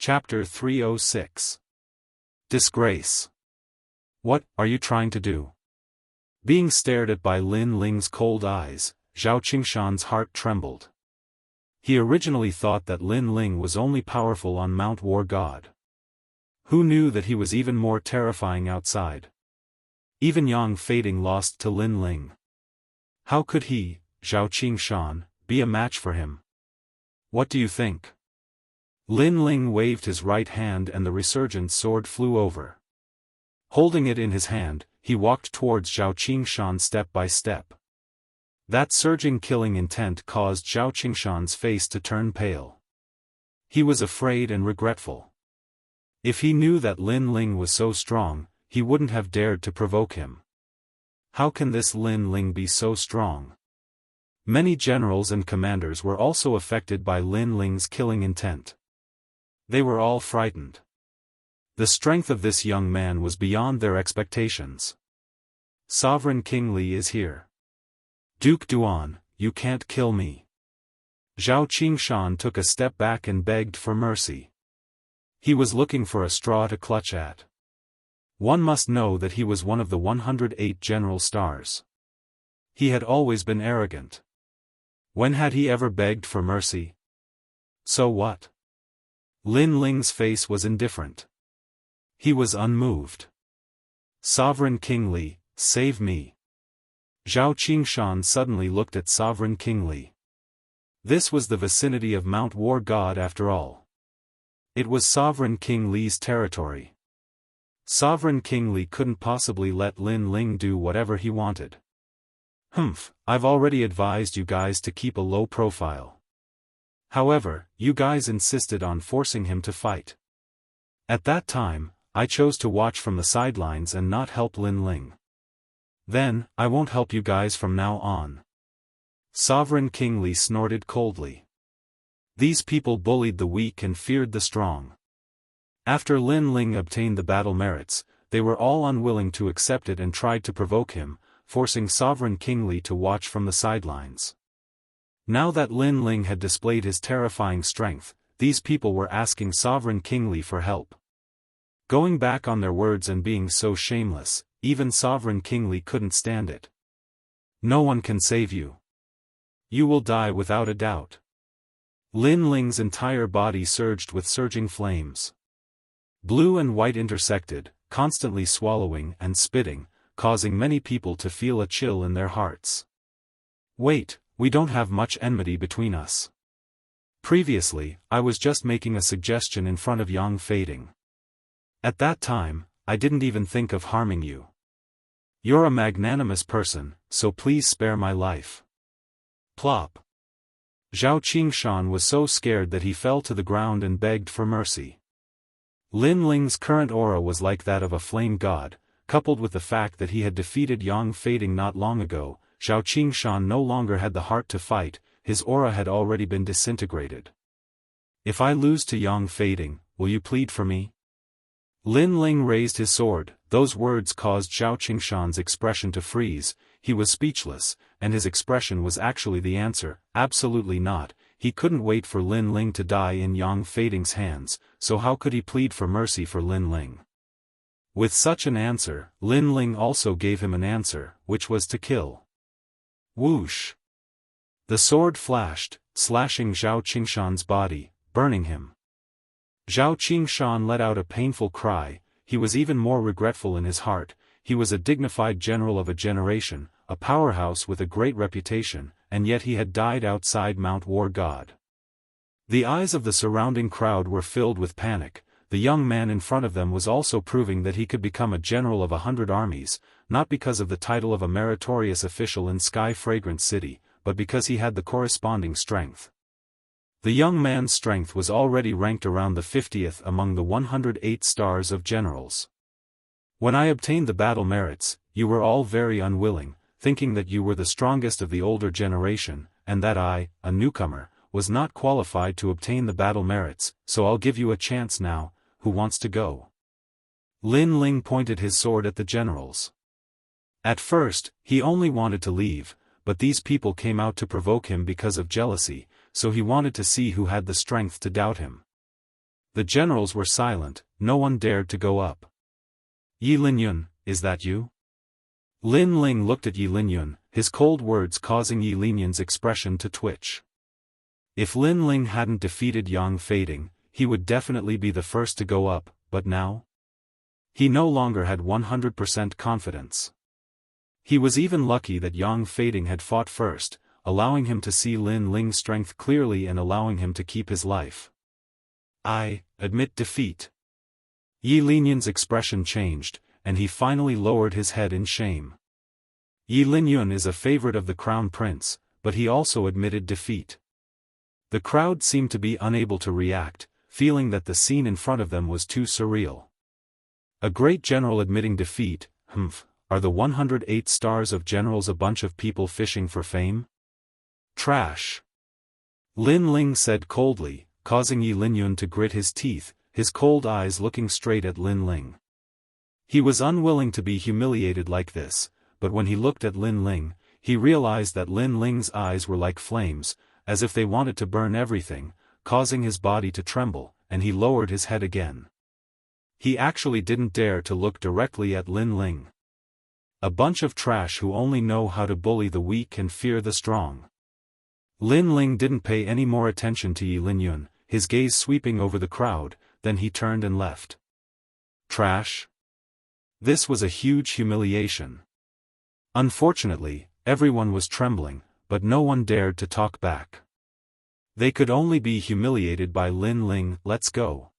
Chapter 306. Disgrace. What are you trying to do? Being stared at by Lin Ling's cold eyes, Zhao Qingshan's heart trembled. He originally thought that Lin Ling was only powerful on Mount War God. Who knew that he was even more terrifying outside? Even Yang Fading lost to Lin Ling. How could he, Zhao Qingshan, be a match for him? What do you think? Lin Ling waved his right hand and the resurgent sword flew over. Holding it in his hand, he walked towards Zhao Qingshan step by step. That surging killing intent caused Zhao Qingshan's face to turn pale. He was afraid and regretful. If he knew that Lin Ling was so strong, he wouldn't have dared to provoke him. How can this Lin Ling be so strong? Many generals and commanders were also affected by Lin Ling's killing intent. They were all frightened. The strength of this young man was beyond their expectations. Sovereign King Li is here. Duke Duan, you can't kill me. Zhao Qingshan took a step back and begged for mercy. He was looking for a straw to clutch at. One must know that he was one of the 108 general stars. He had always been arrogant. When had he ever begged for mercy? So what? Lin Ling's face was indifferent. He was unmoved. Sovereign King Li, save me. Zhao Qingshan suddenly looked at Sovereign King Li. This was the vicinity of Mount War God after all. It was Sovereign King Li's territory. Sovereign King Li couldn't possibly let Lin Ling do whatever he wanted. I've already advised you guys to keep a low profile. However, you guys insisted on forcing him to fight. At that time, I chose to watch from the sidelines and not help Lin Ling. Then, I won't help you guys from now on. Sovereign King Li snorted coldly. These people bullied the weak and feared the strong. After Lin Ling obtained the battle merits, they were all unwilling to accept it and tried to provoke him, forcing Sovereign King Li to watch from the sidelines. Now that Lin Ling had displayed his terrifying strength, these people were asking Sovereign King Li for help. Going back on their words and being so shameless, even Sovereign King Li couldn't stand it. No one can save you. You will die without a doubt. Lin Ling's entire body surged with surging flames. Blue and white intersected, constantly swallowing and spitting, causing many people to feel a chill in their hearts. Wait, we don't have much enmity between us. Previously, I was just making a suggestion in front of Yang Fading. At that time, I didn't even think of harming you. You're a magnanimous person, so please spare my life. Plop. Zhao Qingshan was so scared that he fell to the ground and begged for mercy. Lin Ling's current aura was like that of a flame god, coupled with the fact that he had defeated Yang Fading not long ago. Zhao Qingshan no longer had the heart to fight, his aura had already been disintegrated. If I lose to Yang Fading, will you plead for me? Lin Ling raised his sword. Those words caused Zhao Qingshan's expression to freeze. He was speechless, and his expression was actually the answer, absolutely not. He couldn't wait for Lin Ling to die in Yang Fading's hands, so how could he plead for mercy for Lin Ling? With such an answer, Lin Ling also gave him an answer, which was to kill. Whoosh! The sword flashed, slashing Zhao Qingshan's body, burning him. Zhao Qingshan let out a painful cry. He was even more regretful in his heart. He was a dignified general of a generation, a powerhouse with a great reputation, and yet he had died outside Mount War God. The eyes of the surrounding crowd were filled with panic. The young man in front of them was also proving that he could become a general of 100 armies, not because of the title of a meritorious official in Sky Fragrant City, but because he had the corresponding strength. The young man's strength was already ranked around the 50th among the 108 stars of generals. When I obtained the battle merits, you were all very unwilling, thinking that you were the strongest of the older generation, and that I, a newcomer, was not qualified to obtain the battle merits, so I'll give you a chance now. Who wants to go? Lin Ling pointed his sword at the generals. At first, he only wanted to leave, but these people came out to provoke him because of jealousy, so he wanted to see who had the strength to doubt him. The generals were silent, no one dared to go up. Yi Linyun, is that you? Lin Ling looked at Yi Linyun, his cold words causing Yi Linyun's expression to twitch. If Lin Ling hadn't defeated Yang Fading, he would definitely be the first to go up, but now? He no longer had 100% confidence. He was even lucky that Yang Fading had fought first, allowing him to see Lin Ling's strength clearly and allowing him to keep his life. I admit defeat. Yi Linyun's expression changed, and he finally lowered his head in shame. Yi Linyun is a favorite of the Crown Prince, but he also admitted defeat. The crowd seemed to be unable to react, feeling that the scene in front of them was too surreal. A great general admitting defeat, are the 108 stars of generals a bunch of people fishing for fame? Trash. Lin Ling said coldly, causing Yi Linyun to grit his teeth, his cold eyes looking straight at Lin Ling. He was unwilling to be humiliated like this, but when he looked at Lin Ling, he realized that Lin Ling's eyes were like flames, as if they wanted to burn everything, causing his body to tremble, and he lowered his head again. He actually didn't dare to look directly at Lin Ling. A bunch of trash who only know how to bully the weak and fear the strong. Lin Ling didn't pay any more attention to Yi Linyun, his gaze sweeping over the crowd, then he turned and left. Trash? This was a huge humiliation. Unfortunately, everyone was trembling, but no one dared to talk back. They could only be humiliated by Lin Ling. Let's go.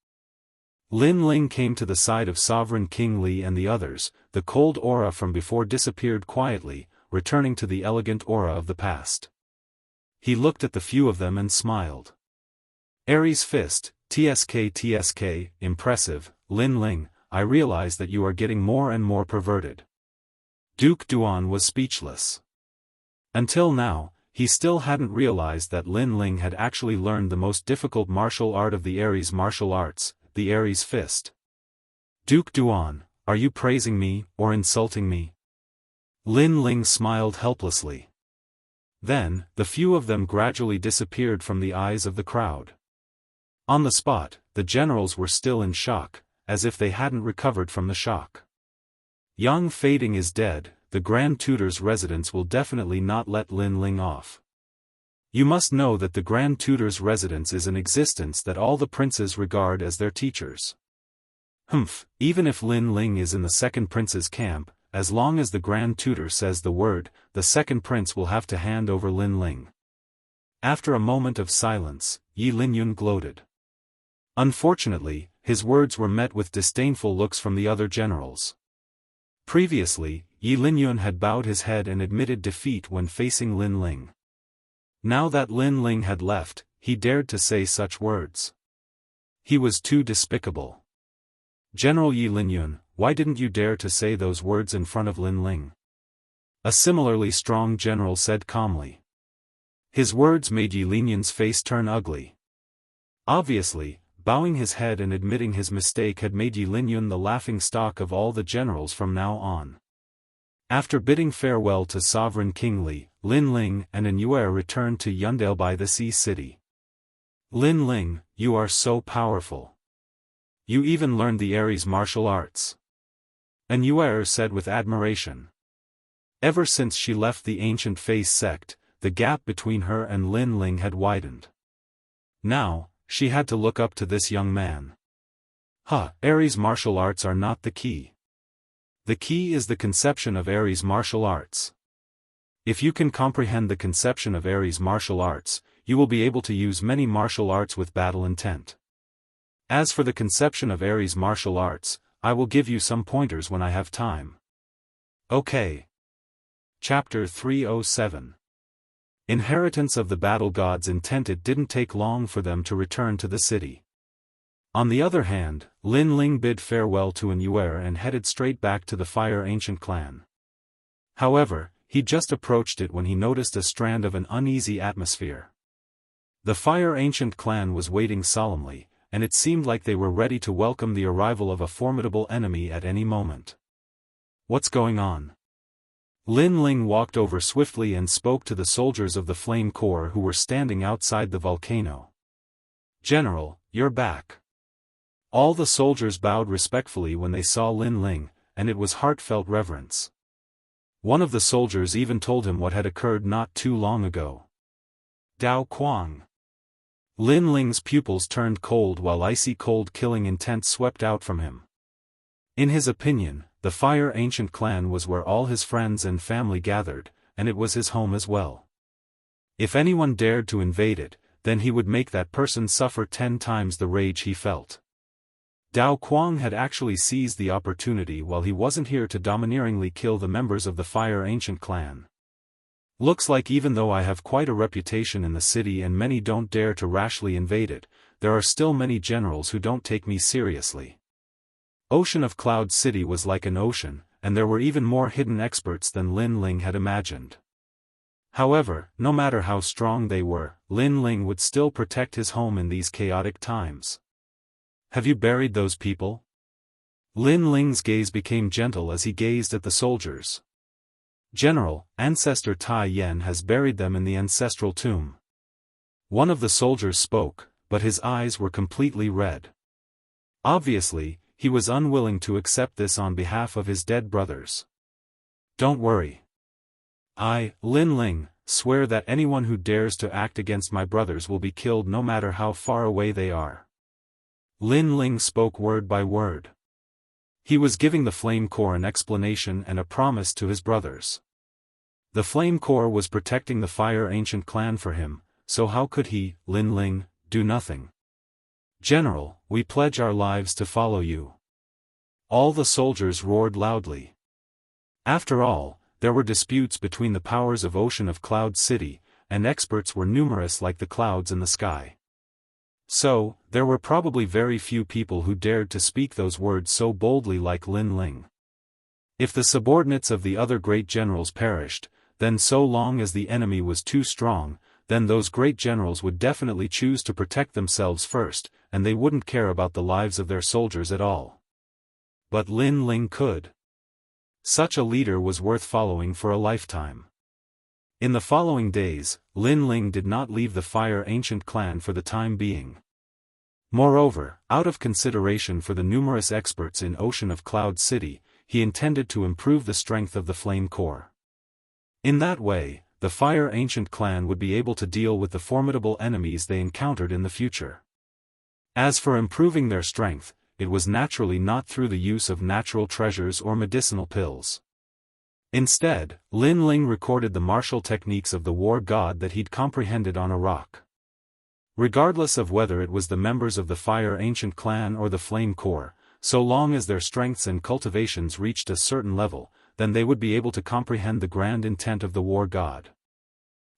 Lin Ling came to the side of Sovereign King Li and the others, the cold aura from before disappeared quietly, returning to the elegant aura of the past. He looked at the few of them and smiled. Ares Fist, TSK, impressive. Lin Ling, I realize that you are getting more and more perverted. Duke Duan was speechless. Until now, he still hadn't realized that Lin Ling had actually learned the most difficult martial art of the Ares martial arts, the Ares Fist. Duke Duan, are you praising me, or insulting me? Lin Ling smiled helplessly. Then, the few of them gradually disappeared from the eyes of the crowd. On the spot, the generals were still in shock, as if they hadn't recovered from the shock. Yang Fading is dead, the Grand Tutor's residence will definitely not let Lin Ling off. You must know that the Grand Tutor's residence is an existence that all the princes regard as their teachers. Even if Lin Ling is in the second prince's camp, as long as the Grand Tutor says the word, the second prince will have to hand over Lin Ling. After a moment of silence, Yi Linyun gloated. Unfortunately, his words were met with disdainful looks from the other generals. Previously, Yi Linyun had bowed his head and admitted defeat when facing Lin Ling. Now that Lin Ling had left, he dared to say such words. He was too despicable. General Yi Linyun, why didn't you dare to say those words in front of Lin Ling? A similarly strong general said calmly. His words made Yi Linyun's face turn ugly. Obviously, bowing his head and admitting his mistake had made Yi Linyun the laughingstock of all the generals from now on. After bidding farewell to Sovereign King Li, Lin Ling and an Yuer returned to Yundale by the Sea City. Lin Ling, you are so powerful. You even learned the Ares martial arts. An Yuer said with admiration. Ever since she left the ancient Face sect, the gap between her and Lin Ling had widened. Now, she had to look up to this young man. Ares martial arts are not the key. The key is the conception of Ares martial arts. If you can comprehend the conception of Ares martial arts, you will be able to use many martial arts with battle intent. As for the conception of Ares martial arts, I will give you some pointers when I have time. Okay. Chapter 307. Inheritance of the battle gods. It didn't take long for them to return to the city. On the other hand, Lin Ling bid farewell to an Yuer and headed straight back to the Fire Ancient clan. However, he just approached it when he noticed a strand of an uneasy atmosphere. The Fire Ancient clan was waiting solemnly, and it seemed like they were ready to welcome the arrival of a formidable enemy at any moment. What's going on? Lin Ling walked over swiftly and spoke to the soldiers of the Flame Corps who were standing outside the volcano. General, you're back. All the soldiers bowed respectfully when they saw Lin Ling, and it was heartfelt reverence. One of the soldiers even told him what had occurred not too long ago. Dao Kuang. Lin Ling's pupils turned cold while icy cold killing intent swept out from him. In his opinion, the Fire Ancient Clan was where all his friends and family gathered, and it was his home as well. If anyone dared to invade it, then he would make that person suffer 10 times the rage he felt. Dao Kuang had actually seized the opportunity while he wasn't here to domineeringly kill the members of the Fire Ancient Clan. Looks like even though I have quite a reputation in the city and many don't dare to rashly invade it, there are still many generals who don't take me seriously. Ocean of Cloud City was like an ocean, and there were even more hidden experts than Lin Ling had imagined. However, no matter how strong they were, Lin Ling would still protect his home in these chaotic times. Have you buried those people? Lin Ling's gaze became gentle as he gazed at the soldiers. General, Ancestor Tai Yen has buried them in the ancestral tomb. One of the soldiers spoke, but his eyes were completely red. Obviously, he was unwilling to accept this on behalf of his dead brothers. Don't worry. I, Lin Ling, swear that anyone who dares to act against my brothers will be killed no matter how far away they are. Lin Ling spoke word by word. He was giving the Flame Corps an explanation and a promise to his brothers. The Flame Corps was protecting the Fire Ancient Clan for him, so how could he, Lin Ling, do nothing? General, we pledge our lives to follow you. All the soldiers roared loudly. After all, there were disputes between the powers of Ocean of Cloud City, and experts were numerous like the clouds in the sky. So, there were probably very few people who dared to speak those words so boldly like Lin Ling. If the subordinates of the other great generals perished, then so long as the enemy was too strong, then those great generals would definitely choose to protect themselves first, and they wouldn't care about the lives of their soldiers at all. But Lin Ling could. Such a leader was worth following for a lifetime. In the following days, Lin Ling did not leave the Fire Ancient Clan for the time being. Moreover, out of consideration for the numerous experts in Ocean of Cloud City, he intended to improve the strength of the Flame Corps. In that way, the Fire Ancient Clan would be able to deal with the formidable enemies they encountered in the future. As for improving their strength, it was naturally not through the use of natural treasures or medicinal pills. Instead, Lin Ling recorded the martial techniques of the war god that he'd comprehended on a rock. Regardless of whether it was the members of the Fire Ancient Clan or the Flame Corps, so long as their strengths and cultivations reached a certain level, then they would be able to comprehend the grand intent of the war god.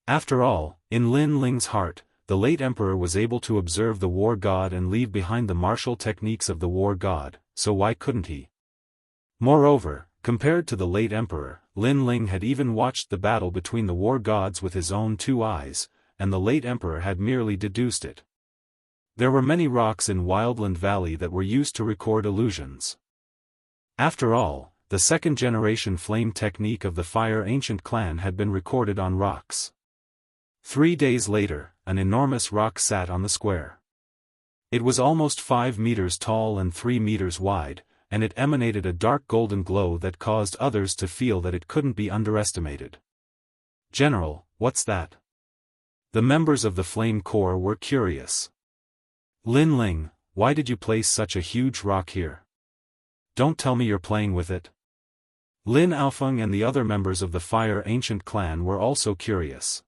After all, in Lin Ling's heart, the late emperor was able to observe the war god and leave behind the martial techniques of the war god, so why couldn't he? Moreover, compared to the late emperor, Lin Ling had even watched the battle between the war gods with his own 2 eyes, and the late emperor had merely deduced it. There were many rocks in Wildland Valley that were used to record illusions. After all, the second-generation flame technique of the Fire Ancient Clan had been recorded on rocks. 3 days later, an enormous rock sat on the square. It was almost 5 meters tall and 3 meters wide, and it emanated a dark golden glow that caused others to feel that it couldn't be underestimated. General, what's that? The members of the Flame Corps were curious. Lin Ling, why did you place such a huge rock here? Don't tell me you're playing with it. Lin Aofeng and the other members of the Fire Ancient Clan were also curious.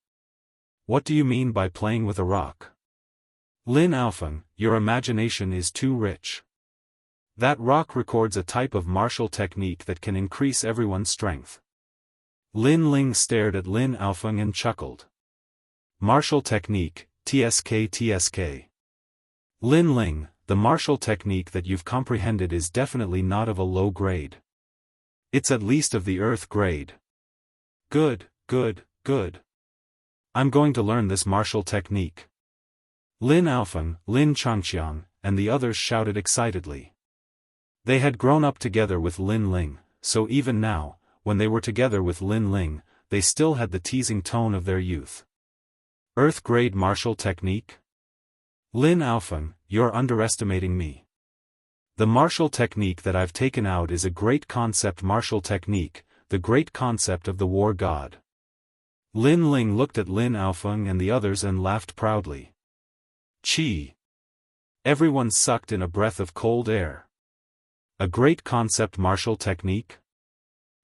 What do you mean by playing with a rock? Lin Aofeng, your imagination is too rich. That rock records a type of martial technique that can increase everyone's strength. Lin Ling stared at Lin Aofeng and chuckled. Martial technique, TSK. Lin Ling, the martial technique that you've comprehended is definitely not of a low grade. It's at least of the earth grade. Good. I'm going to learn this martial technique. Lin Aofeng, Lin Changqiang, and the others shouted excitedly. They had grown up together with Lin Ling, so even now, when they were together with Lin Ling, they still had the teasing tone of their youth. Earth-grade martial technique? Lin Aofeng, you're underestimating me. The martial technique that I've taken out is a great concept martial technique, the great concept of the war god. Lin Ling looked at Lin Aofeng and the others and laughed proudly. Chi! Everyone sucked in a breath of cold air. A great concept martial technique?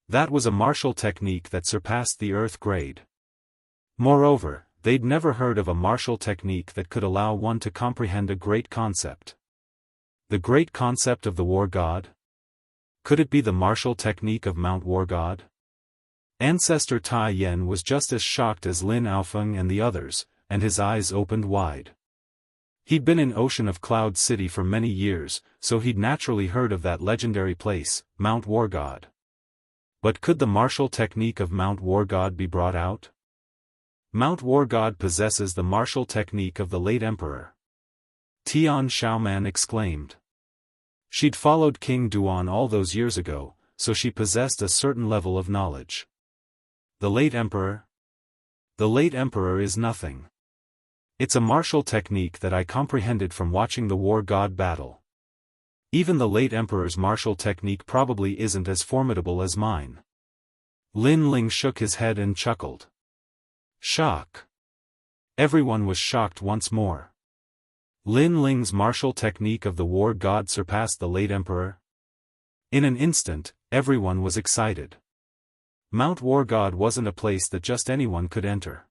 That was a martial technique that surpassed the earth grade. Moreover, they'd never heard of a martial technique that could allow one to comprehend a great concept. The great concept of the war god? Could it be the martial technique of Mount War God? Ancestor Tai Yen was just as shocked as Lin Aofeng and the others, and his eyes opened wide. He'd been in Ocean of Cloud City for many years, so he'd naturally heard of that legendary place, Mount War God. But could the martial technique of Mount War God be brought out? Mount War God possesses the martial technique of the late emperor. Tian Xiaoman exclaimed. She'd followed King Duan all those years ago, so she possessed a certain level of knowledge. The late emperor? The late emperor is nothing. It's a martial technique that I comprehended from watching the war god battle. Even the late emperor's martial technique probably isn't as formidable as mine. Lin Ling shook his head and chuckled. Shock. Everyone was shocked once more. Lin Ling's martial technique of the war god surpassed the late emperor? In an instant, everyone was excited. Mount War God wasn't a place that just anyone could enter.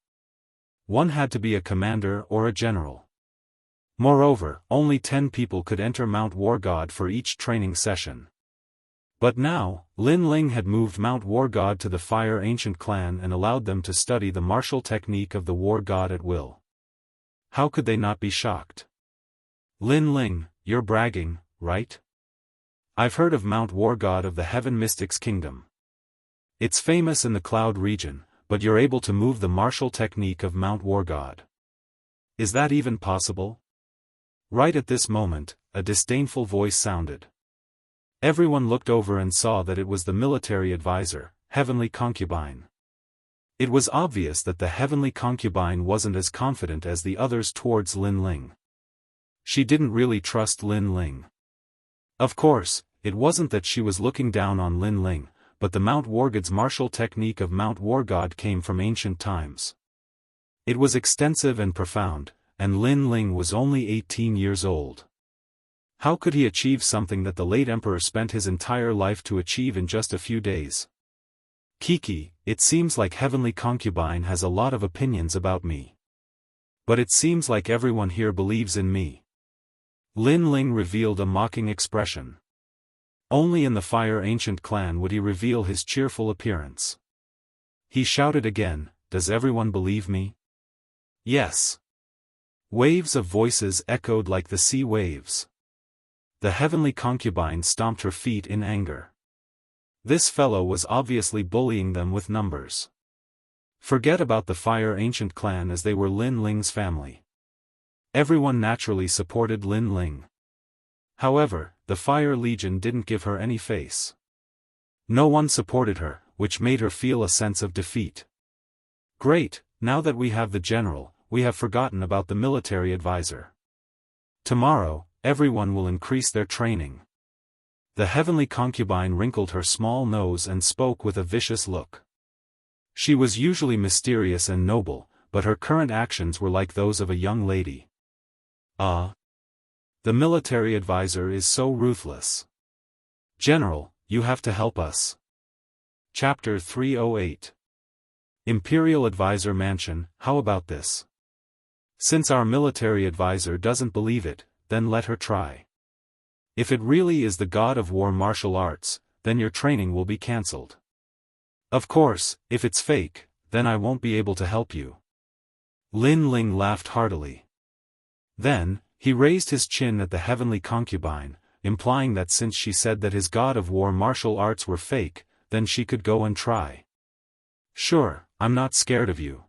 One had to be a commander or a general. Moreover, only 10 people could enter Mount War God for each training session. But now, Lin Ling had moved Mount War God to the Fire Ancient clan and allowed them to study the martial technique of the war god at will. How could they not be shocked? Lin Ling, you're bragging, right? I've heard of Mount War God of the Heaven Mystics Kingdom. It's famous in the Cloud region, but you're able to move the martial technique of Mount War God. Is that even possible? Right at this moment, a disdainful voice sounded. Everyone looked over and saw that it was the military advisor, Heavenly Concubine. It was obvious that the Heavenly Concubine wasn't as confident as the others towards Lin Ling. She didn't really trust Lin Ling. Of course, it wasn't that she was looking down on Lin Ling, but the Mount War God's martial technique of Mount War God came from ancient times. It was extensive and profound, and Lin Ling was only 18 years old. How could he achieve something that the late emperor spent his entire life to achieve in just a few days? Kiki, it seems like Heavenly Concubine has a lot of opinions about me. But it seems like everyone here believes in me. Lin Ling revealed a mocking expression. Only in the Fire Ancient clan would he reveal his cheerful appearance. He shouted again, "Does everyone believe me?" Yes. Waves of voices echoed like the sea waves. The Heavenly Concubine stomped her feet in anger. This fellow was obviously bullying them with numbers. Forget about the Fire Ancient clan as they were Lin Ling's family. Everyone naturally supported Lin Ling. However, the Fire Legion didn't give her any face. No one supported her, which made her feel a sense of defeat. Great, now that we have the general, we have forgotten about the military advisor. Tomorrow, everyone will increase their training. The Heavenly Concubine wrinkled her small nose and spoke with a vicious look. She was usually mysterious and noble, but her current actions were like those of a young lady. The military advisor is so ruthless. General, you have to help us. Chapter 308. Imperial Advisor Mansion, how about this? Since our military advisor doesn't believe it, then let her try. If it really is the god of war martial arts, then your training will be cancelled. Of course, if it's fake, then I won't be able to help you. Lin Ling laughed heartily. Then, he raised his chin at the Heavenly Concubine, implying that since she said that his god of war martial arts were fake, then she could go and try. Sure, I'm not scared of you.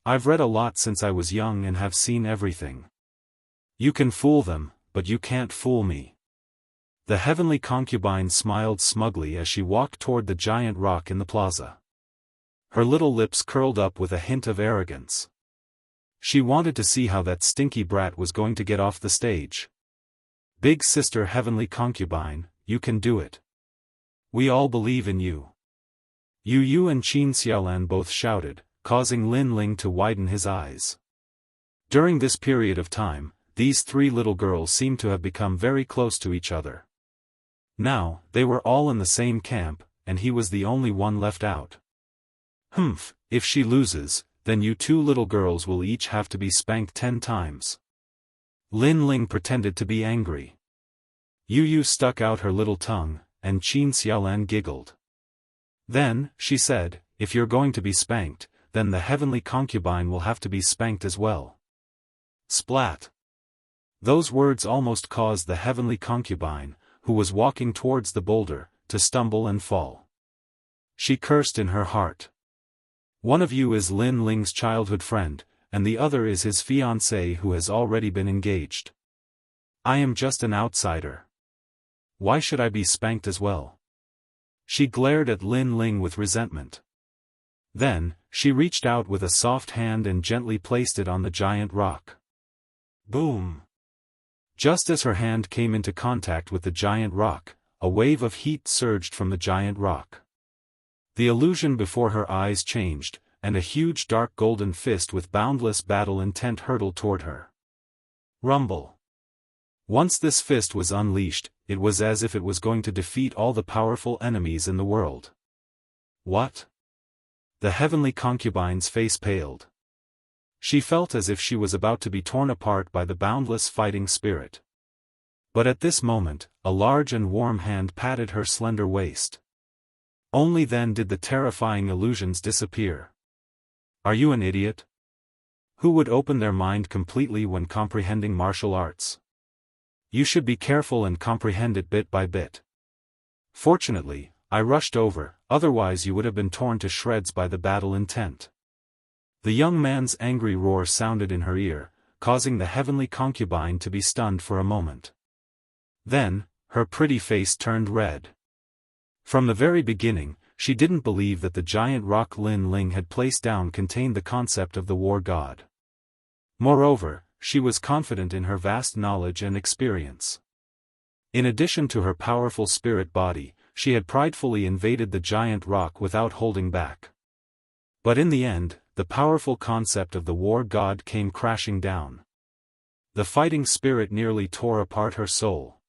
I've read a lot since I was young and have seen everything. You can fool them, but you can't fool me. The Heavenly Concubine smiled smugly as she walked toward the giant rock in the plaza. Her little lips curled up with a hint of arrogance. She wanted to see how that stinky brat was going to get off the stage. Big sister heavenly concubine, you can do it. We all believe in you. Yu Yu and Qin Xiaolan both shouted, causing Lin Ling to widen his eyes. During this period of time, these three little girls seemed to have become very close to each other. Now, they were all in the same camp, and he was the only one left out. Humph, if she loses, then you two little girls will each have to be spanked 10 times. Lin Ling pretended to be angry. Yu Yu stuck out her little tongue, and Qin Xiaolan giggled. Then, she said, if you're going to be spanked, then the heavenly concubine will have to be spanked as well. Splat! Those words almost caused the heavenly concubine, who was walking towards the boulder, to stumble and fall. She cursed in her heart. One of you is Lin Ling's childhood friend, and the other is his fiancée who has already been engaged. I am just an outsider. Why should I be spanked as well? She glared at Lin Ling with resentment. Then, she reached out with a soft hand and gently placed it on the giant rock. Boom! Just as her hand came into contact with the giant rock, a wave of heat surged from the giant rock. The illusion before her eyes changed, and a huge dark golden fist with boundless battle intent hurtled toward her. Rumble! Once this fist was unleashed, it was as if it was going to defeat all the powerful enemies in the world. What? The heavenly concubine's face paled. She felt as if she was about to be torn apart by the boundless fighting spirit. But at this moment, a large and warm hand patted her slender waist. Only then did the terrifying illusions disappear. Are you an idiot? Who would open their mind completely when comprehending martial arts? You should be careful and comprehend it bit by bit. Fortunately, I rushed over, otherwise you would have been torn to shreds by the battle intent. The young man's angry roar sounded in her ear, causing the heavenly concubine to be stunned for a moment. Then, her pretty face turned red. From the very beginning, she didn't believe that the giant rock Lin Ling had placed down contained the concept of the war god. Moreover, she was confident in her vast knowledge and experience. In addition to her powerful spirit body, she had pridefully invaded the giant rock without holding back. But in the end, the powerful concept of the war god came crashing down. The fighting spirit nearly tore apart her soul.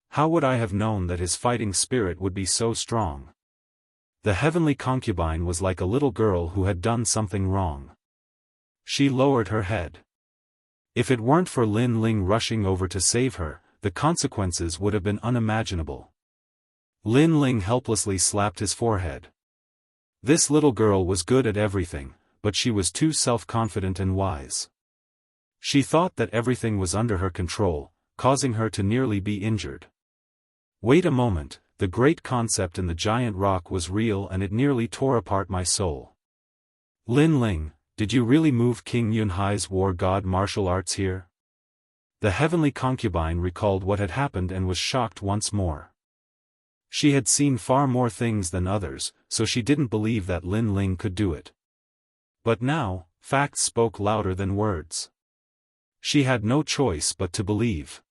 How would I have known that his fighting spirit would be so strong? The heavenly concubine was like a little girl who had done something wrong. She lowered her head. If it weren't for Lin Ling rushing over to save her, the consequences would have been unimaginable. Lin Ling helplessly slapped his forehead. This little girl was good at everything, but she was too self-confident and wise. She thought that everything was under her control, causing her to nearly be injured. Wait a moment, the great concept in the giant rock was real and it nearly tore apart my soul. Lin Ling, did you really move King Yunhai's war god martial arts here? The heavenly concubine recalled what had happened and was shocked once more. She had seen far more things than others, so she didn't believe that Lin Ling could do it. But now, facts spoke louder than words. She had no choice but to believe.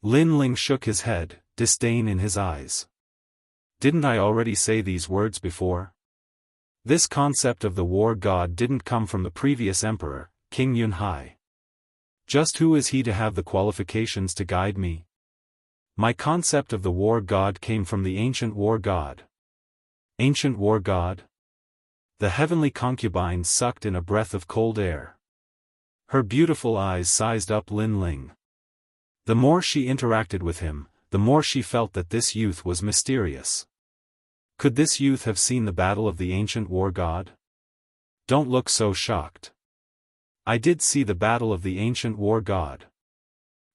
Lin Ling shook his head, disdain in his eyes. Didn't I already say these words before? This concept of the war god didn't come from the previous emperor, King Yunhai. Just who is he to have the qualifications to guide me? My concept of the war god came from the ancient war god. Ancient war god? The heavenly concubine sucked in a breath of cold air. Her beautiful eyes sized up Lin Ling. The more she interacted with him, the more she felt that this youth was mysterious. Could this youth have seen the battle of the ancient war god? Don't look so shocked. I did see the battle of the ancient war god.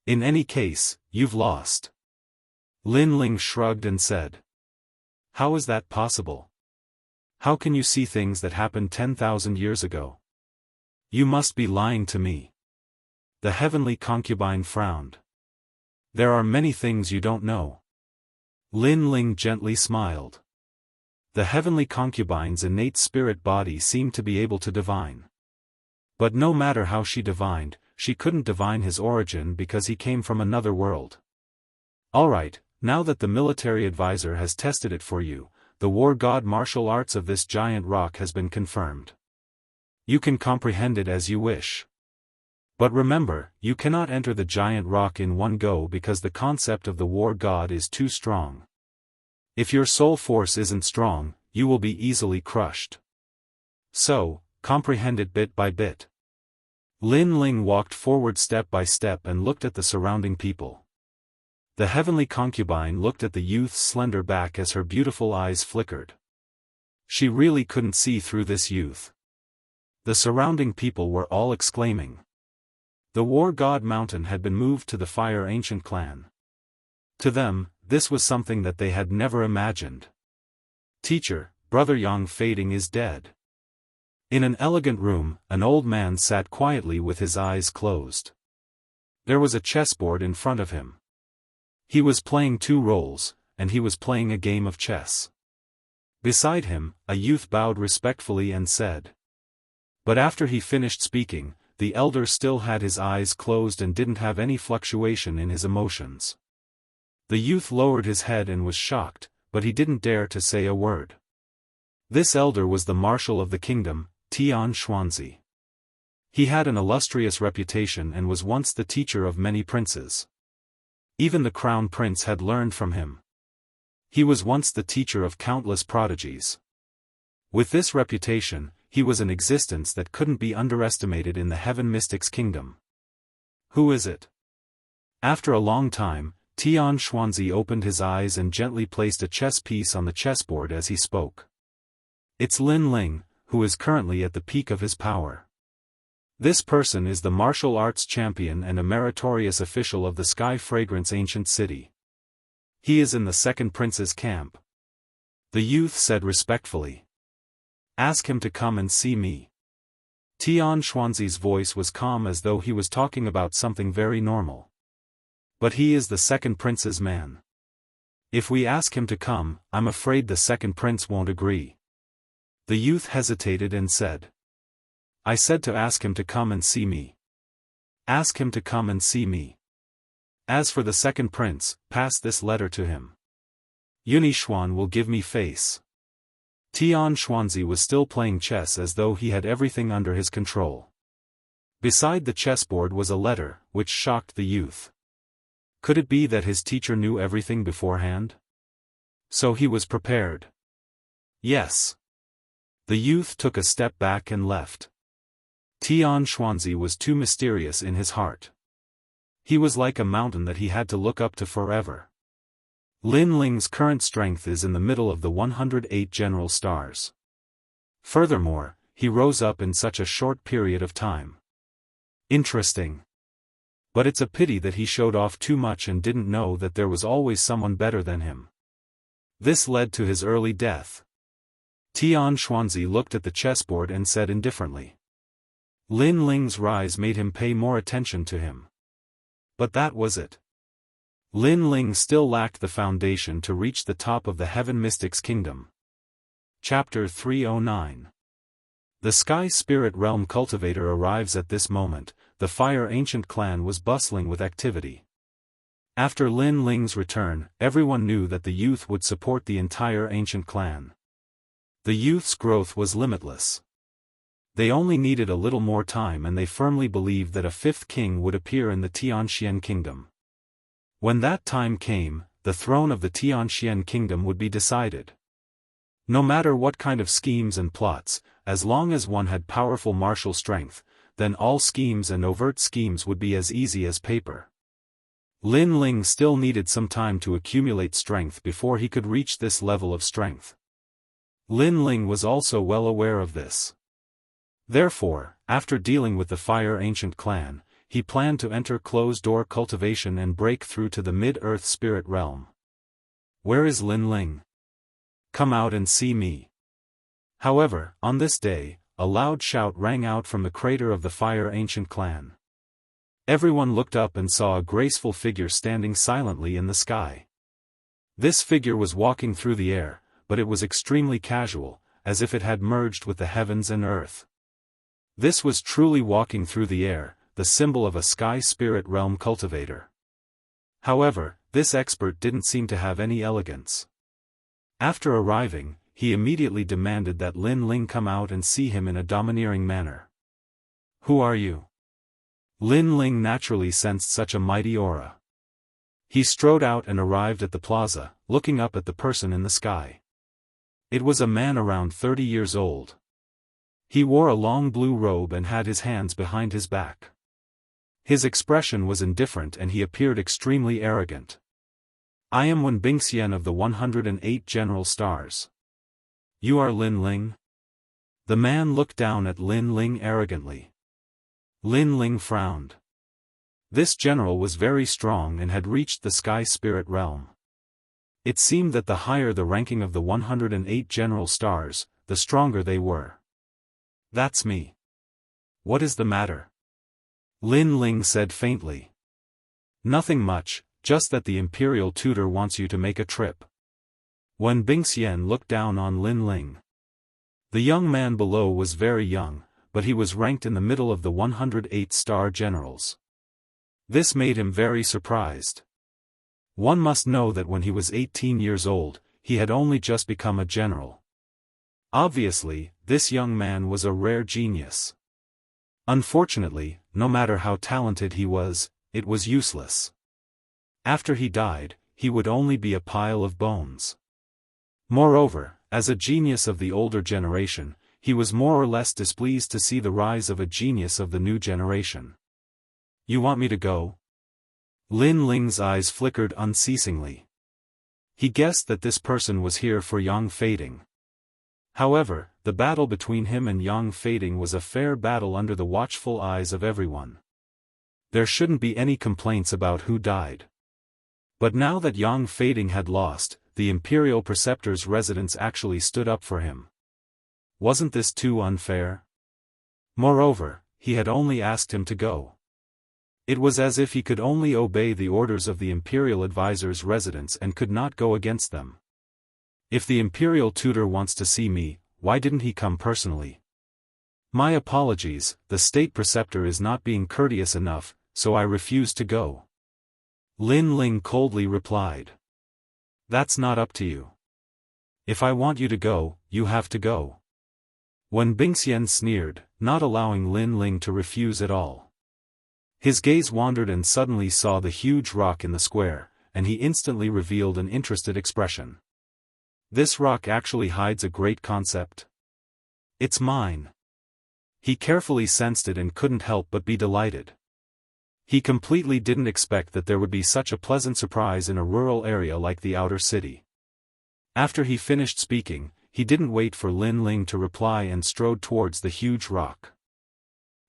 In any case, you've lost. Lin Ling shrugged and said. How is that possible? How can you see things that happened 10,000 years ago? You must be lying to me. The heavenly concubine frowned. There are many things you don't know. Lin Ling gently smiled. The heavenly concubine's innate spirit body seemed to be able to divine. But no matter how she divined, she couldn't divine his origin because he came from another world. Alright, now that the military advisor has tested it for you, the war god martial arts of this giant rock has been confirmed. You can comprehend it as you wish. But remember, you cannot enter the giant rock in one go because the concept of the war god is too strong. If your soul force isn't strong, you will be easily crushed. So, comprehend it bit by bit. Lin Ling walked forward step by step and looked at the surrounding people. The heavenly concubine looked at the youth's slender back as her beautiful eyes flickered. She really couldn't see through this youth. The surrounding people were all exclaiming. The war god mountain had been moved to the Fire Ancient clan. To them, this was something that they had never imagined. Teacher, Brother Yang Fading is dead. In an elegant room, an old man sat quietly with his eyes closed. There was a chessboard in front of him. He was playing two roles, and he was playing a game of chess. Beside him, a youth bowed respectfully and said. But after he finished speaking, the elder still had his eyes closed and didn't have any fluctuation in his emotions. The youth lowered his head and was shocked, but he didn't dare to say a word. This elder was the marshal of the kingdom, Tian Xuanzi. He had an illustrious reputation and was once the teacher of many princes. Even the crown prince had learned from him. He was once the teacher of countless prodigies. With this reputation, he was an existence that couldn't be underestimated in the Heaven Mystics Kingdom. Who is it? After a long time, Tian Xuanzi opened his eyes and gently placed a chess piece on the chessboard as he spoke. It's Lin Ling, who is currently at the peak of his power. This person is the martial arts champion and a meritorious official of the Sky Fragrance Ancient City. He is in the second prince's camp. The youth said respectfully. Ask him to come and see me. Tian Xuanzi's voice was calm as though he was talking about something very normal. But he is the second prince's man. If we ask him to come, I'm afraid the second prince won't agree. The youth hesitated and said. I said to ask him to come and see me. Ask him to come and see me. As for the second prince, pass this letter to him. Yunishuan will give me face. Tian Xuanzi was still playing chess as though he had everything under his control. Beside the chessboard was a letter, which shocked the youth. Could it be that his teacher knew everything beforehand? So he was prepared. Yes. The youth took a step back and left. Tian Xuanzi was too mysterious in his heart. He was like a mountain that he had to look up to forever. Lin Ling's current strength is in the middle of the 108 general stars. Furthermore, he rose up in such a short period of time. Interesting. But it's a pity that he showed off too much and didn't know that there was always someone better than him. This led to his early death. Tian Xuanzi looked at the chessboard and said indifferently. Lin Ling's rise made him pay more attention to him. But that was it. Lin Ling still lacked the foundation to reach the top of the Heaven Mystics Kingdom. Chapter 309. The Sky Spirit Realm Cultivator arrives at this moment. The Fire Ancient clan was bustling with activity. After Lin Ling's return, everyone knew that the youth would support the entire ancient clan. The youth's growth was limitless. They only needed a little more time and they firmly believed that a fifth king would appear in the Tianxian kingdom. When that time came, the throne of the Tianxian kingdom would be decided. No matter what kind of schemes and plots, as long as one had powerful martial strength, then all schemes and overt schemes would be as easy as paper. Lin Ling still needed some time to accumulate strength before he could reach this level of strength. Lin Ling was also well aware of this. Therefore, after dealing with the Fire Ancient clan, he planned to enter closed-door cultivation and break through to the mid-earth spirit realm. Where is Lin Ling? Come out and see me. However, on this day, a loud shout rang out from the crater of the Fire Ancient clan. Everyone looked up and saw a graceful figure standing silently in the sky. This figure was walking through the air, but it was extremely casual, as if it had merged with the heavens and earth. This was truly walking through the air, the symbol of a sky spirit realm cultivator. However, this expert didn't seem to have any elegance. After arriving, he immediately demanded that Lin Ling come out and see him in a domineering manner. "Who are you?" Lin Ling naturally sensed such a mighty aura. He strode out and arrived at the plaza, looking up at the person in the sky. It was a man around 30 years old. He wore a long blue robe and had his hands behind his back. His expression was indifferent and he appeared extremely arrogant. "I am Wen Bingxian of the 108 General Stars. You are Lin Ling?" The man looked down at Lin Ling arrogantly. Lin Ling frowned. This general was very strong and had reached the sky spirit realm. It seemed that the higher the ranking of the 108 General Stars, the stronger they were. "That's me. What is the matter?" Lin Ling said faintly. "Nothing much, just that the imperial tutor wants you to make a trip." Wen Bingxian looked down on Lin Ling. The young man below was very young, but he was ranked in the middle of the 108 star generals. This made him very surprised. One must know that when he was 18 years old, he had only just become a general. Obviously, this young man was a rare genius. Unfortunately, no matter how talented he was, it was useless. After he died, he would only be a pile of bones. Moreover, as a genius of the older generation, he was more or less displeased to see the rise of a genius of the new generation. "You want me to go?" Lin Ling's eyes flickered unceasingly. He guessed that this person was here for Yang Fading. However, the battle between him and Yang Fading was a fair battle under the watchful eyes of everyone. There shouldn't be any complaints about who died. But now that Yang Fading had lost, the Imperial Preceptor's residence actually stood up for him. Wasn't this too unfair? Moreover, he had only asked him to go. It was as if he could only obey the orders of the Imperial Advisor's residence and could not go against them. "If the Imperial Tutor wants to see me, why didn't he come personally?" "My apologies, the State Preceptor is not being courteous enough, so I refuse to go." Lin Ling coldly replied. "That's not up to you. If I want you to go, you have to go." Wen Bingxian sneered, not allowing Lin Ling to refuse at all. His gaze wandered and suddenly saw the huge rock in the square, and he instantly revealed an interested expression. "This rock actually hides a great concept. It's mine." He carefully sensed it and couldn't help but be delighted. He completely didn't expect that there would be such a pleasant surprise in a rural area like the outer city. After he finished speaking, he didn't wait for Lin Ling to reply and strode towards the huge rock.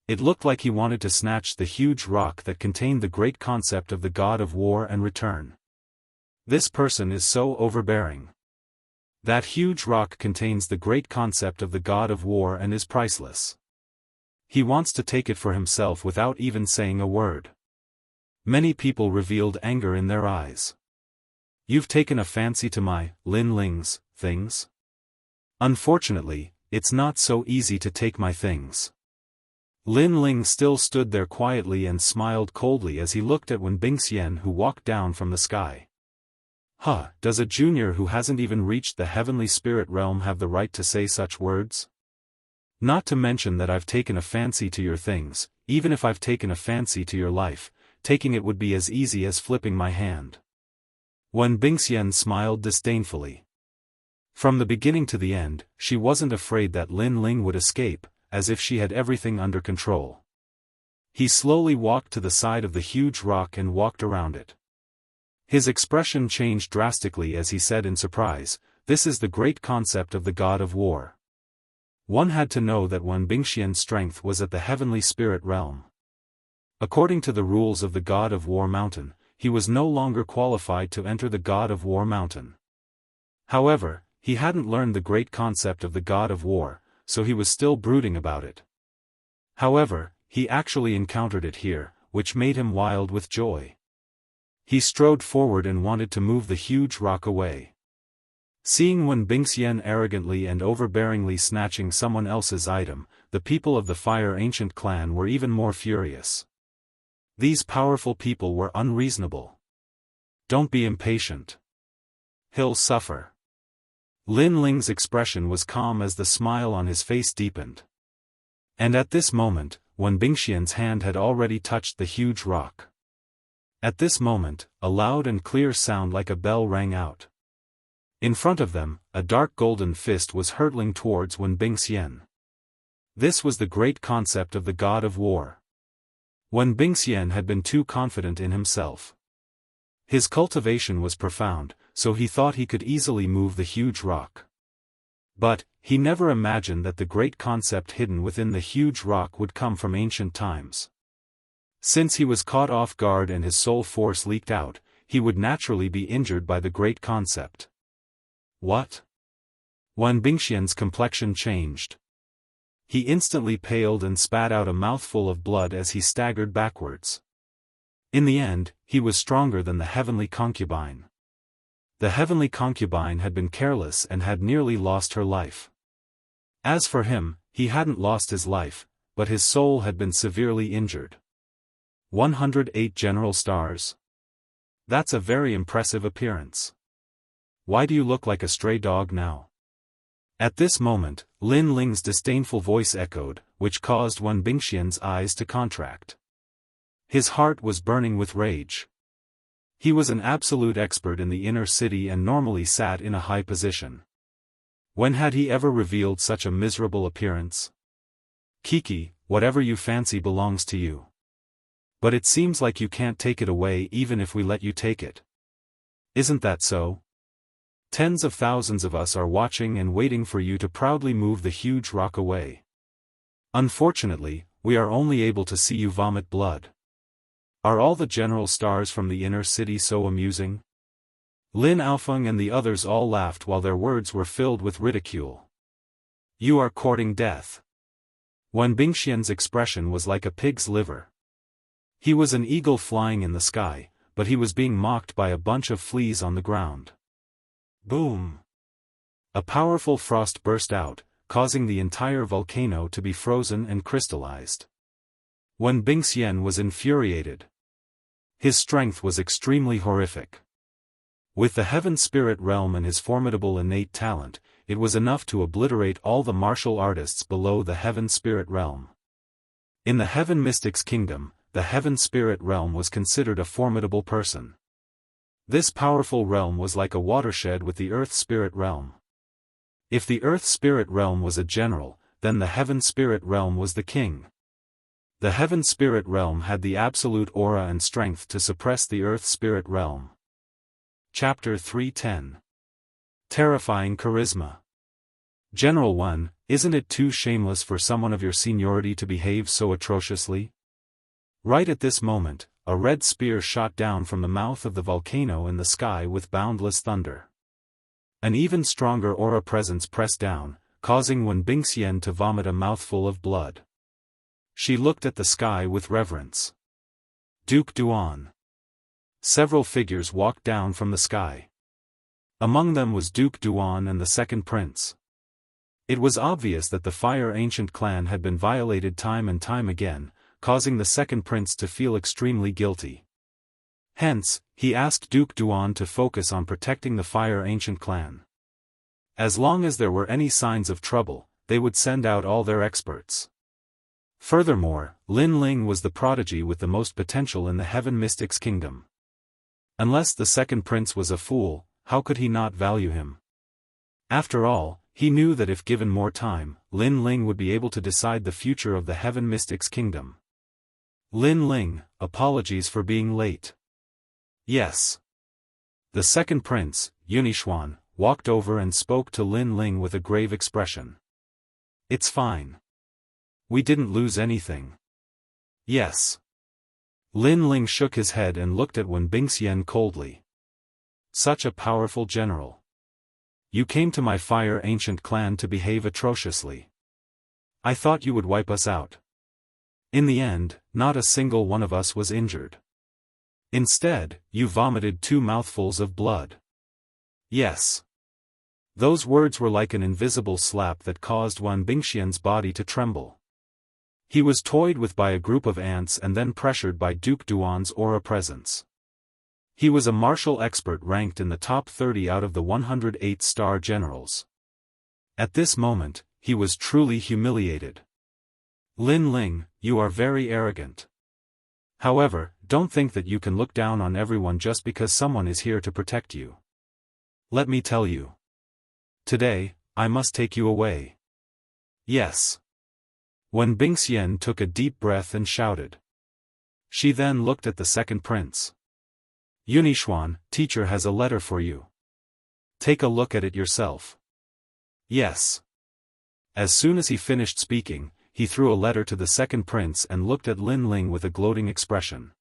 It looked like he wanted to snatch the huge rock that contained the great concept of the god of war and return. This person is so overbearing. That huge rock contains the great concept of the god of war and is priceless. He wants to take it for himself without even saying a word. Many people revealed anger in their eyes. "You've taken a fancy to my, Lin Ling's, things? Unfortunately, it's not so easy to take my things." Lin Ling still stood there quietly and smiled coldly as he looked at Wen Bingxian who walked down from the sky. Does a junior who hasn't even reached the heavenly spirit realm have the right to say such words? Not to mention that I've taken a fancy to your things. Even if I've taken a fancy to your life, taking it would be as easy as flipping my hand." Wen Bingxian smiled disdainfully. From the beginning to the end, she wasn't afraid that Lin Ling would escape, as if she had everything under control. He slowly walked to the side of the huge rock and walked around it. His expression changed drastically as he said in surprise, "This is the great concept of the god of war." One had to know that Wen Bingxian's strength was at the heavenly spirit realm. According to the rules of the god of war mountain, he was no longer qualified to enter the god of war mountain. However, he hadn't learned the great concept of the god of war, so he was still brooding about it. However, he actually encountered it here, which made him wild with joy. He strode forward and wanted to move the huge rock away. Seeing Wen Bingxian arrogantly and overbearingly snatching someone else's item, the people of the Fire Ancient clan were even more furious. These powerful people were unreasonable. Don't be impatient. He'll suffer. Lin Ling's expression was calm as the smile on his face deepened. And at this moment, Wen Bingxian's hand had already touched the huge rock. At this moment, a loud and clear sound like a bell rang out. In front of them, a dark golden fist was hurtling towards Wen Bingxian. This was the great concept of the god of war. Wen Bingxian had been too confident in himself. His cultivation was profound, so he thought he could easily move the huge rock. But, he never imagined that the great concept hidden within the huge rock would come from ancient times. Since he was caught off guard and his soul force leaked out, he would naturally be injured by the great concept. What? Wen Bingxian's complexion changed. He instantly paled and spat out a mouthful of blood as he staggered backwards. In the end, he was stronger than the heavenly concubine. The heavenly concubine had been careless and had nearly lost her life. As for him, he hadn't lost his life, but his soul had been severely injured. 108 general stars. That's a very impressive appearance. Why do you look like a stray dog now? At this moment, Lin Ling's disdainful voice echoed, which caused Wen Bingxian's eyes to contract. His heart was burning with rage. He was an absolute expert in the inner city and normally sat in a high position. When had he ever revealed such a miserable appearance? Kiki, whatever you fancy belongs to you. But it seems like you can't take it away even if we let you take it. Isn't that so? Tens of thousands of us are watching and waiting for you to proudly move the huge rock away. Unfortunately, we are only able to see you vomit blood. Are all the general stars from the inner city so amusing? Lin Aofeng and the others all laughed while their words were filled with ridicule. You are courting death. Wen Bingxian's expression was like a pig's liver. He was an eagle flying in the sky, but he was being mocked by a bunch of fleas on the ground. Boom! A powerful frost burst out, causing the entire volcano to be frozen and crystallized. Wen Bingxian was infuriated. His strength was extremely horrific. With the Heaven Spirit Realm and his formidable innate talent, it was enough to obliterate all the martial artists below the Heaven Spirit Realm. In the Heaven Mystics Kingdom, the Heaven Spirit Realm was considered a formidable person. This powerful realm was like a watershed with the Earth Spirit Realm. If the Earth Spirit Realm was a general, then the Heaven Spirit Realm was the king. The Heaven Spirit Realm had the absolute aura and strength to suppress the Earth Spirit Realm. Chapter 310. Terrifying Charisma. General 1, isn't it too shameless for someone of your seniority to behave so atrociously? Right at this moment, a red spear shot down from the mouth of the volcano in the sky with boundless thunder. An even stronger aura presence pressed down, causing Wen Bingxian to vomit a mouthful of blood. She looked at the sky with reverence. Duke Duan. Several figures walked down from the sky. Among them was Duke Duan and the second prince. It was obvious that the Fire Ancient clan had been violated time and time again, causing the second prince to feel extremely guilty. Hence, he asked Duke Duan to focus on protecting the Fire Ancient clan. As long as there were any signs of trouble, they would send out all their experts. Furthermore, Lin Ling was the prodigy with the most potential in the Heaven Mystics Kingdom. Unless the second prince was a fool, how could he not value him? After all, he knew that if given more time, Lin Ling would be able to decide the future of the Heaven Mystics Kingdom. Lin Ling, apologies for being late. Yes. The second prince, Yunixuan, walked over and spoke to Lin Ling with a grave expression. It's fine. We didn't lose anything. Yes. Lin Ling shook his head and looked at Wen Bingxian coldly. Such a powerful general. You came to my Fire Ancient clan to behave atrociously. I thought you would wipe us out. In the end, not a single one of us was injured. Instead, you vomited 2 mouthfuls of blood. Yes. Those words were like an invisible slap that caused Wen Bingxian's body to tremble. He was toyed with by a group of ants and then pressured by Duke Duan's aura presence. He was a martial expert ranked in the top 30 out of the 108 star generals. At this moment, he was truly humiliated. Lin Ling, you are very arrogant. However, don't think that you can look down on everyone just because someone is here to protect you. Let me tell you. Today, I must take you away. Yes. Wen Bingxian took a deep breath and shouted. She then looked at the second prince. Yunixuan, teacher has a letter for you. Take a look at it yourself. Yes. As soon as he finished speaking, he threw a letter to the second prince and looked at Lin Ling with a gloating expression.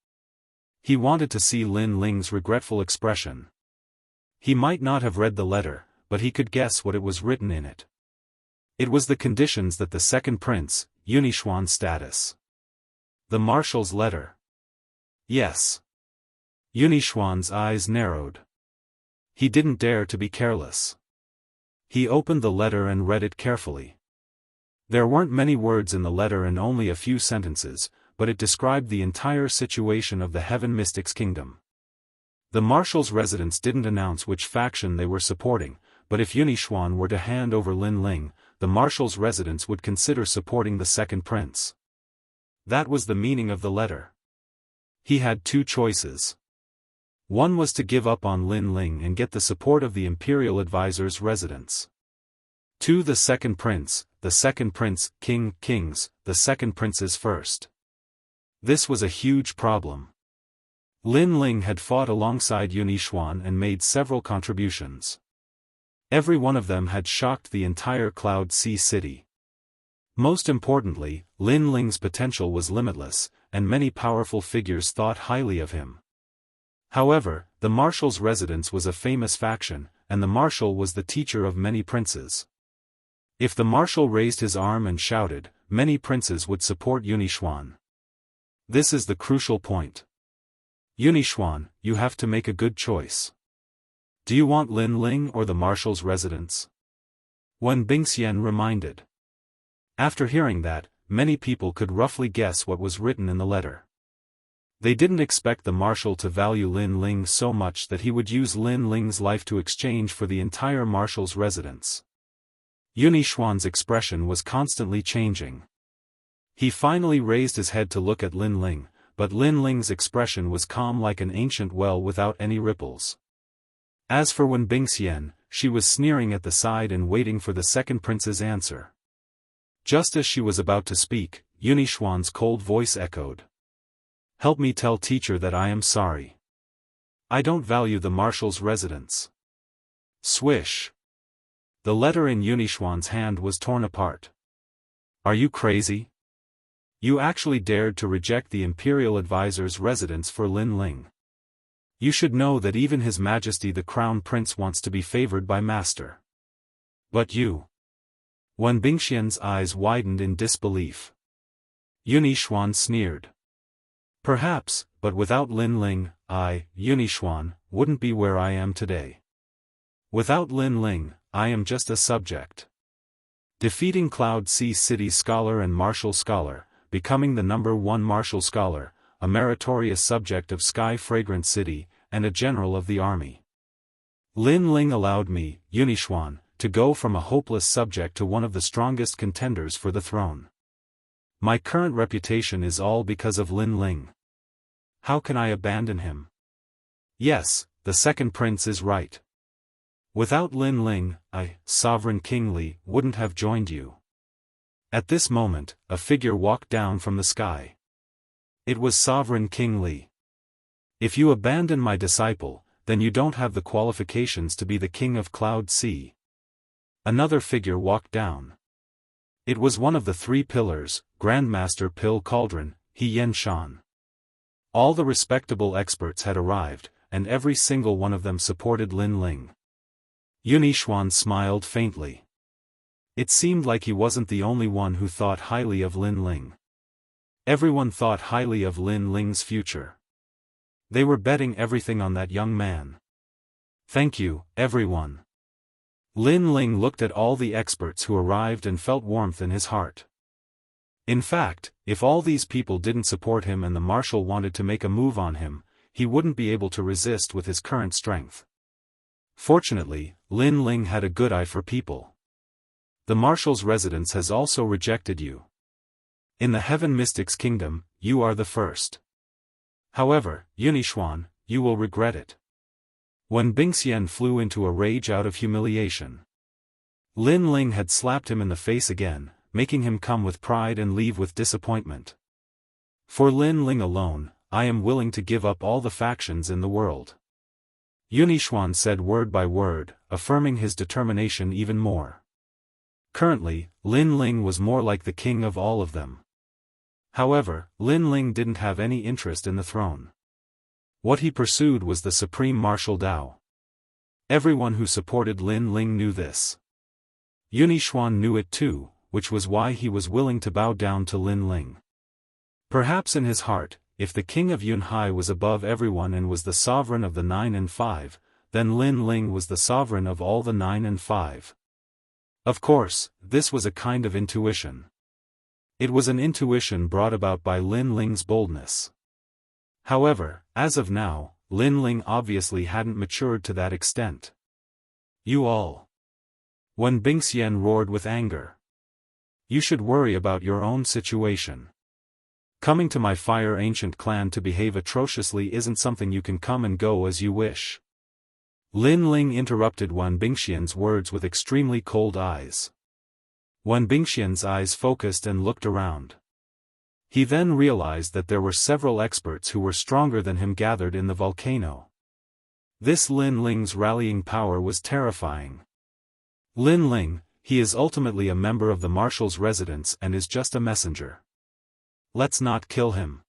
He wanted to see Lin Ling's regretful expression. He might not have read the letter, but he could guess what it was written in it. It was the conditions that the second prince, Yunixuan's status. The marshal's letter. Yes. Yunixuan's eyes narrowed. He didn't dare to be careless. He opened the letter and read it carefully. There weren't many words in the letter and only a few sentences, but it described the entire situation of the Heaven Mystics Kingdom. The marshal's residents didn't announce which faction they were supporting, but if Yunixuan were to hand over Lin Ling, the marshal's residents would consider supporting the second prince. That was the meaning of the letter. He had two choices. One was to give up on Lin Ling and get the support of the imperial advisor's residents. 2. The second prince, kings, the second prince's first. This was a huge problem. Lin Ling had fought alongside Yunixuan and made several contributions. Every one of them had shocked the entire Cloud Sea city. Most importantly, Lin Ling's potential was limitless, and many powerful figures thought highly of him. However, the marshal's residence was a famous faction, and the marshal was the teacher of many princes. If the marshal raised his arm and shouted, many princes would support Yunixuan. This is the crucial point. Yunixuan, you have to make a good choice. Do you want Lin Ling or the marshal's residence? Wen Bingxian reminded. After hearing that, many people could roughly guess what was written in the letter. They didn't expect the marshal to value Lin Ling so much that he would use Lin Ling's life to exchange for the entire marshal's residence. Yunixuan's expression was constantly changing. He finally raised his head to look at Lin Ling, but Lin Ling's expression was calm like an ancient well without any ripples. As for Wen Bingxian, she was sneering at the side and waiting for the second prince's answer. Just as she was about to speak, Yunixuan's cold voice echoed. Help me tell teacher that I am sorry. I don't value the marshal's residence. Swish. The letter in Yunixuan's hand was torn apart. Are you crazy? You actually dared to reject the imperial advisor's residence for Lin Ling. You should know that even His Majesty the Crown Prince wants to be favored by Master. But you. Wen Bingxian's eyes widened in disbelief. Yunixuan sneered. Perhaps, but without Lin Ling, I, Yunixuan, wouldn't be where I am today. Without Lin Ling, I am just a subject. Defeating Cloud Sea City Scholar and Martial Scholar, becoming the #1 Martial Scholar, a meritorious subject of Sky Fragrant City, and a general of the army. Lin Ling allowed me, Yunixuan, to go from a hopeless subject to one of the strongest contenders for the throne. My current reputation is all because of Lin Ling. How can I abandon him? Yes, the second prince is right. Without Lin Ling, I, Sovereign King Li, wouldn't have joined you. At this moment, a figure walked down from the sky. It was Sovereign King Li. If you abandon my disciple, then you don't have the qualifications to be the king of Cloud Sea. Another figure walked down. It was one of the 3 pillars, Grandmaster Pill Cauldron, He Yen Shan. All the respectable experts had arrived, and every single one of them supported Lin Ling. Yunixuan smiled faintly. It seemed like he wasn't the only one who thought highly of Lin Ling. Everyone thought highly of Lin Ling's future. They were betting everything on that young man. Thank you, everyone. Lin Ling looked at all the experts who arrived and felt warmth in his heart. In fact, if all these people didn't support him and the marshal wanted to make a move on him, he wouldn't be able to resist with his current strength. Fortunately, Lin Ling had a good eye for people. The Marshal's residence has also rejected you. In the Heaven Mystics Kingdom, you are the first. However, Yunixuan, you will regret it. Wen Bingxian flew into a rage out of humiliation. Lin Ling had slapped him in the face again, making him come with pride and leave with disappointment. For Lin Ling alone, I am willing to give up all the factions in the world. Yunixuan said word by word, affirming his determination even more. Currently, Lin Ling was more like the king of all of them. However, Lin Ling didn't have any interest in the throne. What he pursued was the supreme martial Dao. Everyone who supported Lin Ling knew this. Yunixuan knew it too, which was why he was willing to bow down to Lin Ling. Perhaps in his heart, if the king of Yunhai was above everyone and was the sovereign of the 9 and 5, then Lin Ling was the sovereign of all the 9 and 5. Of course, this was a kind of intuition. It was an intuition brought about by Lin Ling's boldness. However, as of now, Lin Ling obviously hadn't matured to that extent. You all. Wen Bingxian roared with anger. You should worry about your own situation. Coming to my fire ancient clan to behave atrociously isn't something you can come and go as you wish. Lin Ling interrupted Wen Bingxian's words with extremely cold eyes. Wen Bingxian's eyes focused and looked around. He then realized that there were several experts who were stronger than him gathered in the volcano. This Lin Ling's rallying power was terrifying. Lin Ling, he is ultimately a member of the Marshal's residence and is just a messenger. Let's not kill him.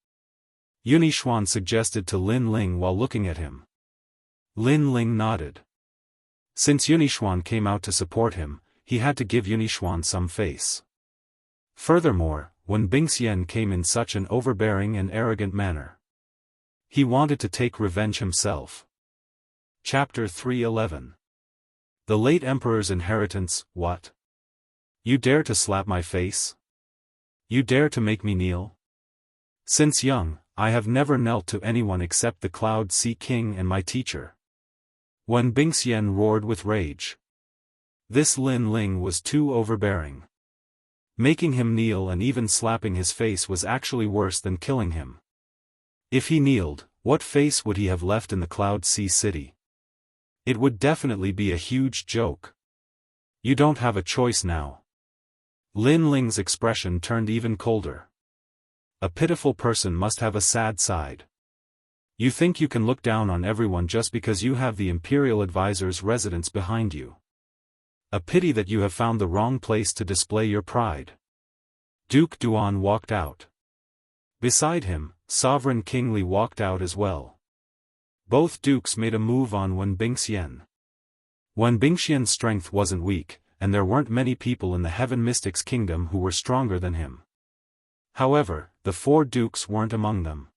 Yunixuan suggested to Lin Ling while looking at him. Lin Ling nodded. Since Yunixuan came out to support him, he had to give Yunixuan some face. Furthermore, when Bingxian came in such an overbearing and arrogant manner, he wanted to take revenge himself. Chapter 311. The late Emperor's inheritance. What? You dare to slap my face? You dare to make me kneel? Since young, I have never knelt to anyone except the Cloud Sea King and my teacher. Wen Bingxian roared with rage. This Lin Ling was too overbearing. Making him kneel and even slapping his face was actually worse than killing him. If he kneeled, what face would he have left in the Cloud Sea City? It would definitely be a huge joke. You don't have a choice now. Lin Ling's expression turned even colder. A pitiful person must have a sad side. You think you can look down on everyone just because you have the Imperial Advisor's residence behind you. A pity that you have found the wrong place to display your pride. Duke Duan walked out. Beside him, Sovereign King Li walked out as well. Both dukes made a move on Wen Bingxian. Wen Bingxian's strength wasn't weak, and there weren't many people in the Heaven Mystics Kingdom who were stronger than him. However, the 4 dukes weren't among them.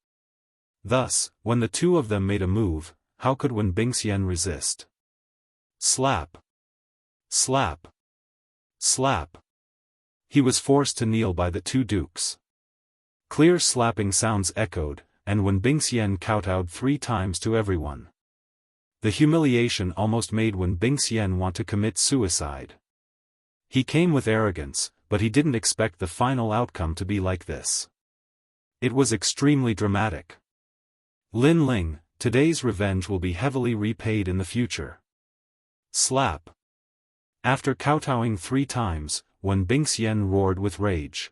Thus, when the 2 of them made a move, how could Wen Bingxian resist? Slap. Slap. Slap. He was forced to kneel by the 2 dukes. Clear slapping sounds echoed, and Wen Bingxian kowtowed 3 times to everyone. The humiliation almost made Wen Bingxian want to commit suicide. He came with arrogance, but he didn't expect the final outcome to be like this. It was extremely dramatic. Lin Ling, today's revenge will be heavily repaid in the future. Slap. After kowtowing 3 times, Wen Bingxian roared with rage.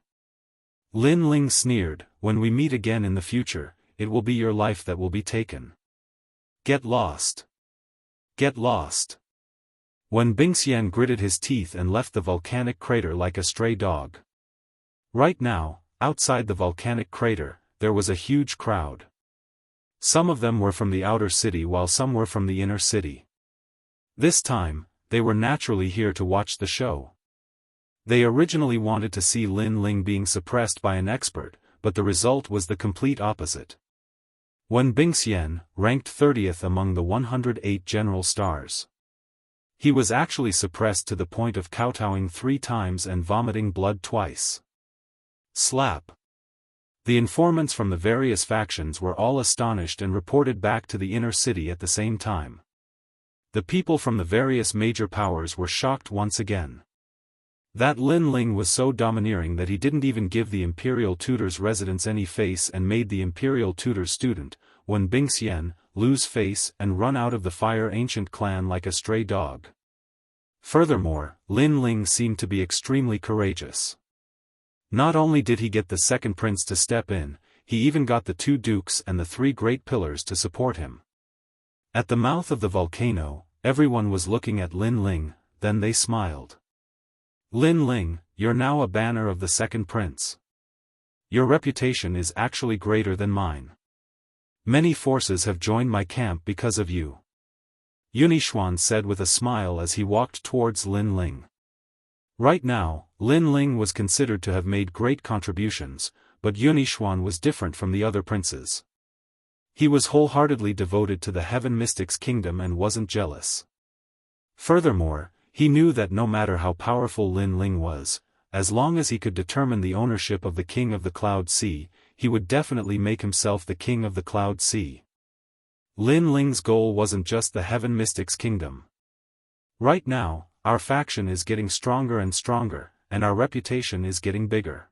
Lin Ling sneered, when we meet again in the future, it will be your life that will be taken. Get lost. Get lost. Wen Bingxian gritted his teeth and left the volcanic crater like a stray dog. Right now, outside the volcanic crater, there was a huge crowd. Some of them were from the outer city while some were from the inner city. This time, they were naturally here to watch the show. They originally wanted to see Lin Ling being suppressed by an expert, but the result was the complete opposite. Wen Bingxian, ranked 30th among the 108 general stars. He was actually suppressed to the point of kowtowing 3 times and vomiting blood twice. Slap. The informants from the various factions were all astonished and reported back to the inner city at the same time. The people from the various major powers were shocked once again. That Lin Ling was so domineering that he didn't even give the imperial tutor's residence any face and made the imperial tutor's student, Wen Bingxian, lose face and run out of the Fire Ancient clan like a stray dog. Furthermore, Lin Ling seemed to be extremely courageous. Not only did he get the second prince to step in, he even got the 2 dukes and the 3 great pillars to support him. At the mouth of the volcano, everyone was looking at Lin Ling, then they smiled. Lin Ling, you're now a banner of the second prince. Your reputation is actually greater than mine. Many forces have joined my camp because of you. Yunixuan said with a smile as he walked towards Lin Ling. Right now, Lin Ling was considered to have made great contributions, but Yunixuan was different from the other princes. He was wholeheartedly devoted to the Heaven Mystics Kingdom and wasn't jealous. Furthermore, he knew that no matter how powerful Lin Ling was, as long as he could determine the ownership of the King of the Cloud Sea, he would definitely make himself the King of the Cloud Sea. Lin Ling's goal wasn't just the Heaven Mystics Kingdom. Right now, our faction is getting stronger and stronger, and our reputation is getting bigger.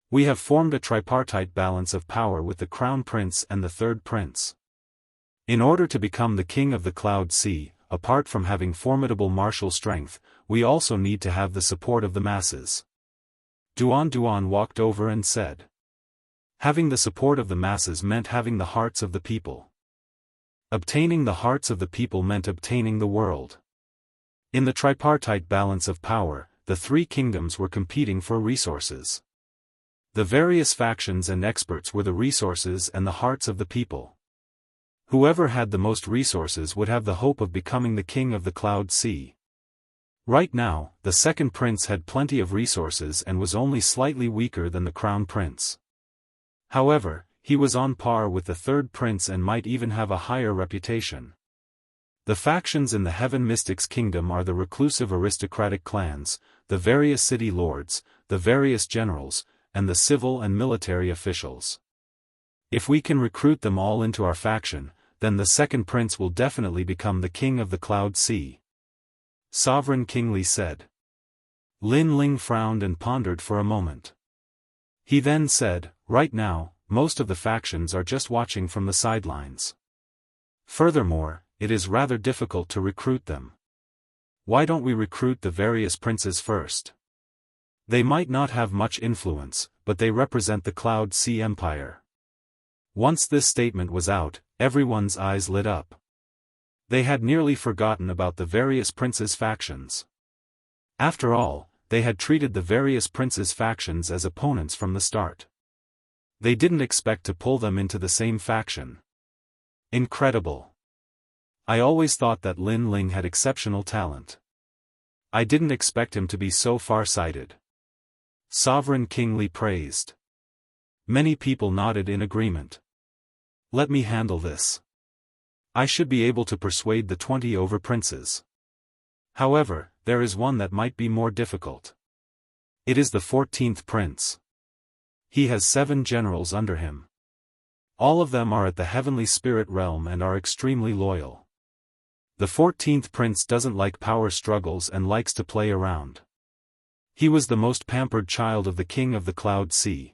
We have formed a tripartite balance of power with the Crown Prince and the Third Prince. In order to become the King of the Cloud Sea, apart from having formidable martial strength, we also need to have the support of the masses. Duan walked over and said. Having the support of the masses meant having the hearts of the people. Obtaining the hearts of the people meant obtaining the world. In the tripartite balance of power, the 3 kingdoms were competing for resources. The various factions and experts were the resources and the hearts of the people. Whoever had the most resources would have the hope of becoming the King of the Cloud Sea. Right now, the second prince had plenty of resources and was only slightly weaker than the Crown Prince. However, he was on par with the third prince and might even have a higher reputation. The factions in the Heaven Mystics Kingdom are the reclusive aristocratic clans, the various city lords, the various generals, and the civil and military officials. If we can recruit them all into our faction, then the second prince will definitely become the King of the Cloud Sea. Sovereign King Li said. Lin Ling frowned and pondered for a moment. He then said, right now, most of the factions are just watching from the sidelines. Furthermore, it is rather difficult to recruit them. Why don't we recruit the various princes first? They might not have much influence, but they represent the Cloud Sea Empire. Once this statement was out, everyone's eyes lit up. They had nearly forgotten about the various princes' factions. After all, they had treated the various princes' factions as opponents from the start. They didn't expect to pull them into the same faction. Incredible. I always thought that Lin Ling had exceptional talent. I didn't expect him to be so far-sighted. Sovereign King Li praised. Many people nodded in agreement. Let me handle this. I should be able to persuade the 20 over princes. However, there is one that might be more difficult. It is the 14th prince. He has 7 generals under him. All of them are at the heavenly spirit realm and are extremely loyal. The 14th prince doesn't like power struggles and likes to play around. He was the most pampered child of the King of the Cloud Sea.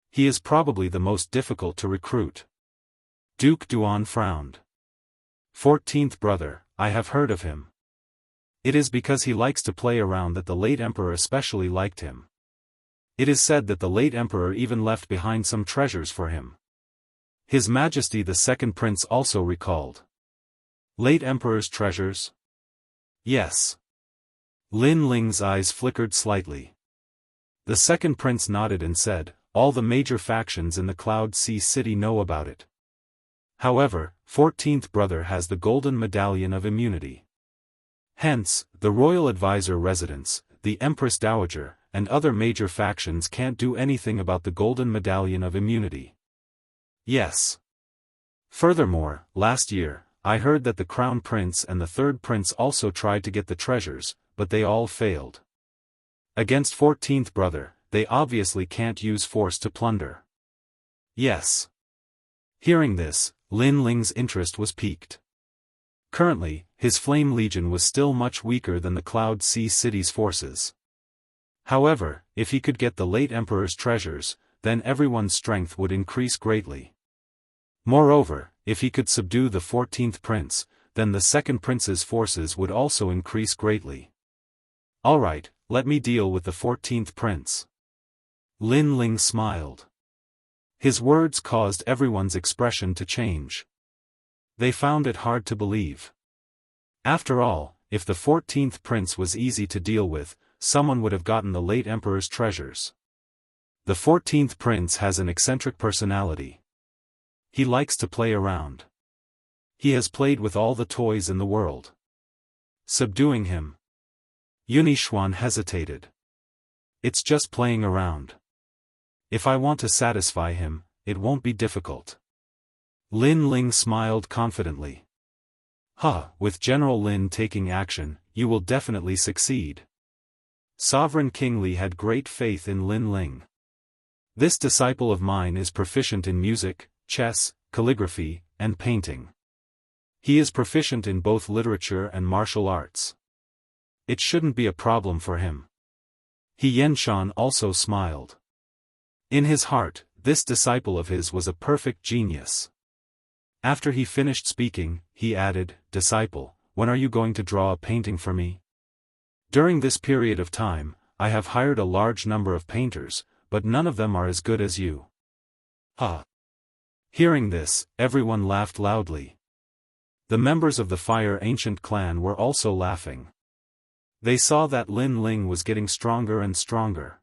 He is probably the most difficult to recruit. Duke Duan frowned. 14th brother, I have heard of him. It is because he likes to play around that the late emperor especially liked him. It is said that the late emperor even left behind some treasures for him. His Majesty the second prince also recalled. Late emperor's treasures? Yes. Lin Ling's eyes flickered slightly. The second prince nodded and said, all the major factions in the Cloud Sea City know about it. However, 14th brother has the Golden Medallion of Immunity. Hence, the Royal Advisor residence, the Empress Dowager, and other major factions can't do anything about the Golden Medallion of Immunity. Yes. Furthermore, last year, I heard that the Crown Prince and the Third Prince also tried to get the treasures, but they all failed. Against 14th brother, they obviously can't use force to plunder. Yes. Hearing this, Lin Ling's interest was piqued. Currently, his Flame Legion was still much weaker than the Cloud Sea City's forces. However, if he could get the late Emperor's treasures, then everyone's strength would increase greatly. Moreover, if he could subdue the 14th prince, then the second prince's forces would also increase greatly. Alright, let me deal with the 14th prince. Lin Ling smiled. His words caused everyone's expression to change. They found it hard to believe. After all, if the 14th prince was easy to deal with, someone would have gotten the late emperor's treasures. The 14th prince has an eccentric personality. He likes to play around. He has played with all the toys in the world. Subduing him. Yunishuan hesitated. It's just playing around. If I want to satisfy him, it won't be difficult. Lin Ling smiled confidently. With General Lin taking action, you will definitely succeed. Sovereign King Li had great faith in Lin Ling. This disciple of mine is proficient in music, chess, calligraphy, and painting. He is proficient in both literature and martial arts. It shouldn't be a problem for him. He Yenshan also smiled. In his heart, this disciple of his was a perfect genius. After he finished speaking, he added, "Disciple, when are you going to draw a painting for me? During this period of time, I have hired a large number of painters, but none of them are as good as you." Hearing this, everyone laughed loudly. The members of the Fire Ancient clan were also laughing. They saw that Lin Ling was getting stronger and stronger.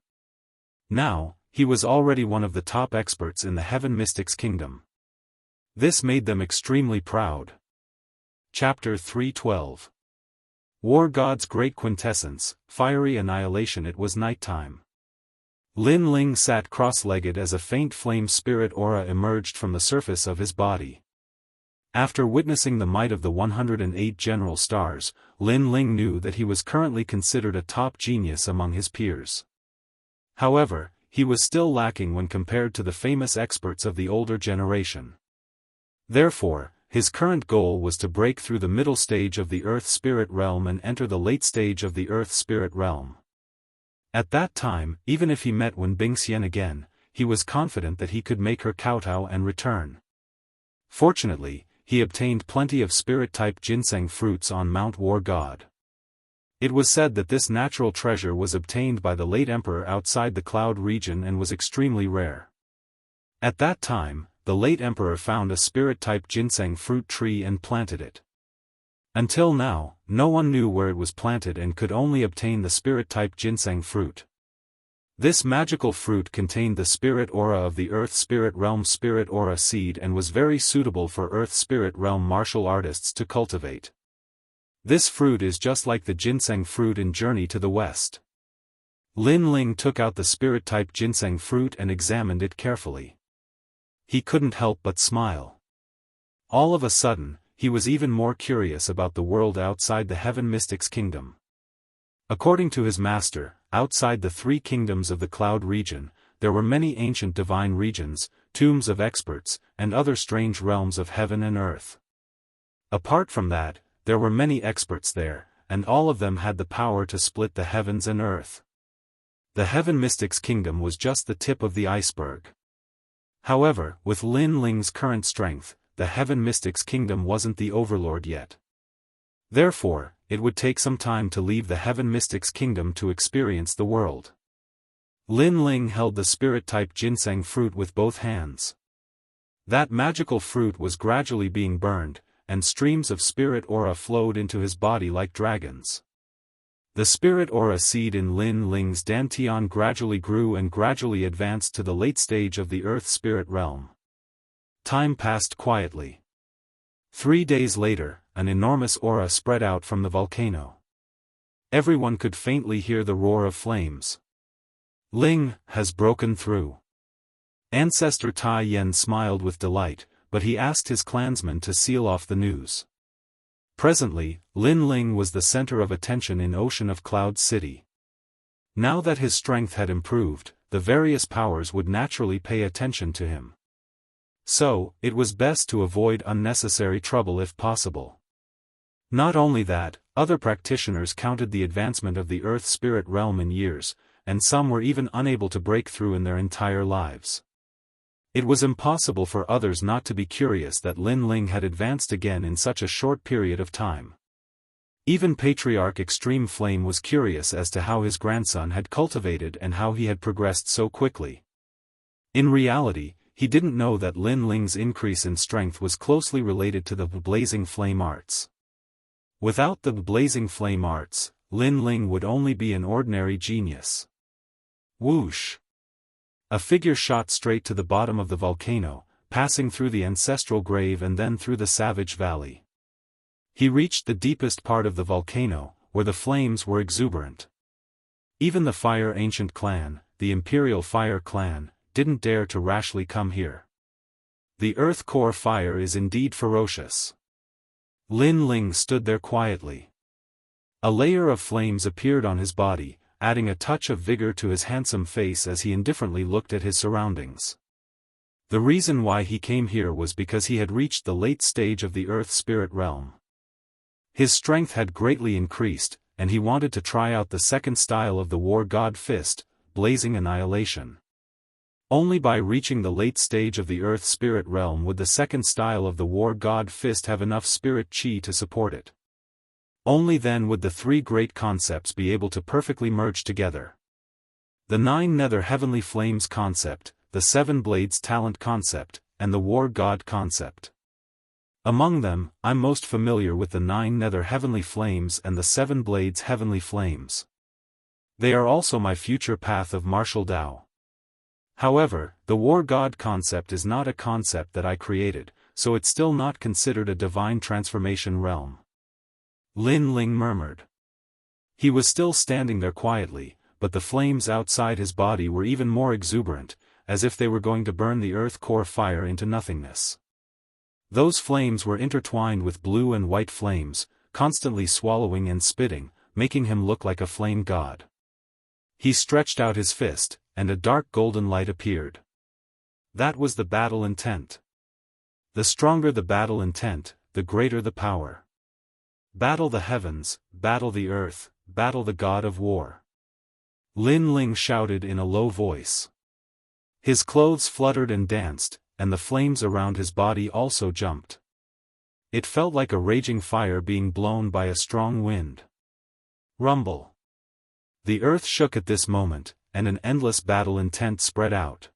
Now, he was already one of the top experts in the Heaven Mystics Kingdom. This made them extremely proud. Chapter 312. War God's Great Quintessence, Fiery Annihilation. It was nighttime. Lin Ling sat cross-legged as a faint flame spirit aura emerged from the surface of his body. After witnessing the might of the 108 general stars, Lin Ling knew that he was currently considered a top genius among his peers. However, he was still lacking when compared to the famous experts of the older generation. Therefore, his current goal was to break through the middle stage of the Earth Spirit Realm and enter the late stage of the Earth Spirit Realm. At that time, even if he met Wen Bingxian again, he was confident that he could make her kowtow and return. Fortunately, he obtained plenty of spirit-type ginseng fruits on Mount War God. It was said that this natural treasure was obtained by the late emperor outside the Cloud region and was extremely rare. At that time, the late emperor found a spirit-type ginseng fruit tree and planted it. Until now, no one knew where it was planted and could only obtain the spirit-type ginseng fruit. This magical fruit contained the spirit aura of the Earth Spirit Realm spirit aura seed and was very suitable for Earth Spirit Realm martial artists to cultivate. This fruit is just like the ginseng fruit in Journey to the West. Lin Ling took out the spirit-type ginseng fruit and examined it carefully. He couldn't help but smile. All of a sudden, he was even more curious about the world outside the Heaven Mystics Kingdom. According to his master, outside the three kingdoms of the Cloud region, there were many ancient divine regions, tombs of experts, and other strange realms of heaven and earth. Apart from that, there were many experts there, and all of them had the power to split the heavens and earth. The Heaven Mystics Kingdom was just the tip of the iceberg. However, with Lin Ling's current strength, the Heaven Mystics Kingdom wasn't the overlord yet. Therefore, it would take some time to leave the Heaven Mystics Kingdom to experience the world. Lin Ling held the spirit-type ginseng fruit with both hands. That magical fruit was gradually being burned, and streams of spirit aura flowed into his body like dragons. The spirit aura seed in Lin Ling's dantian gradually grew and gradually advanced to the late stage of the Earth Spirit Realm. Time passed quietly. 3 days later, an enormous aura spread out from the volcano. Everyone could faintly hear the roar of flames. Ling has broken through. Ancestor Tai Yen smiled with delight, but he asked his clansmen to seal off the news. Presently, Lin Ling was the center of attention in Ocean of Cloud City. Now that his strength had improved, the various powers would naturally pay attention to him. So, it was best to avoid unnecessary trouble if possible. Not only that, other practitioners counted the advancement of the Earth Spirit realm in years, and some were even unable to break through in their entire lives. It was impossible for others not to be curious that Lin Ling had advanced again in such a short period of time. Even Patriarch Extreme Flame was curious as to how his grandson had cultivated and how he had progressed so quickly. In reality, he didn't know that Lin Ling's increase in strength was closely related to the blazing flame arts. Without the blazing flame arts, Lin Ling would only be an ordinary genius. Whoosh! A figure shot straight to the bottom of the volcano, passing through the ancestral grave and then through the savage valley. He reached the deepest part of the volcano, where the flames were exuberant. Even the Fire Ancient Clan, the Imperial Fire Clan, didn't dare to rashly come here. The Earth Core fire is indeed ferocious. Lin Ling stood there quietly. A layer of flames appeared on his body, adding a touch of vigor to his handsome face as he indifferently looked at his surroundings. The reason why he came here was because he had reached the late stage of the Earth Spirit realm. His strength had greatly increased, and he wanted to try out the second style of the War God Fist, Blazing Annihilation. Only by reaching the late stage of the Earth Spirit realm would the second style of the War God Fist have enough spirit chi to support it. Only then would the three great concepts be able to perfectly merge together. The 9 Nether Heavenly Flames concept, the 7 Blades Talent concept, and the War God concept. Among them, I'm most familiar with the 9 Nether Heavenly Flames and the 7 Blades Heavenly Flames. They are also my future path of martial Dao. However, the War God concept is not a concept that I created, so it's still not considered a divine transformation realm. Lin Ling murmured. He was still standing there quietly, but the flames outside his body were even more exuberant, as if they were going to burn the Earth Core fire into nothingness. Those flames were intertwined with blue and white flames, constantly swallowing and spitting, making him look like a flame god. He stretched out his fist, and a dark golden light appeared. That was the battle intent. The stronger the battle intent, the greater the power. Battle the heavens, battle the earth, battle the god of war. Lin Ling shouted in a low voice. His clothes fluttered and danced, and the flames around his body also jumped. It felt like a raging fire being blown by a strong wind. Rumble. The earth shook at this moment, and an endless battle intent spread out.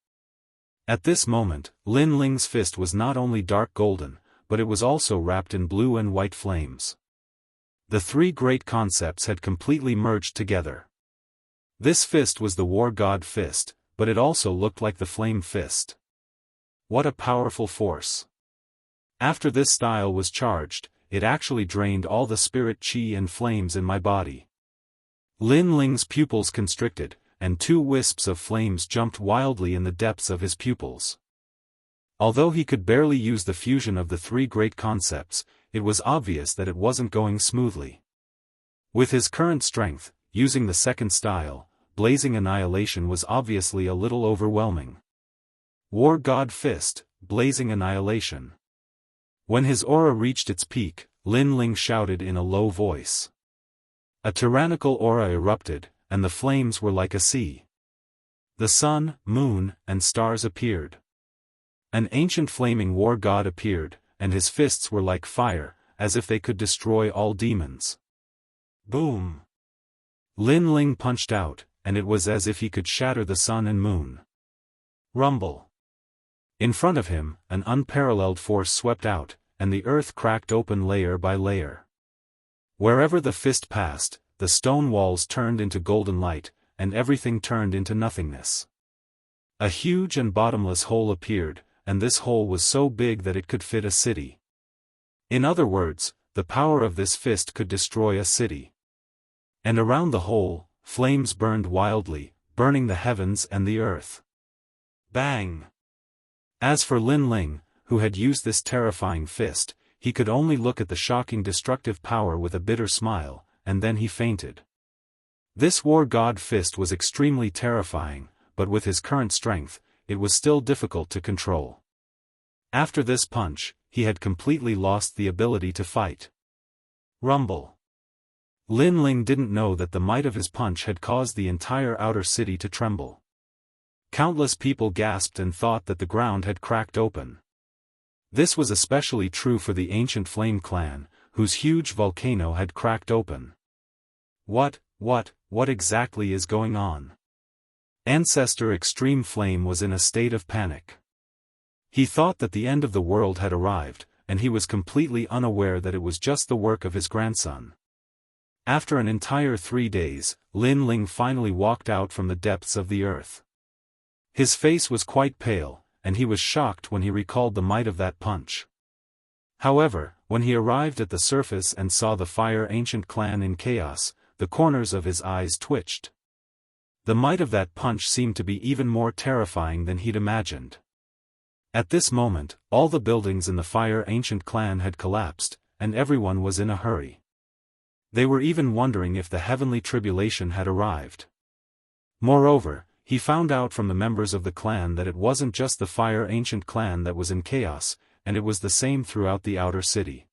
At this moment, Lin Ling's fist was not only dark golden, but it was also wrapped in blue and white flames. The three great concepts had completely merged together. This fist was the War God Fist, but it also looked like the Flame Fist. What a powerful force! After this style was charged, it actually drained all the spirit chi and flames in my body. Lin Ling's pupils constricted, and 2 wisps of flames jumped wildly in the depths of his pupils. Although he could barely use the fusion of the 3 great concepts, it was obvious that it wasn't going smoothly. With his current strength, using the second style, Blazing Annihilation was obviously a little overwhelming. War God Fist, Blazing Annihilation. When his aura reached its peak, Lin Ling shouted in a low voice. A tyrannical aura erupted, and the flames were like a sea. The sun, moon, and stars appeared. An ancient flaming war god appeared, and his fists were like fire, as if they could destroy all demons. Boom! Lin Ling punched out, and it was as if he could shatter the sun and moon. Rumble! In front of him, an unparalleled force swept out, and the earth cracked open layer by layer. Wherever the fist passed, the stone walls turned into golden light, and everything turned into nothingness. A huge and bottomless hole appeared, and this hole was so big that it could fit a city. In other words, the power of this fist could destroy a city. And around the hole, flames burned wildly, burning the heavens and the earth. Bang! As for Lin Ling, who had used this terrifying fist, he could only look at the shocking destructive power with a bitter smile, and then he fainted. This War God Fist was extremely terrifying, but with his current strength, it was still difficult to control. After this punch, he had completely lost the ability to fight. Rumble. Lin Ling didn't know that the might of his punch had caused the entire outer city to tremble. Countless people gasped and thought that the ground had cracked open. This was especially true for the ancient Flame clan, whose huge volcano had cracked open. What exactly is going on? Ancestor Extreme Flame was in a state of panic. He thought that the end of the world had arrived, and he was completely unaware that it was just the work of his grandson. After an entire 3 days, Lin Ling finally walked out from the depths of the earth. His face was quite pale, and he was shocked when he recalled the might of that punch. However, when he arrived at the surface and saw the Fire Ancient clan in chaos, the corners of his eyes twitched. The might of that punch seemed to be even more terrifying than he'd imagined. At this moment, all the buildings in the Fire Ancient clan had collapsed, and everyone was in a hurry. They were even wondering if the heavenly tribulation had arrived. Moreover, he found out from the members of the clan that it wasn't just the Fire Ancient clan that was in chaos, and it was the same throughout the outer city.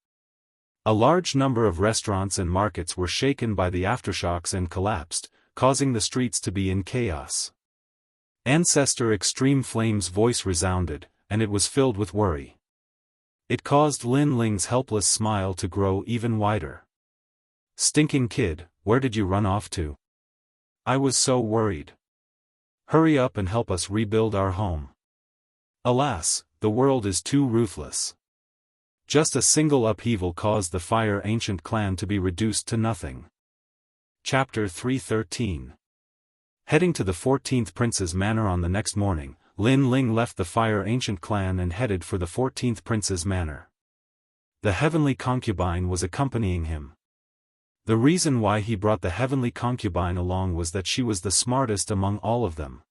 A large number of restaurants and markets were shaken by the aftershocks and collapsed, causing the streets to be in chaos. Ancestor Extreme Flame's voice resounded, and it was filled with worry. It caused Lin Ling's helpless smile to grow even wider. "Stinking kid, where did you run off to? I was so worried. Hurry up and help us rebuild our home. Alas, the world is too ruthless. Just a single upheaval caused the Fire Ancient clan to be reduced to nothing." Chapter 313. Heading to the 14th Prince's manor on the next morning, Lin Ling left the Fire Ancient clan and headed for the 14th Prince's manor. The heavenly concubine was accompanying him. The reason why he brought the heavenly concubine along was that she was the smartest among all of them.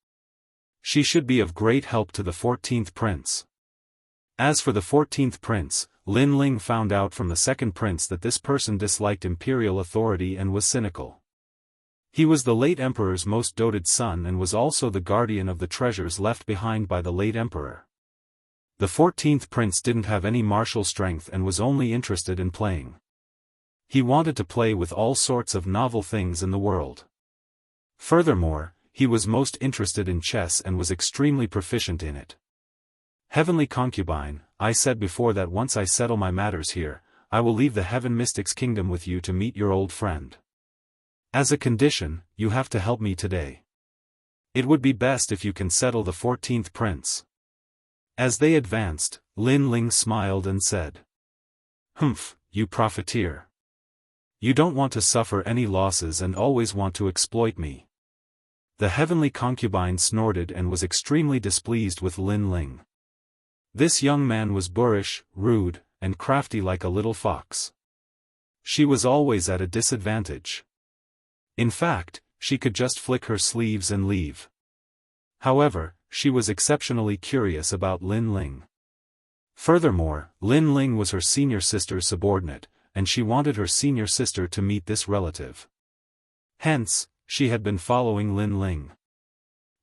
She should be of great help to the 14th Prince. As for the 14th Prince, Lin Ling found out from the second prince that this person disliked imperial authority and was cynical. He was the late emperor's most doted son and was also the guardian of the treasures left behind by the late emperor. The 14th Prince didn't have any martial strength and was only interested in playing. He wanted to play with all sorts of novel things in the world. Furthermore, he was most interested in chess and was extremely proficient in it. "Heavenly concubine, I said before that once I settle my matters here, I will leave the Heaven Mystic's kingdom with you to meet your old friend. As a condition, you have to help me today. It would be best if you can settle the 14th Prince." As they advanced, Lin Ling smiled and said, "Humph, you profiteer. You don't want to suffer any losses and always want to exploit me." The heavenly concubine snorted and was extremely displeased with Lin Ling. This young man was boorish, rude, and crafty like a little fox. She was always at a disadvantage. In fact, she could just flick her sleeves and leave. However, she was exceptionally curious about Lin Ling. Furthermore, Lin Ling was her senior sister's subordinate, and she wanted her senior sister to meet this relative. Hence, she had been following Lin Ling.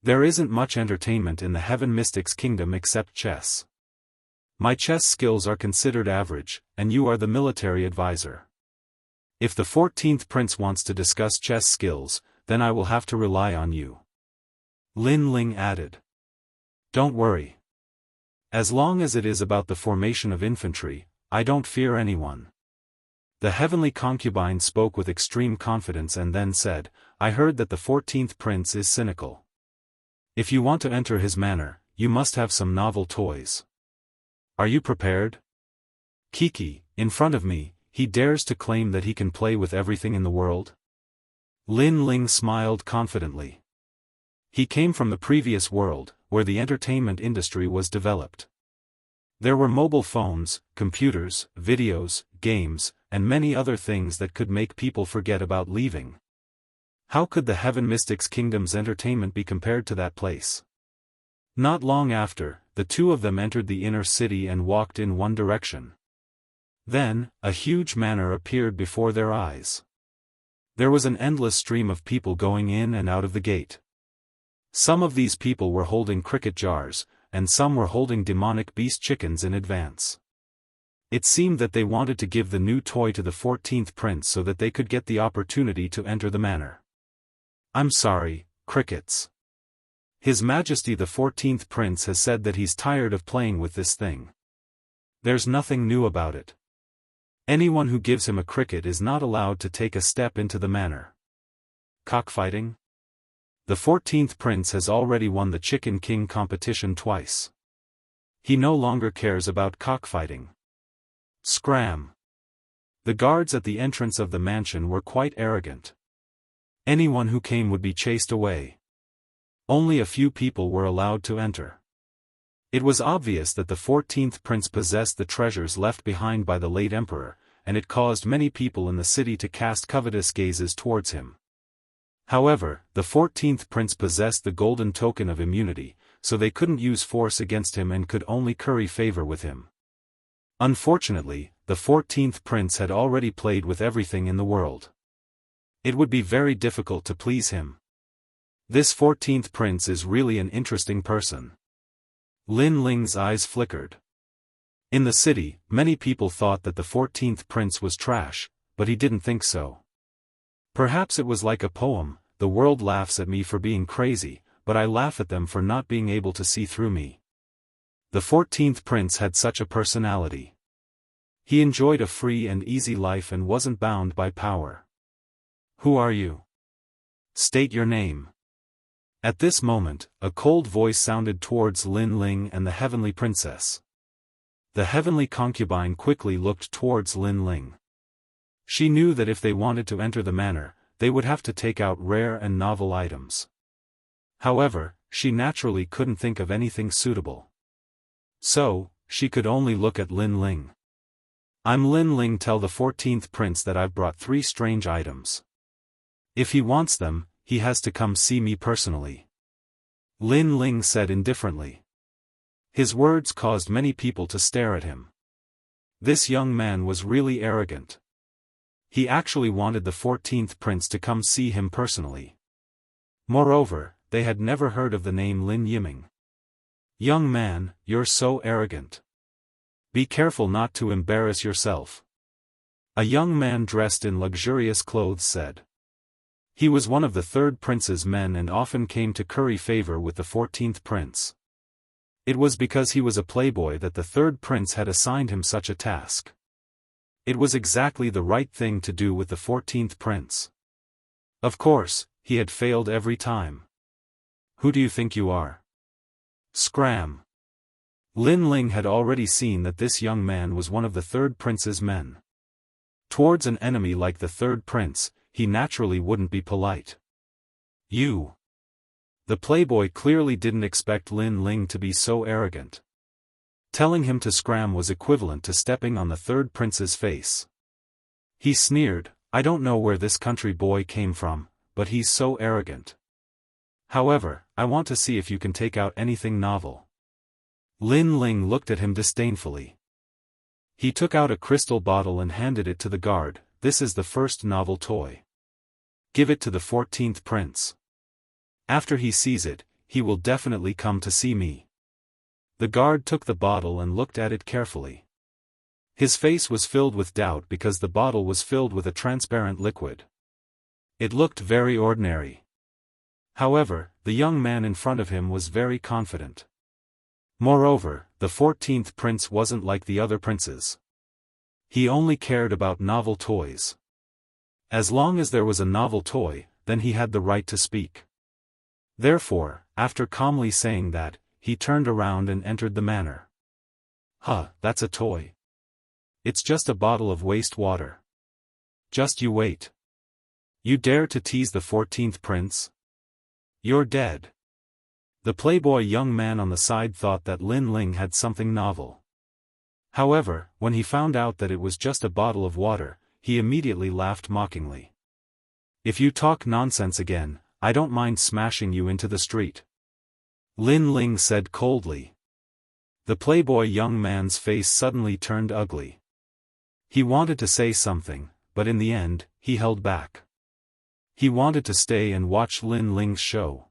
"There isn't much entertainment in the Heaven Mystic's kingdom except chess. My chess skills are considered average, and you are the military advisor. If the 14th Prince wants to discuss chess skills, then I will have to rely on you." Lin Ling added. "Don't worry. As long as it is about the formation of infantry, I don't fear anyone." The heavenly concubine spoke with extreme confidence and then said, "I heard that the 14th Prince is cynical. If you want to enter his manor, you must have some novel toys. Are you prepared? Kiki, in front of me, he dares to claim that he can play with everything in the world?" Lin Ling smiled confidently. He came from the previous world, where the entertainment industry was developed. There were mobile phones, computers, videos, games, and many other things that could make people forget about leaving. How could the Heaven Mystic's kingdom's entertainment be compared to that place? Not long after, the two of them entered the inner city and walked in one direction. Then, a huge manor appeared before their eyes. There was an endless stream of people going in and out of the gate. Some of these people were holding cricket jars, and some were holding demonic beast chickens in advance. It seemed that they wanted to give the new toy to the 14th prince so that they could get the opportunity to enter the manor. I'm sorry, crickets. His Majesty the 14th prince has said that he's tired of playing with this thing. There's nothing new about it. Anyone who gives him a cricket is not allowed to take a step into the manor. Cockfighting? The 14th prince has already won the Chicken King competition twice. He no longer cares about cockfighting. Scram! The guards at the entrance of the mansion were quite arrogant. Anyone who came would be chased away. Only a few people were allowed to enter. It was obvious that the 14th prince possessed the treasures left behind by the late emperor, and it caused many people in the city to cast covetous gazes towards him. However, the 14th prince possessed the golden token of immunity, so they couldn't use force against him and could only curry favor with him. Unfortunately, the 14th prince had already played with everything in the world. It would be very difficult to please him. This 14th prince is really an interesting person. Lin Ling's eyes flickered. In the city, many people thought that the 14th prince was trash, but he didn't think so. Perhaps it was like a poem, the world laughs at me for being crazy, but I laugh at them for not being able to see through me. The 14th prince had such a personality. He enjoyed a free and easy life and wasn't bound by power. Who are you? State your name. At this moment, a cold voice sounded towards Lin Ling and the heavenly princess. The heavenly concubine quickly looked towards Lin Ling. She knew that if they wanted to enter the manor, they would have to take out rare and novel items. However, she naturally couldn't think of anything suitable. So, she could only look at Lin Ling. I'm Lin Ling. Tell the 14th prince that I've brought 3 strange items. If he wants them, he has to come see me personally. Lin Ling said indifferently. His words caused many people to stare at him. This young man was really arrogant. He actually wanted the 14th prince to come see him personally. Moreover, they had never heard of the name Lin Yiming. Young man, you're so arrogant. Be careful not to embarrass yourself. A young man dressed in luxurious clothes said. He was one of the 3rd prince's men and often came to curry favor with the 14th prince. It was because he was a playboy that the 3rd prince had assigned him such a task. It was exactly the right thing to do with the 14th prince. Of course, he had failed every time. Who do you think you are? Scram! Lin Ling had already seen that this young man was one of the 3rd prince's men. Towards an enemy like the 3rd prince, he naturally wouldn't be polite. You! The playboy clearly didn't expect Lin Ling to be so arrogant. Telling him to scram was equivalent to stepping on the 3rd prince's face. He sneered, I don't know where this country boy came from, but he's so arrogant. However, I want to see if you can take out anything novel. Lin Ling looked at him disdainfully. He took out a crystal bottle and handed it to the guard. This is the first novel toy. Give it to the 14th prince. After he sees it, he will definitely come to see me. The guard took the bottle and looked at it carefully. His face was filled with doubt because the bottle was filled with a transparent liquid. It looked very ordinary. However, the young man in front of him was very confident. Moreover, the 14th prince wasn't like the other princes. He only cared about novel toys. As long as there was a novel toy, then he had the right to speak. Therefore, after calmly saying that, he turned around and entered the manor. Huh, that's a toy. It's just a bottle of waste water. Just you wait. You dare to tease the 14th prince? You're dead. The playboy young man on the side thought that Lin Ling had something novel. However, when he found out that it was just a bottle of water, he immediately laughed mockingly. If you talk nonsense again, I don't mind smashing you into the street. Lin Ling said coldly. The playboy young man's face suddenly turned ugly. He wanted to say something, but in the end, he held back. He wanted to stay and watch Lin Ling's show.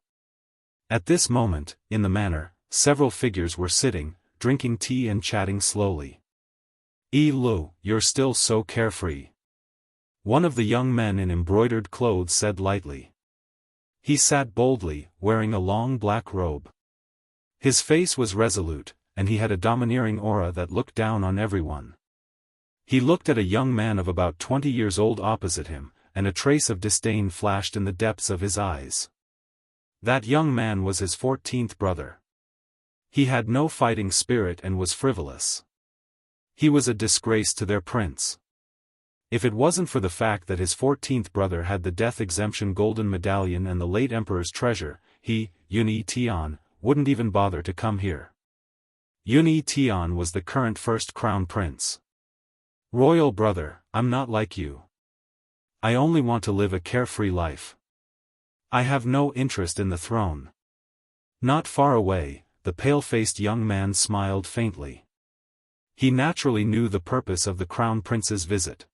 At this moment, in the manor, several figures were sitting, drinking tea and chatting slowly. Lu, you're still so carefree. One of the young men in embroidered clothes said lightly. He sat boldly, wearing a long black robe. His face was resolute, and he had a domineering aura that looked down on everyone. He looked at a young man of about 20 years old opposite him, and a trace of disdain flashed in the depths of his eyes. That young man was his 14th brother. He had no fighting spirit and was frivolous. He was a disgrace to their prince. If it wasn't for the fact that his 14th brother had the death exemption golden medallion and the late emperor's treasure, he, Tian, wouldn't even bother to come here. Tian was the current first crown prince. Royal brother, I'm not like you. I only want to live a carefree life. I have no interest in the throne. Not far away, the pale-faced young man smiled faintly. He naturally knew the purpose of the crown prince's visit.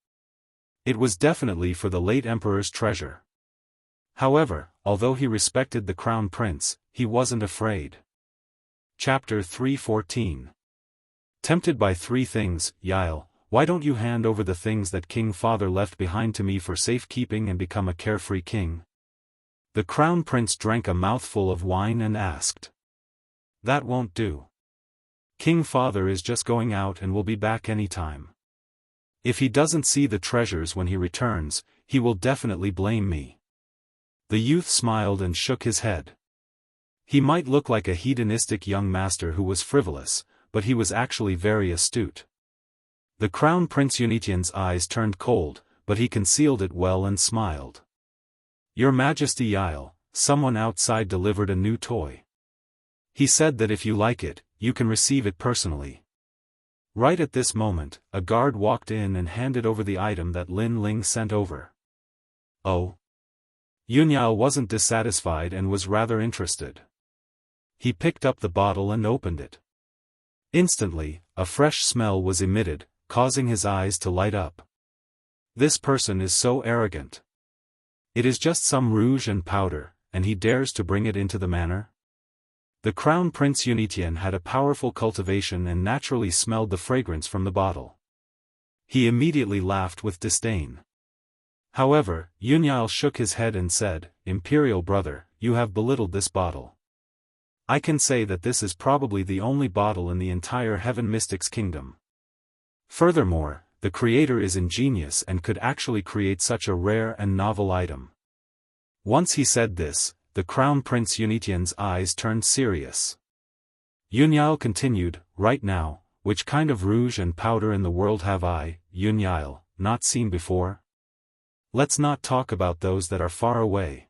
It was definitely for the late emperor's treasure. However, although he respected the crown prince, he wasn't afraid. Chapter 3:14. Tempted by three things, Yael, why don't you hand over the things that King Father left behind to me for safekeeping and become a carefree king? The crown prince drank a mouthful of wine and asked. That won't do. King Father is just going out and will be back any time. If he doesn't see the treasures when he returns, he will definitely blame me. The youth smiled and shook his head. He might look like a hedonistic young master who was frivolous, but he was actually very astute. The crown prince Unitian's eyes turned cold, but he concealed it well and smiled. Your Majesty Yael, someone outside delivered a new toy. He said that if you like it, you can receive it personally. Right at this moment, a guard walked in and handed over the item that Lin Ling sent over. Oh. Yael wasn't dissatisfied and was rather interested. He picked up the bottle and opened it. Instantly, a fresh smell was emitted, causing his eyes to light up. This person is so arrogant. It is just some rouge and powder, and he dares to bring it into the manor? The crown prince Unitian had a powerful cultivation and naturally smelled the fragrance from the bottle. He immediately laughed with disdain. However, Yael shook his head and said, Imperial brother, you have belittled this bottle. I can say that this is probably the only bottle in the entire Heaven Mystics kingdom. Furthermore, the creator is ingenious and could actually create such a rare and novel item. Once he said this, the crown prince Unitian's eyes turned serious. Yael continued, right now, which kind of rouge and powder in the world have I, Yael, not seen before? Let's not talk about those that are far away.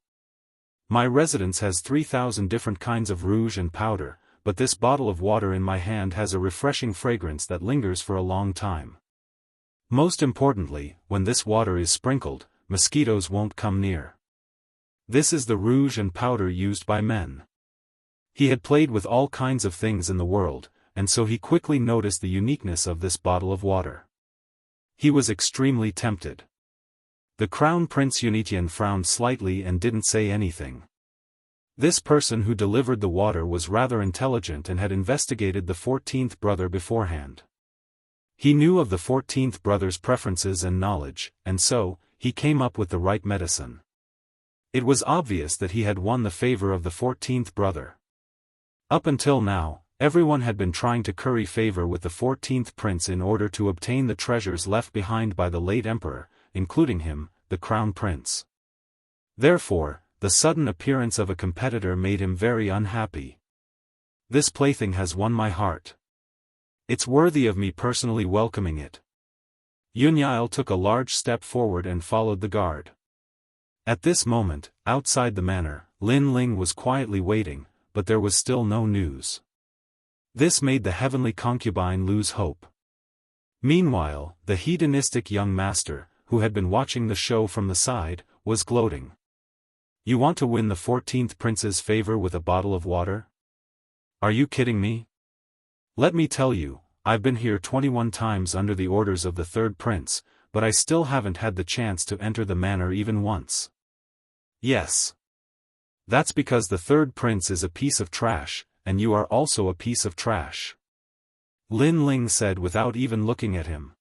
My residence has 3,000 different kinds of rouge and powder, but this bottle of water in my hand has a refreshing fragrance that lingers for a long time. Most importantly, when this water is sprinkled, mosquitoes won't come near. This is the rouge and powder used by men. He had played with all kinds of things in the world, and so he quickly noticed the uniqueness of this bottle of water. He was extremely tempted. The crown prince Unitian frowned slightly and didn't say anything. This person who delivered the water was rather intelligent and had investigated the 14th brother beforehand. He knew of the 14th brother's preferences and knowledge, and so, he came up with the right medicine. It was obvious that he had won the favor of the 14th brother. Up until now, everyone had been trying to curry favor with the 14th prince in order to obtain the treasures left behind by the late emperor, including him, the crown prince. Therefore, the sudden appearance of a competitor made him very unhappy. This plaything has won my heart. It's worthy of me personally welcoming it. Yael took a large step forward and followed the guard. At this moment, outside the manor, Lin Ling was quietly waiting, but there was still no news. This made the heavenly concubine lose hope. Meanwhile, the hedonistic young master, who had been watching the show from the side, was gloating. You want to win the 14th prince's favor with a bottle of water? Are you kidding me? Let me tell you, I've been here 21 times under the orders of the third prince, but I still haven't had the chance to enter the manor even once. Yes. That's because the third prince is a piece of trash, and you are also a piece of trash. Lin Ling said without even looking at him.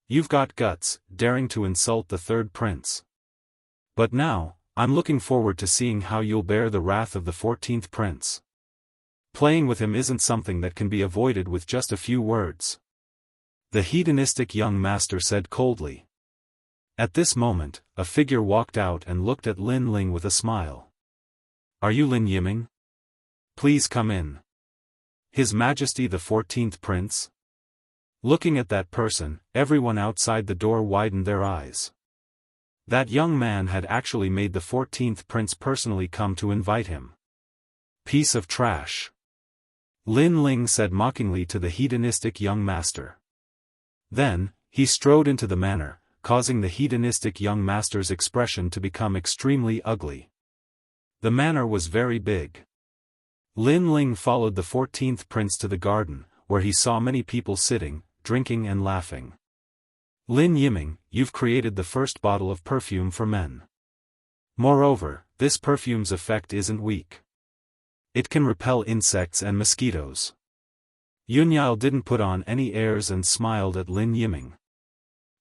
You've got guts, daring to insult the third prince. But now, I'm looking forward to seeing how you'll bear the wrath of the 14th prince. Playing with him isn't something that can be avoided with just a few words. The hedonistic young master said coldly. At this moment, a figure walked out and looked at Lin Ling with a smile. Are you Lin Yiming? Please come in. His Majesty the 14th Prince? Looking at that person, everyone outside the door widened their eyes. That young man had actually made the 14th Prince personally come to invite him. Piece of trash. Lin Ling said mockingly to the hedonistic young master. Then, he strode into the manor, causing the hedonistic young master's expression to become extremely ugly. The manor was very big. Lin Ling followed the 14th Prince to the garden, where he saw many people sitting, drinking and laughing. Lin Yiming, you've created the first bottle of perfume for men. Moreover, this perfume's effect isn't weak. It can repel insects and mosquitoes. Yunyao didn't put on any airs and smiled at Lin Yiming.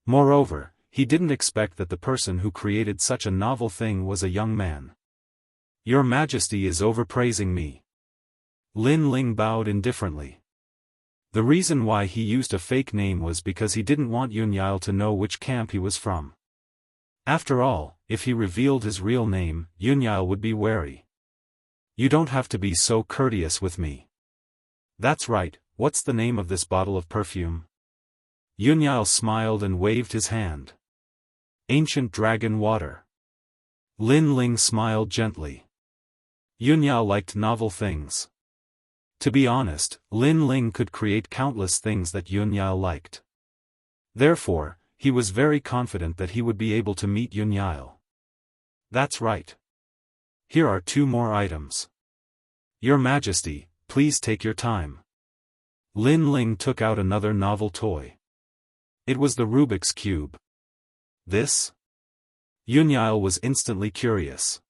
Moreover, he didn't expect that the person who created such a novel thing was a young man. Your Majesty is overpraising me. Lin Ling bowed indifferently. The reason why he used a fake name was because he didn't want Yunyao to know which camp he was from. After all, if he revealed his real name, Yunyao would be wary. You don't have to be so courteous with me. That's right, what's the name of this bottle of perfume? Yunyao smiled and waved his hand. Ancient Dragon Water. Lin Ling smiled gently. Yunyao liked novel things. To be honest, Lin Ling could create countless things that Yunyao liked. Therefore, he was very confident that he would be able to meet Yunyao. That's right. Here are 2 more items. Your Majesty, please take your time. Lin Ling took out another novel toy. It was the Rubik's Cube. This? Yunyao was instantly curious.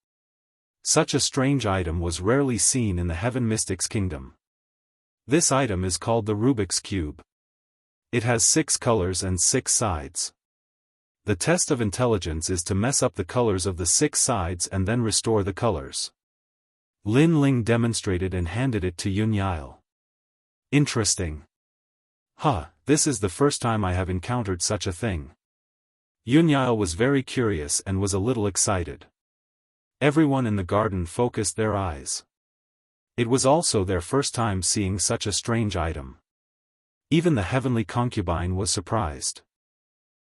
Such a strange item was rarely seen in the Heaven Mystics Kingdom. This item is called the Rubik's Cube. It has 6 colors and 6 sides. The test of intelligence is to mess up the colors of the 6 sides and then restore the colors. Lin Ling demonstrated and handed it to Yunyao. Interesting. This is the first time I have encountered such a thing. Yunyao was very curious and was a little excited. Everyone in the garden focused their eyes. It was also their first time seeing such a strange item. Even the heavenly concubine was surprised.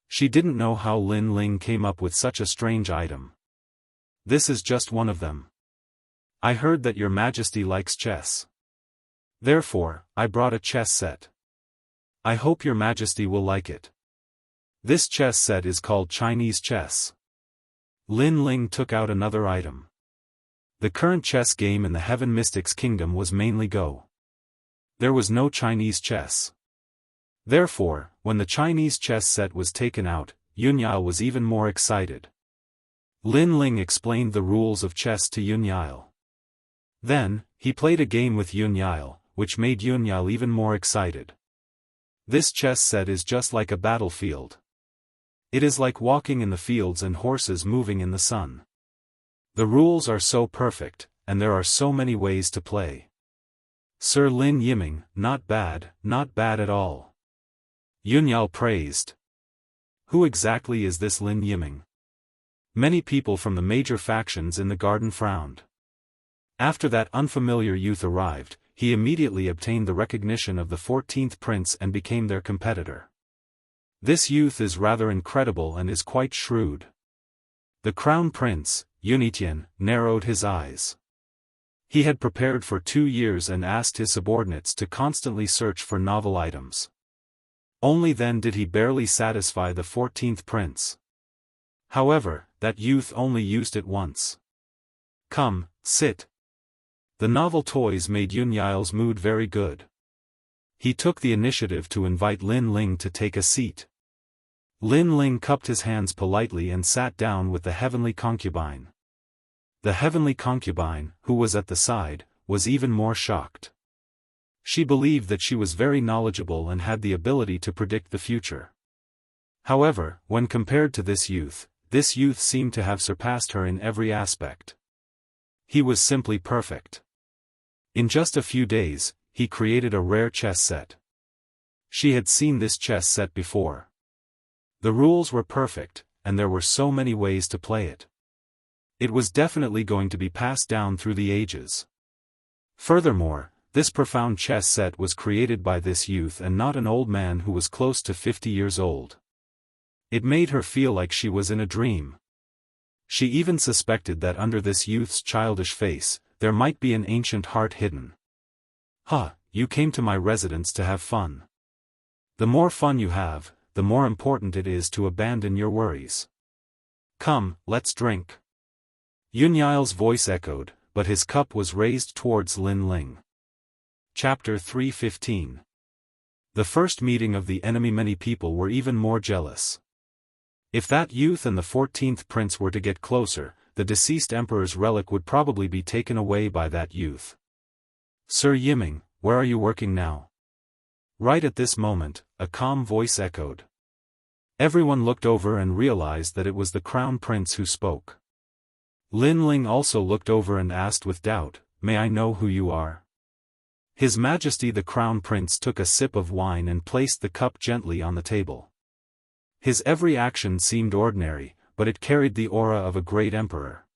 She didn't know how Lin Ling came up with such a strange item. This is just one of them. I heard that your Majesty likes chess. Therefore, I brought a chess set. I hope your Majesty will like it. This chess set is called Chinese chess. Lin Ling took out another item. The current chess game in the Heaven Mystics Kingdom was mainly Go. There was no Chinese chess. Therefore, when the Chinese chess set was taken out, Yunyao was even more excited. Lin Ling explained the rules of chess to Yunyao. Then, he played a game with Yunyao, which made Yunyao even more excited. This chess set is just like a battlefield. It is like walking in the fields and horses moving in the sun. The rules are so perfect, and there are so many ways to play. Sir Lin Yiming, not bad at all. Yunyao praised. Who exactly is this Lin Yiming? Many people from the major factions in the garden frowned. After that unfamiliar youth arrived, he immediately obtained the recognition of the 14th Prince and became their competitor. This youth is rather incredible and is quite shrewd. The Crown Prince, Yunitian, narrowed his eyes. He had prepared for 2 years and asked his subordinates to constantly search for novel items. Only then did he barely satisfy the 14th Prince. However, that youth only used it once. Come, sit. The novel toys made Yunyao's mood very good. He took the initiative to invite Lin Ling to take a seat. Lin Ling cupped his hands politely and sat down with the heavenly concubine. The heavenly concubine, who was at the side, was even more shocked. She believed that she was very knowledgeable and had the ability to predict the future. However, when compared to this youth seemed to have surpassed her in every aspect. He was simply perfect. In just a few days, he created a rare chess set. She had seen this chess set before. The rules were perfect, and there were so many ways to play it. It was definitely going to be passed down through the ages. Furthermore, this profound chess set was created by this youth and not an old man who was close to 50 years old. It made her feel like she was in a dream. She even suspected that under this youth's childish face, there might be an ancient heart hidden. "Huh, you came to my residence to have fun. The more fun you have, the more important it is to abandon your worries. Come, let's drink." Yunyail's voice echoed, but his cup was raised towards Lin Ling. Chapter 3:15. The first meeting of the enemy. Many people were even more jealous. If that youth and the 14th prince were to get closer, the deceased emperor's relic would probably be taken away by that youth. "Sir Yiming, where are you working now?" Right at this moment, a calm voice echoed. Everyone looked over and realized that it was the crown prince who spoke. Lin Ling also looked over and asked with doubt, "May I know who you are?" His Majesty the Crown Prince took a sip of wine and placed the cup gently on the table. His every action seemed ordinary, but it carried the aura of a great emperor.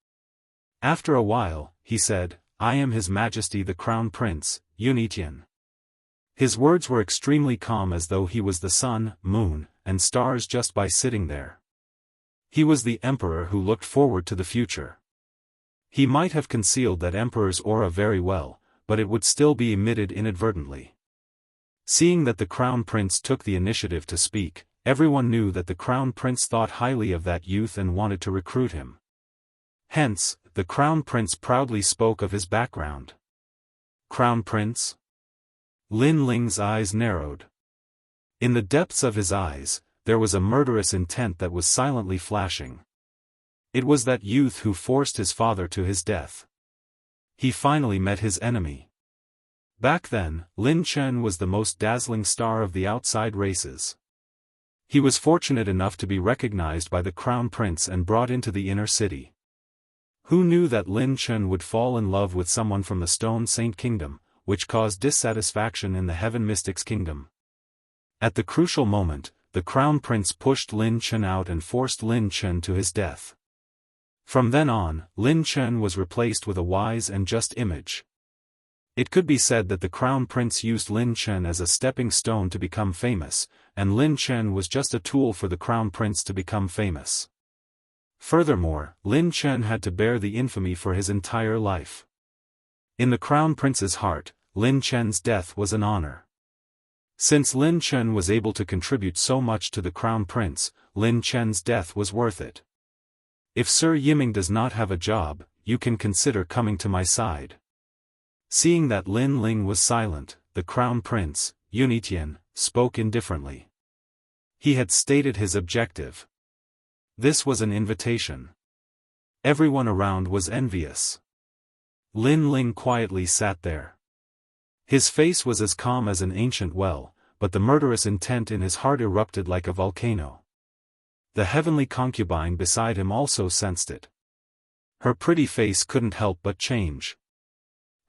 After a while, he said, "I am His Majesty the Crown Prince, Unitian." His words were extremely calm, as though he was the sun, moon, and stars just by sitting there. He was the emperor who looked forward to the future. He might have concealed that emperor's aura very well, but it would still be emitted inadvertently. Seeing that the crown prince took the initiative to speak, everyone knew that the crown prince thought highly of that youth and wanted to recruit him. Hence, the crown prince proudly spoke of his background. "Crown prince?" Lin Ling's eyes narrowed. In the depths of his eyes, there was a murderous intent that was silently flashing. It was that youth who forced his father to his death. He finally met his enemy. Back then, Lin Chen was the most dazzling star of the outside races. He was fortunate enough to be recognized by the crown prince and brought into the inner city. Who knew that Lin Chen would fall in love with someone from the Stone Saint Kingdom, which caused dissatisfaction in the Heaven Mystics Kingdom? At the crucial moment, the crown prince pushed Lin Chen out and forced Lin Chen to his death. From then on, Lin Chen was replaced with a wise and just image. It could be said that the crown prince used Lin Chen as a stepping stone to become famous, and Lin Chen was just a tool for the crown prince to become famous. Furthermore, Lin Chen had to bear the infamy for his entire life. In the crown prince's heart, Lin Chen's death was an honor. Since Lin Chen was able to contribute so much to the crown prince, Lin Chen's death was worth it. "If Sir Yiming does not have a job, you can consider coming to my side." Seeing that Lin Ling was silent, the crown prince, Unitian, spoke indifferently. He had stated his objective. This was an invitation. Everyone around was envious. Lin Ling quietly sat there. His face was as calm as an ancient well, but the murderous intent in his heart erupted like a volcano. The heavenly concubine beside him also sensed it. Her pretty face couldn't help but change.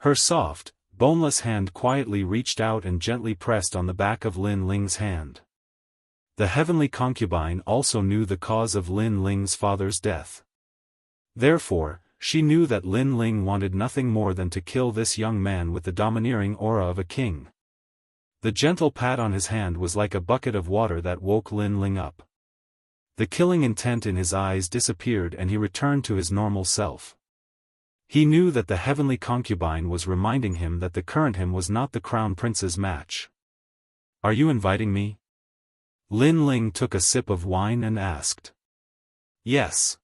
Her soft, boneless hand quietly reached out and gently pressed on the back of Lin Ling's hand. The heavenly concubine also knew the cause of Lin Ling's father's death. Therefore, she knew that Lin Ling wanted nothing more than to kill this young man with the domineering aura of a king. The gentle pat on his hand was like a bucket of water that woke Lin Ling up. The killing intent in his eyes disappeared and he returned to his normal self. He knew that the heavenly concubine was reminding him that the current him was not the crown prince's match. "Are you inviting me?" Lin Ling took a sip of wine and asked. "Yes."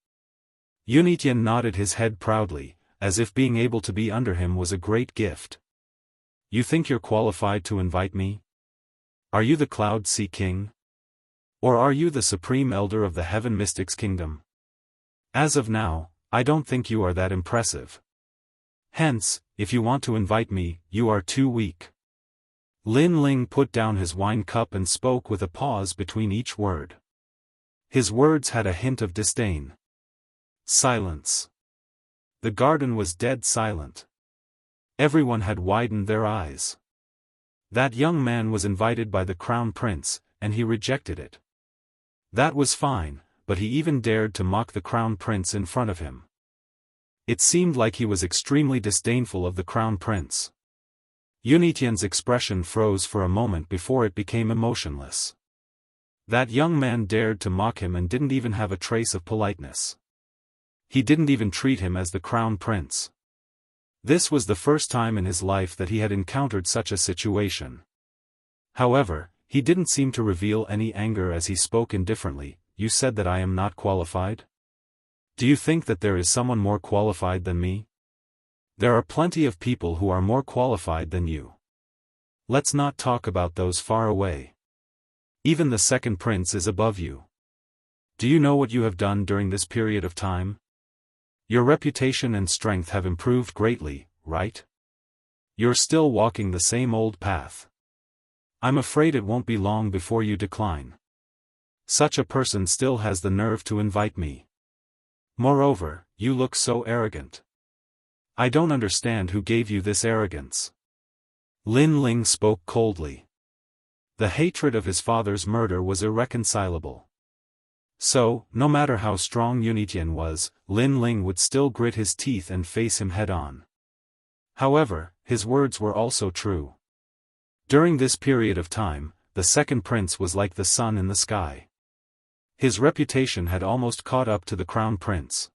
Unitian nodded his head proudly, as if being able to be under him was a great gift. "You think you're qualified to invite me? Are you the Cloud Sea King? Or are you the Supreme Elder of the Heaven Mystics Kingdom? As of now, I don't think you are that impressive. Hence, if you want to invite me, you are too weak. Lin Ling put down his wine cup and spoke with a pause between each word. His words had a hint of disdain. Silence. The garden was dead silent. Everyone had widened their eyes. That young man was invited by the Crown Prince, and he rejected it. That was fine, but he even dared to mock the Crown Prince in front of him. It seemed like he was extremely disdainful of the Crown Prince. Yunitian's expression froze for a moment before it became emotionless. That young man dared to mock him and didn't even have a trace of politeness. He didn't even treat him as the Crown Prince. This was the first time in his life that he had encountered such a situation. However, he didn't seem to reveal any anger as he spoke indifferently. You said that I am not qualified? Do you think that there is someone more qualified than me? There are plenty of people who are more qualified than you. Let's not talk about those far away. Even the second prince is above you. Do you know what you have done during this period of time? Your reputation and strength have improved greatly, right? You're still walking the same old path. I'm afraid it won't be long before you decline. Such a person still has the nerve to invite me. Moreover, you look so arrogant. I don't understand who gave you this arrogance. Lin Ling spoke coldly. The hatred of his father's murder was irreconcilable. So, no matter how strong Yunitian was, Lin Ling would still grit his teeth and face him head-on. However, his words were also true. During this period of time, the second prince was like the sun in the sky. His reputation had almost caught up to the Crown Prince.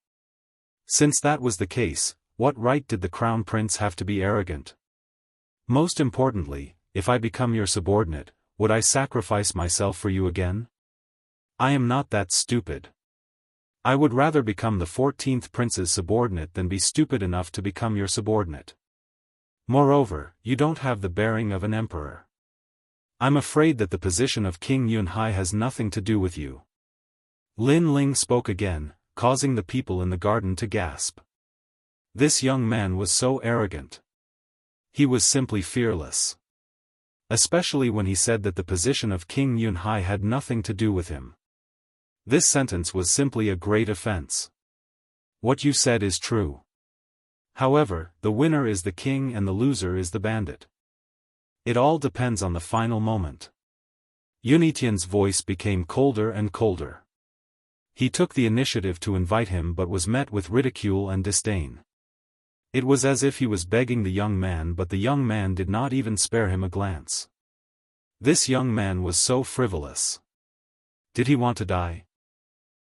Since that was the case, what right did the Crown Prince have to be arrogant? Most importantly, if I become your subordinate, would I sacrifice myself for you again? I am not that stupid. I would rather become the 14th prince's subordinate than be stupid enough to become your subordinate. Moreover, you don't have the bearing of an emperor. I'm afraid that the position of King Yunhai has nothing to do with you. Lin Ling spoke again, causing the people in the garden to gasp. This young man was so arrogant. He was simply fearless. Especially when he said that the position of King Yunhai had nothing to do with him. This sentence was simply a great offense. What you said is true. However, the winner is the king and the loser is the bandit. It all depends on the final moment. Yunitian's voice became colder and colder. He took the initiative to invite him but was met with ridicule and disdain. It was as if he was begging the young man, but the young man did not even spare him a glance. This young man was so frivolous. Did he want to die?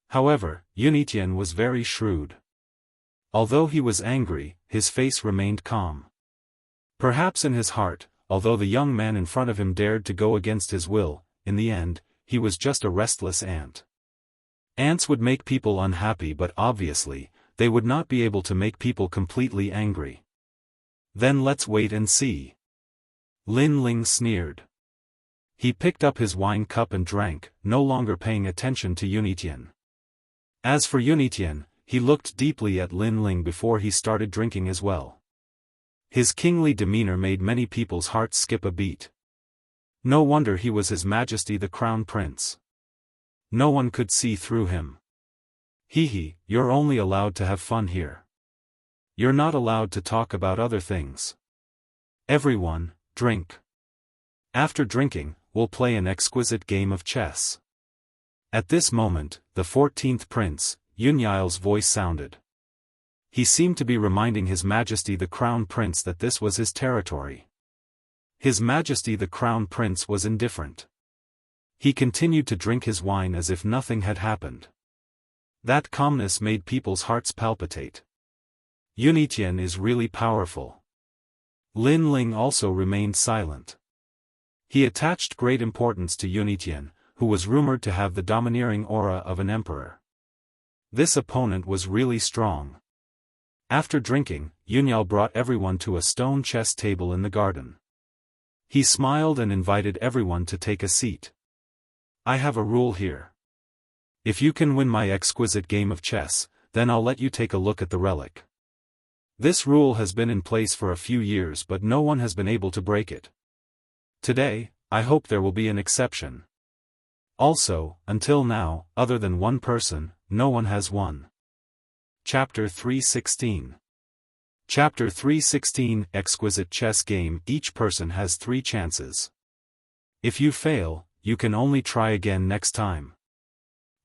However, Yunitian was very shrewd. Although he was angry, his face remained calm. Perhaps in his heart, although the young man in front of him dared to go against his will, in the end, he was just a restless ant. Ants would make people unhappy, but obviously, they would not be able to make people completely angry. Then let's wait and see. Lin Ling sneered. He picked up his wine cup and drank, no longer paying attention to Yunitian. As for Yunitian, he looked deeply at Lin Ling before he started drinking as well. His kingly demeanor made many people's hearts skip a beat. No wonder he was His Majesty the Crown Prince. No one could see through him. Hee, you're only allowed to have fun here. You're not allowed to talk about other things. Everyone, drink. After drinking, we'll play an exquisite game of chess. At this moment, the 14th prince, Yunyail's voice sounded. He seemed to be reminding His Majesty the Crown Prince that this was his territory. His Majesty the Crown Prince was indifferent. He continued to drink his wine as if nothing had happened. That calmness made people's hearts palpitate. Yunitian is really powerful. Lin Ling also remained silent. He attached great importance to Yunitian, who was rumored to have the domineering aura of an emperor. This opponent was really strong. After drinking, Yunyao brought everyone to a stone chess table in the garden. He smiled and invited everyone to take a seat. I have a rule here. If you can win my exquisite game of chess, then I'll let you take a look at the relic. This rule has been in place for a few years but no one has been able to break it. Today, I hope there will be an exception. Also, until now, other than one person, no one has won. Chapter 316. Chapter 316 Exquisite Chess Game. Each person has 3 chances. If you fail, you can only try again next time.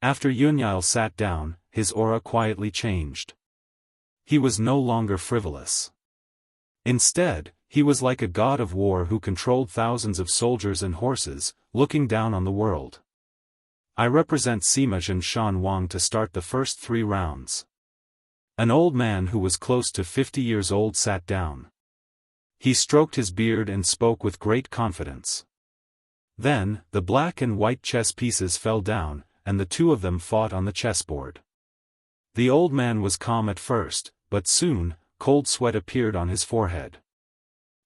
After Unparalleled sat down, his aura quietly changed. He was no longer frivolous. Instead, he was like a god of war who controlled thousands of soldiers and horses, looking down on the world. I represent Sima and Shan Wang to start the first 3 rounds. An old man who was close to 50 years old sat down. He stroked his beard and spoke with great confidence. Then, the black and white chess pieces fell down, and the 2 of them fought on the chessboard. The old man was calm at first, but soon, cold sweat appeared on his forehead.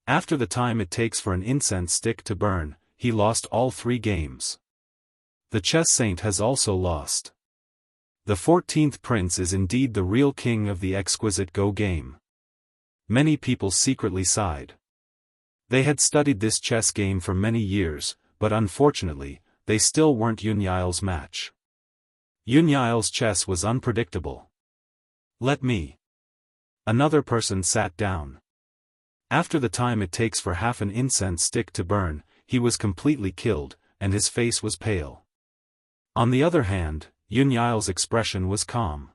After the time it takes for an incense stick to burn, he lost all 3 games. The chess saint has also lost. The 14th prince is indeed the real king of the exquisite Go game. Many people secretly sighed. They had studied this chess game for many years, but unfortunately, they still weren't Unparalleled's match. Unparalleled's chess was unpredictable. Let me. Another person sat down. After the time it takes for half an incense stick to burn, he was completely killed, and his face was pale. On the other hand, Unparalleled's expression was calm.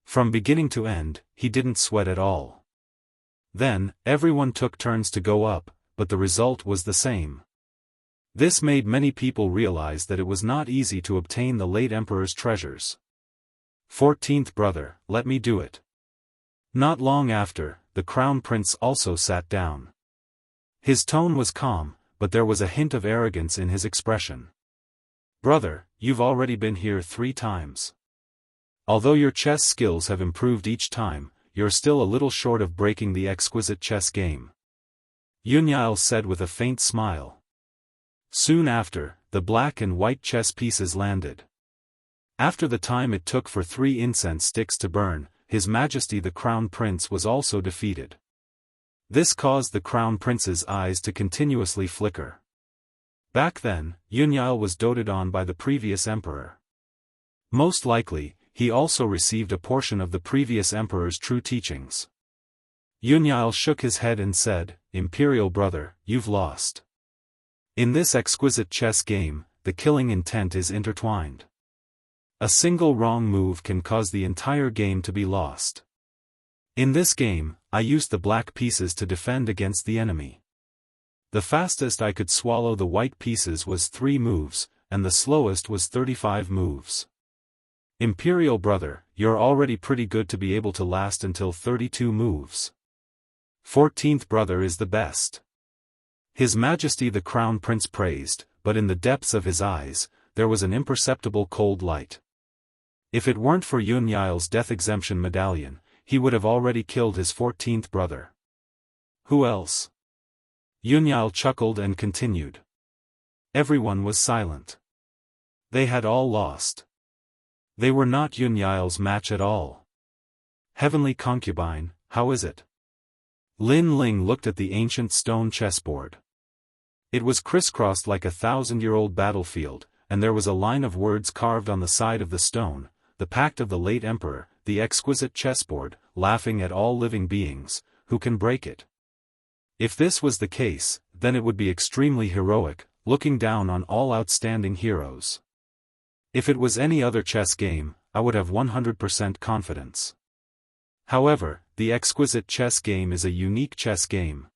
From beginning to end, he didn't sweat at all. Then, everyone took turns to go up, but the result was the same. This made many people realize that it was not easy to obtain the late emperor's treasures. 14th brother, let me do it. Not long after, the crown prince also sat down. His tone was calm, but there was a hint of arrogance in his expression. Brother, you've already been here 3 times. Although your chess skills have improved each time, you're still a little short of breaking the exquisite chess game. Unparalleled said with a faint smile. Soon after, the black and white chess pieces landed. After the time it took for 3 incense sticks to burn, His Majesty the Crown Prince was also defeated. This caused the Crown Prince's eyes to continuously flicker. Back then, Unparalleled was doted on by the previous emperor. Most likely, he also received a portion of the previous emperor's true teachings. Unparalleled shook his head and said, Imperial brother, you've lost. In this exquisite chess game, the killing intent is intertwined. A single wrong move can cause the entire game to be lost. In this game, I used the black pieces to defend against the enemy. The fastest I could swallow the white pieces was 3 moves, and the slowest was 35 moves. Imperial brother, you're already pretty good to be able to last until 32 moves. 14th brother is the best. His Majesty the Crown Prince praised, but in the depths of his eyes, there was an imperceptible cold light. If it weren't for Unparalleled's death exemption medallion, he would have already killed his 14th brother. Who else? Unparalleled chuckled and continued. Everyone was silent. They had all lost. They were not Unparalleled's match at all. Heavenly concubine, how is it? Lin Ling looked at the ancient stone chessboard. It was crisscrossed like a 1,000-year-old battlefield, and there was a line of words carved on the side of the stone, the pact of the late emperor, the exquisite chessboard, laughing at all living beings, who can break it? If this was the case, then it would be extremely heroic, looking down on all outstanding heroes. If it was any other chess game, I would have 100% confidence. However, the exquisite chess game is a unique chess game.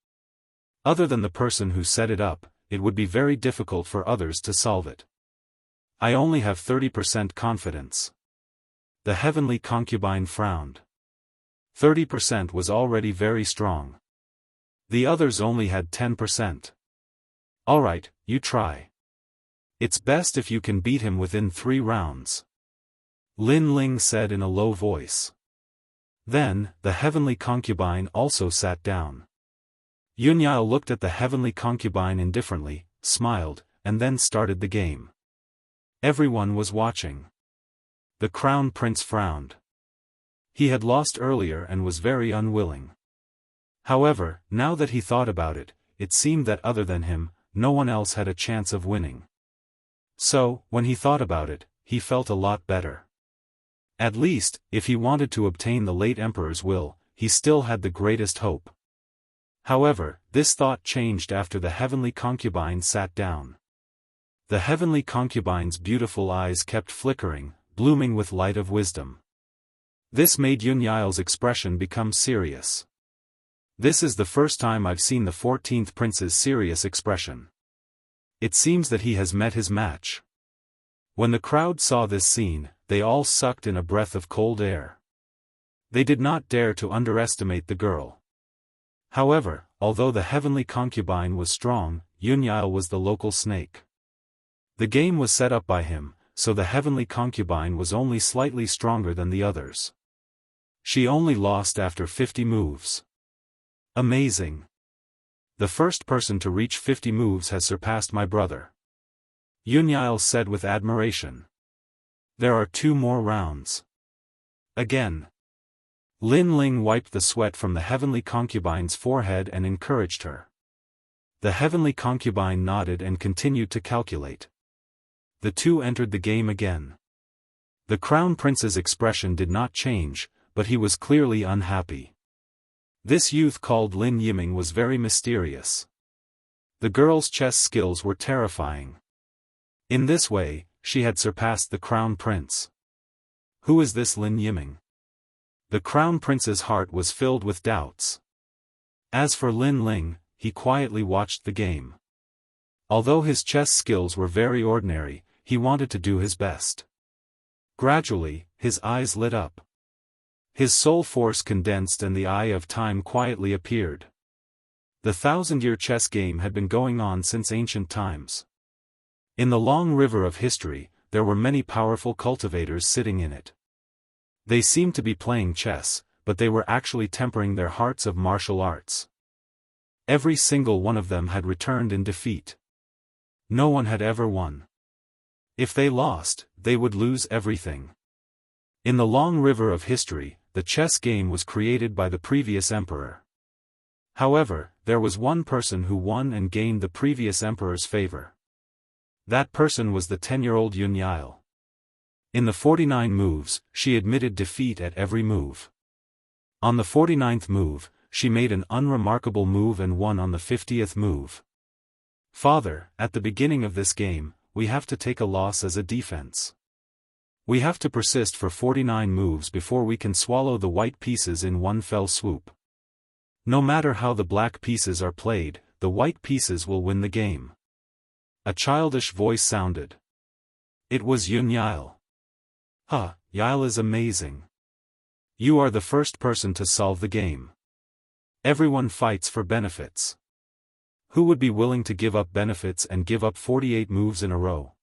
Other than the person who set it up, it would be very difficult for others to solve it. I only have 30% confidence. The heavenly concubine frowned. 30% was already very strong. The others only had 10%. Alright, you try. It's best if you can beat him within 3 rounds. Lin Ling said in a low voice. Then, the heavenly concubine also sat down. Unparalleled looked at the heavenly concubine indifferently, smiled, and then started the game. Everyone was watching. The Crown Prince frowned. He had lost earlier and was very unwilling. However, now that he thought about it, it seemed that other than him, no one else had a chance of winning. So, when he thought about it, he felt a lot better. At least, if he wanted to obtain the late emperor's will, he still had the greatest hope. However, this thought changed after the heavenly concubine sat down. The heavenly concubine's beautiful eyes kept flickering, blooming with light of wisdom. This made Yunyil's expression become serious. This is the first time I've seen the 14th prince's serious expression. It seems that he has met his match. When the crowd saw this scene, they all sucked in a breath of cold air. They did not dare to underestimate the girl. However, although the heavenly concubine was strong, Yunyil was the local snake. The game was set up by him, so the heavenly concubine was only slightly stronger than the others. She only lost after 50 moves. Amazing. The first person to reach 50 moves has surpassed my brother. Yunyil said with admiration. There are 2 more rounds. Again. Lin Ling wiped the sweat from the heavenly concubine's forehead and encouraged her. The heavenly concubine nodded and continued to calculate. The 2 entered the game again. The crown prince's expression did not change, but he was clearly unhappy. This youth called Lin Yiming was very mysterious. The girl's chess skills were terrifying. In this way, she had surpassed the crown prince. Who is this Lin Yiming? The crown prince's heart was filled with doubts. As for Lin Ling, he quietly watched the game. Although his chess skills were very ordinary, he wanted to do his best. Gradually, his eyes lit up. His soul force condensed and the eye of time quietly appeared. The 1,000-year chess game had been going on since ancient times. In the long river of history, there were many powerful cultivators sitting in it. They seemed to be playing chess, but they were actually tempering their hearts of martial arts. Every single one of them had returned in defeat. No one had ever won. If they lost, they would lose everything. In the long river of history, the chess game was created by the previous emperor. However, there was one person who won and gained the previous emperor's favor. That person was the 10-year-old Yunyil. In the 49 moves, she admitted defeat at every move. On the 49th move, she made an unremarkable move and won on the 50th move. Father, at the beginning of this game, we have to take a loss as a defense. We have to persist for 49 moves before we can swallow the white pieces in one fell swoop. No matter how the black pieces are played, the white pieces will win the game. A childish voice sounded. It was Yunyil. Huh, Yil is amazing. You are the first person to solve the game. Everyone fights for benefits. Who would be willing to give up benefits and give up 48 moves in a row?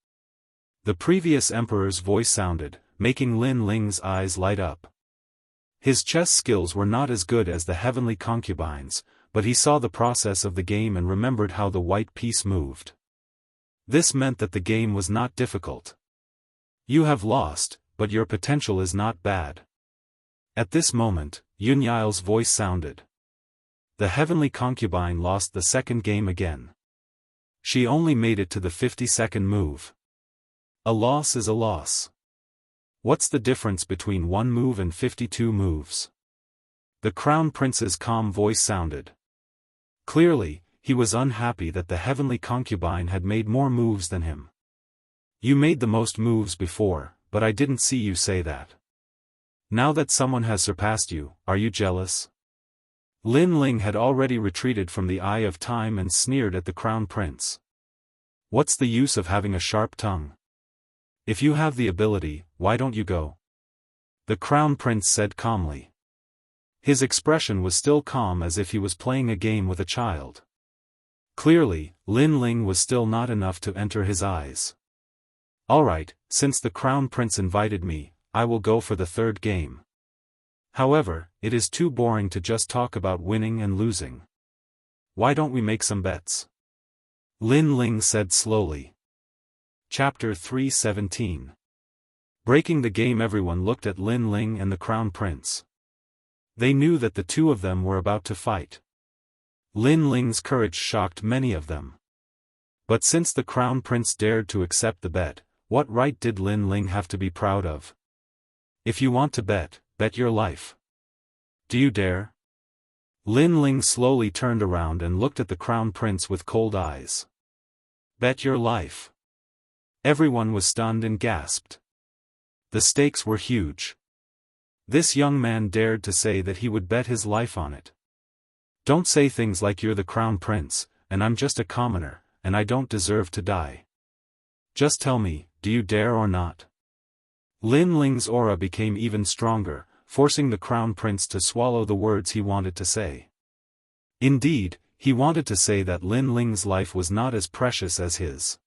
The previous emperor's voice sounded, making Lin Ling's eyes light up. His chess skills were not as good as the heavenly concubine's, but he saw the process of the game and remembered how the white piece moved. This meant that the game was not difficult. You have lost, but your potential is not bad. At this moment, Yunyil's voice sounded. The heavenly concubine lost the second game again. She only made it to the 52nd move. A loss is a loss. What's the difference between 1 move and 52 moves? The crown prince's calm voice sounded. Clearly, he was unhappy that the heavenly concubine had made more moves than him. You made the most moves before, but I didn't see you say that. Now that someone has surpassed you, are you jealous? Lin Ling had already retreated from the eye of time and sneered at the crown prince. What's the use of having a sharp tongue? If you have the ability, why don't you go? The crown prince said calmly. His expression was still calm as if he was playing a game with a child. Clearly, Lin Ling was still not enough to enter his eyes. Alright, since the crown prince invited me, I will go for the third game. However, it is too boring to just talk about winning and losing. Why don't we make some bets? Lin Ling said slowly. Chapter 317. Breaking the game, everyone looked at Lin Ling and the Crown Prince. They knew that the two of them were about to fight. Lin Ling's courage shocked many of them. But since the Crown Prince dared to accept the bet, what right did Lin Ling have to be proud of? If you want to bet, bet your life. Do you dare? Lin Ling slowly turned around and looked at the Crown Prince with cold eyes. Bet your life. Everyone was stunned and gasped. The stakes were huge. This young man dared to say that he would bet his life on it. Don't say things like you're the Crown Prince, and I'm just a commoner, and I don't deserve to die. Just tell me, do you dare or not? Lin Ling's aura became even stronger, forcing the Crown Prince to swallow the words he wanted to say. Indeed, he wanted to say that Lin Ling's life was not as precious as his.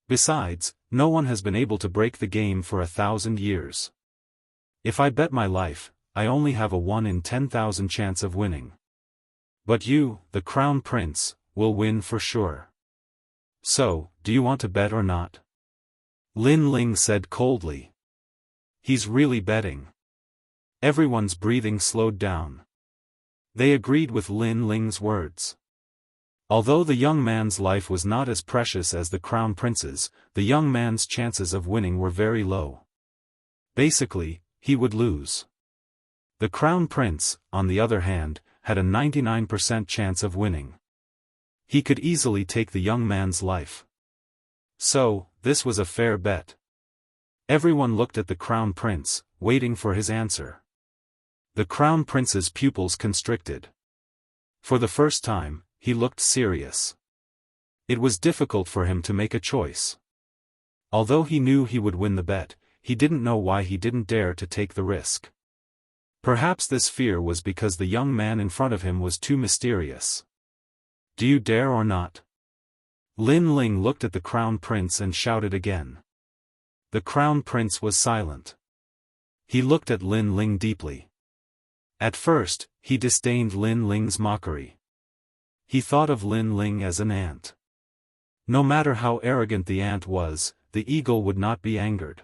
Besides, no one has been able to break the game for 1,000 years. If I bet my life, I only have a 1 in 10,000 chance of winning. But you, the Crown Prince, will win for sure. So, do you want to bet or not? Lin Ling said coldly. He's really betting. Everyone's breathing slowed down. They agreed with Lin Ling's words. Although the young man's life was not as precious as the Crown Prince's, the young man's chances of winning were very low. Basically, he would lose. The Crown Prince, on the other hand, had a 99% chance of winning. He could easily take the young man's life. So, this was a fair bet. Everyone looked at the Crown Prince, waiting for his answer. The Crown Prince's pupils constricted. For the first time, he looked serious. It was difficult for him to make a choice. Although he knew he would win the bet, he didn't know why he didn't dare to take the risk. Perhaps this fear was because the young man in front of him was too mysterious. Do you dare or not? Lin Ling looked at the Crown Prince and shouted again. The Crown Prince was silent. He looked at Lin Ling deeply. At first, he disdained Lin Ling's mockery. He thought of Lin Ling as an ant. No matter how arrogant the ant was, the eagle would not be angered.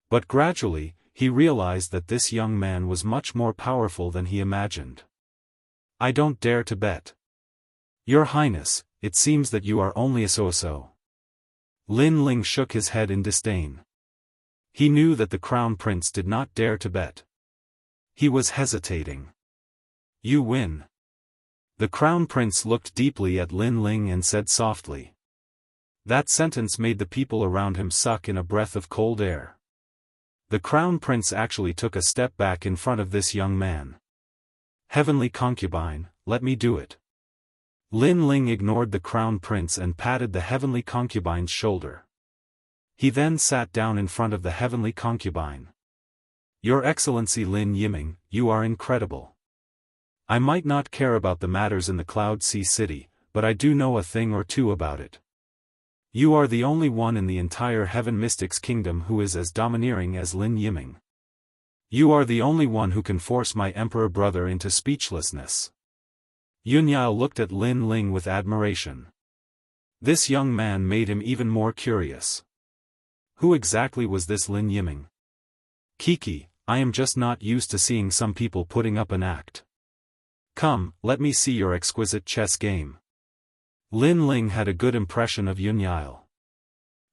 But gradually, he realized that this young man was much more powerful than he imagined. I don't dare to bet. Your Highness, it seems that you are only a so-so. Lin Ling shook his head in disdain. He knew that the Crown Prince did not dare to bet. He was hesitating. You win. The Crown Prince looked deeply at Lin Ling and said softly. That sentence made the people around him suck in a breath of cold air. The Crown Prince actually took a step back in front of this young man. Heavenly concubine, let me do it. Lin Ling ignored the Crown Prince and patted the heavenly concubine's shoulder. He then sat down in front of the heavenly concubine. Your Excellency Lin Yiming, you are incredible. I might not care about the matters in the Cloud Sea City, but I do know a thing or two about it. You are the only one in the entire Heaven Mystics Kingdom who is as domineering as Lin Yiming. You are the only one who can force my emperor brother into speechlessness. Yunyao looked at Lin Ling with admiration. This young man made him even more curious. Who exactly was this Lin Yiming? Kiki, I am just not used to seeing some people putting up an act. Come, let me see your exquisite chess game. Lin Ling had a good impression of Yunyao.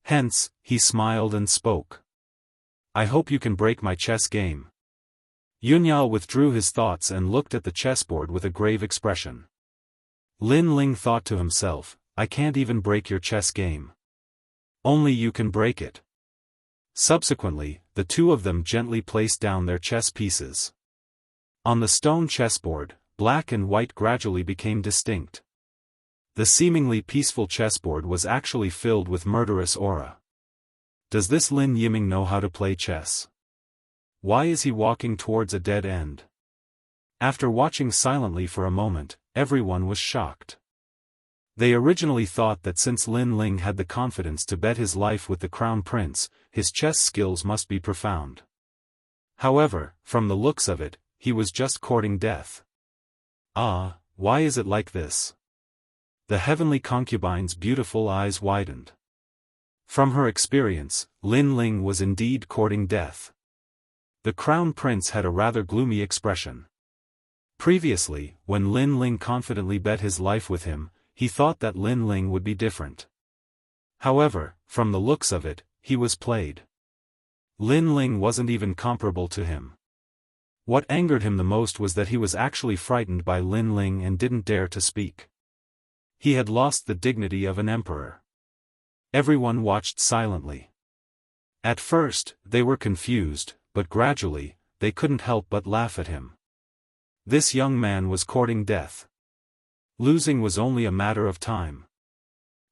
Hence, he smiled and spoke. I hope you can break my chess game. Yunyao withdrew his thoughts and looked at the chessboard with a grave expression. Lin Ling thought to himself, I can't even break your chess game. Only you can break it. Subsequently, the two of them gently placed down their chess pieces. On the stone chessboard, black and white gradually became distinct. The seemingly peaceful chessboard was actually filled with murderous aura. Does this Lin Yiming know how to play chess? Why is he walking towards a dead end? After watching silently for a moment, everyone was shocked. They originally thought that since Lin Ling had the confidence to bet his life with the Crown Prince, his chess skills must be profound. However, from the looks of it, he was just courting death. Ah, why is it like this? The heavenly concubine's beautiful eyes widened. From her experience, Lin Ling was indeed courting death. The Crown Prince had a rather gloomy expression. Previously, when Lin Ling confidently bet his life with him, he thought that Lin Ling would be different. However, from the looks of it, he was played. Lin Ling wasn't even comparable to him. What angered him the most was that he was actually frightened by Lin Ling and didn't dare to speak. He had lost the dignity of an emperor. Everyone watched silently. At first, they were confused, but gradually, they couldn't help but laugh at him. This young man was courting death. Losing was only a matter of time.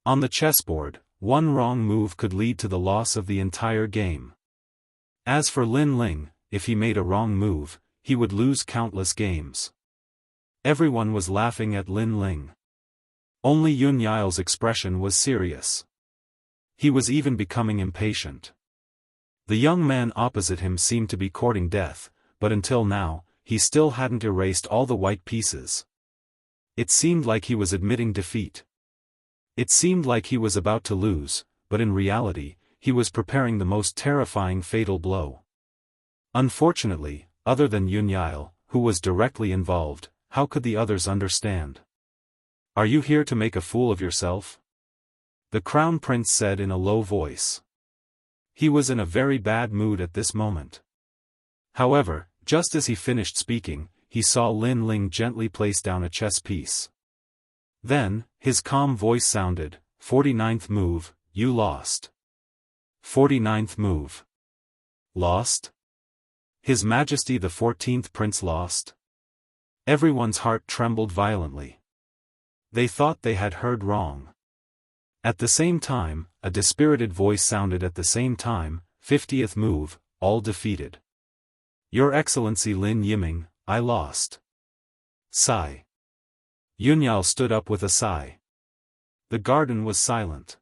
On the chessboard, one wrong move could lead to the loss of the entire game. As for Lin Ling, if he made a wrong move, he would lose countless games. Everyone was laughing at Lin Ling. Only Yunyai's expression was serious. He was even becoming impatient. The young man opposite him seemed to be courting death, but until now, he still hadn't erased all the white pieces. It seemed like he was admitting defeat. It seemed like he was about to lose, but in reality, he was preparing the most terrifying fatal blow. Unfortunately, other than Yunyai, who was directly involved, how could the others understand? "Are you here to make a fool of yourself?" the Crown Prince said in a low voice. He was in a very bad mood at this moment. However, just as he finished speaking, he saw Lin Ling gently place down a chess piece. Then, his calm voice sounded, 49th move, you lost. 49th move. Lost? His Majesty the 14th Prince lost? Everyone's heart trembled violently. They thought they had heard wrong. At the same time, a dispirited voice sounded at the same time, 50th move, all defeated. Your Excellency Lin Yiming, I lost. Sigh. Yunyao stood up with a sigh. The garden was silent.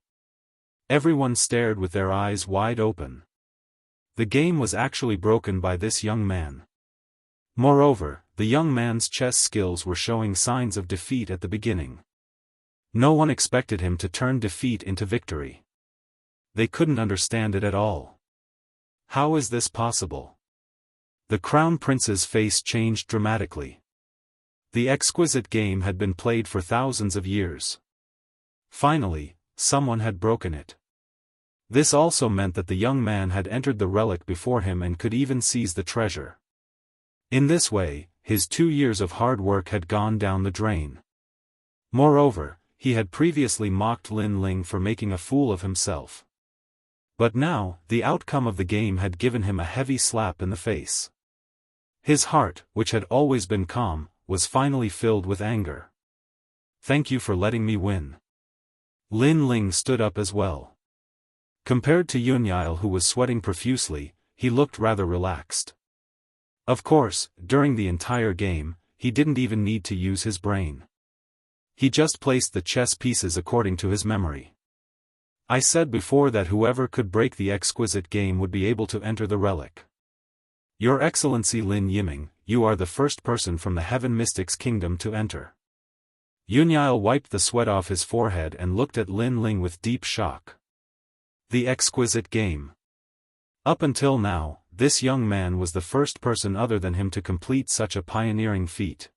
Everyone stared with their eyes wide open. The game was actually broken by this young man. Moreover, the young man's chess skills were showing signs of defeat at the beginning. No one expected him to turn defeat into victory. They couldn't understand it at all. How is this possible? The Crown Prince's face changed dramatically. The exquisite game had been played for thousands of years. Finally, someone had broken it. This also meant that the young man had entered the relic before him and could even seize the treasure. In this way, his 2 years of hard work had gone down the drain. Moreover, he had previously mocked Lin Ling for making a fool of himself. But now, the outcome of the game had given him a heavy slap in the face. His heart, which had always been calm, was finally filled with anger. Thank you for letting me win. Lin Ling stood up as well. Compared to Yunyai, who was sweating profusely, he looked rather relaxed. Of course, during the entire game, he didn't even need to use his brain. He just placed the chess pieces according to his memory. I said before that whoever could break the exquisite game would be able to enter the relic. Your Excellency Lin Yiming, you are the first person from the Heaven Mystics Kingdom to enter. Yunyai wiped the sweat off his forehead and looked at Lin Ling with deep shock. The exquisite game. Up until now, this young man was the first person other than him to complete such a pioneering feat.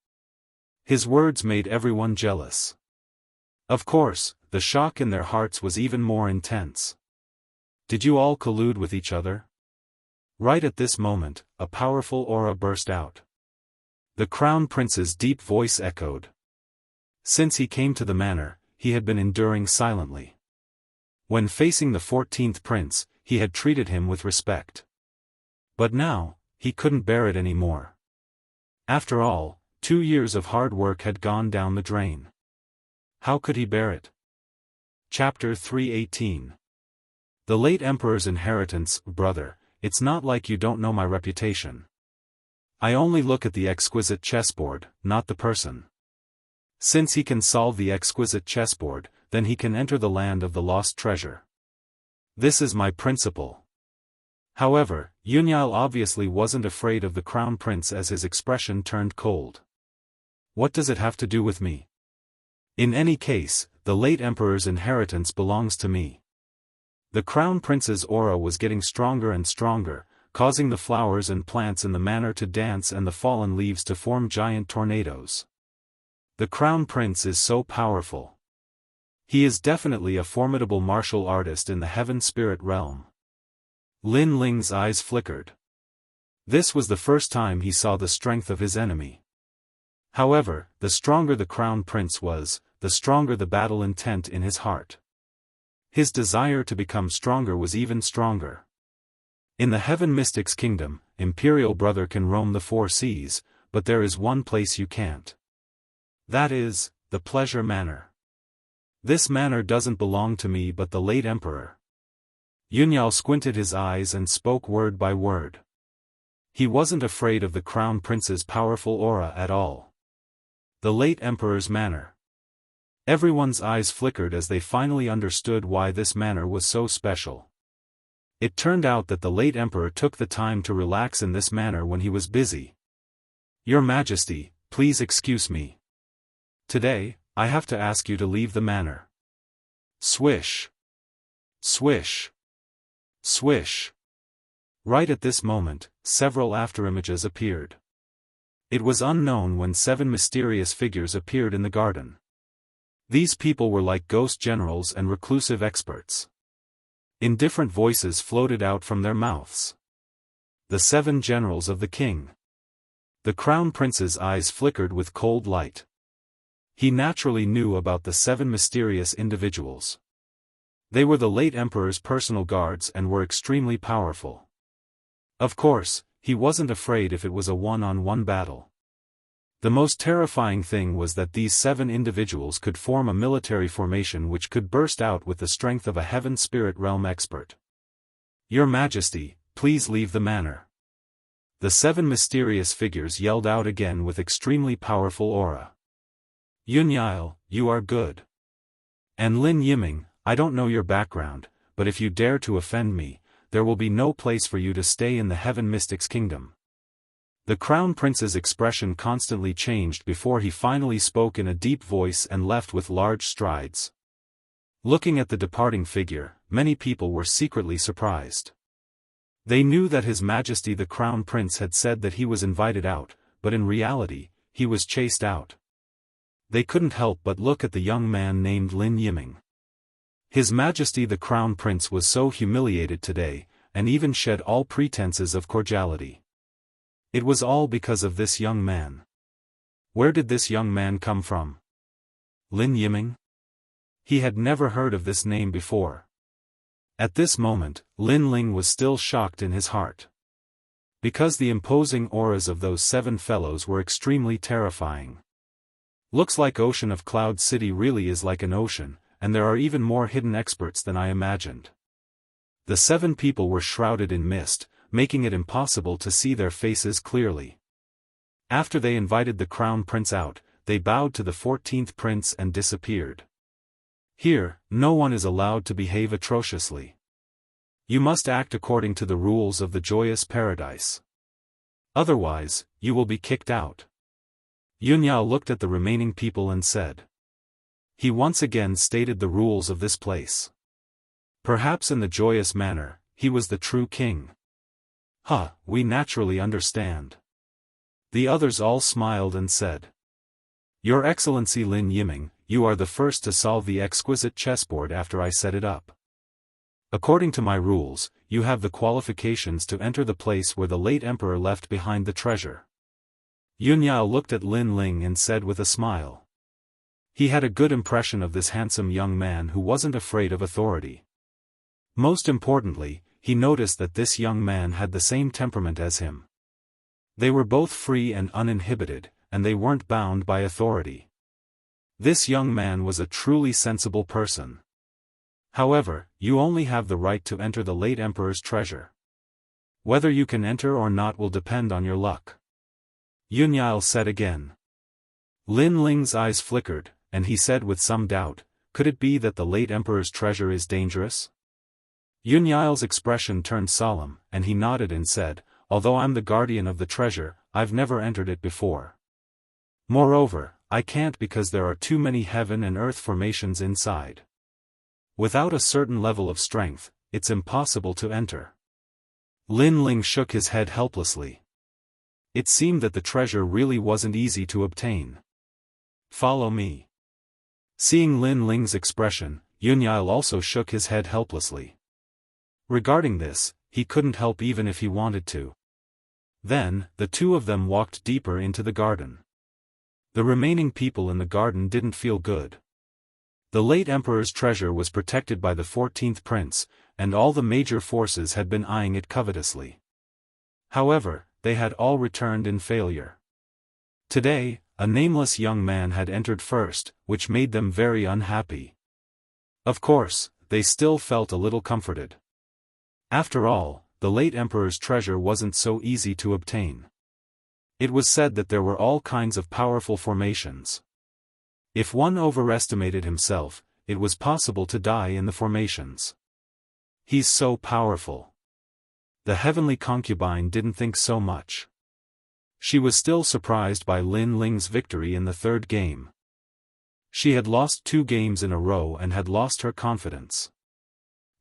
His words made everyone jealous. Of course, the shock in their hearts was even more intense. Did you all collude with each other? Right at this moment, a powerful aura burst out. The Crown Prince's deep voice echoed. Since he came to the manor, he had been enduring silently. When facing the 14th Prince, he had treated him with respect. But now, he couldn't bear it anymore. After all, 2 years of hard work had gone down the drain. How could he bear it? Chapter 318. The late Emperor's inheritance, brother, it's not like you don't know my reputation. I only look at the exquisite chessboard, not the person. Since he can solve the exquisite chessboard, then he can enter the land of the lost treasure. This is my principle. However, Yunyai obviously wasn't afraid of the Crown Prince as his expression turned cold. What does it have to do with me? In any case, the late Emperor's inheritance belongs to me. The Crown Prince's aura was getting stronger and stronger, causing the flowers and plants in the manor to dance and the fallen leaves to form giant tornadoes. The Crown Prince is so powerful. He is definitely a formidable martial artist in the heaven spirit realm. Lin Ling's eyes flickered. This was the first time he saw the strength of his enemy. However, the stronger the Crown Prince was, the stronger the battle intent in his heart. His desire to become stronger was even stronger. In the Heaven Mystics Kingdom, Imperial Brother can roam the 4 seas, but there is one place you can't. That is, the Pleasure Manor. This manor doesn't belong to me but the late Emperor. Yunyao squinted his eyes and spoke word by word. He wasn't afraid of the Crown Prince's powerful aura at all. The late Emperor's manor. Everyone's eyes flickered as they finally understood why this manor was so special. It turned out that the late Emperor took the time to relax in this manor when he was busy. Your Majesty, please excuse me. Today, I have to ask you to leave the manor. Swish. Swish. Swish. Right at this moment, several afterimages appeared. It was unknown when 7 mysterious figures appeared in the garden. These people were like ghost generals and reclusive experts. In different voices floated out from their mouths. The 7 generals of the king. The Crown Prince's eyes flickered with cold light. He naturally knew about the 7 mysterious individuals. They were the late Emperor's personal guards and were extremely powerful. Of course, he wasn't afraid if it was a one-on-one battle. The most terrifying thing was that these 7 individuals could form a military formation which could burst out with the strength of a heaven spirit realm expert. Your Majesty, please leave the manor. The 7 mysterious figures yelled out again with extremely powerful aura. Yunyao, you are good. And Lin Yiming, I don't know your background, but if you dare to offend me, there will be no place for you to stay in the Heaven Mystics Kingdom. The Crown Prince's expression constantly changed before he finally spoke in a deep voice and left with large strides. Looking at the departing figure, many people were secretly surprised. They knew that His Majesty the Crown Prince had said that he was invited out, but in reality, he was chased out. They couldn't help but look at the young man named Lin Yiming. His Majesty the Crown Prince was so humiliated today, and even shed all pretenses of cordiality. It was all because of this young man. Where did this young man come from? Lin Yiming? He had never heard of this name before. At this moment, Lin Ling was still shocked in his heart. Because the imposing auras of those 7 fellows were extremely terrifying. Looks like Ocean of Cloud City really is like an ocean, and there are even more hidden experts than I imagined. The 7 people were shrouded in mist, making it impossible to see their faces clearly. After they invited the Crown Prince out, they bowed to the 14th Prince and disappeared. Here, no one is allowed to behave atrociously. You must act according to the rules of the joyous paradise. Otherwise, you will be kicked out. Yunyao looked at the remaining people and said. He once again stated the rules of this place. Perhaps in the joyous manner, he was the true king. We naturally understand. The others all smiled and said. Your Excellency Lin Yiming, you are the first to solve the exquisite chessboard after I set it up. According to my rules, you have the qualifications to enter the place where the late Emperor left behind the treasure. Yunyao looked at Lin Ling and said with a smile. He had a good impression of this handsome young man who wasn't afraid of authority. Most importantly, he noticed that this young man had the same temperament as him. They were both free and uninhibited, and they weren't bound by authority. This young man was a truly sensible person. However, you only have the right to enter the late Emperor's treasure. Whether you can enter or not will depend on your luck. Yunyao said again. Lin Ling's eyes flickered, and he said with some doubt, could it be that the late Emperor's treasure is dangerous? Yunyao's expression turned solemn, and he nodded and said, although I'm the guardian of the treasure, I've never entered it before. Moreover, I can't because there are too many heaven and earth formations inside. Without a certain level of strength, it's impossible to enter. Lin Ling shook his head helplessly. It seemed that the treasure really wasn't easy to obtain. Follow me. Seeing Lin Ling's expression, Yunyao also shook his head helplessly. Regarding this, he couldn't help even if he wanted to. Then, the two of them walked deeper into the garden. The remaining people in the garden didn't feel good. The late emperor's treasure was protected by the 14th prince, and all the major forces had been eyeing it covetously. However, they had all returned in failure. Today, a nameless young man had entered first, which made them very unhappy. Of course, they still felt a little comforted. After all, the late emperor's treasure wasn't so easy to obtain. It was said that there were all kinds of powerful formations. If one overestimated himself, it was possible to die in the formations. He's so powerful. The heavenly concubine didn't think so much. She was still surprised by Lin Ling's victory in the third game. She had lost 2 games in a row and had lost her confidence.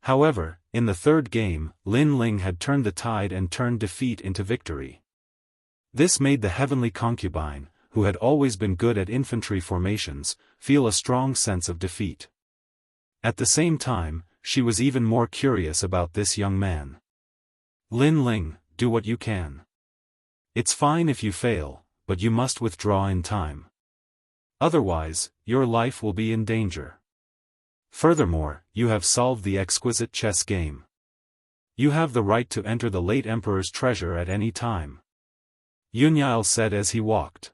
However, in the third game, Lin Ling had turned the tide and turned defeat into victory. This made the heavenly concubine, who had always been good at infantry formations, feel a strong sense of defeat. At the same time, she was even more curious about this young man. Lin Ling, do what you can. It's fine if you fail, but you must withdraw in time. Otherwise, your life will be in danger. Furthermore, you have solved the exquisite chess game. You have the right to enter the late emperor's treasure at any time. Yunyao said as he walked.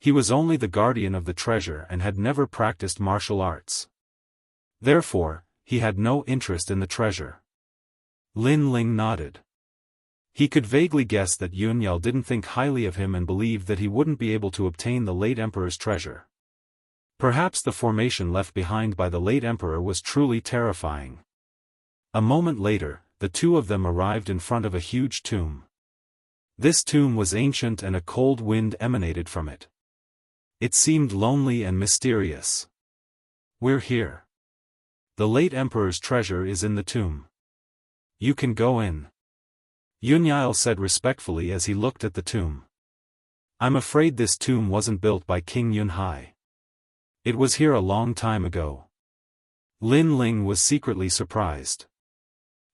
He was only the guardian of the treasure and had never practiced martial arts. Therefore, he had no interest in the treasure. Lin Ling nodded. He could vaguely guess that Yunyao didn't think highly of him and believed that he wouldn't be able to obtain the late emperor's treasure. Perhaps the formation left behind by the late emperor was truly terrifying. A moment later, the two of them arrived in front of a huge tomb. This tomb was ancient and a cold wind emanated from it. It seemed lonely and mysterious. We're here. The late emperor's treasure is in the tomb. You can go in. Yunyao said respectfully as he looked at the tomb. I'm afraid this tomb wasn't built by King Yunhai. It was here a long time ago. Lin Ling was secretly surprised.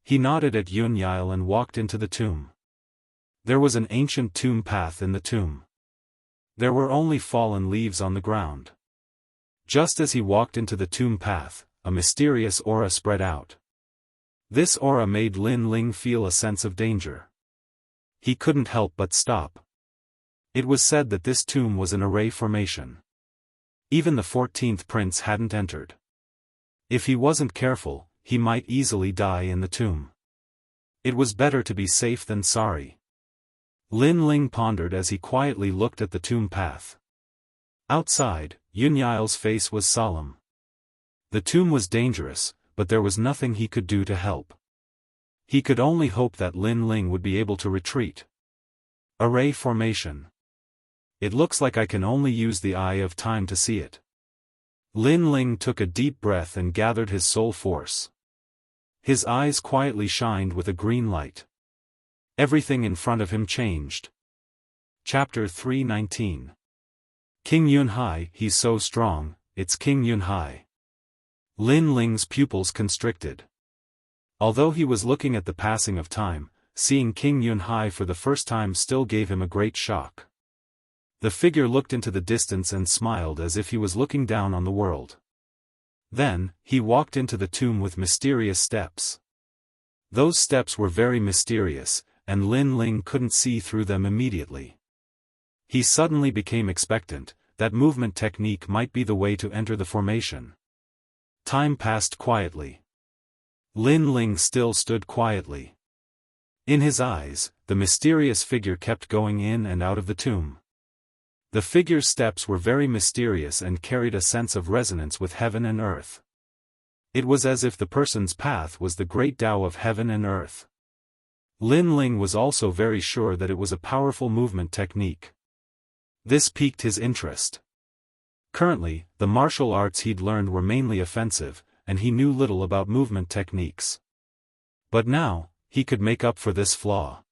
He nodded at Yunyao and walked into the tomb. There was an ancient tomb path in the tomb. There were only fallen leaves on the ground. Just as he walked into the tomb path, a mysterious aura spread out. This aura made Lin Ling feel a sense of danger. He couldn't help but stop. It was said that this tomb was an array formation. Even the 14th prince hadn't entered. If he wasn't careful, he might easily die in the tomb. It was better to be safe than sorry. Lin Ling pondered as he quietly looked at the tomb path. Outside, Yunyao's face was solemn. The tomb was dangerous, but there was nothing he could do to help. He could only hope that Lin Ling would be able to retreat. Array formation. It looks like I can only use the eye of time to see it. Lin Ling took a deep breath and gathered his soul force. His eyes quietly shined with a green light. Everything in front of him changed. Chapter 319. King Yunhai, he's so strong, it's King Yunhai. Lin Ling's pupils constricted. Although he was looking at the passing of time, seeing King Yunhai for the first time still gave him a great shock. The figure looked into the distance and smiled as if he was looking down on the world. Then, he walked into the tomb with mysterious steps. Those steps were very mysterious, and Lin Ling couldn't see through them immediately. He suddenly became expectant, that movement technique might be the way to enter the formation. Time passed quietly. Lin Ling still stood quietly. In his eyes, the mysterious figure kept going in and out of the tomb. The figure's steps were very mysterious and carried a sense of resonance with heaven and earth. It was as if the person's path was the great Tao of heaven and earth. Lin Ling was also very sure that it was a powerful movement technique. This piqued his interest. Currently, the martial arts he'd learned were mainly offensive, and he knew little about movement techniques. But now, he could make up for this flaw.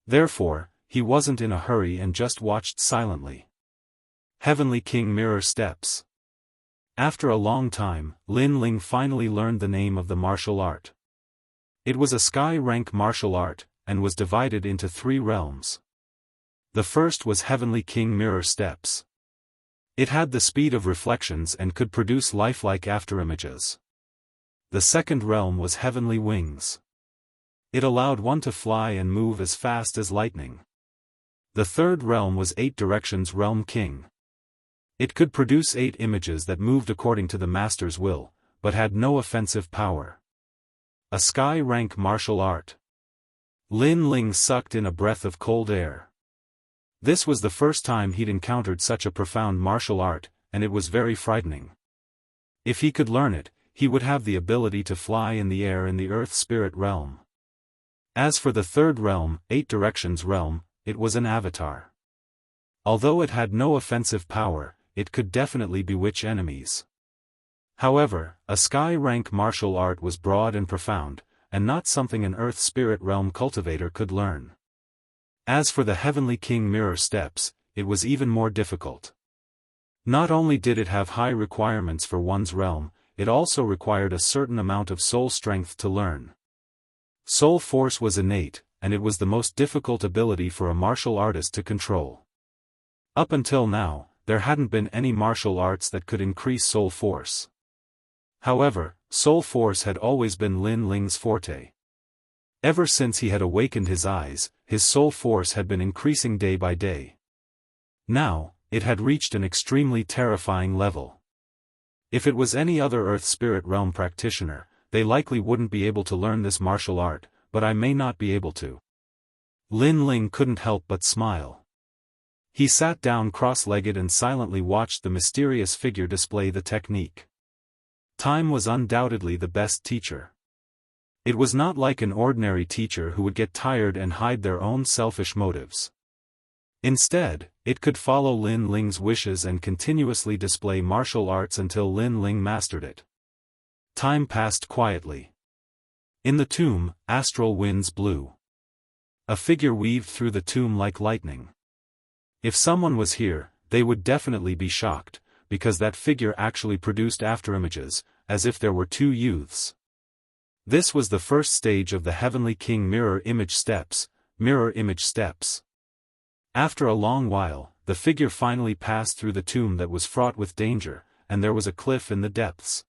Therefore, he wasn't in a hurry and just watched silently. Heavenly King Mirror Steps. After a long time, Lin Ling finally learned the name of the martial art. It was a sky-rank martial art, and was divided into 3 realms. The first was Heavenly King Mirror Steps. It had the speed of reflections and could produce lifelike afterimages. The second realm was Heavenly Wings. It allowed one to fly and move as fast as lightning. The third realm was 8 Directions Realm King. It could produce 8 images that moved according to the master's will, but had no offensive power. A sky-rank martial art. Lin Ling sucked in a breath of cold air. This was the first time he'd encountered such a profound martial art, and it was very frightening. If he could learn it, he would have the ability to fly in the air in the Earth Spirit realm. As for the third realm, 8 Directions realm, it was an avatar. Although it had no offensive power, it could definitely bewitch enemies. However, a sky-rank martial art was broad and profound, and not something an Earth Spirit realm cultivator could learn. As for the Heavenly King Mirror Steps, it was even more difficult. Not only did it have high requirements for one's realm, it also required a certain amount of soul strength to learn. Soul force was innate, and it was the most difficult ability for a martial artist to control. Up until now, there hadn't been any martial arts that could increase soul force. However, soul force had always been Lin Ling's forte. Ever since he had awakened his eyes, his soul force had been increasing day by day. Now, it had reached an extremely terrifying level. If it was any other Earth Spirit realm practitioner, they likely wouldn't be able to learn this martial art, but I may not be able to. Lin Ling couldn't help but smile. He sat down cross-legged and silently watched the mysterious figure display the technique. Time was undoubtedly the best teacher. It was not like an ordinary teacher who would get tired and hide their own selfish motives. Instead, it could follow Lin Ling's wishes and continuously display martial arts until Lin Ling mastered it. Time passed quietly. In the tomb, astral winds blew. A figure weaved through the tomb like lightning. If someone was here, they would definitely be shocked, because that figure actually produced afterimages, as if there were 2 youths. This was the first stage of the Heavenly King Mirror Image Steps, Mirror Image Steps. After a long while, the figure finally passed through the tomb that was fraught with danger, and there was a cliff in the depths.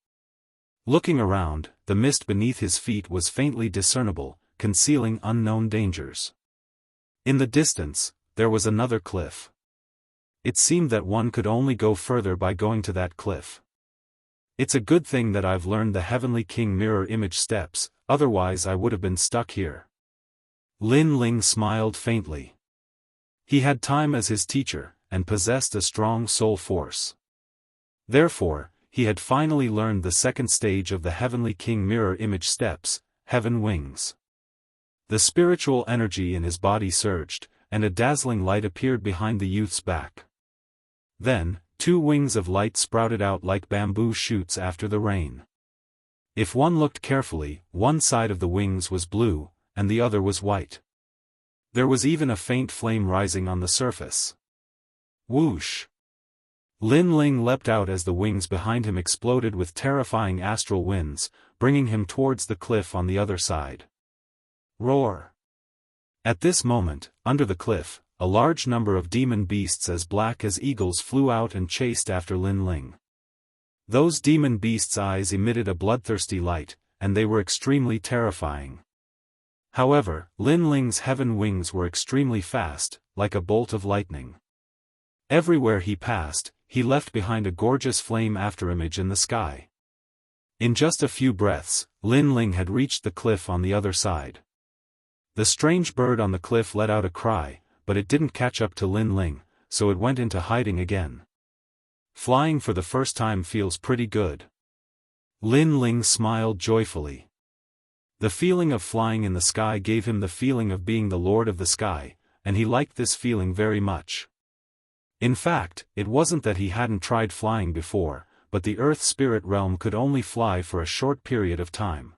Looking around, the mist beneath his feet was faintly discernible, concealing unknown dangers. In the distance, there was another cliff. It seemed that one could only go further by going to that cliff. It's a good thing that I've learned the Heavenly King Mirror Image Steps, otherwise I would have been stuck here. Lin Ling smiled faintly. He had time as his teacher, and possessed a strong soul force. Therefore, he had finally learned the second stage of the Heavenly King Mirror Image Steps, Heaven Wings. The spiritual energy in his body surged, and a dazzling light appeared behind the youth's back. Then, 2 wings of light sprouted out like bamboo shoots after the rain. If one looked carefully, one side of the wings was blue, and the other was white. There was even a faint flame rising on the surface. Whoosh! Lin Ling leapt out as the wings behind him exploded with terrifying astral winds, bringing him towards the cliff on the other side. Roar! At this moment, under the cliff, a large number of demon beasts as black as eagles flew out and chased after Lin Ling. Those demon beasts' eyes emitted a bloodthirsty light, and they were extremely terrifying. However, Lin Ling's heaven wings were extremely fast, like a bolt of lightning. Everywhere he passed, he left behind a gorgeous flame afterimage in the sky. In just a few breaths, Lin Ling had reached the cliff on the other side. The strange bird on the cliff let out a cry, but it didn't catch up to Lin Ling, so it went into hiding again. Flying for the first time feels pretty good. Lin Ling smiled joyfully. The feeling of flying in the sky gave him the feeling of being the lord of the sky, and he liked this feeling very much. In fact, it wasn't that he hadn't tried flying before, but the Earth Spirit realm could only fly for a short period of time.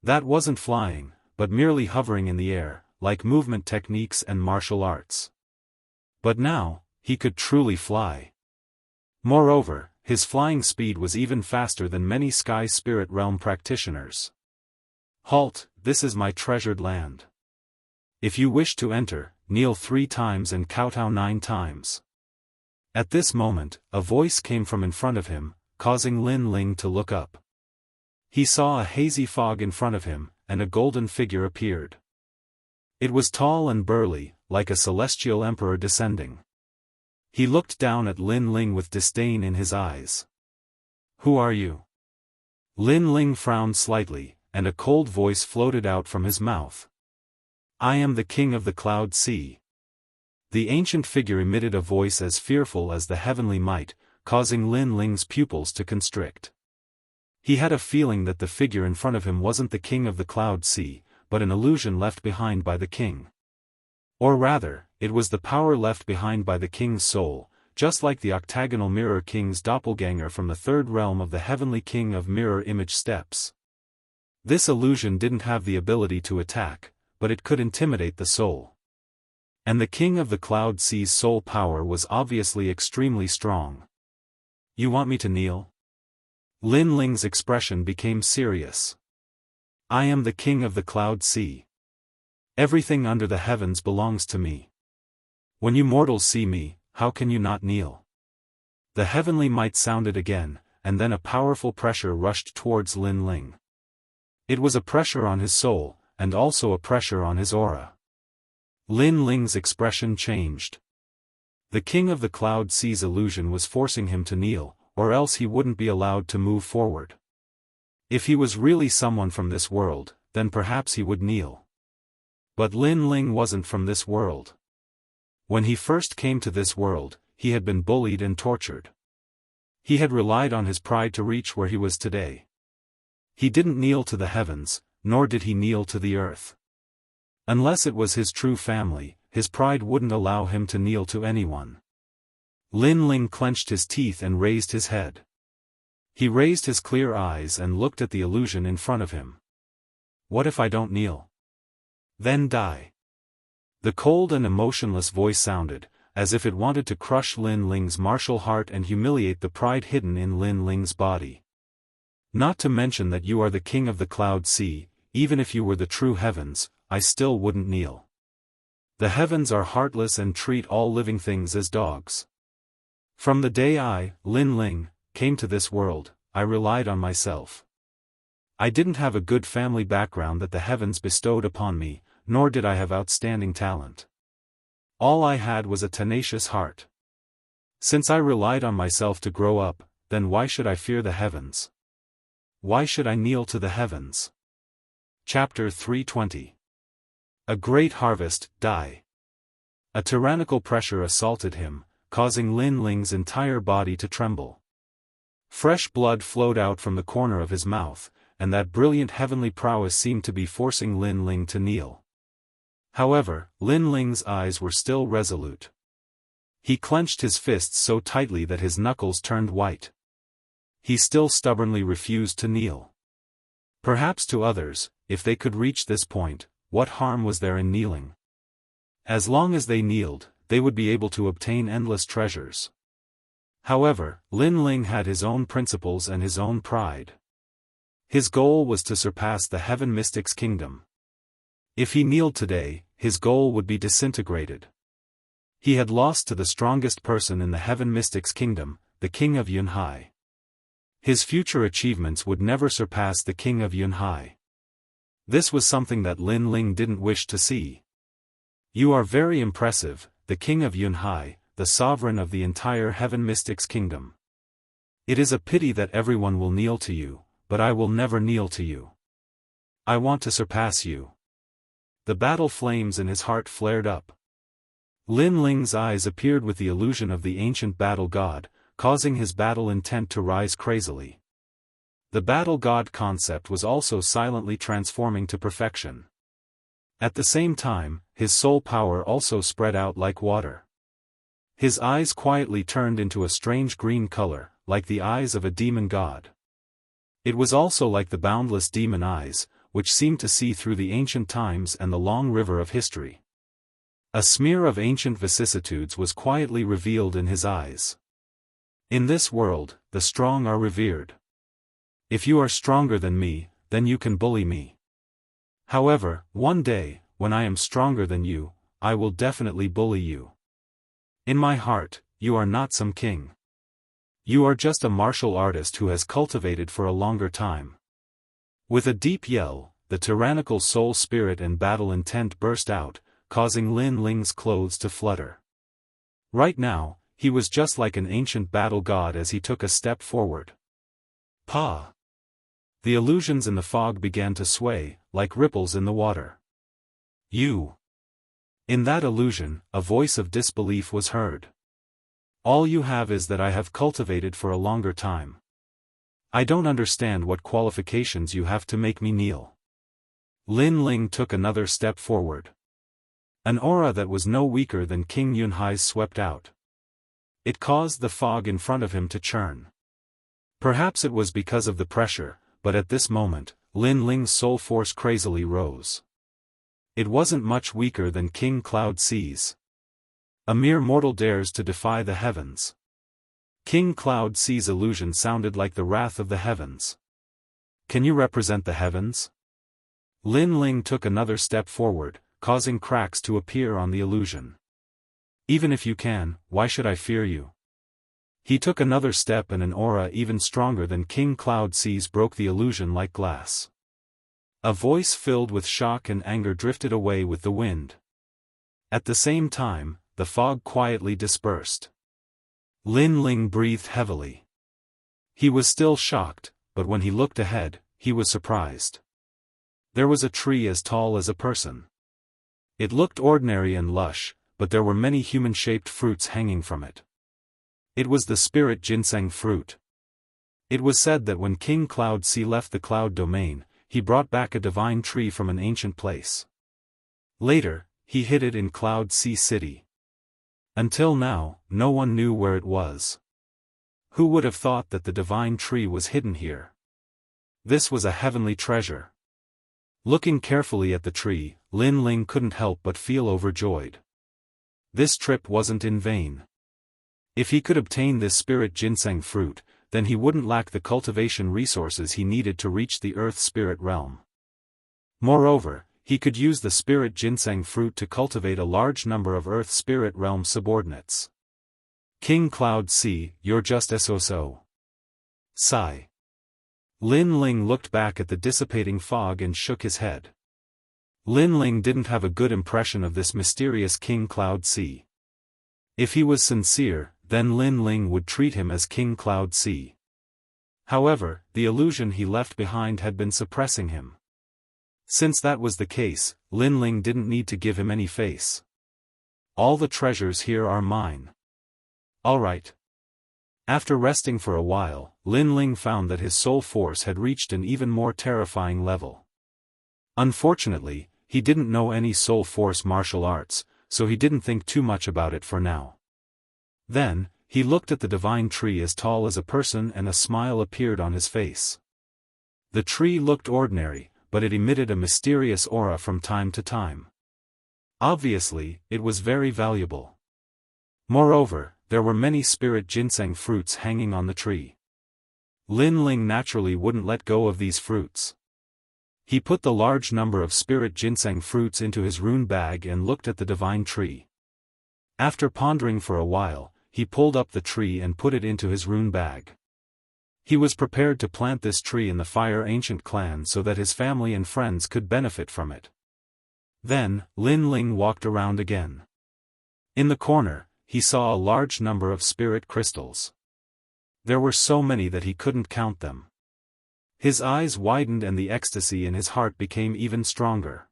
That wasn't flying, but merely hovering in the air, like movement techniques and martial arts. But now, he could truly fly. Moreover, his flying speed was even faster than many Sky Spirit Realm practitioners. Halt, this is my treasured land. If you wish to enter, kneel 3 times and kowtow 9 times. At this moment, a voice came from in front of him, causing Lin Ling to look up. He saw a hazy fog in front of him, and a golden figure appeared. It was tall and burly, like a celestial emperor descending. He looked down at Lin Ling with disdain in his eyes. Who are you? Lin Ling frowned slightly, and a cold voice floated out from his mouth. I am the king of the Cloud Sea. The ancient figure emitted a voice as fearful as the heavenly might, causing Lin Ling's pupils to constrict. He had a feeling that the figure in front of him wasn't the king of the Cloud Sea, but an illusion left behind by the king. Or rather, it was the power left behind by the king's soul, just like the octagonal mirror king's doppelganger from the third realm of the heavenly king of mirror image steps. This illusion didn't have the ability to attack, but it could intimidate the soul. And the king of the Cloud Sea's soul power was obviously extremely strong. You want me to kneel? Lin Ling's expression became serious. I am the king of the Cloud Sea. Everything under the heavens belongs to me. When you mortals see me, how can you not kneel? The heavenly might sounded again, and then a powerful pressure rushed towards Lin Ling. It was a pressure on his soul, and also a pressure on his aura. Lin Ling's expression changed. The king of the Cloud Sea's illusion was forcing him to kneel, or else he wouldn't be allowed to move forward. If he was really someone from this world, then perhaps he would kneel. But Lin Ling wasn't from this world. When he first came to this world, he had been bullied and tortured. He had relied on his pride to reach where he was today. He didn't kneel to the heavens, nor did he kneel to the earth. Unless it was his true family, his pride wouldn't allow him to kneel to anyone. Lin Ling clenched his teeth and raised his head. He raised his clear eyes and looked at the illusion in front of him. What if I don't kneel? Then die. The cold and emotionless voice sounded, as if it wanted to crush Lin Ling's martial heart and humiliate the pride hidden in Lin Ling's body. Not to mention that you are the king of the Cloud Sea, even if you were the true heavens, I still wouldn't kneel. The heavens are heartless and treat all living things as dogs. From the day I, Lin Ling, came to this world, I relied on myself. I didn't have a good family background that the heavens bestowed upon me, nor did I have outstanding talent. All I had was a tenacious heart. Since I relied on myself to grow up, then why should I fear the heavens? Why should I kneel to the heavens? Chapter 320. A great harvest, die. A tyrannical pressure assaulted him, causing Lin Ling's entire body to tremble. Fresh blood flowed out from the corner of his mouth, and that brilliant heavenly prowess seemed to be forcing Lin Ling to kneel. However, Lin Ling's eyes were still resolute. He clenched his fists so tightly that his knuckles turned white. He still stubbornly refused to kneel. Perhaps to others, if they could reach this point, what harm was there in kneeling? As long as they kneeled, they would be able to obtain endless treasures. However, Lin Ling had his own principles and his own pride. His goal was to surpass the Heaven Mystic's kingdom. If he kneeled today, his goal would be disintegrated. He had lost to the strongest person in the Heaven Mystic's kingdom, the King of Yunhai. His future achievements would never surpass the King of Yunhai. This was something that Lin Ling didn't wish to see. You are very impressive, the King of Yunhai, the sovereign of the entire Heaven Mystic's kingdom. It is a pity that everyone will kneel to you, but I will never kneel to you. I want to surpass you. The battle flames in his heart flared up. Lin Ling's eyes appeared with the illusion of the ancient battle god, causing his battle intent to rise crazily. The battle god concept was also silently transforming to perfection. At the same time, his soul power also spread out like water. His eyes quietly turned into a strange green color, like the eyes of a demon god. It was also like the boundless demon eyes, which seemed to see through the ancient times and the long river of history. A smear of ancient vicissitudes was quietly revealed in his eyes. In this world, the strong are revered. If you are stronger than me, then you can bully me. However, one day, when I am stronger than you, I will definitely bully you. In my heart, you are not some king. You are just a martial artist who has cultivated for a longer time. With a deep yell, the tyrannical soul spirit and battle intent burst out, causing Lin Ling's clothes to flutter. Right now, he was just like an ancient battle god as he took a step forward. Pa! The illusions in the fog began to sway, like ripples in the water. You! In that illusion, a voice of disbelief was heard. All you have is that I have cultivated for a longer time. I don't understand what qualifications you have to make me kneel. Lin Ling took another step forward. An aura that was no weaker than King Yunhai's swept out. It caused the fog in front of him to churn. Perhaps it was because of the pressure, but at this moment, Lin Ling's soul force crazily rose. It wasn't much weaker than King Cloud C's. A mere mortal dares to defy the heavens. King Cloud C's illusion sounded like the wrath of the heavens. Can you represent the heavens? Lin Ling took another step forward, causing cracks to appear on the illusion. Even if you can, why should I fear you? He took another step and an aura even stronger than King Cloud C's broke the illusion like glass. A voice filled with shock and anger drifted away with the wind. At the same time, the fog quietly dispersed. Lin Ling breathed heavily. He was still shocked, but when he looked ahead, he was surprised. There was a tree as tall as a person. It looked ordinary and lush, but there were many human-shaped fruits hanging from it. It was the spirit ginseng fruit. It was said that when King Cloud C left the cloud domain, he brought back a divine tree from an ancient place. Later, he hid it in Cloud C City. Until now, no one knew where it was. Who would have thought that the divine tree was hidden here? This was a heavenly treasure. Looking carefully at the tree, Lin Ling couldn't help but feel overjoyed. This trip wasn't in vain. If he could obtain this spirit ginseng fruit, then he wouldn't lack the cultivation resources he needed to reach the earth spirit realm. Moreover, he could use the spirit ginseng fruit to cultivate a large number of earth spirit realm subordinates. King Cloud C, you're just so. Sigh. Lin Ling looked back at the dissipating fog and shook his head. Lin Ling didn't have a good impression of this mysterious King Cloud C. If he was sincere, then Lin Ling would treat him as King Cloud C. However, the illusion he left behind had been suppressing him. Since that was the case, Lin Ling didn't need to give him any face. All the treasures here are mine. Alright. After resting for a while, Lin Ling found that his soul force had reached an even more terrifying level. Unfortunately, he didn't know any soul force martial arts, so he didn't think too much about it for now. Then, he looked at the divine tree as tall as a person and a smile appeared on his face. The tree looked ordinary, but it emitted a mysterious aura from time to time. Obviously, it was very valuable. Moreover, there were many spirit ginseng fruits hanging on the tree. Lin Ling naturally wouldn't let go of these fruits. He put the large number of spirit ginseng fruits into his rune bag and looked at the divine tree. After pondering for a while, he pulled up the tree and put it into his rune bag. He was prepared to plant this tree in the Fire Ancient clan so that his family and friends could benefit from it. Then, Lin Ling walked around again. In the corner, he saw a large number of spirit crystals. There were so many that he couldn't count them. His eyes widened and the ecstasy in his heart became even stronger.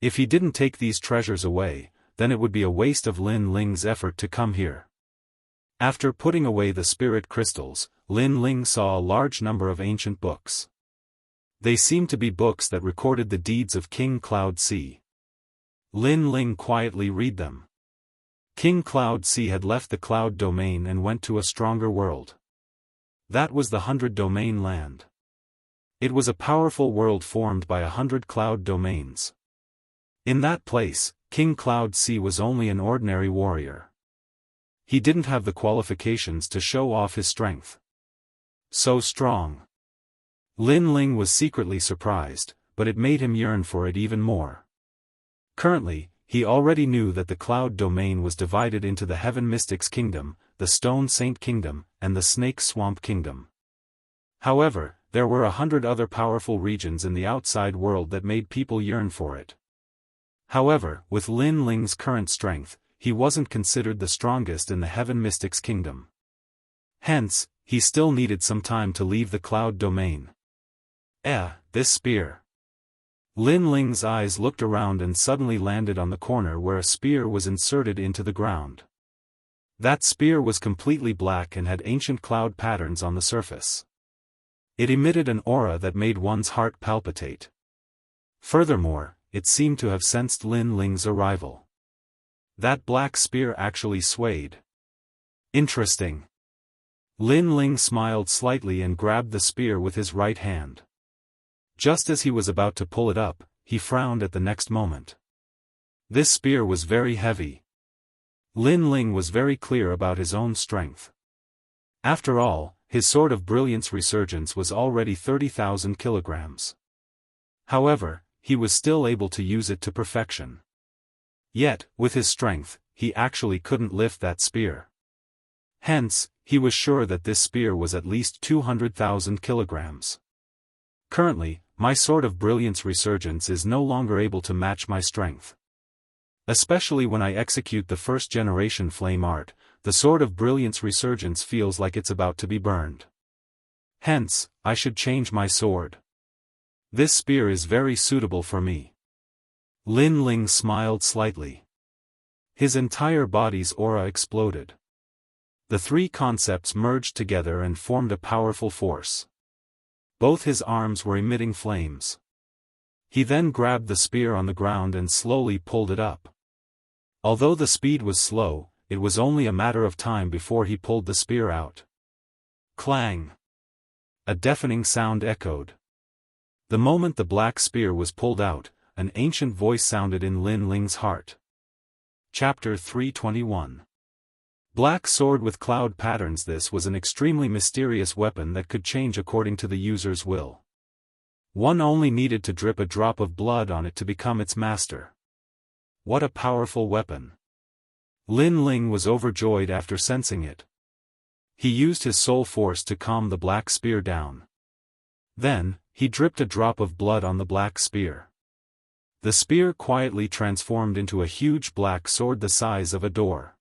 If he didn't take these treasures away, then it would be a waste of Lin Ling's effort to come here. After putting away the spirit crystals, Lin Ling saw a large number of ancient books. They seemed to be books that recorded the deeds of King Cloud C. Lin Ling quietly read them. King Cloud C had left the cloud domain and went to a stronger world. That was the 100 domain land. It was a powerful world formed by 100 cloud domains. In that place, King Cloud Sea was only an ordinary warrior. He didn't have the qualifications to show off his strength. So strong. Lin Ling was secretly surprised, but it made him yearn for it even more. Currently, he already knew that the Cloud Domain was divided into the Heaven Mystics Kingdom, the Stone Saint Kingdom, and the Snake Swamp Kingdom. However, there were 100 other powerful regions in the outside world that made people yearn for it. However, with Lin Ling's current strength, he wasn't considered the strongest in the Heaven Mystics Kingdom. Hence, he still needed some time to leave the Cloud Domain. This spear. Lin Ling's eyes looked around and suddenly landed on the corner where a spear was inserted into the ground. That spear was completely black and had ancient cloud patterns on the surface. It emitted an aura that made one's heart palpitate. Furthermore, it seemed to have sensed Lin Ling's arrival. That black spear actually swayed. Interesting. Lin Ling smiled slightly and grabbed the spear with his right hand. Just as he was about to pull it up, he frowned at the next moment. This spear was very heavy. Lin Ling was very clear about his own strength. After all, his Sword of Brilliance Resurgence was already 30,000 kilograms. However, he was still able to use it to perfection. Yet, with his strength, he actually couldn't lift that spear. Hence, he was sure that this spear was at least 200,000 kilograms. Currently, my Sword of Brilliance Resurgence is no longer able to match my strength. Especially when I execute the first generation flame art, the Sword of Brilliance Resurgence feels like it's about to be burned. Hence, I should change my sword. This spear is very suitable for me. Lin Ling smiled slightly. His entire body's aura exploded. The three concepts merged together and formed a powerful force. Both his arms were emitting flames. He then grabbed the spear on the ground and slowly pulled it up. Although the speed was slow, it was only a matter of time before he pulled the spear out. Clang! A deafening sound echoed. The moment the black spear was pulled out, an ancient voice sounded in Lin Ling's heart. Chapter 321. Black Sword with Cloud Patterns. This was an extremely mysterious weapon that could change according to the user's will. One only needed to drip a drop of blood on it to become its master. What a powerful weapon! Lin Ling was overjoyed after sensing it. He used his soul force to calm the black spear down. Then, he dripped a drop of blood on the black spear. The spear quietly transformed into a huge black sword the size of a door.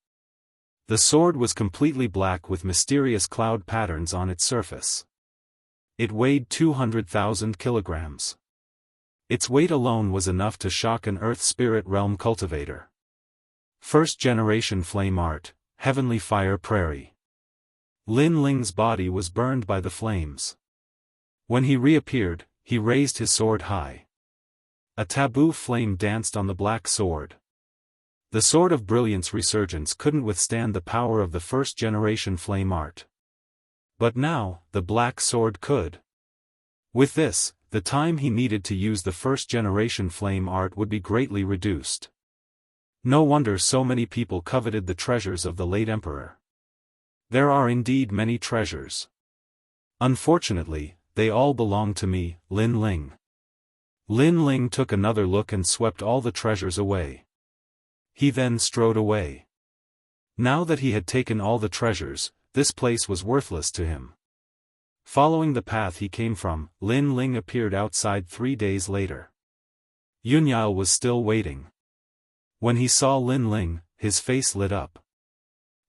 The sword was completely black with mysterious cloud patterns on its surface. It weighed 200,000 kilograms. Its weight alone was enough to shock an Earth Spirit Realm cultivator. First generation flame art, Heavenly Fire Prairie. Lin Ling's body was burned by the flames. When he reappeared, he raised his sword high. A taboo flame danced on the black sword. The Sword of Brilliance Resurgence couldn't withstand the power of the first generation flame art. But now, the black sword could. With this, the time he needed to use the first generation flame art would be greatly reduced. No wonder so many people coveted the treasures of the late emperor. There are indeed many treasures. Unfortunately, they all belong to me, Lin Ling. Lin Ling took another look and swept all the treasures away. He then strode away. Now that he had taken all the treasures, this place was worthless to him. Following the path he came from, Lin Ling appeared outside 3 days later. Yunyao was still waiting. When he saw Lin Ling, his face lit up.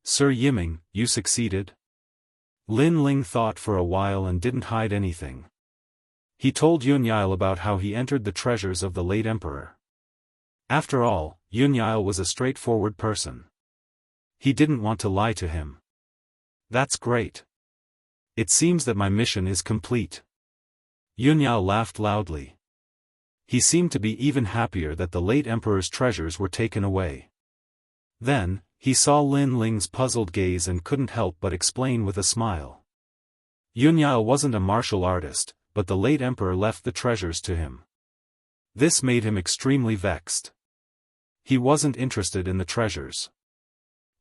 Sir Yiming, you succeeded? Lin Ling thought for a while and didn't hide anything. He told Yunyao about how he entered the treasures of the late emperor. After all, Yunyao was a straightforward person. He didn't want to lie to him. That's great. It seems that my mission is complete. Yunyao laughed loudly. He seemed to be even happier that the late emperor's treasures were taken away. Then, he saw Lin Ling's puzzled gaze and couldn't help but explain with a smile. Yunyao wasn't a martial artist, but the late emperor left the treasures to him. This made him extremely vexed. He wasn't interested in the treasures.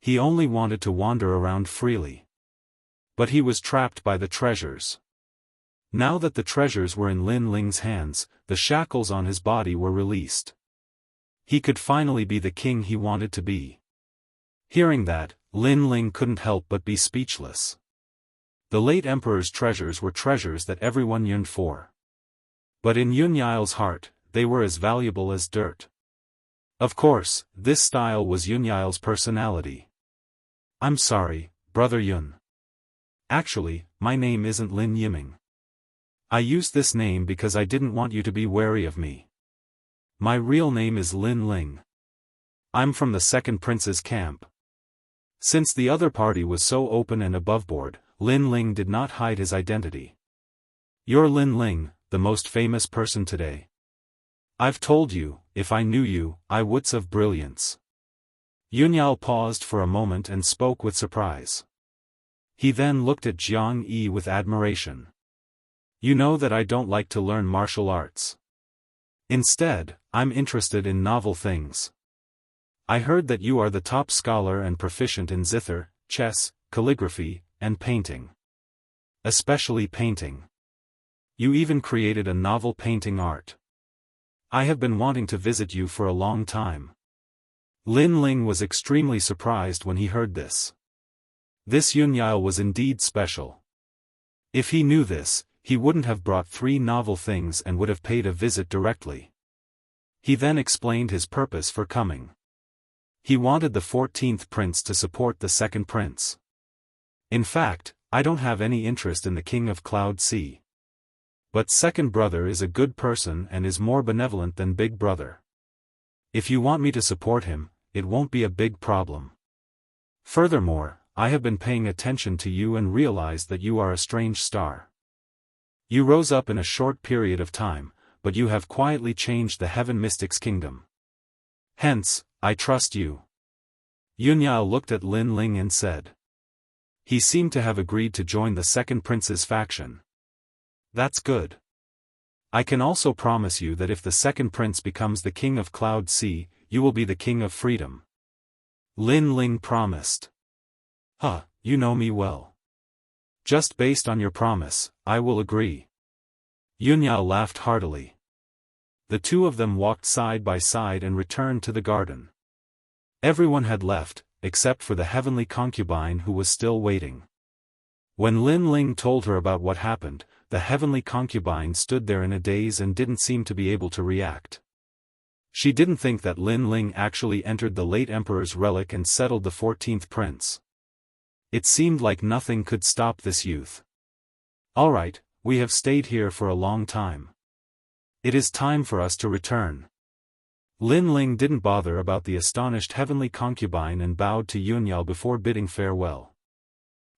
He only wanted to wander around freely. But he was trapped by the treasures. Now that the treasures were in Lin Ling's hands, the shackles on his body were released. He could finally be the king he wanted to be. Hearing that, Lin Ling couldn't help but be speechless. The late emperor's treasures were treasures that everyone yearned for. But in Yunyai's heart, they were as valuable as dirt. Of course, this style was Yunyai's personality. "I'm sorry, Brother Yun. Actually, my name isn't Lin Yiming. I used this name because I didn't want you to be wary of me. My real name is Lin Ling. I'm from the second prince's camp." Since the other party was so open and aboveboard, Lin Ling did not hide his identity. "You're Lin Ling, the most famous person today. I've told you, if I knew you, I would have brilliance." Yunyao paused for a moment and spoke with surprise. He then looked at Jianghu with admiration. "You know that I don't like to learn martial arts. Instead, I'm interested in novel things. I heard that you are the top scholar and proficient in zither, chess, calligraphy, and painting. Especially painting. You even created a novel painting art. I have been wanting to visit you for a long time." Lin Ling was extremely surprised when he heard this. This Yunyao was indeed special. If he knew this, he wouldn't have brought 3 novel things and would have paid a visit directly. He then explained his purpose for coming. He wanted the 14th prince to support the second prince. "In fact, I don't have any interest in the king of Cloud Sea. But second brother is a good person and is more benevolent than big brother. If you want me to support him, it won't be a big problem. Furthermore, I have been paying attention to you and realized that you are a strange star. You rose up in a short period of time, but you have quietly changed the Heaven Mystics' kingdom. Hence, I trust you." Yunyao looked at Lin Ling and said. He seemed to have agreed to join the second prince's faction. "That's good. I can also promise you that if the second prince becomes the king of Cloud Sea, you will be the king of freedom." Lin Ling promised. "Huh, you know me well. Just based on your promise, I will agree." Yunyao laughed heartily. The two of them walked side by side and returned to the garden. Everyone had left, except for the heavenly concubine who was still waiting. When Lin Ling told her about what happened, the heavenly concubine stood there in a daze and didn't seem to be able to react. She didn't think that Lin Ling actually entered the late emperor's relic and settled the 14th prince. It seemed like nothing could stop this youth. "Alright, we have stayed here for a long time. It is time for us to return." Lin Ling didn't bother about the astonished heavenly concubine and bowed to Yunyao before bidding farewell.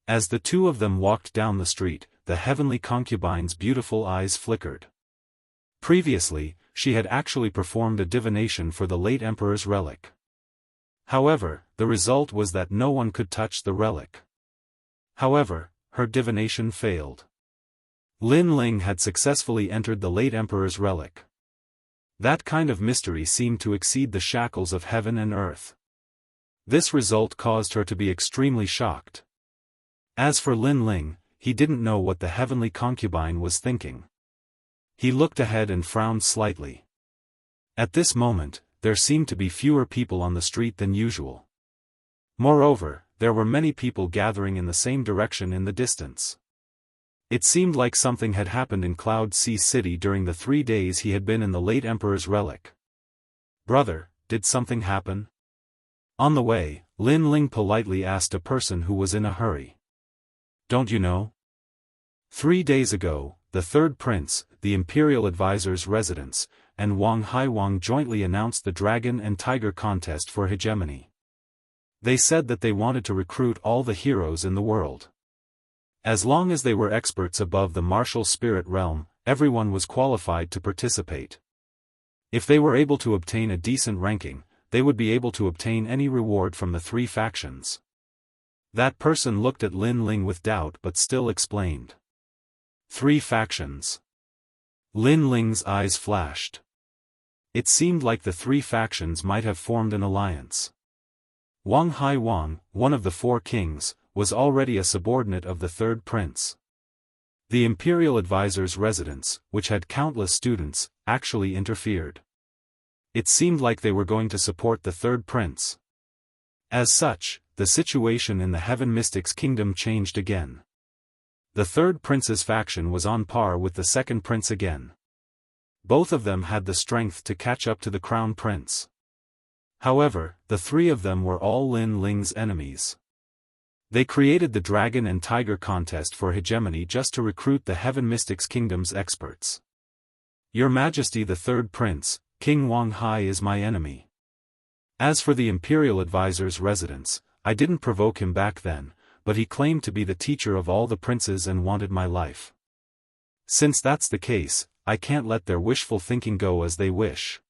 As the two of them walked down the street, the heavenly concubine's beautiful eyes flickered. Previously, she had actually performed a divination for the late emperor's relic. However, the result was that no one could touch the relic. However, her divination failed. Lin Ling had successfully entered the late emperor's relic. That kind of mystery seemed to exceed the shackles of heaven and earth. This result caused her to be extremely shocked. As for Lin Ling, he didn't know what the heavenly concubine was thinking. He looked ahead and frowned slightly. At this moment, there seemed to be fewer people on the street than usual. Moreover, there were many people gathering in the same direction in the distance. It seemed like something had happened in Cloud Sea City during the 3 days he had been in the late emperor's relic. "Brother, did something happen?" On the way, Lin Ling politely asked a person who was in a hurry. "Don't you know? 3 days ago, the third prince, the imperial advisor's residence, and Wang Haiwang jointly announced the dragon and tiger contest for hegemony. They said that they wanted to recruit all the heroes in the world. As long as they were experts above the martial spirit realm, everyone was qualified to participate. If they were able to obtain a decent ranking, they would be able to obtain any reward from the 3 factions." That person looked at Lin Ling with doubt but still explained. 3 factions. Lin Ling's eyes flashed. It seemed like the three factions might have formed an alliance. Wang Hai Wang, one of the four kings, was already a subordinate of the third prince. The imperial advisor's residence, which had countless students, actually interfered. It seemed like they were going to support the third prince. As such, the situation in the Heaven Mystics Kingdom changed again. The third prince's faction was on par with the second prince again. Both of them had the strength to catch up to the crown prince. However, the three of them were all Lin Ling's enemies. They created the Dragon and Tiger contest for hegemony just to recruit the Heaven Mystics Kingdom's experts. Your Majesty, the third prince, King Wang Hai, is my enemy. As for the imperial advisor's residence, I didn't provoke him back then, but he claimed to be the teacher of all the princes and wanted my life. Since that's the case, I can't let their wishful thinking go as they wish.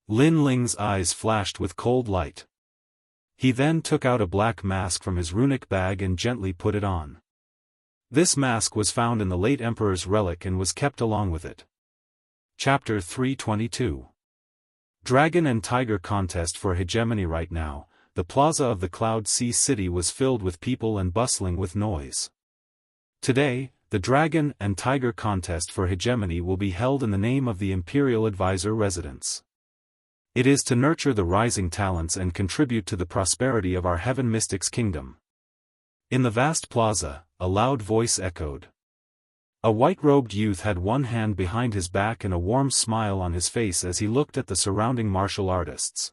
Lin Ling's eyes flashed with cold light. He then took out a black mask from his runic bag and gently put it on. This mask was found in the late emperor's relic and was kept along with it. Chapter 322. Dragon and Tiger contest for hegemony. Right now, the plaza of the Cloud Sea City was filled with people and bustling with noise. Today, the Dragon and Tiger contest for hegemony will be held in the name of the Imperial Advisor residence. It is to nurture the rising talents and contribute to the prosperity of our Heaven Mystics Kingdom. In the vast plaza, a loud voice echoed. A white-robed youth had one hand behind his back and a warm smile on his face as he looked at the surrounding martial artists.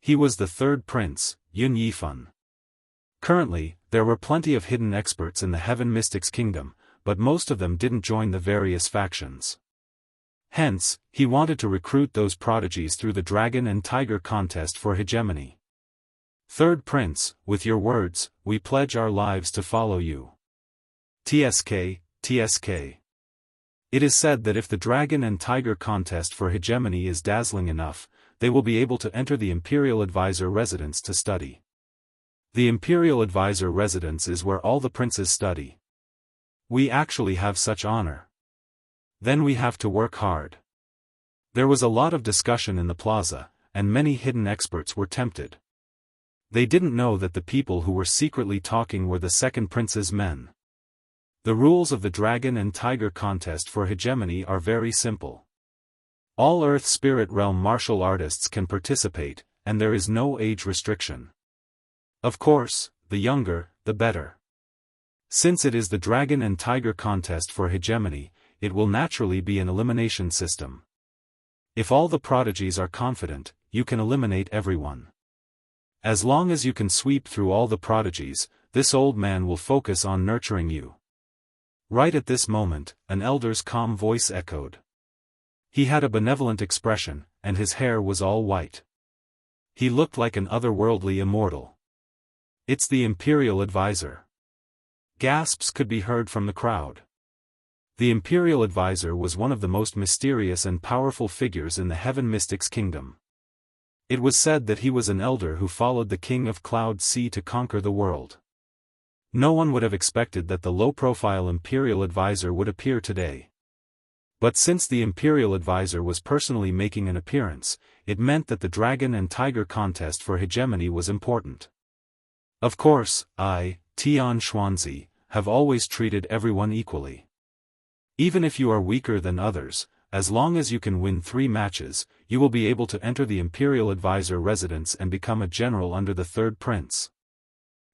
He was the third prince, Yun Yifan. Currently, there were plenty of hidden experts in the Heaven Mystics Kingdom, but most of them didn't join the various factions. Hence, he wanted to recruit those prodigies through the Dragon and Tiger contest for hegemony. Third Prince, with your words, we pledge our lives to follow you. TSK, TSK. It is said that if the Dragon and Tiger contest for hegemony is dazzling enough, they will be able to enter the Imperial Advisor residence to study. The Imperial Advisor residence is where all the princes study. We actually have such honor. Then we have to work hard. There was a lot of discussion in the plaza, and many hidden experts were tempted. They didn't know that the people who were secretly talking were the second prince's men. The rules of the Dragon and Tiger contest for hegemony are very simple. All Earth Spirit Realm martial artists can participate, and there is no age restriction. Of course, the younger, the better. Since it is the Dragon and Tiger contest for hegemony, it will naturally be an elimination system. If all the prodigies are confident, you can eliminate everyone. As long as you can sweep through all the prodigies, this old man will focus on nurturing you. Right at this moment, an elder's calm voice echoed. He had a benevolent expression, and his hair was all white. He looked like an otherworldly immortal. It's the Imperial Advisor. Gasps could be heard from the crowd. The Imperial Advisor was one of the most mysterious and powerful figures in the Heaven Mystics Kingdom. It was said that he was an elder who followed the King of Cloud Sea to conquer the world. No one would have expected that the low-profile Imperial Advisor would appear today. But since the Imperial Advisor was personally making an appearance, it meant that the Dragon and Tiger contest for hegemony was important. Of course, I, Tian Xuanzi, have always treated everyone equally. Even if you are weaker than others, as long as you can win 3 matches, you will be able to enter the Imperial Advisor residence and become a general under the third prince.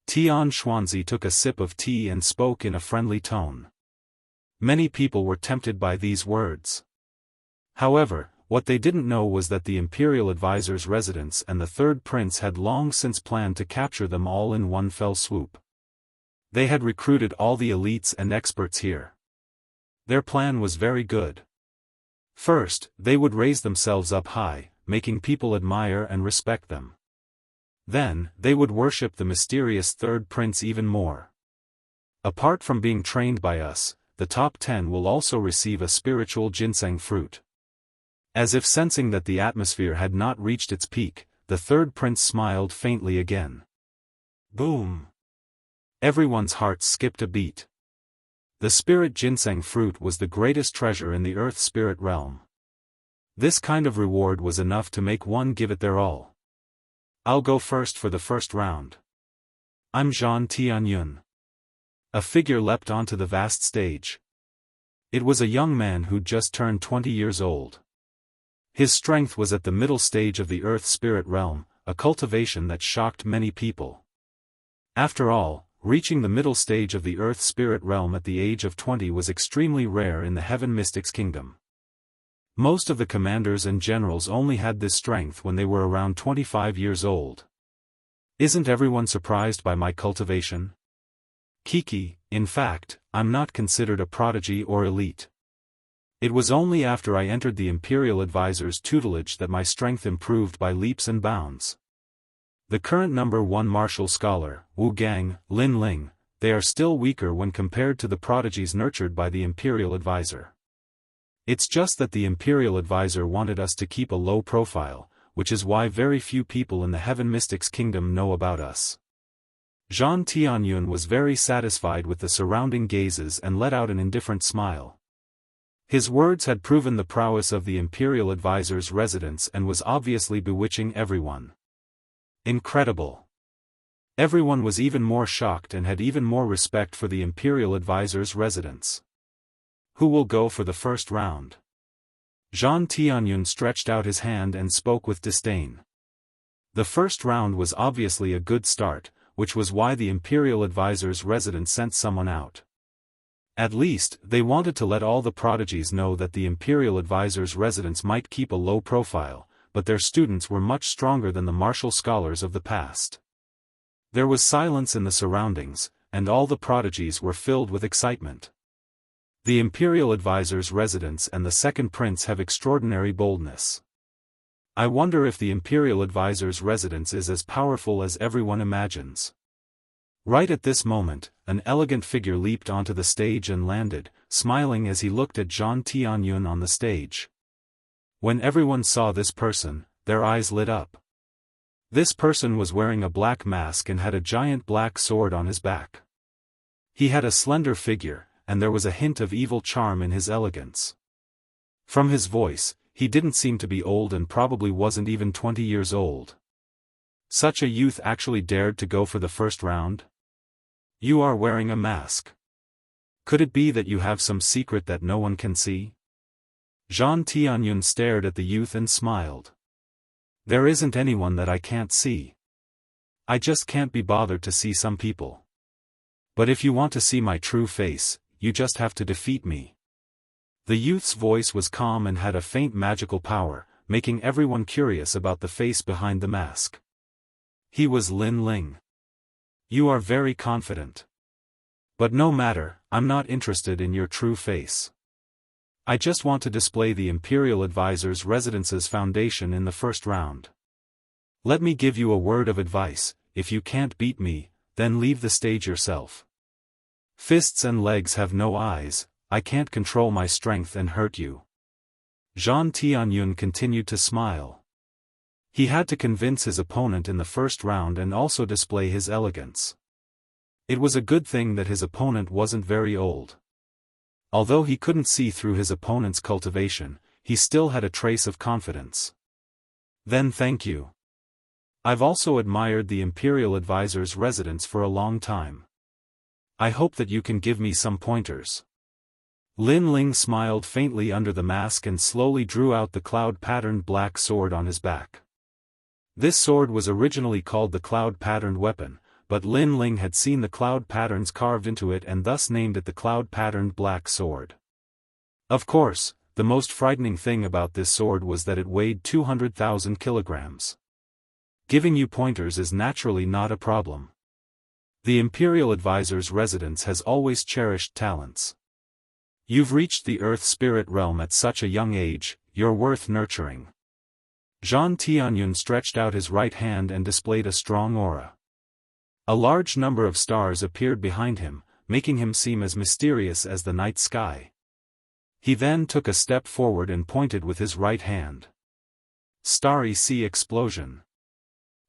Tian Xuanzi took a sip of tea and spoke in a friendly tone. Many people were tempted by these words. However, what they didn't know was that the Imperial Advisor's residence and the third prince had long since planned to capture them all in one fell swoop. They had recruited all the elites and experts here. Their plan was very good. First, they would raise themselves up high, making people admire and respect them. Then, they would worship the mysterious third prince even more. Apart from being trained by us, the top 10 will also receive a spiritual ginseng fruit. As if sensing that the atmosphere had not reached its peak, the third prince smiled faintly again. Boom! Everyone's hearts skipped a beat. The spirit ginseng fruit was the greatest treasure in the earth spirit realm. This kind of reward was enough to make one give it their all. I'll go first for the first round. I'm Zhan Tianyun. A figure leapt onto the vast stage. It was a young man who'd just turned 20 years old. His strength was at the middle stage of the earth spirit realm, a cultivation that shocked many people. After all, reaching the middle stage of the earth spirit realm at the age of 20 was extremely rare in the Heaven Mystics Kingdom. Most of the commanders and generals only had this strength when they were around 25 years old. Isn't everyone surprised by my cultivation? Kiki, in fact, I'm not considered a prodigy or elite. It was only after I entered the Imperial Advisor's tutelage that my strength improved by leaps and bounds. The current number 1 martial scholar, Wu Gang, Lin Ling, they are still weaker when compared to the prodigies nurtured by the Imperial Advisor. It's just that the Imperial Advisor wanted us to keep a low profile, which is why very few people in the Heaven Mystics Kingdom know about us. Zhan Tianyun was very satisfied with the surrounding gazes and let out an indifferent smile. His words had proven the prowess of the Imperial Advisor's residence and was obviously bewitching everyone. Incredible. Everyone was even more shocked and had even more respect for the Imperial Advisor's residence. Who will go for the first round? Zhan Tianyun stretched out his hand and spoke with disdain. The first round was obviously a good start, which was why the Imperial Advisor's residence sent someone out. At least, they wanted to let all the prodigies know that the Imperial Advisor's residence might keep a low profile, but their students were much stronger than the martial scholars of the past. There was silence in the surroundings, and all the prodigies were filled with excitement. The Imperial Advisor's residence and the second prince have extraordinary boldness. I wonder if the Imperial Advisor's residence is as powerful as everyone imagines. Right at this moment, an elegant figure leaped onto the stage and landed, smiling as he looked at Zhan Tianyun on the stage. When everyone saw this person, their eyes lit up. This person was wearing a black mask and had a giant black sword on his back. He had a slender figure, and there was a hint of evil charm in his elegance. From his voice, he didn't seem to be old and probably wasn't even 20 years old. Such a youth actually dared to go for the first round? You are wearing a mask. Could it be that you have some secret that no one can see? Zhan Tianyun stared at the youth and smiled. There isn't anyone that I can't see. I just can't be bothered to see some people. But if you want to see my true face, you just have to defeat me. The youth's voice was calm and had a faint magical power, making everyone curious about the face behind the mask. He was Lin Ling. You are very confident. But no matter, I'm not interested in your true face. I just want to display the Imperial Advisor's residence's foundation in the first round. Let me give you a word of advice: if you can't beat me, then leave the stage yourself. Fists and legs have no eyes, I can't control my strength and hurt you. Zhan Tianyun continued to smile. He had to convince his opponent in the first round and also display his elegance. It was a good thing that his opponent wasn't very old. Although he couldn't see through his opponent's cultivation, he still had a trace of confidence. Then thank you. I've also admired the Imperial Advisor's residence for a long time. I hope that you can give me some pointers. Lin Ling smiled faintly under the mask and slowly drew out the cloud-patterned black sword on his back. This sword was originally called the cloud-patterned weapon, but Lin Ling had seen the cloud patterns carved into it and thus named it the cloud-patterned black sword. Of course, the most frightening thing about this sword was that it weighed 200,000 kilograms. Giving you pointers is naturally not a problem. The Imperial Advisor's residence has always cherished talents. You've reached the Earth Spirit realm at such a young age, you're worth nurturing. Zhan Tianyun stretched out his right hand and displayed a strong aura. A large number of stars appeared behind him, making him seem as mysterious as the night sky. He then took a step forward and pointed with his right hand. Starry sea explosion.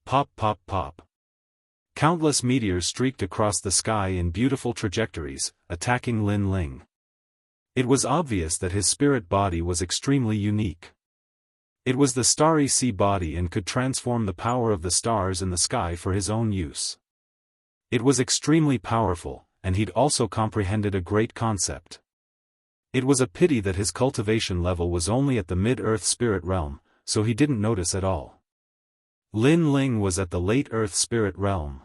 Pop pop pop. Countless meteors streaked across the sky in beautiful trajectories, attacking Lin Ling. It was obvious that his spirit body was extremely unique. It was the starry sea body and could transform the power of the stars in the sky for his own use. It was extremely powerful, and he'd also comprehended a great concept. It was a pity that his cultivation level was only at the mid-earth spirit realm, so he didn't notice at all. Lin Ling was at the late earth spirit realm.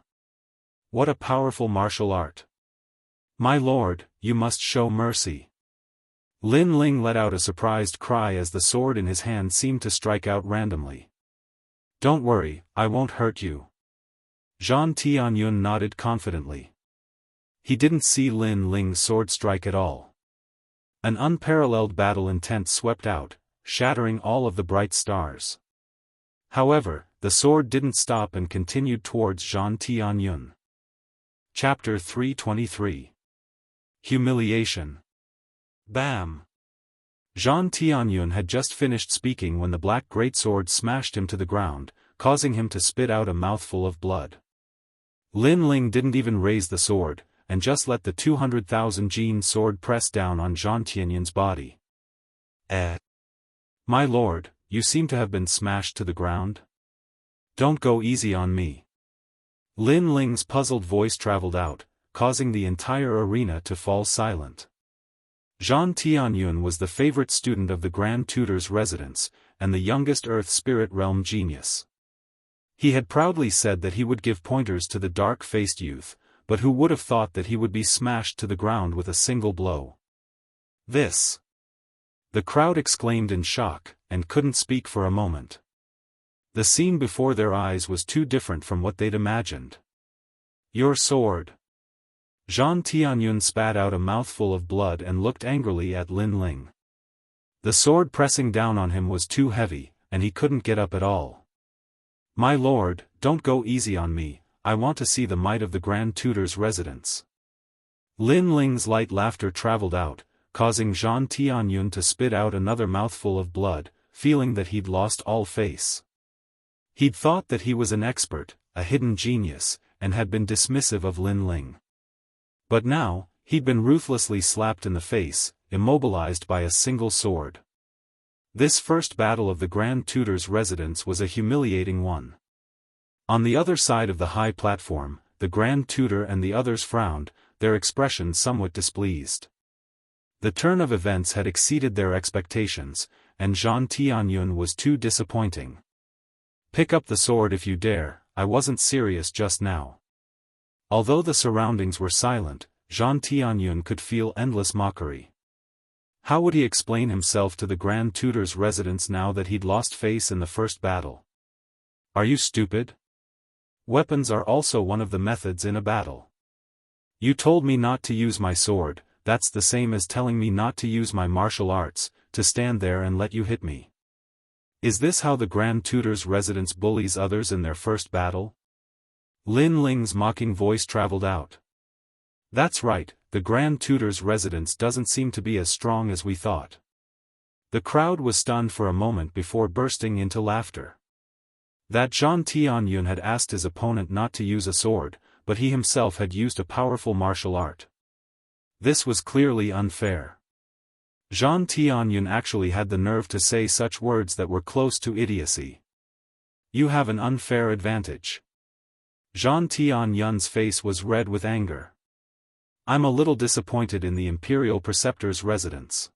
What a powerful martial art! My lord, you must show mercy. Lin Ling let out a surprised cry as the sword in his hand seemed to strike out randomly. Don't worry, I won't hurt you. Zhang Tianyun nodded confidently. He didn't see Lin Ling's sword strike at all. An unparalleled battle intent swept out, shattering all of the bright stars. However, the sword didn't stop and continued towards Zhang Tianyun. Chapter 323. Humiliation. Bam! Zhang Tianyun had just finished speaking when the black greatsword smashed him to the ground, causing him to spit out a mouthful of blood. Lin Ling didn't even raise the sword, and just let the 200,000 gene sword press down on Zhang Tianyun's body. My lord, you seem to have been smashed to the ground? Don't go easy on me. Lin Ling's puzzled voice traveled out, causing the entire arena to fall silent. Zhang Tianyun was the favorite student of the Grand Tutor's residence, and the youngest Earth Spirit Realm genius. He had proudly said that he would give pointers to the dark-faced youth, but who would have thought that he would be smashed to the ground with a single blow? This! The crowd exclaimed in shock, and couldn't speak for a moment. The scene before their eyes was too different from what they'd imagined. Your sword! Zhang Tianyun spat out a mouthful of blood and looked angrily at Lin Ling. The sword pressing down on him was too heavy, and he couldn't get up at all. My lord, don't go easy on me, I want to see the might of the Grand Tutor's residence. Lin Ling's light laughter traveled out, causing Zhang Tianyun to spit out another mouthful of blood, feeling that he'd lost all face. He'd thought that he was an expert, a hidden genius, and had been dismissive of Lin Ling. But now, he'd been ruthlessly slapped in the face, immobilized by a single sword. This first battle of the Grand Tutor's residence was a humiliating one. On the other side of the high platform, the Grand Tutor and the others frowned, their expressions somewhat displeased. The turn of events had exceeded their expectations, and Zhang Tianyun was too disappointing. Pick up the sword if you dare, I wasn't serious just now. Although the surroundings were silent, Zhang Tianyun could feel endless mockery. How would he explain himself to the Grand Tutor's residence now that he'd lost face in the first battle? Are you stupid? Weapons are also one of the methods in a battle. You told me not to use my sword, that's the same as telling me not to use my martial arts, to stand there and let you hit me. Is this how the Grand Tutor's residence bullies others in their first battle? Lin Ling's mocking voice traveled out. That's right, the Grand Tutor's residence doesn't seem to be as strong as we thought. The crowd was stunned for a moment before bursting into laughter. That Zhang Tianyun had asked his opponent not to use a sword, but he himself had used a powerful martial art. This was clearly unfair. Zhang Tianyun actually had the nerve to say such words that were close to idiocy. You have an unfair advantage. Zhang Tianyun's face was red with anger. I'm a little disappointed in the Imperial Preceptor's residence.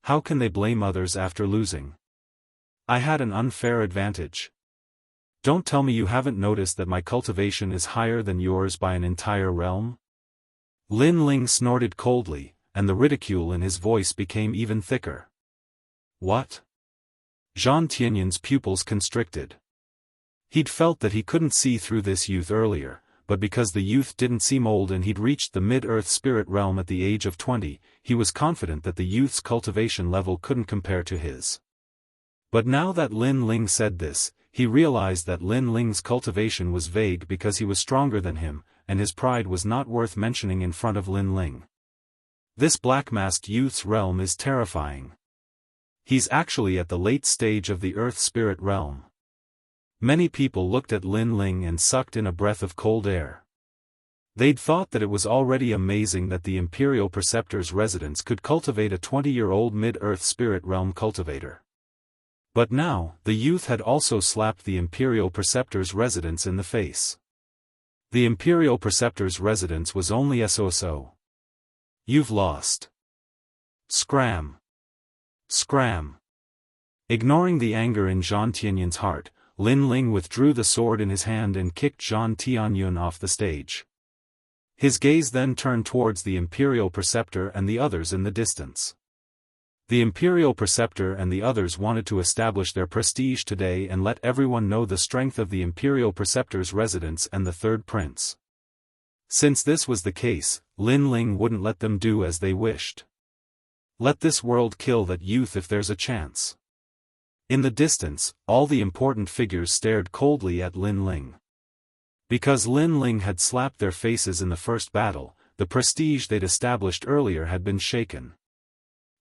How can they blame others after losing? I had an unfair advantage. Don't tell me you haven't noticed that my cultivation is higher than yours by an entire realm? Lin Ling snorted coldly, and the ridicule in his voice became even thicker. What? Zhang Tianyun's pupils constricted. He'd felt that he couldn't see through this youth earlier, but because the youth didn't seem old and he'd reached the mid-earth spirit realm at the age of 20, he was confident that the youth's cultivation level couldn't compare to his. But now that Lin Ling said this, he realized that Lin Ling's cultivation was vague because he was stronger than him, and his pride was not worth mentioning in front of Lin Ling. This black-masked youth's realm is terrifying. He's actually at the late stage of the earth spirit realm. Many people looked at Lin Ling and sucked in a breath of cold air. They'd thought that it was already amazing that the Imperial Preceptor's residence could cultivate a 20-year-old mid-earth spirit realm cultivator. But now, the youth had also slapped the Imperial Preceptor's residence in the face. The Imperial Preceptor's residence was only so. You've lost. Scram. Scram. Ignoring the anger in Zhan Tianyun's heart, Lin Ling withdrew the sword in his hand and kicked Zhan Tianyun off the stage. His gaze then turned towards the Imperial Preceptor and the others in the distance. The Imperial Preceptor and the others wanted to establish their prestige today and let everyone know the strength of the Imperial Preceptor's residence and the third prince. Since this was the case, Lin Ling wouldn't let them do as they wished. Let this world kill that youth if there's a chance. In the distance, all the important figures stared coldly at Lin Ling. Because Lin Ling had slapped their faces in the first battle, the prestige they'd established earlier had been shaken.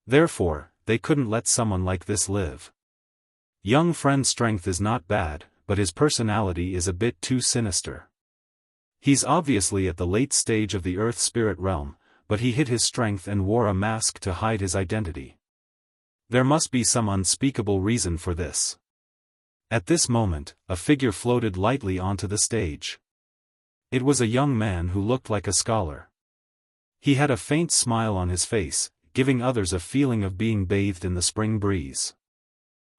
Therefore, they couldn't let someone like this live. Young friend's strength is not bad, but his personality is a bit too sinister. He's obviously at the late stage of the Earth Spirit realm, but he hid his strength and wore a mask to hide his identity. There must be some unspeakable reason for this. At this moment, a figure floated lightly onto the stage. It was a young man who looked like a scholar. He had a faint smile on his face, giving others a feeling of being bathed in the spring breeze.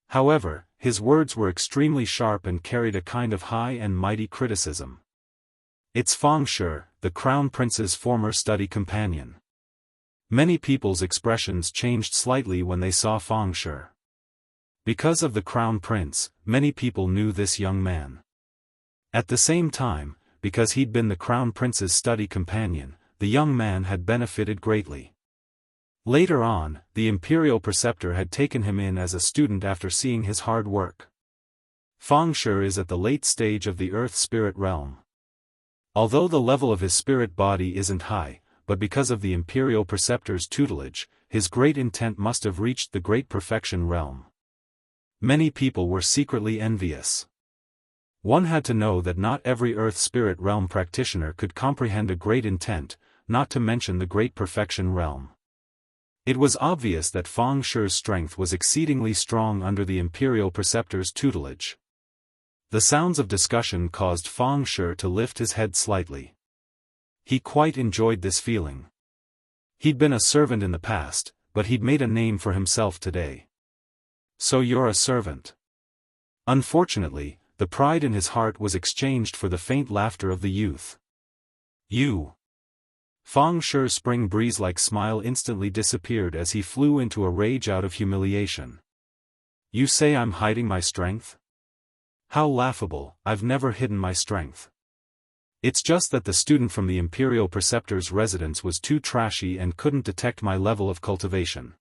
However, his words were extremely sharp and carried a kind of high and mighty criticism. It's Fang Shi, the Crown Prince's former study companion. Many people's expressions changed slightly when they saw Fang Shi. Because of the Crown Prince, many people knew this young man. At the same time, because he'd been the Crown Prince's study companion, the young man had benefited greatly. Later on, the Imperial Preceptor had taken him in as a student after seeing his hard work. Fang Shi is at the late stage of the Earth Spirit realm. Although the level of his spirit body isn't high, but because of the Imperial Preceptor's tutelage, his great intent must have reached the Great Perfection realm. Many people were secretly envious. One had to know that not every Earth Spirit realm practitioner could comprehend a great intent, not to mention the Great Perfection realm. It was obvious that Fang Shi's strength was exceedingly strong under the Imperial Preceptor's tutelage. The sounds of discussion caused Fang Shi to lift his head slightly. He quite enjoyed this feeling. He'd been a servant in the past, but he'd made a name for himself today. So you're a servant. Unfortunately, the pride in his heart was exchanged for the faint laughter of the youth. You. Fang Shi's spring breeze-like smile instantly disappeared as he flew into a rage out of humiliation. You say I'm hiding my strength? How laughable, I've never hidden my strength. It's just that the student from the Imperial Preceptor's residence was too trashy and couldn't detect my level of cultivation.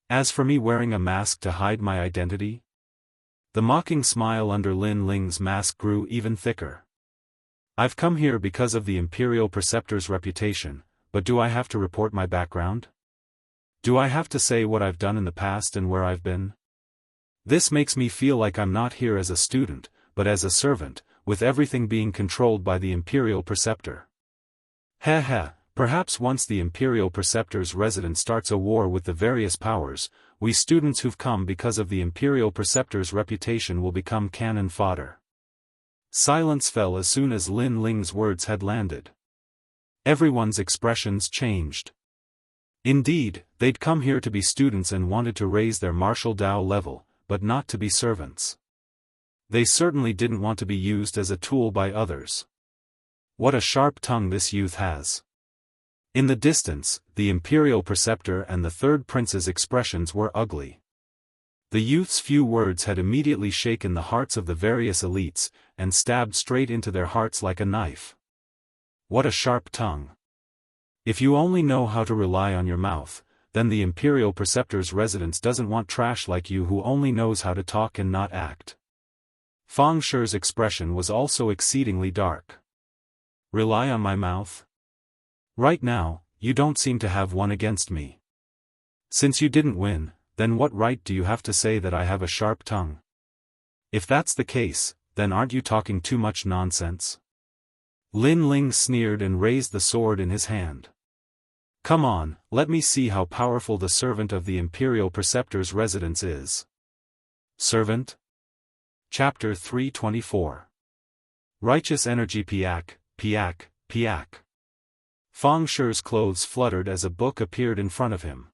As for me wearing a mask to hide my identity? The mocking smile under Lin Ling's mask grew even thicker. I've come here because of the Imperial Preceptor's reputation, but do I have to report my background? Do I have to say what I've done in the past and where I've been? This makes me feel like I'm not here as a student, but as a servant, with everything being controlled by the Imperial Preceptor. Heh. Perhaps once the Imperial Preceptor's residence starts a war with the various powers, we students who've come because of the Imperial Preceptor's reputation will become cannon fodder. Silence fell as soon as Lin Ling's words had landed. Everyone's expressions changed. Indeed, they'd come here to be students and wanted to raise their martial Dao level, but not to be servants. They certainly didn't want to be used as a tool by others. What a sharp tongue this youth has. In the distance, the Imperial Preceptor and the third prince's expressions were ugly. The youth's few words had immediately shaken the hearts of the various elites, and stabbed straight into their hearts like a knife. What a sharp tongue. If you only know how to rely on your mouth, then the Imperial Preceptor's residence doesn't want trash like you who only knows how to talk and not act. Fang Shi's expression was also exceedingly dark. Rely on my mouth? Right now, you don't seem to have one against me. Since you didn't win, then what right do you have to say that I have a sharp tongue? If that's the case, then aren't you talking too much nonsense? Lin Ling sneered and raised the sword in his hand. Come on, let me see how powerful the servant of the Imperial Preceptor's residence is. Servant? Chapter 324. Righteous Energy. Piak, piak, piak. Fang Shi's clothes fluttered as a book appeared in front of him.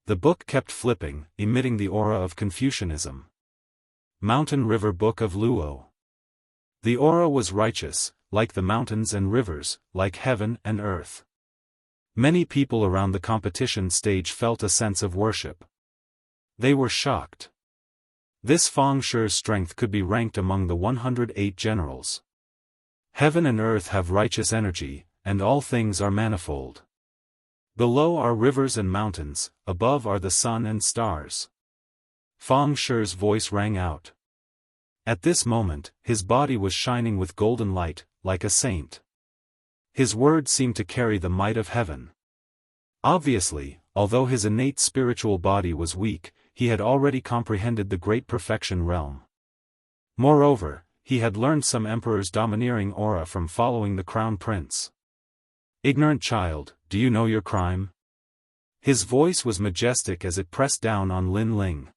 The book kept flipping, emitting the aura of Confucianism. Mountain River Book of Luo. The aura was righteous, like the mountains and rivers, like heaven and earth. Many people around the competition stage felt a sense of worship. They were shocked. This Fang Shi's strength could be ranked among the 108 generals. Heaven and earth have righteous energy, and all things are manifold. Below are rivers and mountains, above are the sun and stars. Fang Shi's voice rang out. At this moment, his body was shining with golden light, like a saint. His words seemed to carry the might of heaven. Obviously, although his innate spiritual body was weak, he had already comprehended the great perfection realm. Moreover, he had learned some emperor's domineering aura from following the crown prince. Ignorant child, do you know your crime? His voice was majestic as it pressed down on Lin Ling.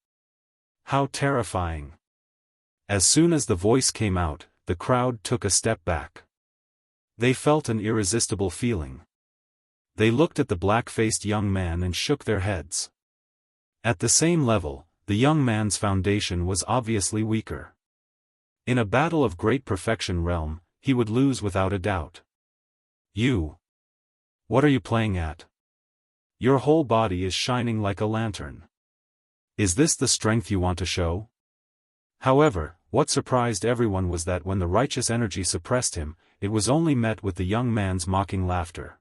How terrifying. As soon as the voice came out, the crowd took a step back. They felt an irresistible feeling. They looked at the black-faced young man and shook their heads. At the same level, the young man's foundation was obviously weaker. In a battle of great perfection realm, he would lose without a doubt. You. What are you playing at? Your whole body is shining like a lantern. Is this the strength you want to show? However, what surprised everyone was that when the righteous energy suppressed him, it was only met with the young man's mocking laughter.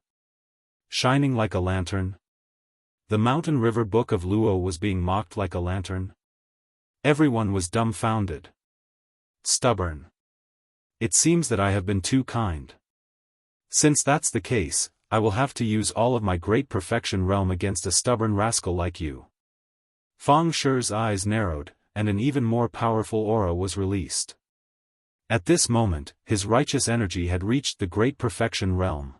Shining like a lantern? The Mountain River Book of Luo was being mocked like a lantern? Everyone was dumbfounded. Stubborn. It seems that I have been too kind. Since that's the case, I will have to use all of my great perfection realm against a stubborn rascal like you. Fang Shi's eyes narrowed, and an even more powerful aura was released. At this moment, his righteous energy had reached the great perfection realm.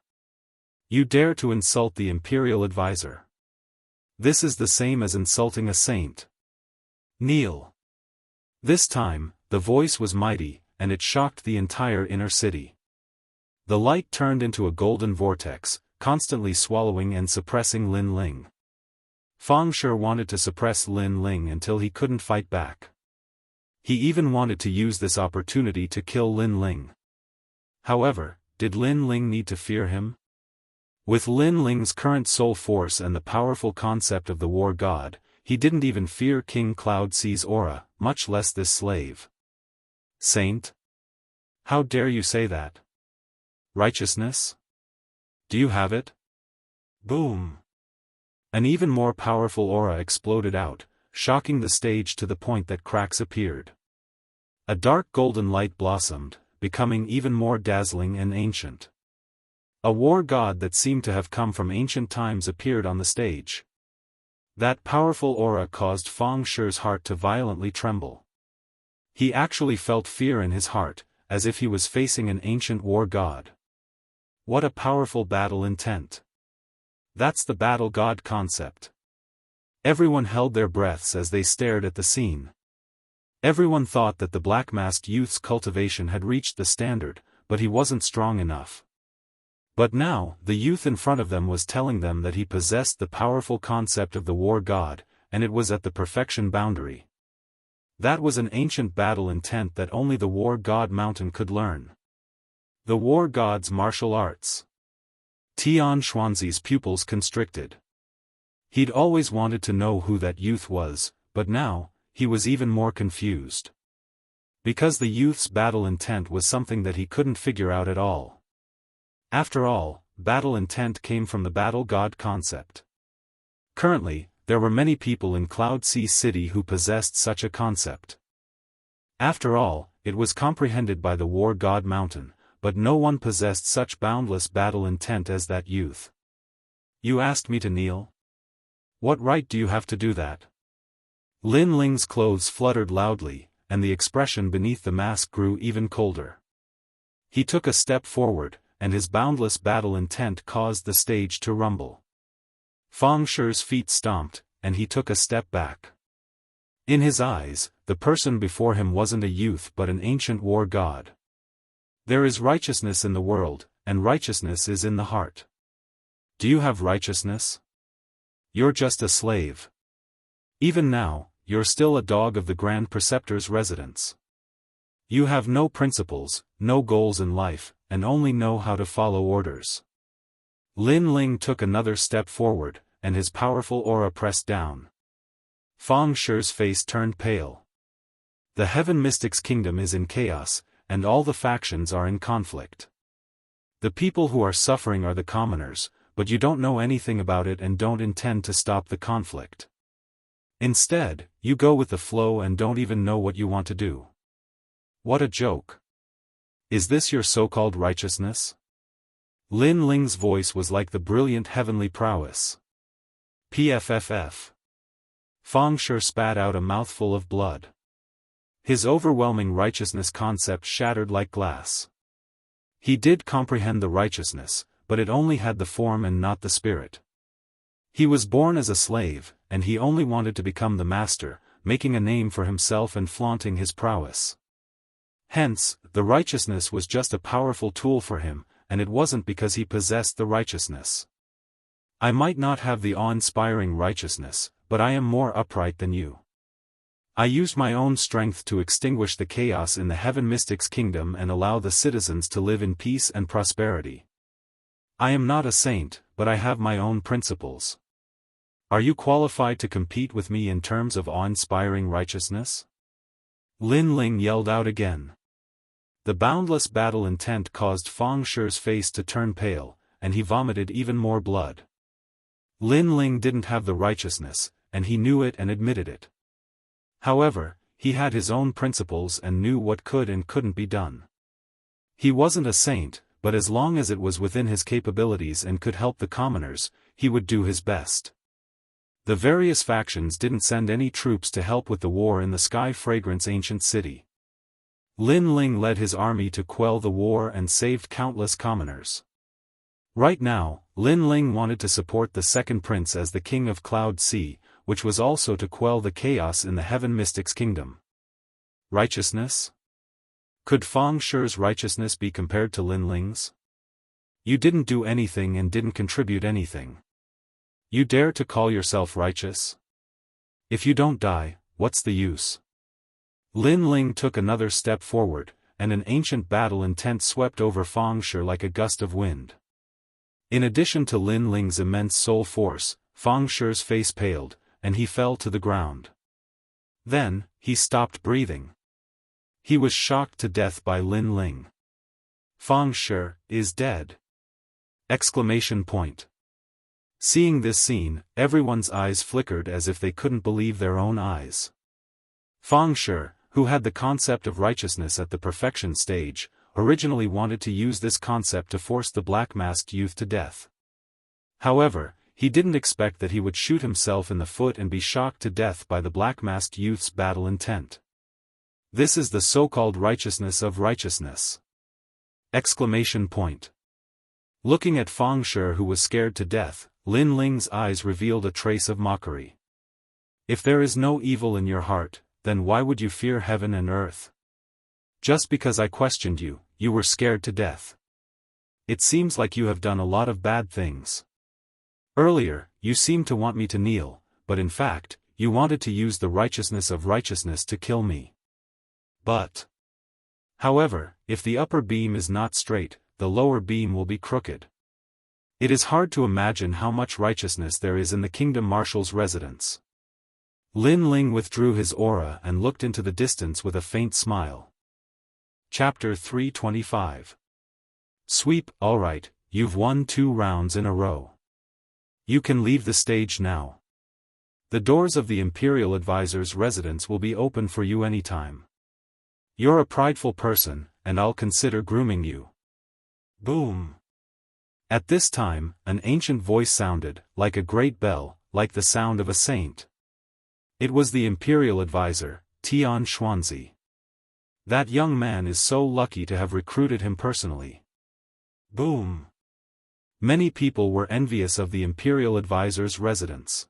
You dare to insult the imperial advisor. This is the same as insulting a saint. Kneel. This time, the voice was mighty, and it shocked the entire inner city. The light turned into a golden vortex, constantly swallowing and suppressing Lin Ling. Fang Shi wanted to suppress Lin Ling until he couldn't fight back. He even wanted to use this opportunity to kill Lin Ling. However, did Lin Ling need to fear him? With Lin Ling's current soul force and the powerful concept of the war god, he didn't even fear King Cloud Sea's aura, much less this slave. Saint? How dare you say that? Righteousness? Do you have it? Boom! An even more powerful aura exploded out, shocking the stage to the point that cracks appeared. A dark golden light blossomed, becoming even more dazzling and ancient. A war god that seemed to have come from ancient times appeared on the stage. That powerful aura caused Fang Shi's heart to violently tremble. He actually felt fear in his heart, as if he was facing an ancient war god. What a powerful battle intent. That's the battle god concept. Everyone held their breaths as they stared at the scene. Everyone thought that the black-masked youth's cultivation had reached the standard, but he wasn't strong enough. But now, the youth in front of them was telling them that he possessed the powerful concept of the war god, and it was at the perfection boundary. That was an ancient battle intent that only the war god mountain could learn. The war god's martial arts. Tian Xuanzi's pupils constricted. He'd always wanted to know who that youth was, but now, he was even more confused. Because the youth's battle intent was something that he couldn't figure out at all. After all, battle intent came from the battle god concept. Currently, there were many people in Cloud Sea City who possessed such a concept. After all, it was comprehended by the war god mountain, but no one possessed such boundless battle intent as that youth. You asked me to kneel? What right do you have to do that? Lin Ling's clothes fluttered loudly, and the expression beneath the mask grew even colder. He took a step forward, and his boundless battle intent caused the stage to rumble. Fang Shi's feet stomped, and he took a step back. In his eyes, the person before him wasn't a youth but an ancient war god. There is righteousness in the world, and righteousness is in the heart. Do you have righteousness? You're just a slave. Even now, you're still a dog of the Grand Preceptor's residence. You have no principles, no goals in life, and only know how to follow orders. Lin Ling took another step forward, and his powerful aura pressed down. Fang Shi's face turned pale. The Heaven Mystics Kingdom is in chaos, and all the factions are in conflict. The people who are suffering are the commoners, but you don't know anything about it and don't intend to stop the conflict. Instead, you go with the flow and don't even know what you want to do. What a joke. Is this your so-called righteousness? Lin Ling's voice was like the brilliant heavenly prowess. Pfff. Fang Shi spat out a mouthful of blood. His overwhelming righteousness concept shattered like glass. He did comprehend the righteousness, but it only had the form and not the spirit. He was born as a slave, and he only wanted to become the master, making a name for himself and flaunting his prowess. Hence, the righteousness was just a powerful tool for him, and it wasn't because he possessed the righteousness. I might not have the awe-inspiring righteousness, but I am more upright than you. I used my own strength to extinguish the chaos in the Heaven Mystics Kingdom and allow the citizens to live in peace and prosperity. I am not a saint, but I have my own principles. Are you qualified to compete with me in terms of awe-inspiring righteousness? Lin Ling yelled out again. The boundless battle intent caused Fang Shi's face to turn pale, and he vomited even more blood. Lin Ling didn't have the righteousness, and he knew it and admitted it. However, he had his own principles and knew what could and couldn't be done. He wasn't a saint, but as long as it was within his capabilities and could help the commoners, he would do his best. The various factions didn't send any troops to help with the war in the Sky Fragrance ancient city. Lin Ling led his army to quell the war and saved countless commoners. Right now, Lin Ling wanted to support the second prince as the king of Cloud Sea, which was also to quell the chaos in the Heaven Mystics Kingdom. Righteousness? Could Fang Shi's righteousness be compared to Lin Ling's? You didn't do anything and didn't contribute anything. You dare to call yourself righteous? If you don't die, what's the use? Lin Ling took another step forward, and an ancient battle intent swept over Fang Shi like a gust of wind. In addition to Lin Ling's immense soul force, Fang Shi's face paled, and he fell to the ground. Then, he stopped breathing. He was shocked to death by Lin Ling. Fang Shi is dead! Exclamation point. Seeing this scene, everyone's eyes flickered as if they couldn't believe their own eyes. Fang Shi, who had the concept of righteousness at the perfection stage, originally wanted to use this concept to force the black-masked youth to death. However, he didn't expect that he would shoot himself in the foot and be shocked to death by the black-masked youth's battle intent. This is the so-called righteousness of righteousness! Exclamation point. Looking at Fang Shi who was scared to death, Lin Ling's eyes revealed a trace of mockery. If there is no evil in your heart, then why would you fear heaven and earth? Just because I questioned you, you were scared to death. It seems like you have done a lot of bad things. Earlier, you seemed to want me to kneel, but in fact, you wanted to use the righteousness of righteousness to kill me. However, if the upper beam is not straight, the lower beam will be crooked. It is hard to imagine how much righteousness there is in the Kingdom Marshal's residence. Lin Ling withdrew his aura and looked into the distance with a faint smile. Chapter 325. Sweep. Alright, you've won 2 rounds in a row. You can leave the stage now. The doors of the Imperial Advisor's residence will be open for you anytime. You're a prideful person, and I'll consider grooming you. Boom. At this time, an ancient voice sounded, like a great bell, like the sound of a saint. It was the Imperial Advisor, Tian Xuanzi. That young man is so lucky to have recruited him personally. Boom. Many people were envious of the Imperial Advisor's residence.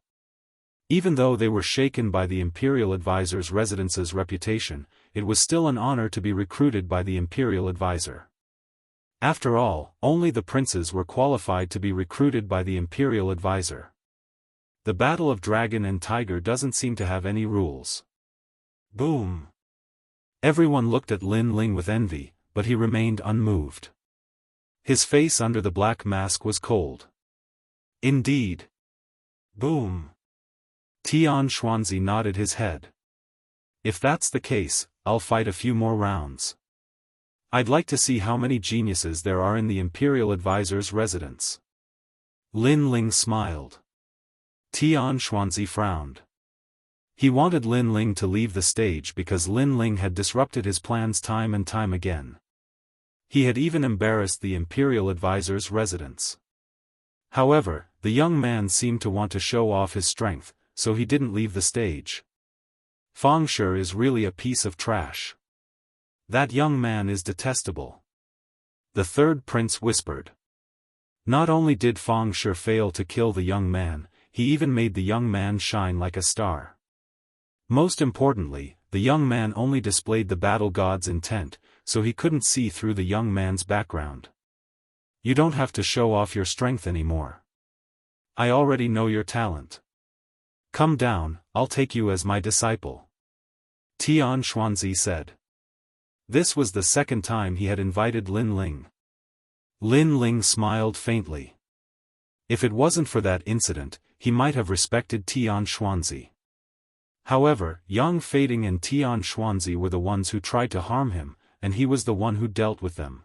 Even though they were shaken by the Imperial Advisor's residence's reputation, it was still an honor to be recruited by the Imperial Advisor. After all, only the princes were qualified to be recruited by the Imperial Advisor. The Battle of Dragon and Tiger doesn't seem to have any rules. Boom. Everyone looked at Lin Ling with envy, but he remained unmoved. His face under the black mask was cold. Indeed. Boom. Tian Xuanzi nodded his head. If that's the case, I'll fight a few more rounds. I'd like to see how many geniuses there are in the Imperial Advisor's residence. Lin Ling smiled. Tian Xuanzi frowned. He wanted Lin Ling to leave the stage because Lin Ling had disrupted his plans time and time again. He had even embarrassed the Imperial Advisor's residence. However, the young man seemed to want to show off his strength, so he didn't leave the stage. Fang Shi is really a piece of trash. That young man is detestable. The third prince whispered. Not only did Fang Shi fail to kill the young man, he even made the young man shine like a star. Most importantly, the young man only displayed the battle god's intent, so he couldn't see through the young man's background. You don't have to show off your strength anymore. I already know your talent. Come down, I'll take you as my disciple. Tian Xuanzi said. This was the second time he had invited Lin Ling. Lin Ling smiled faintly. If it wasn't for that incident, he might have respected Tian Xuanzi. However, Yang Fading and Tian Xuanzi were the ones who tried to harm him, and he was the one who dealt with them.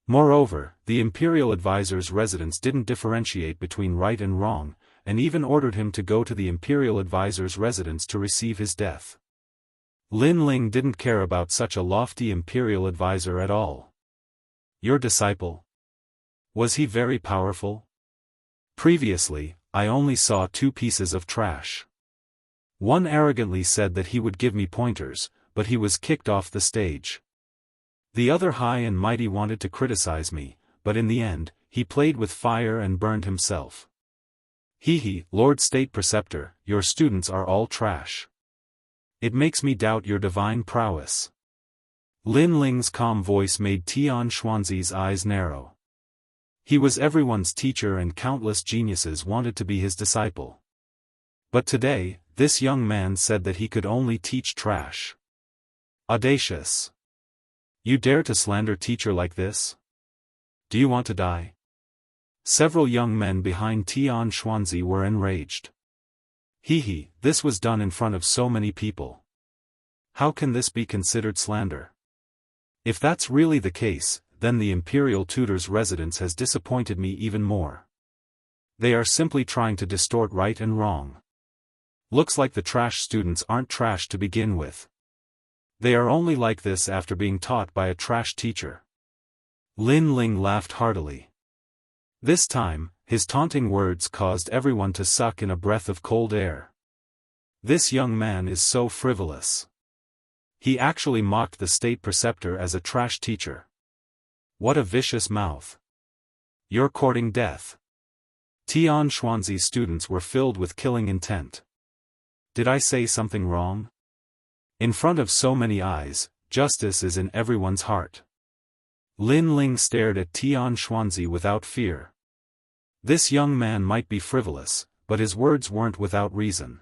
Moreover, the Imperial Advisor's residence didn't differentiate between right and wrong, and even ordered him to go to the Imperial Advisor's residence to receive his death. Lin Ling didn't care about such a lofty Imperial Advisor at all. Your disciple? Was he very powerful? Previously, I only saw 2 pieces of trash. One arrogantly said that he would give me pointers, but he was kicked off the stage. The other high and mighty wanted to criticize me, but in the end, he played with fire and burned himself. Hee, Lord State Preceptor, your students are all trash. It makes me doubt your divine prowess. Lin Ling's calm voice made Tian Xuanzi's eyes narrow. He was everyone's teacher and countless geniuses wanted to be his disciple. But today, this young man said that he could only teach trash. Audacious. You dare to slander teacher like this? Do you want to die? Several young men behind Tian Xuanzi were enraged. Hee, this was done in front of so many people. How can this be considered slander? If that's really the case, then the Imperial Tutor's residence has disappointed me even more. They are simply trying to distort right and wrong. Looks like the trash students aren't trash to begin with. They are only like this after being taught by a trash teacher. Lin Ling laughed heartily. This time, his taunting words caused everyone to suck in a breath of cold air. This young man is so frivolous. He actually mocked the state preceptor as a trash teacher. What a vicious mouth. You're courting death. Tian Xuanzi's students were filled with killing intent. Did I say something wrong? In front of so many eyes, justice is in everyone's heart. Lin Ling stared at Tian Xuanzi without fear. This young man might be frivolous, but his words weren't without reason.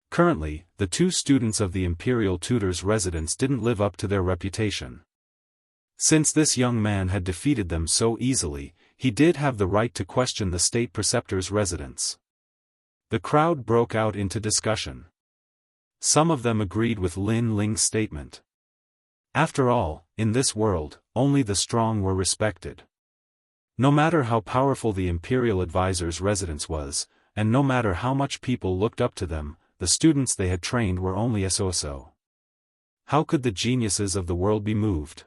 Currently, the 2 students of the Imperial Tutor's residence didn't live up to their reputation. Since this young man had defeated them so easily, he did have the right to question the state preceptor's residence. The crowd broke out into discussion. Some of them agreed with Lin Ling's statement. After all, in this world, only the strong were respected. No matter how powerful the Imperial Advisor's residence was, and no matter how much people looked up to them, the students they had trained were only a so-so. How could the geniuses of the world be moved?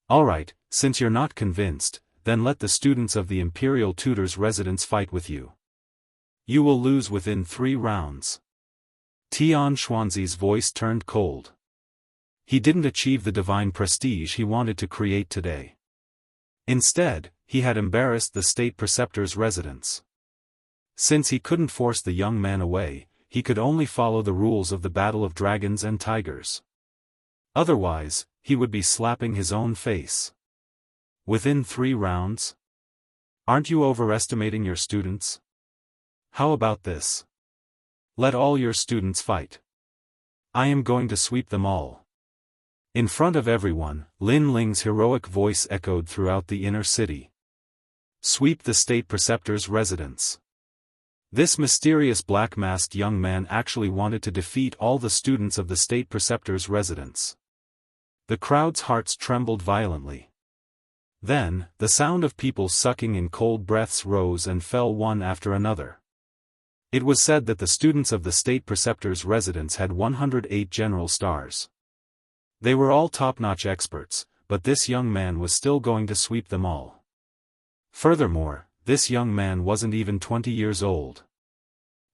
Alright, since you're not convinced, then let the students of the Imperial Tutor's residence fight with you. You will lose within 3 rounds. Tian Xuanzi's voice turned cold. He didn't achieve the divine prestige he wanted to create today. Instead, he had embarrassed the state preceptor's residence. Since he couldn't force the young man away, he could only follow the rules of the battle of dragons and tigers. Otherwise, he would be slapping his own face. Within 3 rounds? Aren't you overestimating your students? How about this? Let all your students fight. I am going to sweep them all. In front of everyone, Lin Ling's heroic voice echoed throughout the inner city. Sweep the state preceptor's residence. This mysterious black-masked young man actually wanted to defeat all the students of the state preceptor's residence. The crowd's hearts trembled violently. Then, the sound of people sucking in cold breaths rose and fell one after another. It was said that the students of the state preceptor's residence had 108 general stars. They were all top-notch experts, but this young man was still going to sweep them all. Furthermore, this young man wasn't even 20 years old.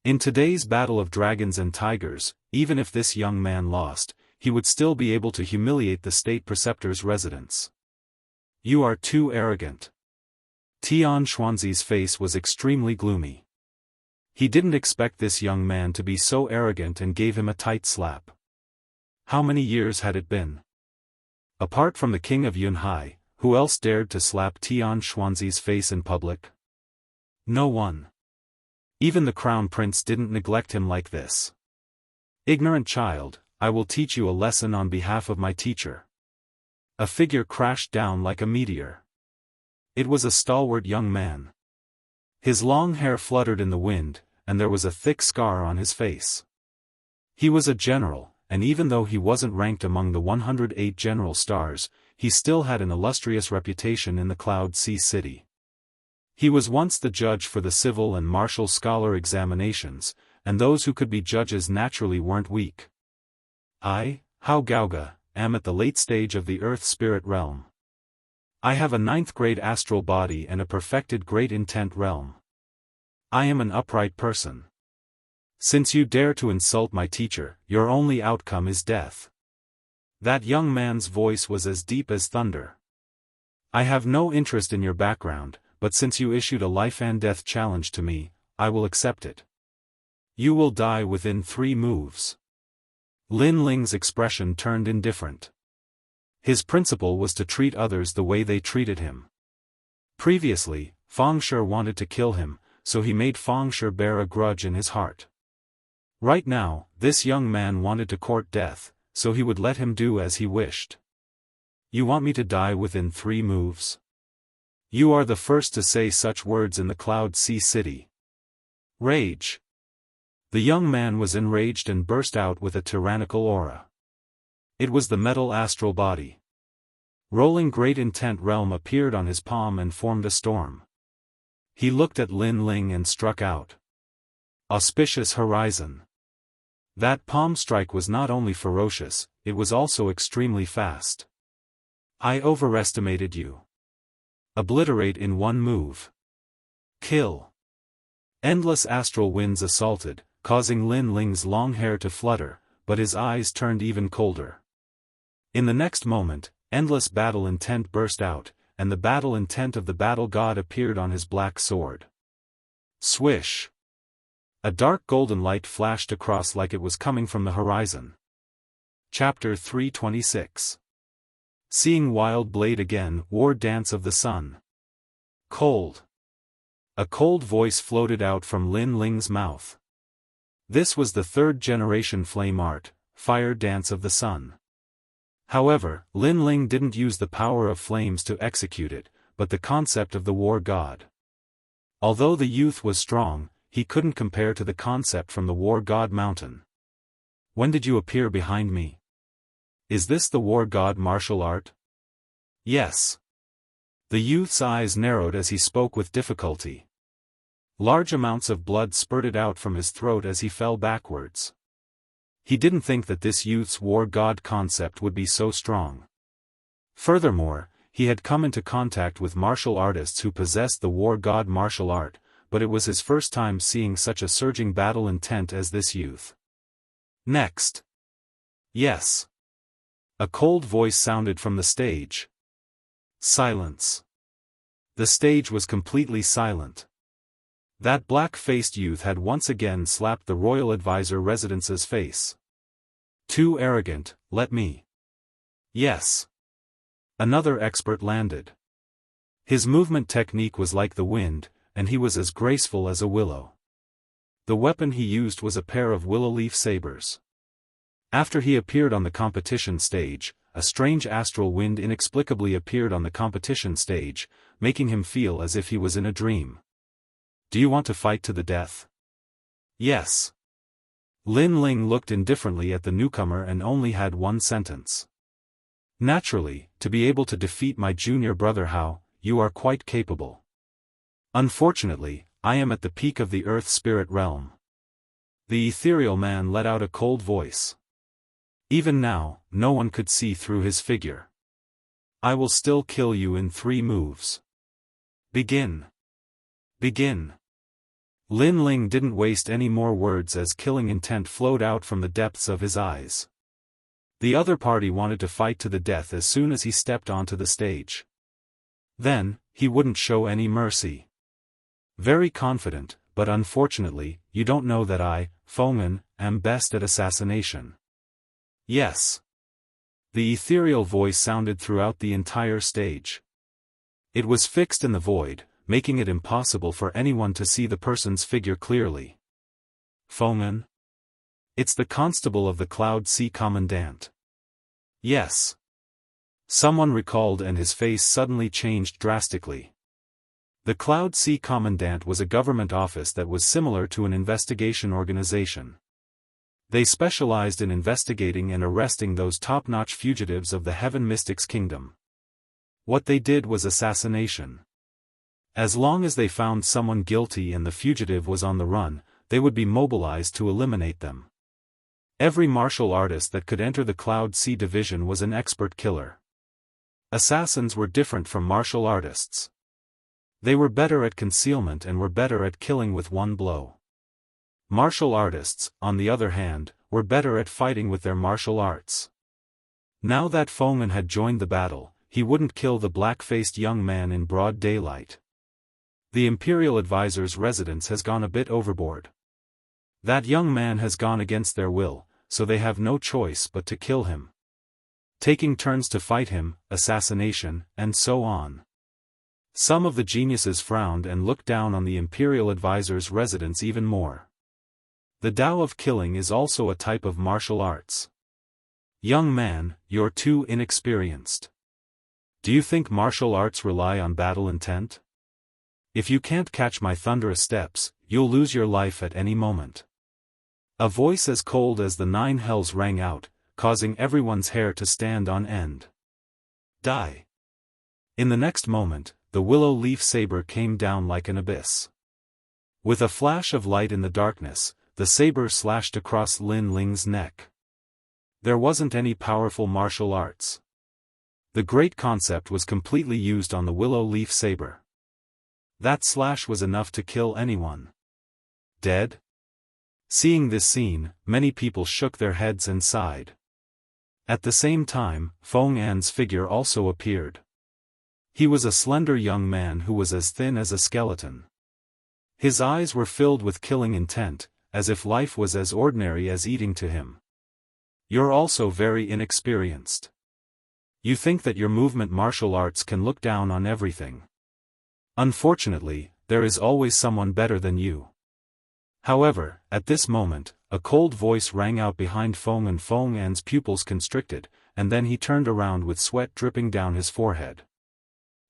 In today's battle of dragons and tigers, even if this young man lost, he would still be able to humiliate the state preceptor's residence. You are too arrogant. Tian Xuanzi's face was extremely gloomy. He didn't expect this young man to be so arrogant and gave him a tight slap. How many years had it been? Apart from the king of Yunhai, who else dared to slap Tian Xuanzi's face in public? No one. Even the crown prince didn't neglect him like this. Ignorant child, I will teach you a lesson on behalf of my teacher. A figure crashed down like a meteor. It was a stalwart young man. His long hair fluttered in the wind, and there was a thick scar on his face. He was a general, and even though he wasn't ranked among the 108 general stars, he still had an illustrious reputation in the Cloud Sea City. He was once the judge for the civil and martial scholar examinations, and those who could be judges naturally weren't weak. I, Hao Gaoga, am at the late stage of the Earth Spirit Realm. I have a 9th grade astral body and a perfected Great Intent Realm. I am an upright person. Since you dare to insult my teacher, your only outcome is death. That young man's voice was as deep as thunder. I have no interest in your background, but since you issued a life and death challenge to me, I will accept it. You will die within 3 moves. Lin Ling's expression turned indifferent. His principle was to treat others the way they treated him. Previously, Feng Shi wanted to kill him, so he made Feng Shi bear a grudge in his heart. Right now, this young man wanted to court death, so he would let him do as he wished. You want me to die within 3 moves? You are the first to say such words in the Cloud Sea City. Rage. The young man was enraged and burst out with a tyrannical aura. It was the metal astral body. Rolling Great Intent Realm appeared on his palm and formed a storm. He looked at Lin Ling and struck out. Auspicious Horizon. That palm strike was not only ferocious, it was also extremely fast. I overestimated you. Obliterate in 1 move. Kill. Endless astral winds assaulted, causing Lin Ling's long hair to flutter, but his eyes turned even colder. In the next moment, endless battle intent burst out, and the battle intent of the battle god appeared on his black sword. Swish. A dark golden light flashed across like it was coming from the horizon. Chapter 326. Seeing Wild Blade again, War Dance of the Sun. Cold. A cold voice floated out from Lin Ling's mouth. This was the 3rd generation flame art, Fire Dance of the Sun. However, Lin Ling didn't use the power of flames to execute it, but the concept of the war god. Although the youth was strong, he couldn't compare to the concept from the war god mountain. When did you appear behind me? Is this the war god martial art? Yes. The youth's eyes narrowed as he spoke with difficulty. Large amounts of blood spurted out from his throat as he fell backwards. He didn't think that this youth's war god concept would be so strong. Furthermore, he had come into contact with martial artists who possessed the war god martial art, but it was his first time seeing such a surging battle intent as this youth. Next. Yes. A cold voice sounded from the stage. Silence. The stage was completely silent. That black-faced youth had once again slapped the royal advisor residence's face. Too arrogant, let me. Yes. Another expert landed. His movement technique was like the wind, and he was as graceful as a willow. The weapon he used was a pair of willow leaf sabers. After he appeared on the competition stage, a strange astral wind inexplicably appeared on the competition stage, making him feel as if he was in a dream. Do you want to fight to the death? Yes. Lin Ling looked indifferently at the newcomer and only had one sentence. Naturally, to be able to defeat my junior brother Hao, you are quite capable. Unfortunately, I am at the peak of the earth spirit realm. The ethereal man let out a cold voice. Even now, no one could see through his figure. I will still kill you in 3 moves. Begin. Begin. Lin Ling didn't waste any more words as killing intent flowed out from the depths of his eyes. The other party wanted to fight to the death as soon as he stepped onto the stage. Then, he wouldn't show any mercy. Very confident, but unfortunately, you don't know that I, Feng'an, am best at assassination. Yes. The ethereal voice sounded throughout the entire stage. It was fixed in the void, making it impossible for anyone to see the person's figure clearly. Feng'an? It's the constable of the Cloud Sea Commandant. Yes. Someone recalled and his face suddenly changed drastically. The Cloud Sea Commandant was a government office that was similar to an investigation organization. They specialized in investigating and arresting those top-notch fugitives of the Heaven Mystics Kingdom. What they did was assassination. As long as they found someone guilty and the fugitive was on the run, they would be mobilized to eliminate them. Every martial artist that could enter the Cloud Sea Division was an expert killer. Assassins were different from martial artists. They were better at concealment and were better at killing with one blow. Martial artists, on the other hand, were better at fighting with their martial arts. Now that Feng'an had joined the battle, he wouldn't kill the black-faced young man in broad daylight. The Imperial Advisor's residence has gone a bit overboard. That young man has gone against their will, so they have no choice but to kill him. Taking turns to fight him, assassination, and so on. Some of the geniuses frowned and looked down on the Imperial Advisor's residence even more. The Tao of killing is also a type of martial arts. Young man, you're too inexperienced. Do you think martial arts rely on battle intent? If you can't catch my thunderous steps, you'll lose your life at any moment. A voice as cold as the 9 hells rang out, causing everyone's hair to stand on end. Die. In the next moment, the willow leaf saber came down like an abyss. With a flash of light in the darkness, the saber slashed across Lin Ling's neck. There wasn't any powerful martial arts. The great concept was completely used on the willow leaf saber. That slash was enough to kill anyone. Dead? Seeing this scene, many people shook their heads and sighed. At the same time, Feng'an's figure also appeared. He was a slender young man who was as thin as a skeleton. His eyes were filled with killing intent, as if life was as ordinary as eating to him. You're also very inexperienced. You think that your movement martial arts can look down on everything. Unfortunately, there is always someone better than you. However, at this moment, a cold voice rang out behind Feng'an. Feng'an's pupils constricted, and then he turned around with sweat dripping down his forehead.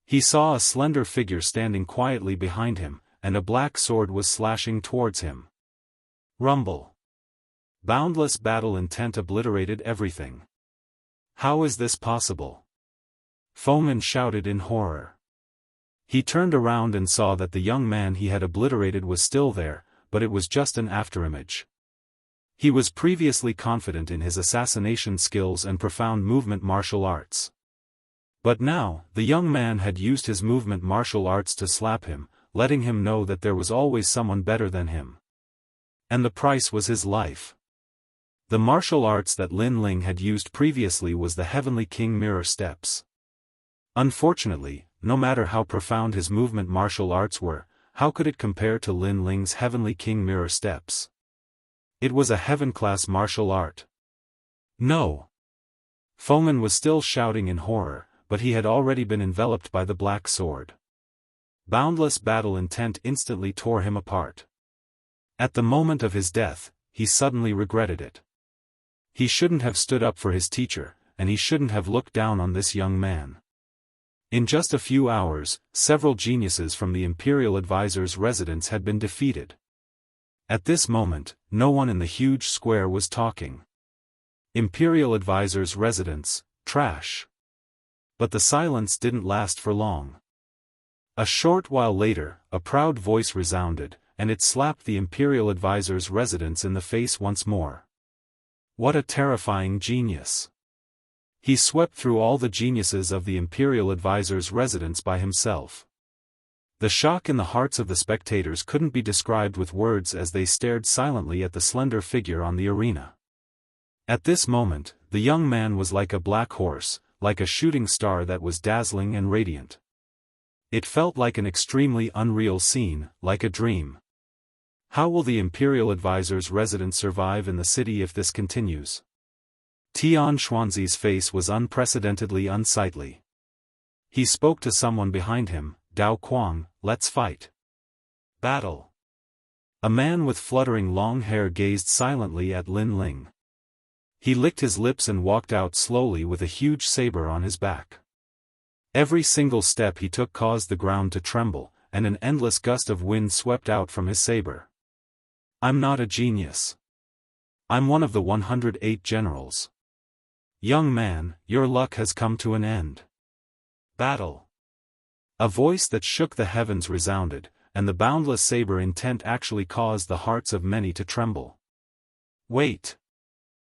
He saw a slender figure standing quietly behind him, and a black sword was slashing towards him. Rumble. Boundless battle intent obliterated everything. How is this possible? Feng'an shouted in horror. He turned around and saw that the young man he had obliterated was still there, but it was just an afterimage. He was previously confident in his assassination skills and profound movement martial arts. But now, the young man had used his movement martial arts to slap him, letting him know that there was always someone better than him. And the price was his life. The martial arts that Lin Ling had used previously was the Heavenly King Mirror Steps. Unfortunately, no matter how profound his movement martial arts were, how could it compare to Lin Ling's Heavenly King Mirror Steps? It was a heaven-class martial art. No! Foeman was still shouting in horror, but he had already been enveloped by the black sword. Boundless battle intent instantly tore him apart. At the moment of his death, he suddenly regretted it. He shouldn't have stood up for his teacher, and he shouldn't have looked down on this young man. In just a few hours, several geniuses from the Imperial Advisor's residence had been defeated. At this moment, no one in the huge square was talking. Imperial Advisor's residence, trash. But the silence didn't last for long. A short while later, a proud voice resounded, and it slapped the Imperial Advisor's residence in the face once more. What a terrifying genius! He swept through all the geniuses of the Imperial Advisor's residence by himself. The shock in the hearts of the spectators couldn't be described with words as they stared silently at the slender figure on the arena. At this moment, the young man was like a black horse, like a shooting star that was dazzling and radiant. It felt like an extremely unreal scene, like a dream. How will the Imperial Advisor's residence survive in the city if this continues? Tian Xuanzi's face was unprecedentedly unsightly. He spoke to someone behind him, Dao Kuang, let's fight. Battle. A man with fluttering long hair gazed silently at Lin Ling. He licked his lips and walked out slowly with a huge saber on his back. Every single step he took caused the ground to tremble, and an endless gust of wind swept out from his saber. I'm not a genius. I'm one of the 108 generals. Young man, your luck has come to an end. Battle. A voice that shook the heavens resounded, and the boundless saber intent actually caused the hearts of many to tremble. Wait.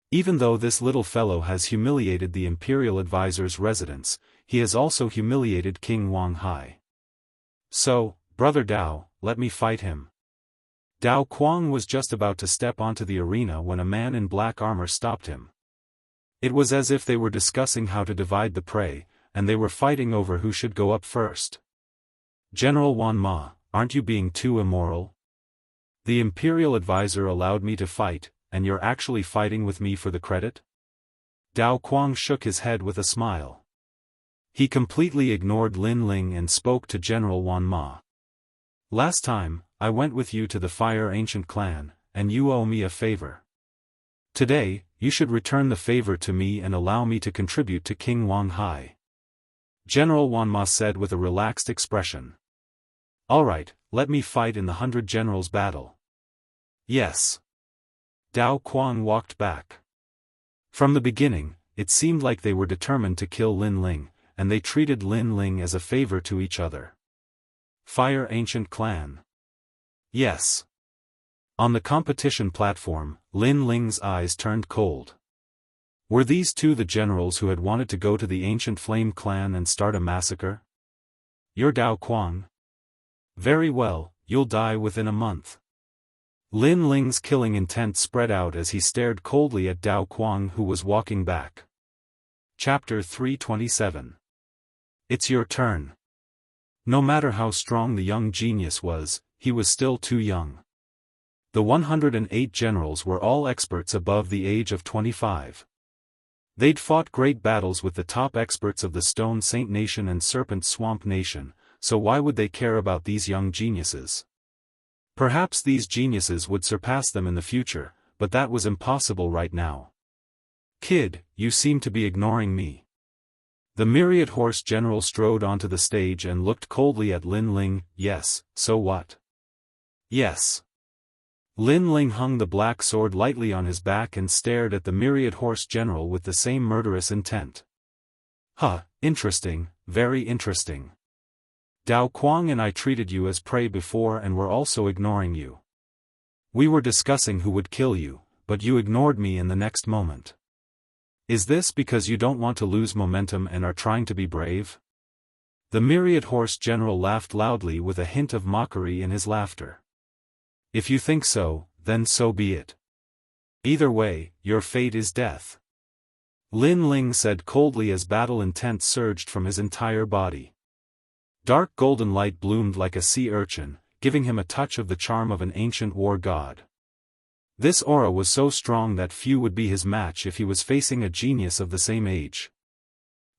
Even though this little fellow has humiliated the Imperial Advisor's residence, he has also humiliated King Wang Hai. So, Brother Dao, let me fight him. Dao Kuang was just about to step onto the arena when a man in black armor stopped him. It was as if they were discussing how to divide the prey, and they were fighting over who should go up first. General Wan Ma, aren't you being too immoral? The Imperial Advisor allowed me to fight, and you're actually fighting with me for the credit? Dao Kuang shook his head with a smile. He completely ignored Lin Ling and spoke to General Wan Ma. Last time, I went with you to the Fire Ancient Clan, and you owe me a favor. Today, you should return the favor to me and allow me to contribute to King Wang Hai. General Wan Ma said with a relaxed expression. Alright, let me fight in the 100 Generals battle. Yes. Dao Kuang walked back. From the beginning, it seemed like they were determined to kill Lin Ling, and they treated Lin Ling as a favor to each other. Fire Ancient Clan. Yes. On the competition platform, Lin Ling's eyes turned cold. Were these two the generals who had wanted to go to the Ancient Flame Clan and start a massacre? You're Dao Kuang? Very well, you'll die within a month. Lin Ling's killing intent spread out as he stared coldly at Dao Kuang who was walking back. Chapter 327. It's your turn. No matter how strong the young genius was, he was still too young. The 108 generals were all experts above the age of 25. They'd fought great battles with the top experts of the Stone Saint Nation and Serpent Swamp Nation, so why would they care about these young geniuses? Perhaps these geniuses would surpass them in the future, but that was impossible right now. Kid, you seem to be ignoring me. The myriad horse general strode onto the stage and looked coldly at Lin Ling. Yes, so what? Yes. Lin Ling hung the black sword lightly on his back and stared at the myriad horse general with the same murderous intent. Huh, interesting, very interesting. Dao Kuang and I treated you as prey before and were also ignoring you. We were discussing who would kill you, but you ignored me in the next moment. Is this because you don't want to lose momentum and are trying to be brave? The myriad horse general laughed loudly with a hint of mockery in his laughter. If you think so, then so be it. Either way, your fate is death. Lin Ling said coldly as battle intent surged from his entire body. Dark golden light bloomed like a sea urchin, giving him a touch of the charm of an ancient war god. This aura was so strong that few would be his match if he was facing a genius of the same age.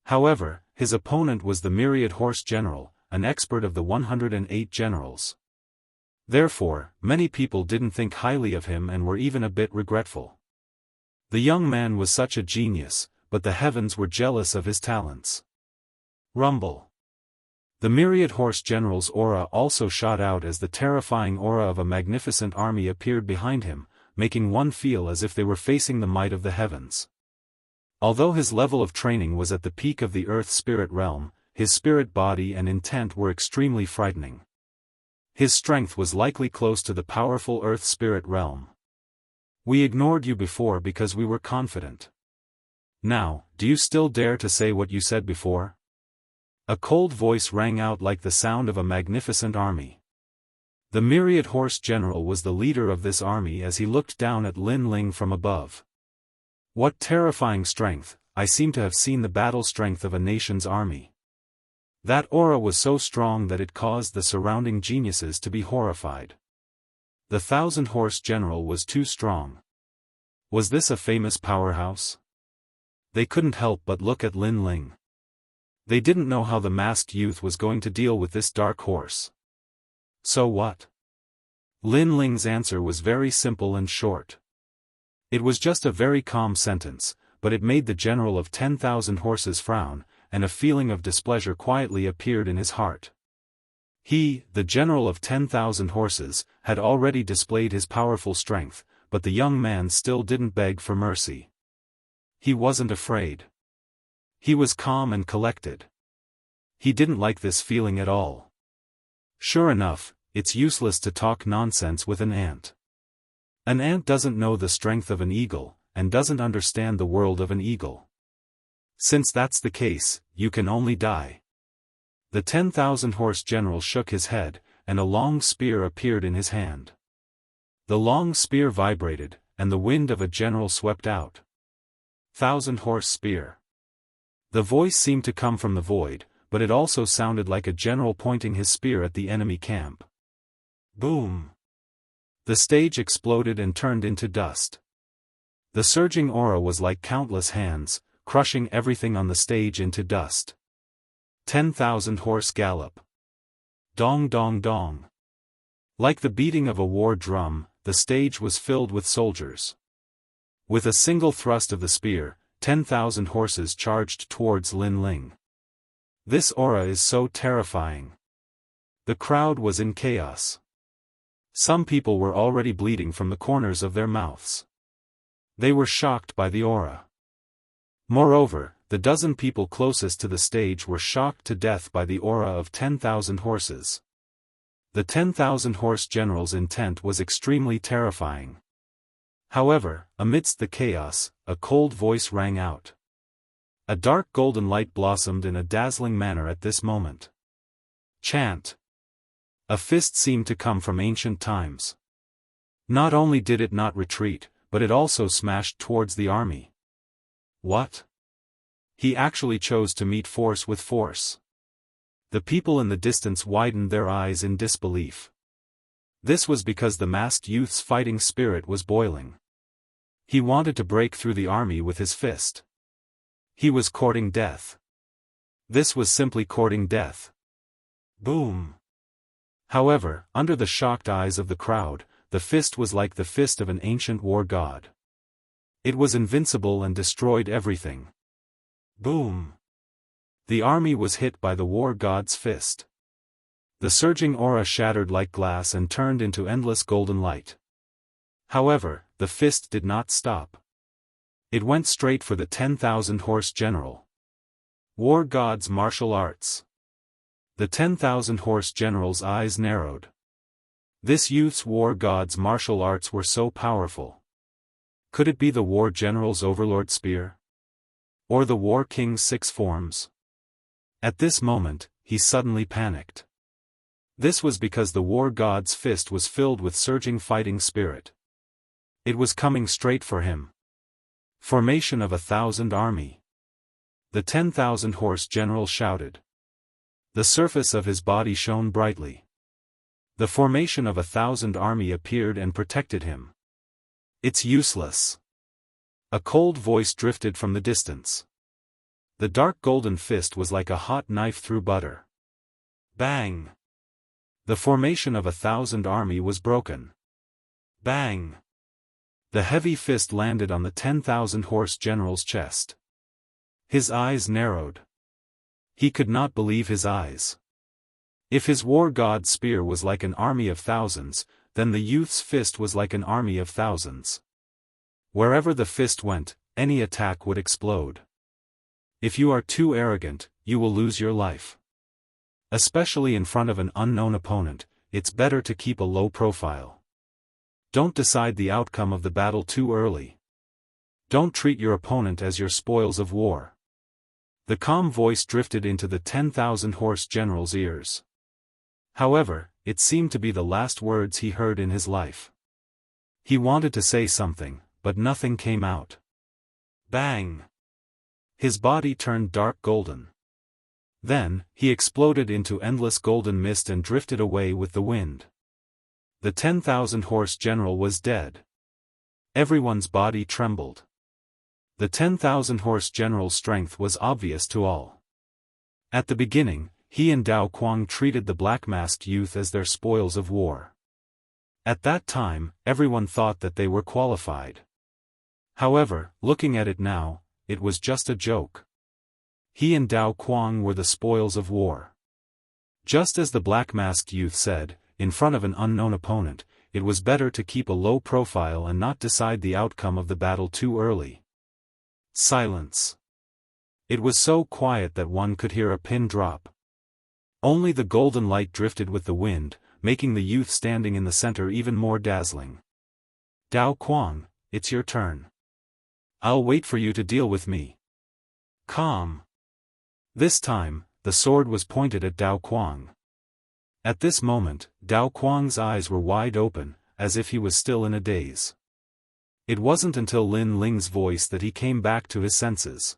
However, his opponent was the myriad horse general, an expert of the 108 generals. Therefore, many people didn't think highly of him and were even a bit regretful. The young man was such a genius, but the heavens were jealous of his talents. Rumble. The myriad horse general's aura also shot out as the terrifying aura of a magnificent army appeared behind him, making one feel as if they were facing the might of the heavens. Although his level of training was at the peak of the earth spirit realm, his spirit body and intent were extremely frightening. His strength was likely close to the powerful earth spirit realm. We ignored you before because we were confident. Now, do you still dare to say what you said before? A cold voice rang out like the sound of a magnificent army. The myriad horse general was the leader of this army as he looked down at Lin Ling from above. What terrifying strength! I seem to have seen the battle strength of a nation's army. That aura was so strong that it caused the surrounding geniuses to be horrified. The 1,000-horse general was too strong. Was this a famous powerhouse? They couldn't help but look at Lin Ling. They didn't know how the masked youth was going to deal with this dark horse. So what? Lin Ling's answer was very simple and short. It was just a very calm sentence, but it made the general of 10,000 horses frown, and a feeling of displeasure quietly appeared in his heart. He, the general of 10,000 horses, had already displayed his powerful strength, but the young man still didn't beg for mercy. He wasn't afraid. He was calm and collected. He didn't like this feeling at all. Sure enough, it's useless to talk nonsense with an ant. An ant doesn't know the strength of an eagle, and doesn't understand the world of an eagle. Since that's the case, you can only die. The 10,000-horse general shook his head, and a long spear appeared in his hand. The long spear vibrated, and the wind of a general swept out. 1,000-horse spear. The voice seemed to come from the void, but it also sounded like a general pointing his spear at the enemy camp. Boom! The stage exploded and turned into dust. The surging aura was like countless hands, crushing everything on the stage into dust. 10,000-horse gallop. Dong dong dong. Like the beating of a war drum, the stage was filled with soldiers. With a single thrust of the spear, 10,000 horses charged towards Lin Ling. This aura is so terrifying. The crowd was in chaos. Some people were already bleeding from the corners of their mouths. They were shocked by the aura. Moreover, the dozen people closest to the stage were shocked to death by the aura of 10,000 horses. The 10,000-horse general's intent was extremely terrifying. However, amidst the chaos, a cold voice rang out. A dark golden light blossomed in a dazzling manner at this moment. Chant. A fist seemed to come from ancient times. Not only did it not retreat, but it also smashed towards the army. What? He actually chose to meet force with force. The people in the distance widened their eyes in disbelief. This was because the masked youth's fighting spirit was boiling. He wanted to break through the army with his fist. He was courting death. This was simply courting death. Boom! However, under the shocked eyes of the crowd, the fist was like the fist of an ancient war god. It was invincible and destroyed everything. Boom! The army was hit by the war god's fist. The surging aura shattered like glass and turned into endless golden light. However, the fist did not stop. It went straight for the 10,000-horse general. War god's martial arts. The 10,000-horse general's eyes narrowed. This youth's war god's martial arts were so powerful. Could it be the war general's overlord spear? Or the war king's 6 forms? At this moment, he suddenly panicked. This was because the war god's fist was filled with surging fighting spirit. It was coming straight for him. Formation of 1,000 army. The 10,000 horse general shouted. The surface of his body shone brightly. The formation of 1,000 army appeared and protected him. It's useless. A cold voice drifted from the distance. The dark golden fist was like a hot knife through butter. Bang! The formation of 1,000 army was broken. Bang! The heavy fist landed on the 10,000 horse general's chest. His eyes narrowed. He could not believe his eyes. If his war god's spear was like an army of thousands, then the youth's fist was like an army of thousands. Wherever the fist went, any attack would explode. If you are too arrogant, you will lose your life. Especially in front of an unknown opponent, it's better to keep a low profile. Don't decide the outcome of the battle too early. Don't treat your opponent as your spoils of war. The calm voice drifted into the 10,000 horse general's ears. However, it seemed to be the last words he heard in his life. He wanted to say something, but nothing came out. Bang! His body turned dark golden. Then, he exploded into endless golden mist and drifted away with the wind. The 10,000 horse general was dead. Everyone's body trembled. The 10,000 horse general's strength was obvious to all. At the beginning, he and Dao Kuang treated the black-masked youth as their spoils of war. At that time, everyone thought that they were qualified. However, looking at it now, it was just a joke. He and Dao Kuang were the spoils of war. Just as the black-masked youth said, in front of an unknown opponent, it was better to keep a low profile and not decide the outcome of the battle too early. Silence. It was so quiet that one could hear a pin drop. Only the golden light drifted with the wind, making the youth standing in the center even more dazzling. Dao Kuang, it's your turn. I'll wait for you to deal with me. Calm. This time, the sword was pointed at Dao Kuang. At this moment, Dao Kuang's eyes were wide open, as if he was still in a daze. It wasn't until Lin Ling's voice that he came back to his senses.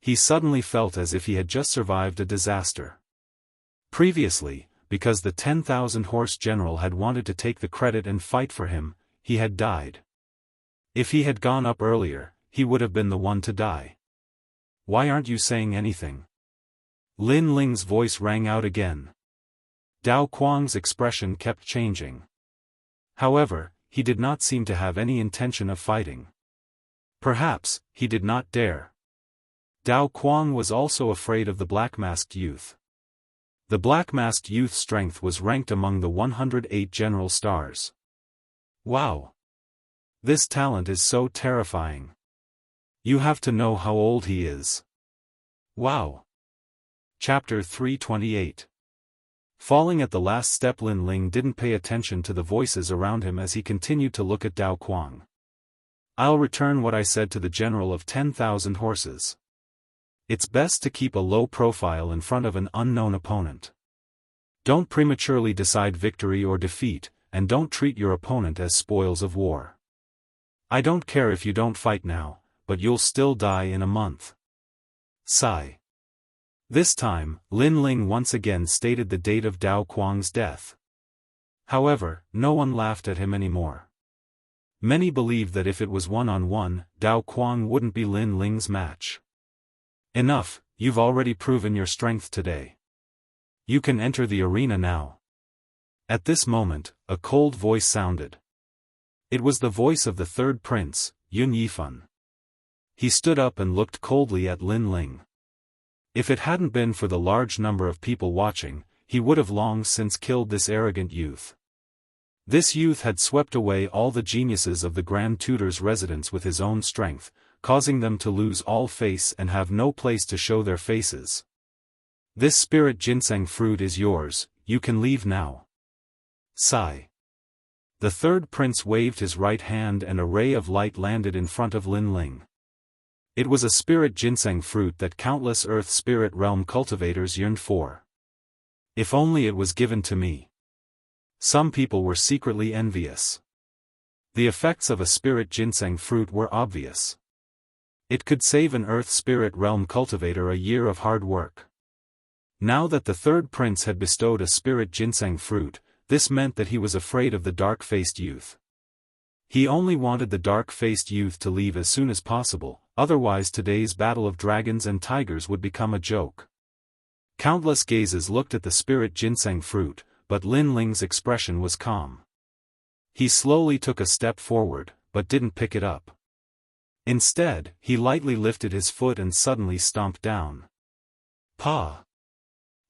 He suddenly felt as if he had just survived a disaster. Previously, because the 10,000 horse general had wanted to take the credit and fight for him, he had died. If he had gone up earlier, he would have been the one to die. Why aren't you saying anything? Lin Ling's voice rang out again. Dao Kuang's expression kept changing. However, he did not seem to have any intention of fighting. Perhaps, he did not dare. Dao Kuang was also afraid of the black-masked youth. The black-masked youth's strength was ranked among the 108 general stars. Wow! This talent is so terrifying. You have to know how old he is. Wow! Chapter 328. Falling at the last step, Lin Ling didn't pay attention to the voices around him as he continued to look at Dao Kuang. I'll return what I said to the general of 10,000 horses. It's best to keep a low profile in front of an unknown opponent. Don't prematurely decide victory or defeat, and don't treat your opponent as spoils of war. I don't care if you don't fight now, but you'll still die in a month. Sigh. This time, Lin Ling once again stated the date of Dao Kuang's death. However, no one laughed at him anymore. Many believed that if it was one-on-one, Dao Kuang wouldn't be Lin Ling's match. Enough, you've already proven your strength today. You can enter the arena now. At this moment, a cold voice sounded. It was the voice of the third prince, Yun Yifan. He stood up and looked coldly at Lin Ling. If it hadn't been for the large number of people watching, he would have long since killed this arrogant youth. This youth had swept away all the geniuses of the Grand Tutor's residence with his own strength, causing them to lose all face and have no place to show their faces. This spirit ginseng fruit is yours, you can leave now. Sigh. The third prince waved his right hand and a ray of light landed in front of Lin Ling. It was a spirit ginseng fruit that countless Earth Spirit Realm cultivators yearned for. If only it was given to me. Some people were secretly envious. The effects of a spirit ginseng fruit were obvious. It could save an earth spirit realm cultivator a year of hard work. Now that the third prince had bestowed a spirit ginseng fruit, this meant that he was afraid of the dark-faced youth. He only wanted the dark-faced youth to leave as soon as possible, otherwise today's battle of dragons and tigers would become a joke. Countless gazes looked at the spirit ginseng fruit, but Lin Ling's expression was calm. He slowly took a step forward, but didn't pick it up. Instead, he lightly lifted his foot and suddenly stomped down. Pa!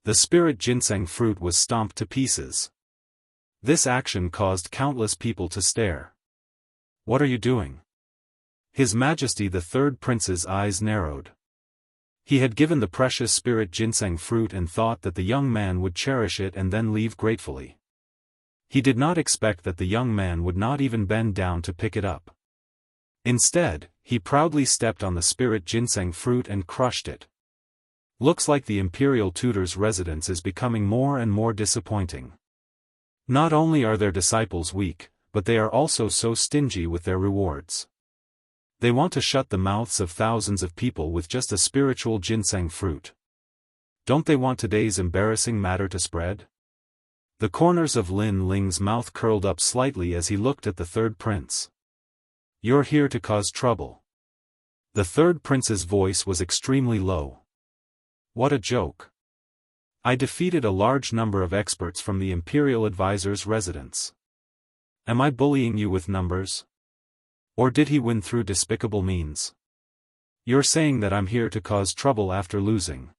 The spirit ginseng fruit was stomped to pieces. This action caused countless people to stare. What are you doing? His Majesty the Third Prince's eyes narrowed. He had given the precious spirit ginseng fruit and thought that the young man would cherish it and then leave gratefully. He did not expect that the young man would not even bend down to pick it up. Instead, he proudly stepped on the spirit ginseng fruit and crushed it. Looks like the imperial tutor's residence is becoming more and more disappointing. Not only are their disciples weak, but they are also so stingy with their rewards. They want to shut the mouths of thousands of people with just a spiritual ginseng fruit. Don't they want today's embarrassing matter to spread? The corners of Lin Ling's mouth curled up slightly as he looked at the third prince. You're here to cause trouble. The third prince's voice was extremely low. What a joke. I defeated a large number of experts from the Imperial Advisor's residence. Am I bullying you with numbers? Or did he win through despicable means? You're saying that I'm here to cause trouble after losing.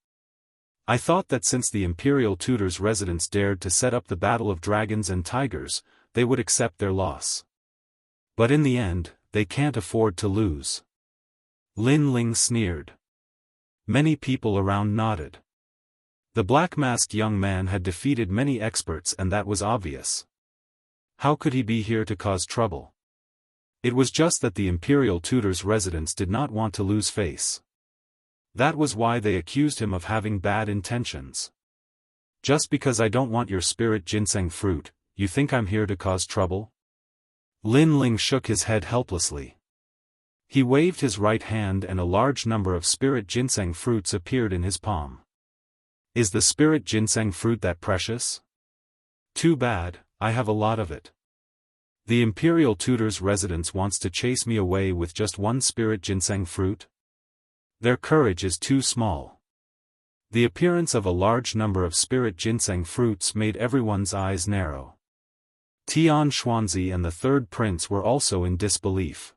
I thought that since the Imperial Tutor's residence dared to set up the battle of dragons and tigers, they would accept their loss. But in the end, they can't afford to lose. Lin Ling sneered. Many people around nodded. The black-masked young man had defeated many experts and that was obvious. How could he be here to cause trouble? It was just that the Imperial Tutor's residence did not want to lose face. That was why they accused him of having bad intentions. Just because I don't want your spirit ginseng fruit, you think I'm here to cause trouble? Lin Ling shook his head helplessly. He waved his right hand and a large number of spirit ginseng fruits appeared in his palm. Is the spirit ginseng fruit that precious? Too bad, I have a lot of it. The Imperial Tutor's residence wants to chase me away with just one spirit ginseng fruit? Their courage is too small. The appearance of a large number of spirit ginseng fruits made everyone's eyes narrow. Tian Xuanzi and the third prince were also in disbelief.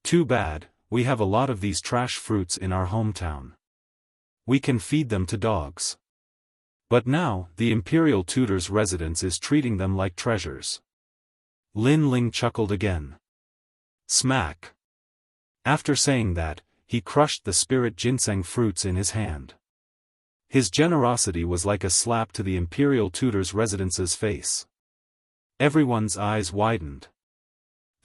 Too bad, we have a lot of these trash fruits in our hometown. We can feed them to dogs. But now, the Imperial Tutor's residence is treating them like treasures. Lin Ling chuckled again. Smack. After saying that, he crushed the spirit ginseng fruits in his hand. His generosity was like a slap to the Imperial Tutor's residence's face. Everyone's eyes widened.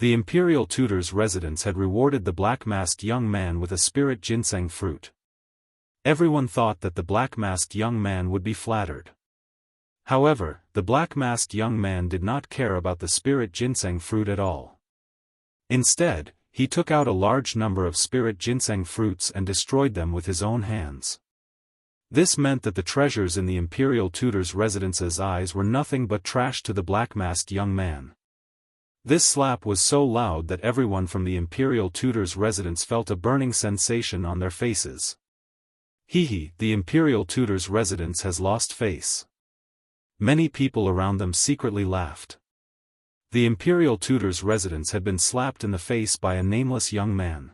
The Imperial Tutor's residence had rewarded the black-masked young man with a spirit ginseng fruit. Everyone thought that the black-masked young man would be flattered. However, the black-masked young man did not care about the spirit ginseng fruit at all. Instead, he took out a large number of spirit ginseng fruits and destroyed them with his own hands. This meant that the treasures in the Imperial Tutor's residence's eyes were nothing but trash to the black-masked young man. This slap was so loud that everyone from the Imperial Tutor's residence felt a burning sensation on their faces. Hee, the Imperial Tutor's residence has lost face. Many people around them secretly laughed. The Imperial Tutor's residence had been slapped in the face by a nameless young man.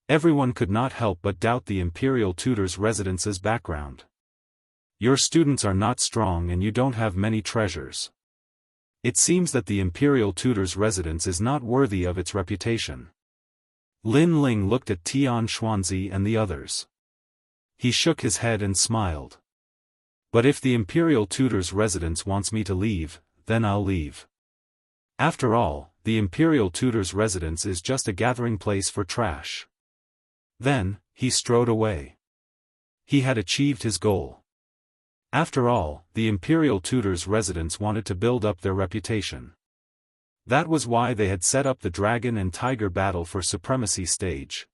Everyone could not help but doubt the Imperial Tutor's residence's background. Your students are not strong and you don't have many treasures. It seems that the Imperial Tutor's residence is not worthy of its reputation. Lin Ling looked at Tian Xuanzi and the others. He shook his head and smiled. But if the Imperial Tutor's residence wants me to leave, then I'll leave. After all, the Imperial Tutor's residence is just a gathering place for trash. Then, he strode away. He had achieved his goal. After all, the Imperial Tutor's residence wanted to build up their reputation. That was why they had set up the dragon and tiger battle for supremacy stage.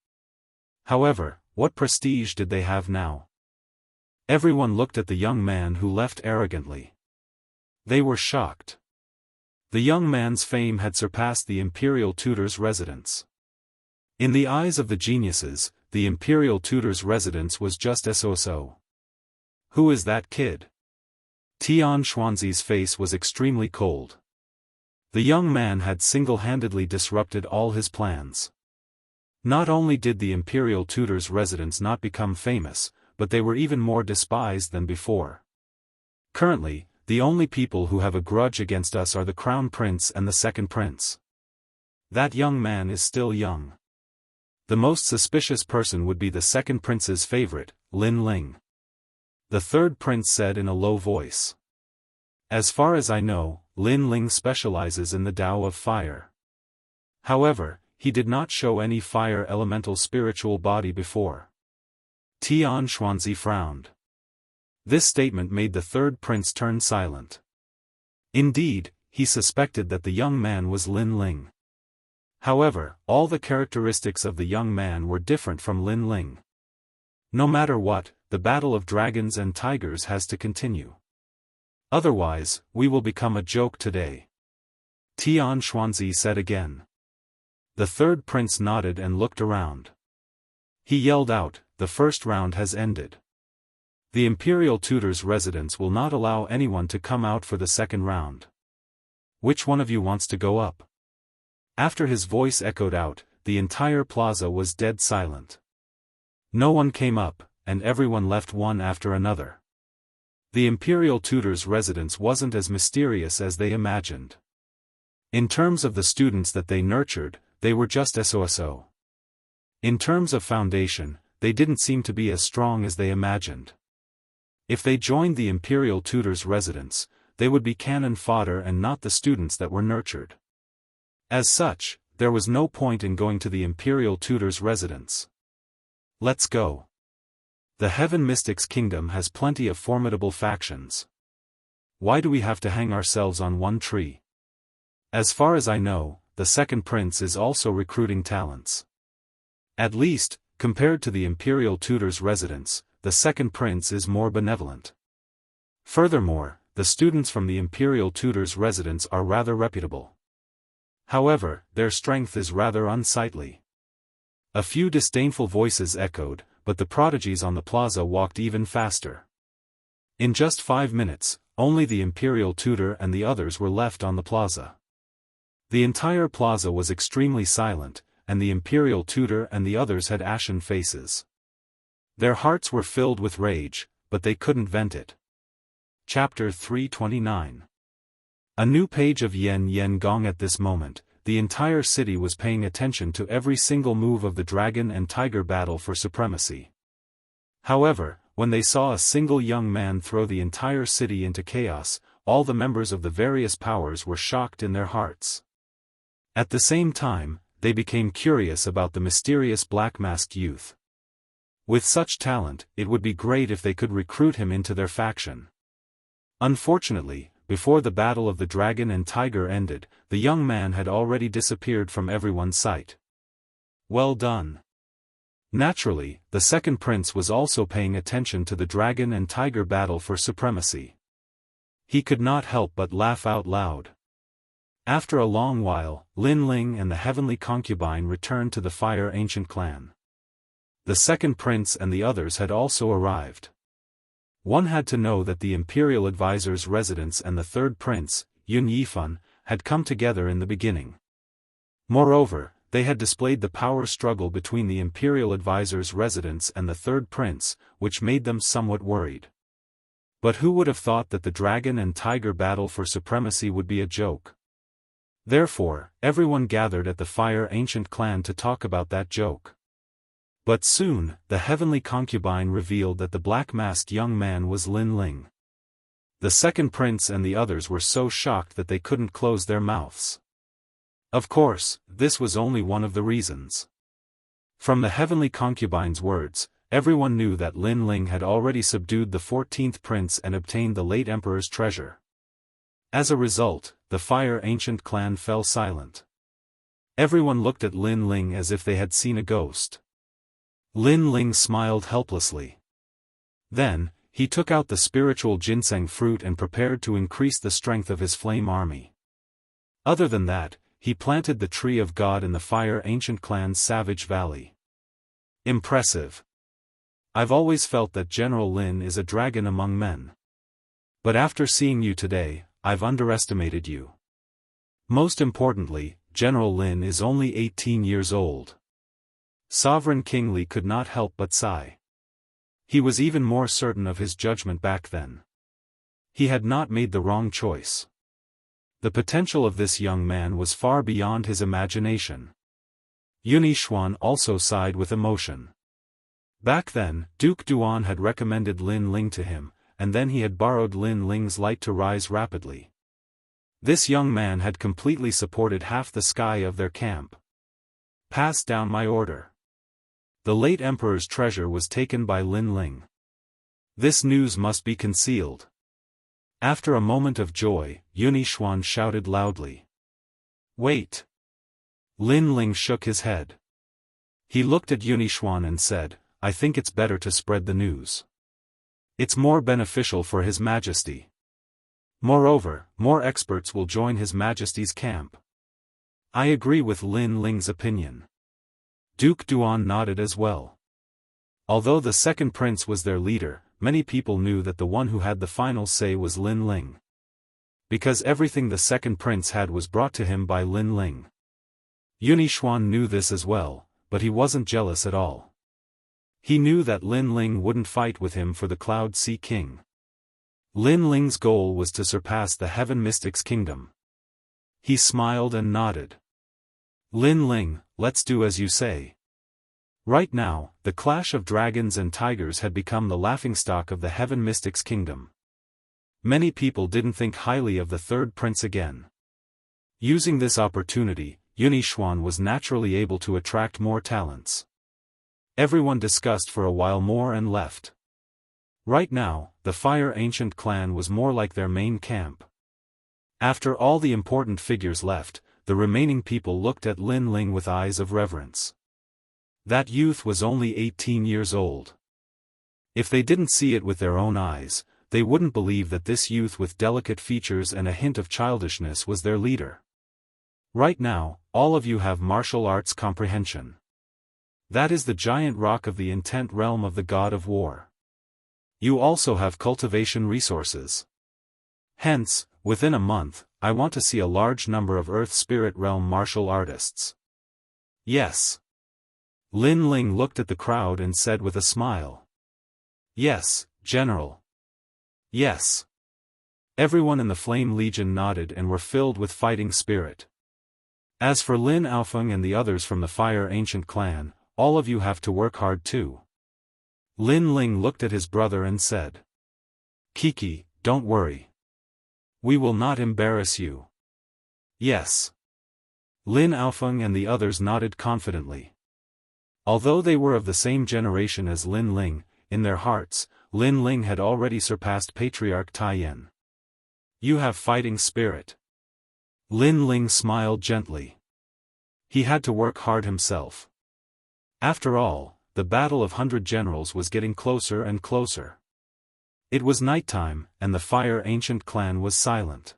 However, what prestige did they have now? Everyone looked at the young man who left arrogantly. They were shocked. The young man's fame had surpassed the imperial tutor's residence. In the eyes of the geniuses, the imperial tutor's residence was just so. Who is that kid? Tian Xuanzi's face was extremely cold. The young man had single-handedly disrupted all his plans. Not only did the imperial tutor's residence not become famous, but they were even more despised than before. Currently, the only people who have a grudge against us are the crown prince and the second prince. That young man is still young. The most suspicious person would be the second prince's favorite, Lin Ling. The third prince said in a low voice. As far as I know, Lin Ling specializes in the Tao of fire. However, he did not show any fire elemental spiritual body before. Tian Xuanzi frowned. This statement made the third prince turn silent. Indeed, he suspected that the young man was Lin Ling. However, all the characteristics of the young man were different from Lin Ling. No matter what, the battle of dragons and tigers has to continue. Otherwise, we will become a joke today. Tian Xuanzi said again. The third prince nodded and looked around. He yelled out, "The first round has ended. The imperial tutor's residence will not allow anyone to come out for the second round. Which one of you wants to go up?" After his voice echoed out, the entire plaza was dead silent. No one came up, and everyone left one after another. The imperial tutor's residence wasn't as mysterious as they imagined. In terms of the students that they nurtured, they were just so. In terms of foundation, they didn't seem to be as strong as they imagined. If they joined the imperial tutor's residence, they would be cannon fodder and not the students that were nurtured. As such, there was no point in going to the imperial tutor's residence. Let's go. The Heaven Mystics Kingdom has plenty of formidable factions. Why do we have to hang ourselves on one tree? As far as I know, the second prince is also recruiting talents. At least, compared to the imperial tutor's residence, the second prince is more benevolent. Furthermore, the students from the imperial tutor's residence are rather reputable. However, their strength is rather unsightly. A few disdainful voices echoed, but the prodigies on the plaza walked even faster. In just 5 minutes, only the imperial tutor and the others were left on the plaza. The entire plaza was extremely silent, and the imperial tutor and the others had ashen faces. Their hearts were filled with rage, but they couldn't vent it. Chapter 329. A new page of Yen Gong. At this moment, the entire city was paying attention to every single move of the dragon and tiger battle for supremacy. However, when they saw a single young man throw the entire city into chaos, all the members of the various powers were shocked in their hearts. At the same time, they became curious about the mysterious black-masked youth. With such talent, it would be great if they could recruit him into their faction. Unfortunately, before the battle of the dragon and tiger ended, the young man had already disappeared from everyone's sight. Well done. Naturally, the second prince was also paying attention to the dragon and tiger battle for supremacy. He could not help but laugh out loud. After a long while, Lin Ling and the heavenly concubine returned to the Fire Ancient clan. The second prince and the others had also arrived. One had to know that the imperial advisor's residence and the third prince, Yun Yifan, had come together in the beginning. Moreover, they had displayed the power struggle between the imperial advisor's residence and the third prince, which made them somewhat worried. But who would have thought that the dragon and tiger battle for supremacy would be a joke? Therefore, everyone gathered at the Fire Ancient clan to talk about that joke. But soon, the heavenly concubine revealed that the black-masked young man was Lin Ling. The second prince and the others were so shocked that they couldn't close their mouths. Of course, this was only one of the reasons. From the heavenly concubine's words, everyone knew that Lin Ling had already subdued the 14th prince and obtained the late emperor's treasure. As a result, the Fire Ancient clan fell silent. Everyone looked at Lin Ling as if they had seen a ghost. Lin Ling smiled helplessly. Then, he took out the spiritual ginseng fruit and prepared to increase the strength of his flame army. Other than that, he planted the tree of God in the Fire Ancient clan's savage valley. Impressive. I've always felt that General Lin is a dragon among men. But after seeing you today, I've underestimated you. Most importantly, General Lin is only 18 years old. Sovereign King Li could not help but sigh. He was even more certain of his judgment back then. He had not made the wrong choice. The potential of this young man was far beyond his imagination. Yunixuan also sighed with emotion. Back then, Duke Duan had recommended Lin Ling to him, and then he had borrowed Lin Ling's light to rise rapidly. This young man had completely supported half the sky of their camp. Pass down my order. The late emperor's treasure was taken by Lin Ling. This news must be concealed. After a moment of joy, Yunixuan shouted loudly. Wait. Lin Ling shook his head. He looked at Yunixuan and said, I think it's better to spread the news. It's more beneficial for His Majesty. Moreover, more experts will join His Majesty's camp. I agree with Lin Ling's opinion. Duke Duan nodded as well. Although the second prince was their leader, many people knew that the one who had the final say was Lin Ling. Because everything the second prince had was brought to him by Lin Ling. Yunixuan knew this as well, but he wasn't jealous at all. He knew that Lin Ling wouldn't fight with him for the Cloud Sea King. Lin Ling's goal was to surpass the Heaven Mystic's kingdom. He smiled and nodded. Lin Ling, let's do as you say. Right now, the clash of dragons and tigers had become the laughingstock of the Heaven Mystic's kingdom. Many people didn't think highly of the third prince again. Using this opportunity, Yunixuan was naturally able to attract more talents. Everyone discussed for a while more and left. Right now, the Fire Ancient clan was more like their main camp. After all the important figures left, the remaining people looked at Lin Ling with eyes of reverence. That youth was only 18 years old. If they didn't see it with their own eyes, they wouldn't believe that this youth with delicate features and a hint of childishness was their leader. Right now, all of you have martial arts comprehension. That is the giant rock of the intent realm of the god of war. You also have cultivation resources. Hence, within a month, I want to see a large number of Earth Spirit Realm martial artists. Yes. Lin Ling looked at the crowd and said with a smile. Yes, General. Yes. Everyone in the Flame Legion nodded and were filled with fighting spirit. As for Lin Aofeng and the others from the Fire Ancient clan, all of you have to work hard too. Lin Ling looked at his brother and said. Kiki, don't worry. We will not embarrass you. Yes. Lin Aofeng and the others nodded confidently. Although they were of the same generation as Lin Ling, in their hearts, Lin Ling had already surpassed Patriarch Taiyan. You have fighting spirit. Lin Ling smiled gently. He had to work hard himself. After all, the Battle of 100 Generals was getting closer and closer. It was nighttime, and the Fire Ancient clan was silent.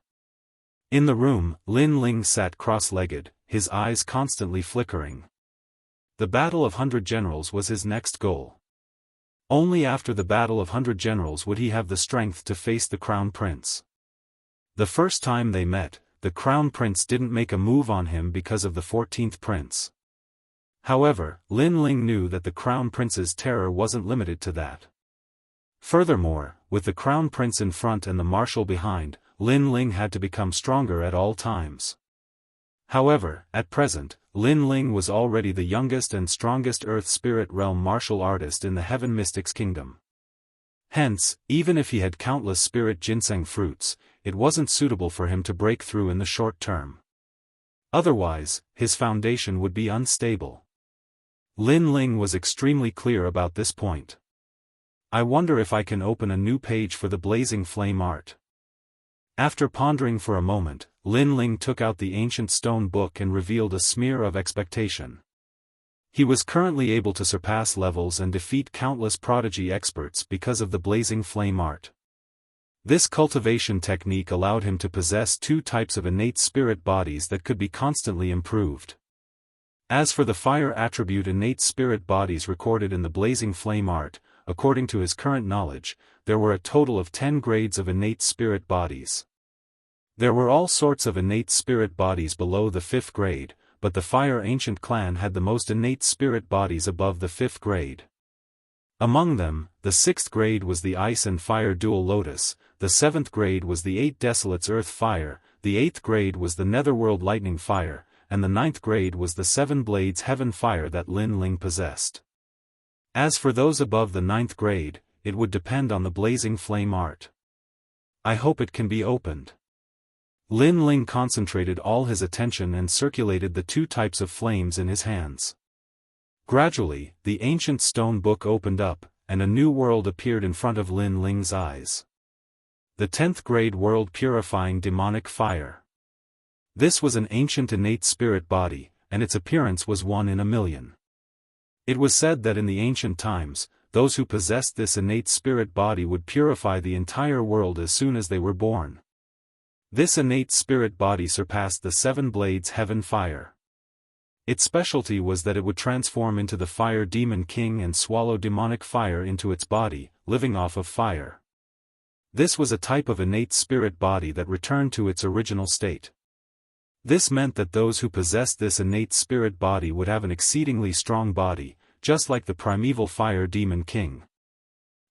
In the room, Lin Ling sat cross-legged, his eyes constantly flickering. The Battle of 100 Generals was his next goal. Only after the Battle of 100 Generals would he have the strength to face the Crown Prince. The first time they met, the Crown Prince didn't make a move on him because of the 14th Prince. However, Lin Ling knew that the Crown Prince's terror wasn't limited to that. Furthermore, with the Crown Prince in front and the Marshal behind, Lin Ling had to become stronger at all times. However, at present, Lin Ling was already the youngest and strongest Earth Spirit Realm martial artist in the Heaven Mystic's kingdom. Hence, even if he had countless spirit ginseng fruits, it wasn't suitable for him to break through in the short term. Otherwise, his foundation would be unstable. Lin Ling was extremely clear about this point. I wonder if I can open a new page for the Blazing Flame art. After pondering for a moment, Lin Ling took out the ancient stone book and revealed a smear of expectation. He was currently able to surpass levels and defeat countless prodigy experts because of the blazing flame art. This cultivation technique allowed him to possess two types of innate spirit bodies that could be constantly improved. As for the fire attribute innate spirit bodies recorded in the blazing flame art, according to his current knowledge, there were a total of 10 grades of innate spirit bodies. There were all sorts of innate spirit bodies below the 5th grade, but the Fire Ancient clan had the most innate spirit bodies above the 5th grade. Among them, the 6th grade was the Ice and Fire Dual Lotus, the 7th grade was the 8 Desolates Earth Fire, the 8th grade was the Netherworld Lightning Fire, and the 9th grade was the 7 Blades Heaven Fire that Lin Ling possessed. As for those above the 9th grade, it would depend on the blazing flame art. I hope it can be opened. Lin Ling concentrated all his attention and circulated the two types of flames in his hands. Gradually, the ancient stone book opened up, and a new world appeared in front of Lin Ling's eyes. The 10th grade world purifying demonic fire. This was an ancient innate spirit body, and its appearance was 1 in a million. It was said that in the ancient times, those who possessed this innate spirit body would purify the entire world as soon as they were born. This innate spirit body surpassed the 7 Blades Heaven Fire. Its specialty was that it would transform into the Fire Demon King and swallow demonic fire into its body, living off of fire. This was a type of innate spirit body that returned to its original state. This meant that those who possessed this innate spirit body would have an exceedingly strong body, just like the primeval Fire Demon King.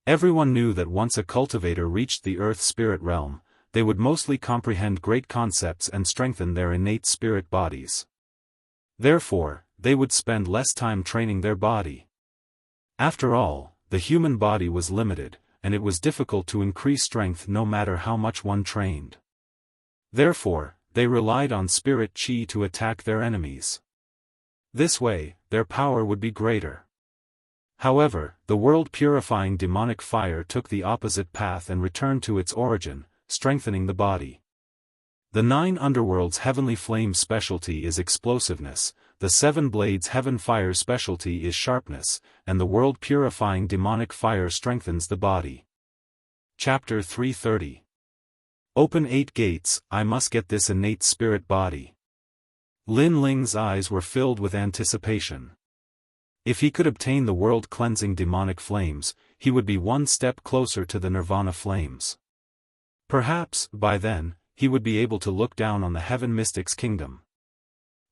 Everyone knew that once a cultivator reached the Earth Spirit realm, they would mostly comprehend great concepts and strengthen their innate spirit bodies. Therefore, they would spend less time training their body. After all, the human body was limited, and it was difficult to increase strength no matter how much one trained. Therefore, they relied on spirit chi to attack their enemies. This way, their power would be greater. However, the world-purifying demonic fire took the opposite path and returned to its origin, strengthening the body. The 9 underworlds' heavenly flame specialty is explosiveness, the 7 blades heaven fire specialty is sharpness, and the world-purifying demonic fire strengthens the body. Chapter 330. Open 8 gates, I must get this innate spirit body. Lin Ling's eyes were filled with anticipation. If he could obtain the world-cleansing demonic flames, he would be one step closer to the nirvana flames. Perhaps, by then, he would be able to look down on the Heaven Mystics' kingdom.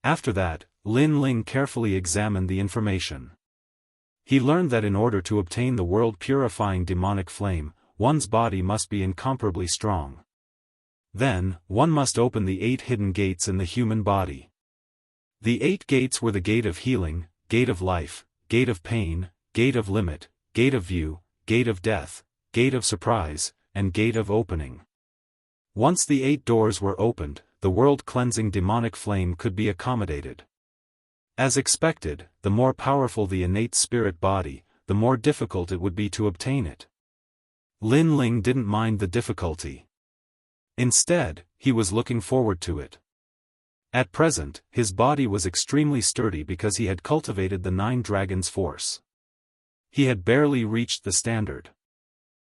After that, Lin Ling carefully examined the information. He learned that in order to obtain the world-purifying demonic flame, one's body must be incomparably strong. Then, one must open the 8 hidden gates in the human body. The 8 gates were the gate of healing, gate of life, gate of pain, gate of limit, gate of view, gate of death, gate of surprise, and gate of opening. Once the 8 doors were opened, the world-cleansing demonic flame could be accommodated. As expected, the more powerful the innate spirit body, the more difficult it would be to obtain it. Lin Ling didn't mind the difficulty. Instead, he was looking forward to it. At present, his body was extremely sturdy because he had cultivated the 9 dragons' force. He had barely reached the standard.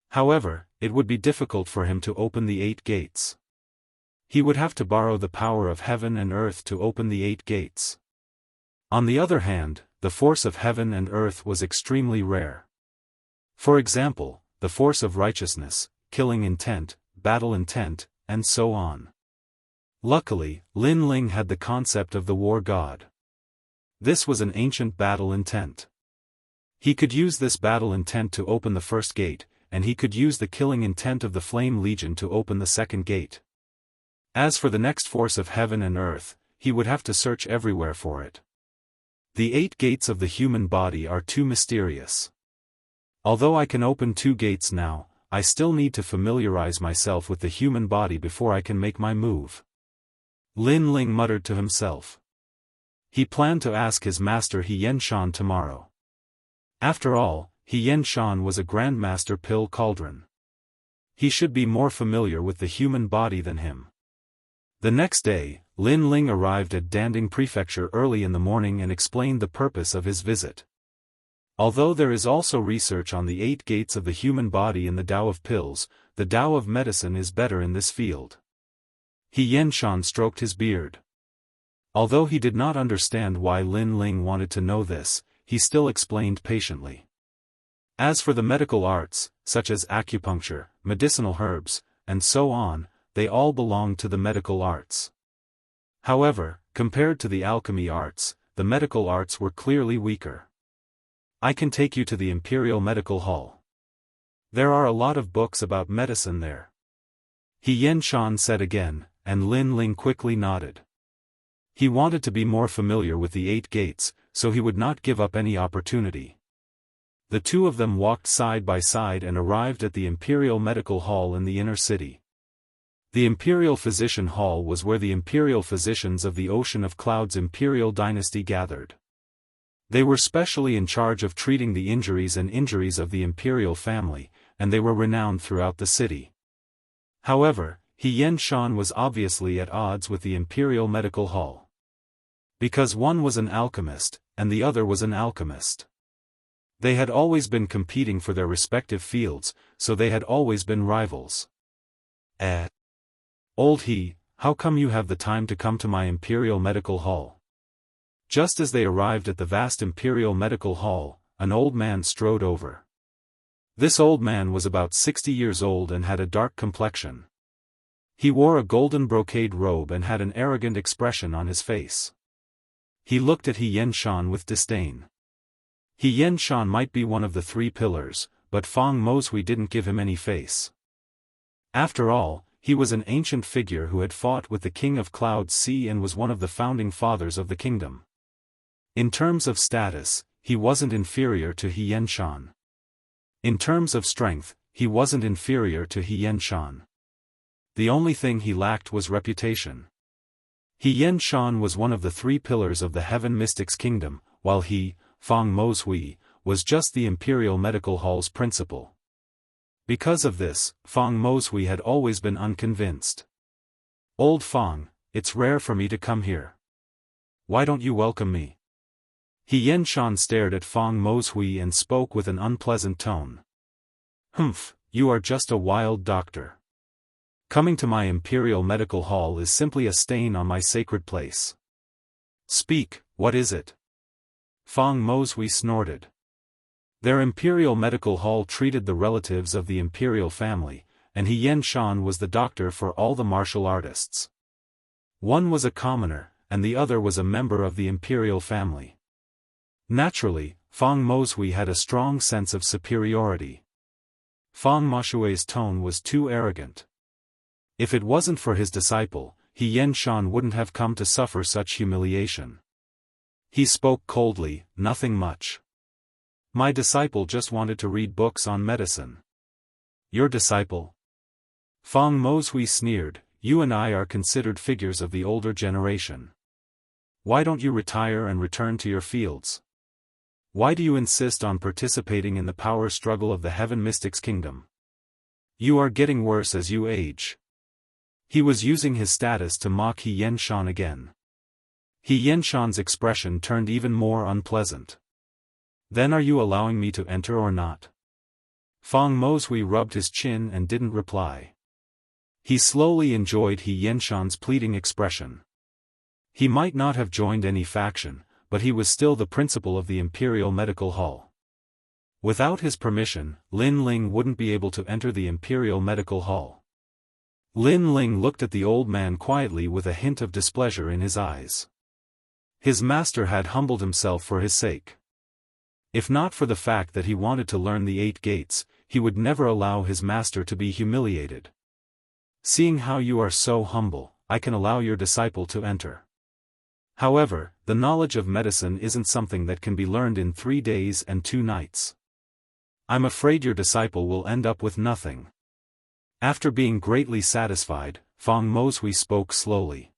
However, it would be difficult for him to open the 8 gates. He would have to borrow the power of heaven and earth to open the 8 gates. On the other hand, the force of heaven and earth was extremely rare. For example, the force of righteousness, killing intent, battle intent, and so on. Luckily, Lin Ling had the concept of the war god. This was an ancient battle intent. He could use this battle intent to open the first gate, and he could use the killing intent of the Flame Legion to open the second gate. As for the next force of heaven and earth, he would have to search everywhere for it. The 8 gates of the human body are too mysterious. Although I can open 2 gates now, I still need to familiarize myself with the human body before I can make my move. Lin Ling muttered to himself. He planned to ask his master He Yenshan tomorrow. After all, He Yenshan was a Grandmaster Pill Cauldron. He should be more familiar with the human body than him. The next day, Lin Ling arrived at Danding Prefecture early in the morning and explained the purpose of his visit. Although there is also research on the 8 gates of the human body in the Tao of pills, the Tao of medicine is better in this field. He Yanshan stroked his beard. Although he did not understand why Lin Ling wanted to know this, he still explained patiently. As for the medical arts, such as acupuncture, medicinal herbs, and so on, they all belong to the medical arts. However, compared to the alchemy arts, the medical arts were clearly weaker. I can take you to the Imperial Medical Hall. There are a lot of books about medicine there. He Yanshan said again, and Lin Ling quickly nodded. He wanted to be more familiar with the 8 gates, so he would not give up any opportunity. The two of them walked side by side and arrived at the Imperial Medical Hall in the inner city. The Imperial Physician Hall was where the imperial physicians of the Ocean of Clouds imperial dynasty gathered. They were specially in charge of treating the injuries of the imperial family, and they were renowned throughout the city. However, He Yanshan was obviously at odds with the Imperial Medical Hall. Because one was an alchemist, and the other was an alchemist. They had always been competing for their respective fields, so they had always been rivals. Old He, how come you have the time to come to my Imperial Medical Hall? Just as they arrived at the vast Imperial Medical Hall, an old man strode over. This old man was about 60 years old and had a dark complexion. He wore a golden brocade robe and had an arrogant expression on his face. He looked at He Yanshan with disdain. He Yanshan might be one of the 3 pillars, but Feng Moshui didn't give him any face. After all, he was an ancient figure who had fought with the King of Cloud Sea and was one of the founding fathers of the kingdom. In terms of status, he wasn't inferior to He Yanshan. In terms of strength, he wasn't inferior to He Yanshan. The only thing he lacked was reputation. He Yanshan was one of the 3 pillars of the Heaven Mystics Kingdom, while he, Feng Moshui, was just the Imperial Medical Hall's principal. Because of this, Feng Moshui had always been unconvinced. Old Feng, it's rare for me to come here. Why don't you welcome me? He Yanshan stared at Feng Moshui and spoke with an unpleasant tone. Humph, you are just a wild doctor. Coming to my Imperial Medical Hall is simply a stain on my sacred place. Speak, what is it? Feng Moshui snorted. Their Imperial Medical Hall treated the relatives of the Imperial family, and He Yanshan was the doctor for all the martial artists. One was a commoner, and the other was a member of the Imperial family. Naturally, Feng Moshui had a strong sense of superiority. Feng Moshui's tone was too arrogant. If it wasn't for his disciple, He Yanshan wouldn't have come to suffer such humiliation. He spoke coldly, nothing much. My disciple just wanted to read books on medicine. Your disciple? Feng Moshui sneered, you and I are considered figures of the older generation. Why don't you retire and return to your fields? Why do you insist on participating in the power struggle of the Heaven Mystics Kingdom? You are getting worse as you age. He was using his status to mock He Yanshan again. He Yanshan's expression turned even more unpleasant. Then are you allowing me to enter or not? Feng Moshui rubbed his chin and didn't reply. He slowly enjoyed He Yanshan's pleading expression. He might not have joined any faction, but he was still the principal of the Imperial Medical Hall. Without his permission, Lin Ling wouldn't be able to enter the Imperial Medical Hall. Lin Ling looked at the old man quietly with a hint of displeasure in his eyes. His master had humbled himself for his sake. If not for the fact that he wanted to learn the 8 gates, he would never allow his master to be humiliated. Seeing how you are so humble, I can allow your disciple to enter. However, the knowledge of medicine isn't something that can be learned in 3 days and 2 nights. I'm afraid your disciple will end up with nothing. After being greatly satisfied, Feng Moshui spoke slowly.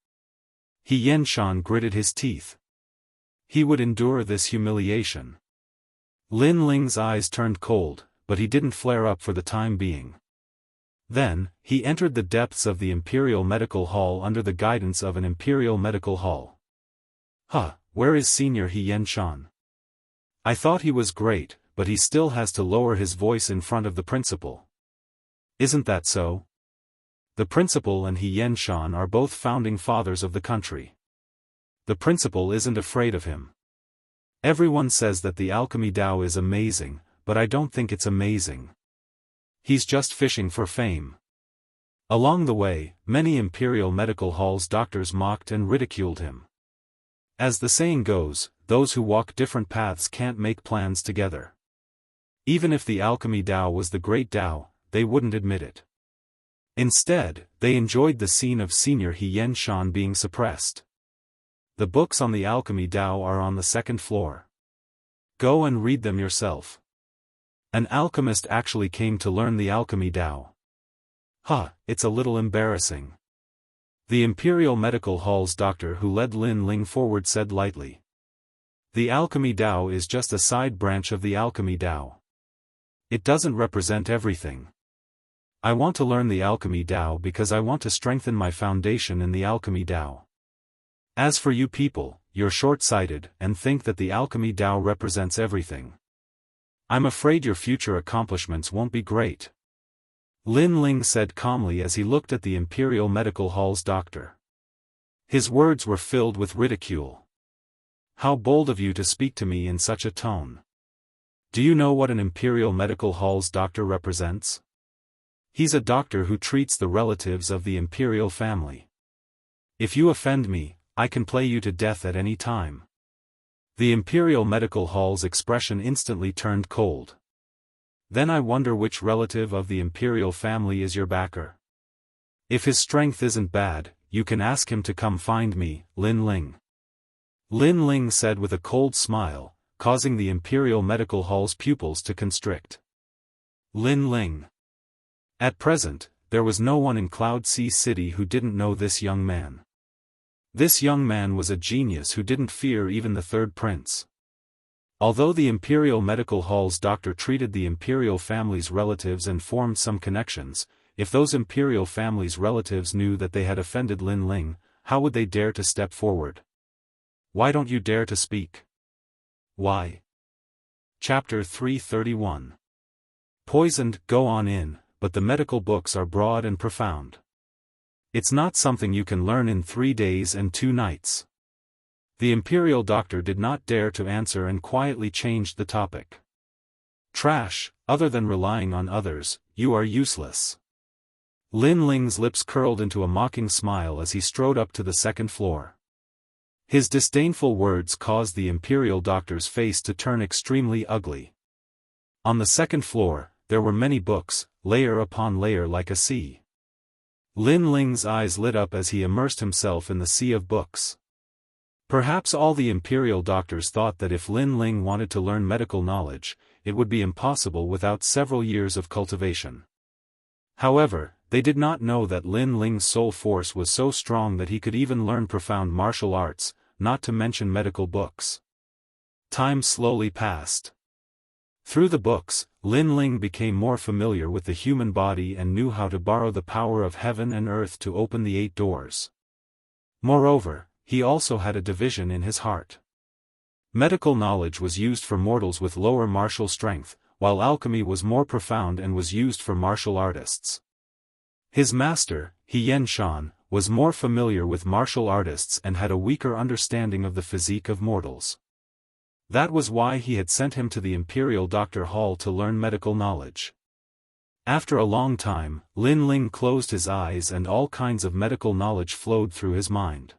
He Yanshan gritted his teeth. He would endure this humiliation. Lin Ling's eyes turned cold, but he didn't flare up for the time being. Then, he entered the depths of the Imperial Medical Hall under the guidance of an Imperial Medical Hall. Where is Senior Xianxia? I thought he was great, but he still has to lower his voice in front of the principal. Isn't that so? The principal and Xianxia are both founding fathers of the country. The principal isn't afraid of him. Everyone says that the alchemy Dao is amazing, but I don't think it's amazing. He's just fishing for fame. Along the way, many Imperial Medical Hall's doctors mocked and ridiculed him. As the saying goes, those who walk different paths can't make plans together. Even if the alchemy Dao was the great Dao, they wouldn't admit it. Instead, they enjoyed the scene of Senior Xianxia being suppressed. The books on the alchemy Dao are on the second floor. Go and read them yourself. An alchemist actually came to learn the alchemy Dao. It's a little embarrassing. The Imperial Medical Hall's doctor who led Lin Ling forward said lightly. The alchemy Dao is just a side branch of the alchemy Dao. It doesn't represent everything. I want to learn the alchemy Dao because I want to strengthen my foundation in the alchemy Dao. As for you people, you're short-sighted and think that the alchemy Dao represents everything. I'm afraid your future accomplishments won't be great. Lin Ling said calmly as he looked at the Imperial Medical Hall's doctor. His words were filled with ridicule. How bold of you to speak to me in such a tone. Do you know what an Imperial Medical Hall's doctor represents? He's a doctor who treats the relatives of the imperial family. If you offend me, I can play you to death at any time. The Imperial Medical Hall's expression instantly turned cold. Then I wonder which relative of the imperial family is your backer. If his strength isn't bad, you can ask him to come find me, Lin Ling. Lin Ling said with a cold smile, causing the Imperial Medical Hall's pupils to constrict. Lin Ling. At present, there was no one in Cloud Sea City who didn't know this young man. This young man was a genius who didn't fear even the third prince. Although the Imperial Medical Hall's doctor treated the imperial family's relatives and formed some connections, if those imperial family's relatives knew that they had offended Lin Ling, how would they dare to step forward? Why don't you dare to speak? Why? Chapter 331. Poisoned, go on in, but the medical books are broad and profound. It's not something you can learn in 3 days and 2 nights. The imperial doctor did not dare to answer and quietly changed the topic. Trash, other than relying on others, you are useless. Lin Ling's lips curled into a mocking smile as he strode up to the second floor. His disdainful words caused the imperial doctor's face to turn extremely ugly. On the second floor, there were many books, layer upon layer like a sea. Lin Ling's eyes lit up as he immersed himself in the sea of books. Perhaps all the imperial doctors thought that if Lin Ling wanted to learn medical knowledge, it would be impossible without several years of cultivation. However, they did not know that Lin Ling's soul force was so strong that he could even learn profound martial arts, not to mention medical books. Time slowly passed. Through the books, Lin Ling became more familiar with the human body and knew how to borrow the power of heaven and earth to open the 8 doors. Moreover, he also had a division in his heart. Medical knowledge was used for mortals with lower martial strength, while alchemy was more profound and was used for martial artists. His master, Xianxia, was more familiar with martial artists and had a weaker understanding of the physique of mortals. That was why he had sent him to the Imperial Doctor Hall to learn medical knowledge. After a long time, Lin Ling closed his eyes and all kinds of medical knowledge flowed through his mind.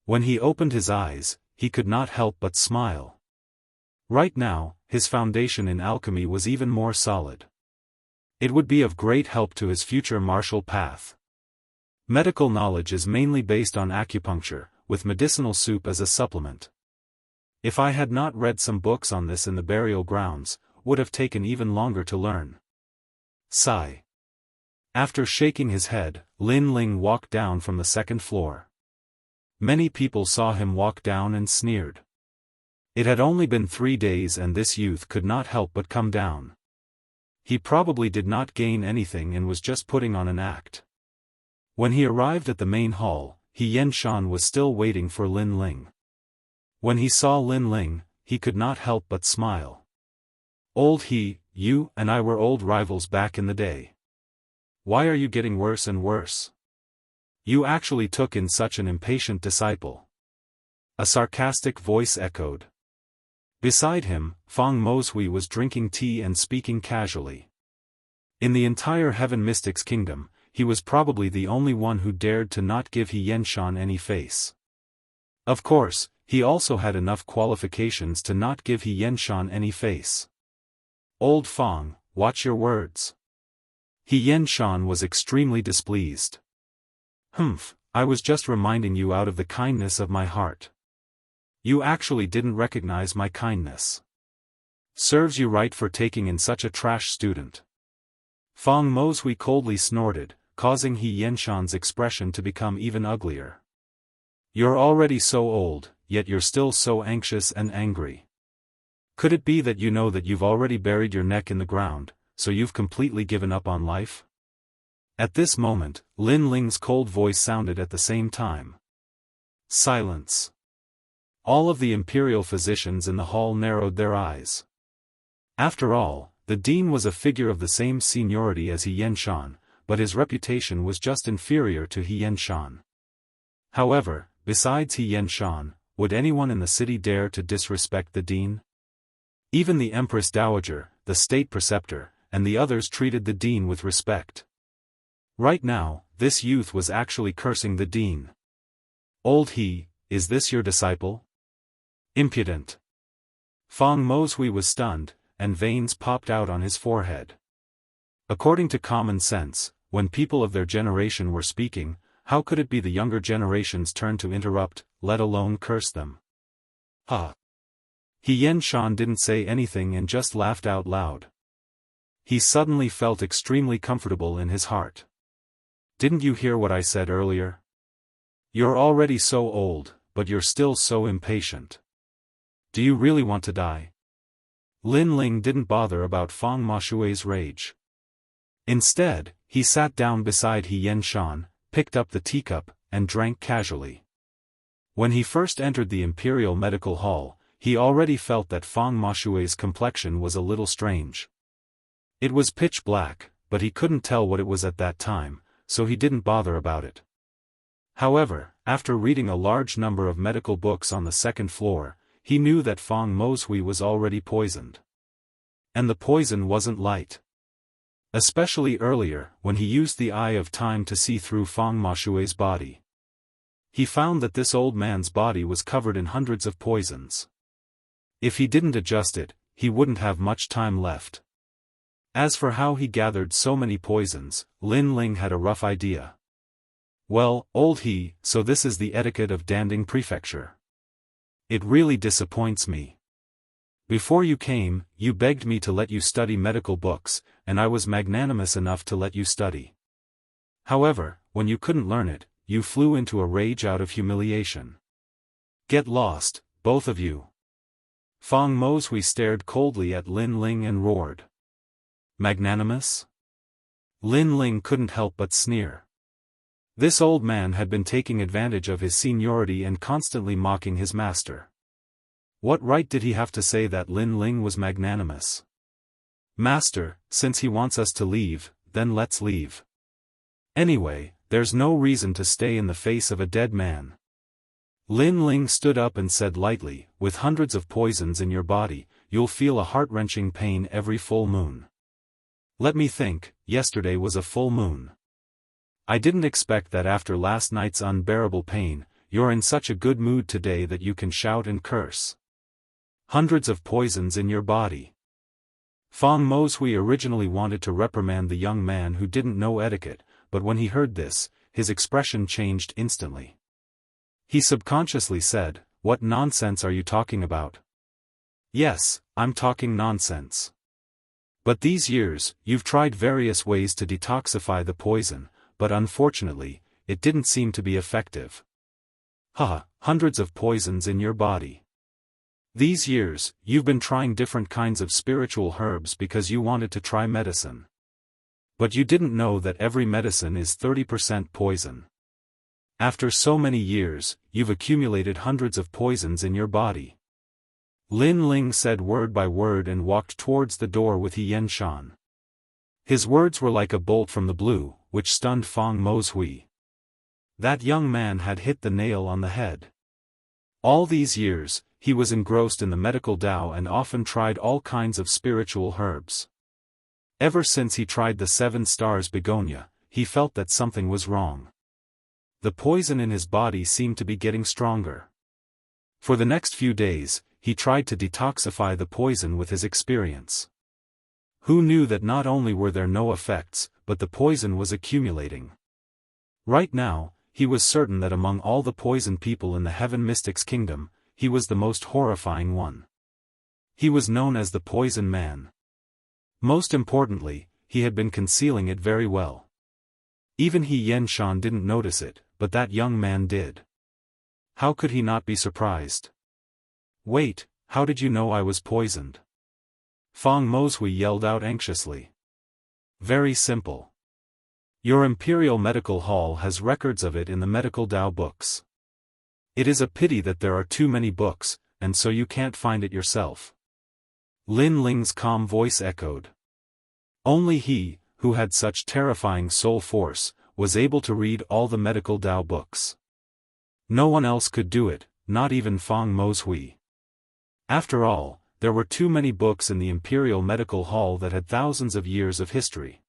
When he opened his eyes, he could not help but smile. Right now, his foundation in alchemy was even more solid. It would be of great help to his future martial path. Medical knowledge is mainly based on acupuncture, with medicinal soup as a supplement. If I had not read some books on this in the burial grounds, would have taken even longer to learn. Sigh. After shaking his head, Lin Ling walked down from the second floor. Many people saw him walk down and sneered. It had only been 3 days and this youth could not help but come down. he probably did not gain anything and was just putting on an act. When he arrived at the main hall, He Xianxian was still waiting for Lin Ling. When he saw Lin Ling, he could not help but smile. Old He, you and I were old rivals back in the day. Why are you getting worse and worse? You actually took in such an impatient disciple. A sarcastic voice echoed. Beside him, Feng Moshui was drinking tea and speaking casually. In the entire Heaven Mystics Kingdom, he was probably the only one who dared to not give He Xianxian any face. Of course, he also had enough qualifications to not give He Xianxian any face. Old Feng, watch your words. He Xianxian was extremely displeased. Humph, I was just reminding you out of the kindness of my heart. You actually didn't recognize my kindness. Serves you right for taking in such a trash student. Feng Moshui coldly snorted, causing He Xianxian's expression to become even uglier. You're already so old, yet you're still so anxious and angry. Could it be that you know that you've already buried your neck in the ground, so you've completely given up on life? At this moment, Lin Ling's cold voice sounded at the same time. Silence. All of the imperial physicians in the hall narrowed their eyes. After all, the dean was a figure of the same seniority as He Xianxian, but his reputation was just inferior to He Xianxian. However, besides He Xianxian, would anyone in the city dare to disrespect the dean? Even the Empress Dowager, the state preceptor, and the others treated the dean with respect. Right now, this youth was actually cursing the dean. Old He, is this your disciple? Impudent. Feng Moshui was stunned, and veins popped out on his forehead. According to common sense, when people of their generation were speaking, how could it be the younger generation's turn to interrupt, let alone curse them? He Xianxian didn't say anything and just laughed out loud. He suddenly felt extremely comfortable in his heart. Didn't you hear what I said earlier? You're already so old, but you're still so impatient. Do you really want to die? Lin Ling didn't bother about Feng Moshui's rage. Instead, he sat down beside He Xianxian, picked up the teacup, and drank casually. When he first entered the Imperial Medical Hall, he already felt that Feng Moshui's complexion was a little strange. It was pitch black, but he couldn't tell what it was at that time, so he didn't bother about it. However, after reading a large number of medical books on the second floor, he knew that Feng Moshui was already poisoned. And the poison wasn't light. Especially earlier, when he used the Eye of Time to see through Feng Moshui's body. He found that this old man's body was covered in hundreds of poisons. If he didn't adjust it, he wouldn't have much time left. As for how he gathered so many poisons, Lin Ling had a rough idea. Well, old He, so this is the etiquette of Danding Prefecture. It really disappoints me. Before you came, you begged me to let you study medical books, and I was magnanimous enough to let you study. However, when you couldn't learn it, you flew into a rage out of humiliation. Get lost, both of you. Feng Moshui stared coldly at Lin Ling and roared. Magnanimous? Lin Ling couldn't help but sneer. This old man had been taking advantage of his seniority and constantly mocking his master. What right did he have to say that Lin Ling was magnanimous? Master, since he wants us to leave, then let's leave. Anyway, there's no reason to stay in the face of a dead man. Lin Ling stood up and said lightly, with hundreds of poisons in your body, you'll feel a heart-wrenching pain every full moon. Let me think, yesterday was a full moon. I didn't expect that after last night's unbearable pain, you're in such a good mood today that you can shout and curse. Hundreds of poisons in your body. Feng Moshui originally wanted to reprimand the young man who didn't know etiquette, but when he heard this, his expression changed instantly. He subconsciously said, "What nonsense are you talking about?" Yes, I'm talking nonsense. But these years, you've tried various ways to detoxify the poison, but unfortunately, it didn't seem to be effective. Hundreds of poisons in your body. These years, you've been trying different kinds of spiritual herbs because you wanted to try medicine. But you didn't know that every medicine is 30% poison. After so many years, you've accumulated hundreds of poisons in your body. Lin Ling said word by word and walked towards the door with He Yen-shan. His words were like a bolt from the blue, which stunned Fang Mozhui. That young man had hit the nail on the head. All these years, he was engrossed in the medical Tao and often tried all kinds of spiritual herbs. Ever since he tried the 7 stars begonia, he felt that something was wrong. The poison in his body seemed to be getting stronger. For the next few days, he tried to detoxify the poison with his experience. Who knew that not only were there no effects, but the poison was accumulating. Right now, he was certain that among all the poison people in the Heaven Mystics Kingdom, he was the most horrifying one. He was known as the Poison Man. Most importantly, he had been concealing it very well. Even He Yen-shan didn't notice it, but that young man did. How could he not be surprised? Wait, how did you know I was poisoned? Fang Mozhui yelled out anxiously. Very simple. Your Imperial Medical Hall has records of it in the medical Tao books. It is a pity that there are too many books, and so you can't find it yourself. Lin Ling's calm voice echoed. Only he, who had such terrifying soul force, was able to read all the medical Tao books. No one else could do it, not even Fang Mozhui. After all, there were too many books in the Imperial Medical Hall that had thousands of years of history.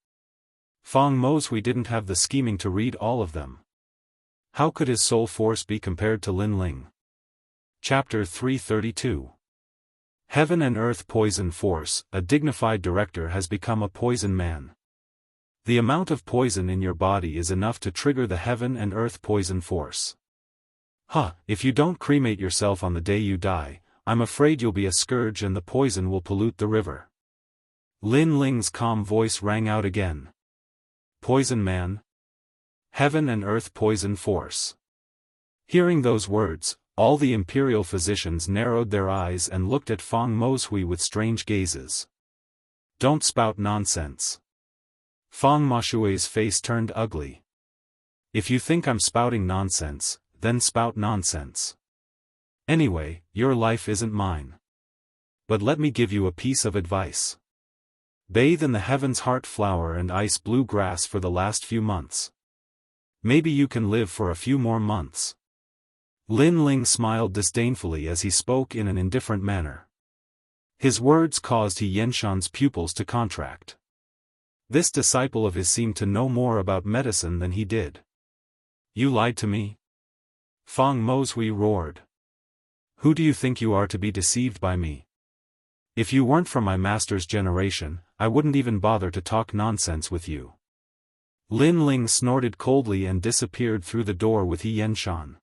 Fang Mozhui didn't have the scheming to read all of them. How could his soul force be compared to Lin Ling? Chapter 332. Heaven and Earth Poison Force. A dignified director has become a poison man. The amount of poison in your body is enough to trigger the Heaven and Earth Poison Force. If you don't cremate yourself on the day you die, I'm afraid you'll be a scourge and the poison will pollute the river. Lin Ling's calm voice rang out again. Poison Man? Heaven and Earth Poison Force. Hearing those words, all the imperial physicians narrowed their eyes and looked at Fang Mozhui with strange gazes. Don't spout nonsense. Fang Mozhui's face turned ugly. If you think I'm spouting nonsense, then spout nonsense. Anyway, your life isn't mine. But let me give you a piece of advice. Bathe in the Heaven's Heart Flower and Ice Blue Grass for the last few months. Maybe you can live for a few more months. Lin Ling smiled disdainfully as he spoke in an indifferent manner. His words caused He Yen-shan's pupils to contract. This disciple of his seemed to know more about medicine than he did. You lied to me? Fang Mozhui roared. Who do you think you are to be deceived by me? If you weren't from my master's generation, I wouldn't even bother to talk nonsense with you. Lin Ling snorted coldly and disappeared through the door with He Yen-shan.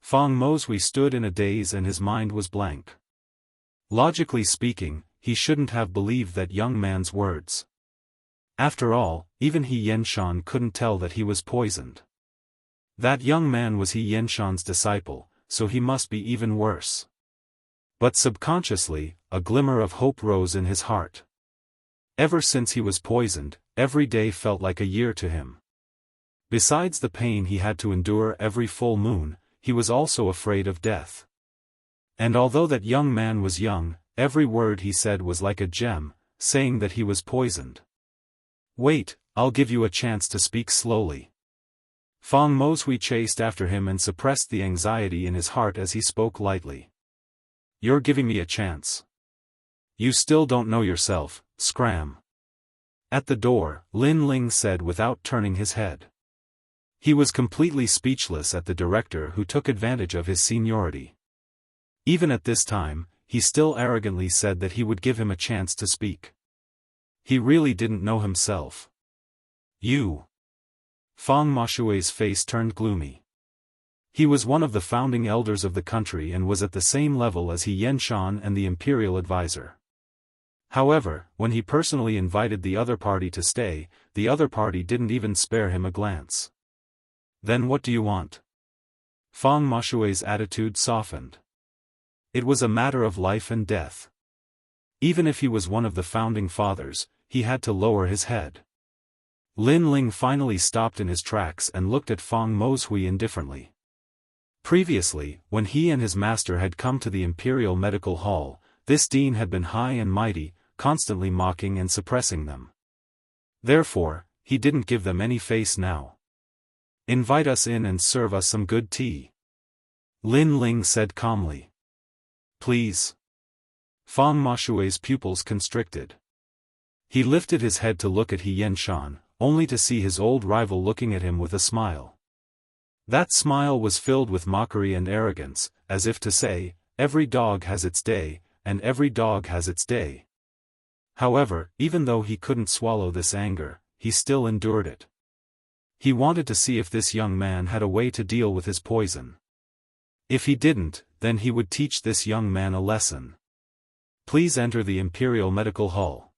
Fang Mozhui stood in a daze and his mind was blank. Logically speaking, he shouldn't have believed that young man's words. After all, even He Yen-shan couldn't tell that he was poisoned. That young man was He Yen-shan's disciple, so he must be even worse. But subconsciously, a glimmer of hope rose in his heart. Ever since he was poisoned, every day felt like a year to him. Besides the pain he had to endure every full moon, he was also afraid of death. And although that young man was young, every word he said was like a gem, saying that he was poisoned. Wait, I'll give you a chance to speak slowly. Fang Mozhui chased after him and suppressed the anxiety in his heart as he spoke lightly. You're giving me a chance. You still don't know yourself, scram. At the door, Lin Ling said without turning his head. He was completely speechless at the director who took advantage of his seniority. Even at this time, he still arrogantly said that he would give him a chance to speak. He really didn't know himself. You. Fang Mozhui's face turned gloomy. He was one of the founding elders of the country and was at the same level as He Yen-shan and the imperial advisor. However, when he personally invited the other party to stay, the other party didn't even spare him a glance. Then what do you want? Fang Mozhui's attitude softened. It was a matter of life and death. Even if he was one of the founding fathers, he had to lower his head. Lin Ling finally stopped in his tracks and looked at Feng Mozhui indifferently. Previously, when he and his master had come to the Imperial Medical Hall, this dean had been high and mighty, constantly mocking and suppressing them. Therefore, he didn't give them any face now. "Invite us in and serve us some good tea," Lin Ling said calmly. "Please." Feng Moshui's pupils constricted. He lifted his head to look at He Yenshan, only to see his old rival looking at him with a smile. That smile was filled with mockery and arrogance, as if to say, every dog has its day, and every dog has its day. However, even though he couldn't swallow this anger, he still endured it. He wanted to see if this young man had a way to deal with his poison. If he didn't, then he would teach this young man a lesson. "Please enter the Imperial Medical Hall."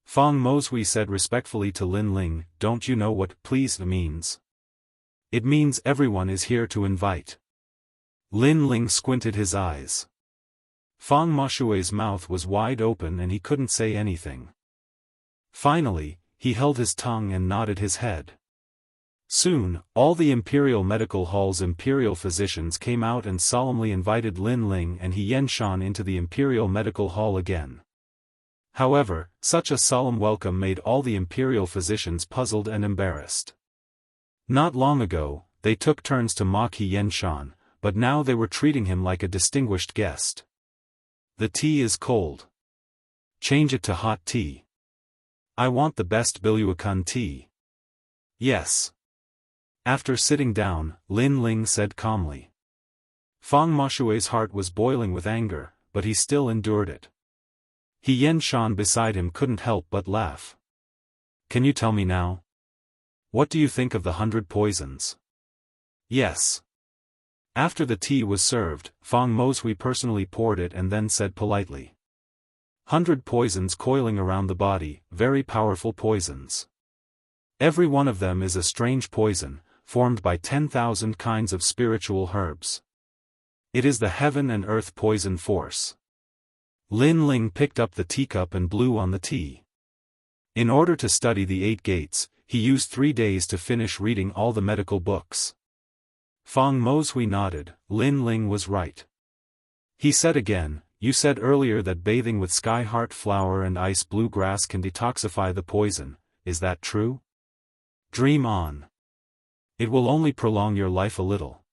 Feng Mozhui said respectfully to Lin Ling, "Don't you know what 'please' means?" "It means everyone is here to invite." Lin Ling squinted his eyes. Feng Moshui's mouth was wide open and he couldn't say anything. Finally, he held his tongue and nodded his head. Soon, all the Imperial Medical Hall's imperial physicians came out and solemnly invited Lin Ling and He Yenshan into the Imperial Medical Hall again. However, such a solemn welcome made all the imperial physicians puzzled and embarrassed. Not long ago, they took turns to mock He Yenshan, but now they were treating him like a distinguished guest. "The tea is cold. Change it to hot tea. I want the best Biluakun tea." "Yes." After sitting down, Lin Ling said calmly. Feng Moshui's heart was boiling with anger, but he still endured it. He Yenshan beside him couldn't help but laugh. "Can you tell me now? What do you think of the 100 poisons?" "Yes." After the tea was served, Feng Mozhui personally poured it and then said politely. 100 poisons coiling around the body, very powerful poisons. Every one of them is a strange poison, formed by 10,000 kinds of spiritual herbs. It is the heaven and earth poison force. Lin Ling picked up the teacup and blew on the tea. In order to study the 8 gates, he used 3 days to finish reading all the medical books. Feng Mozhui nodded. Lin Ling was right. He said again, "You said earlier that bathing with sky heart flower and ice blue grass can detoxify the poison, is that true? Dream on. It will only prolong your life a little.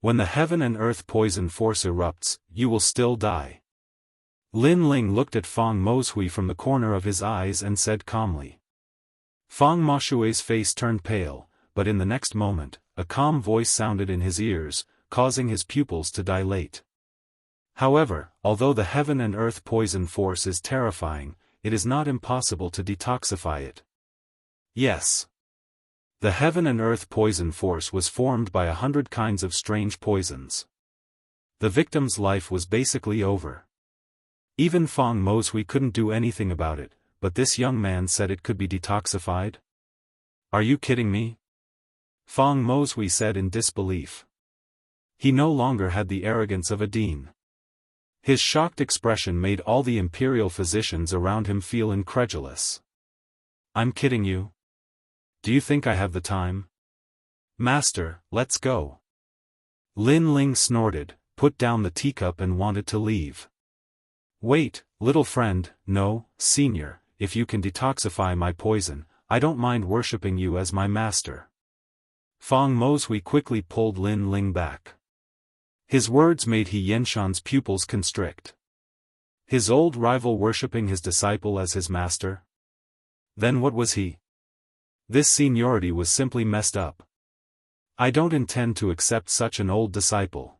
When the heaven and earth poison force erupts, you will still die." Lin Ling looked at Feng Mozhui from the corner of his eyes and said calmly. Feng Moshui's face turned pale, but in the next moment, a calm voice sounded in his ears, causing his pupils to dilate. However, although the heaven and earth poison force is terrifying, it is not impossible to detoxify it. Yes. The heaven and earth poison force was formed by 100 kinds of strange poisons. The victim's life was basically over. Even Feng Mozhui couldn't do anything about it, but this young man said it could be detoxified? "Are you kidding me?" Feng Mozhui said in disbelief. He no longer had the arrogance of a dean. His shocked expression made all the imperial physicians around him feel incredulous. "I'm kidding you? Do you think I have the time? Master, let's go." Lin Ling snorted, put down the teacup and wanted to leave. "Wait, little friend, no, senior, if you can detoxify my poison, I don't mind worshipping you as my master." Feng Mozhui quickly pulled Lin Ling back. His words made He Yenshan's pupils constrict. His old rival worshipping his disciple as his master? Then what was he? This seniority was simply messed up. I don't intend to accept such an old disciple.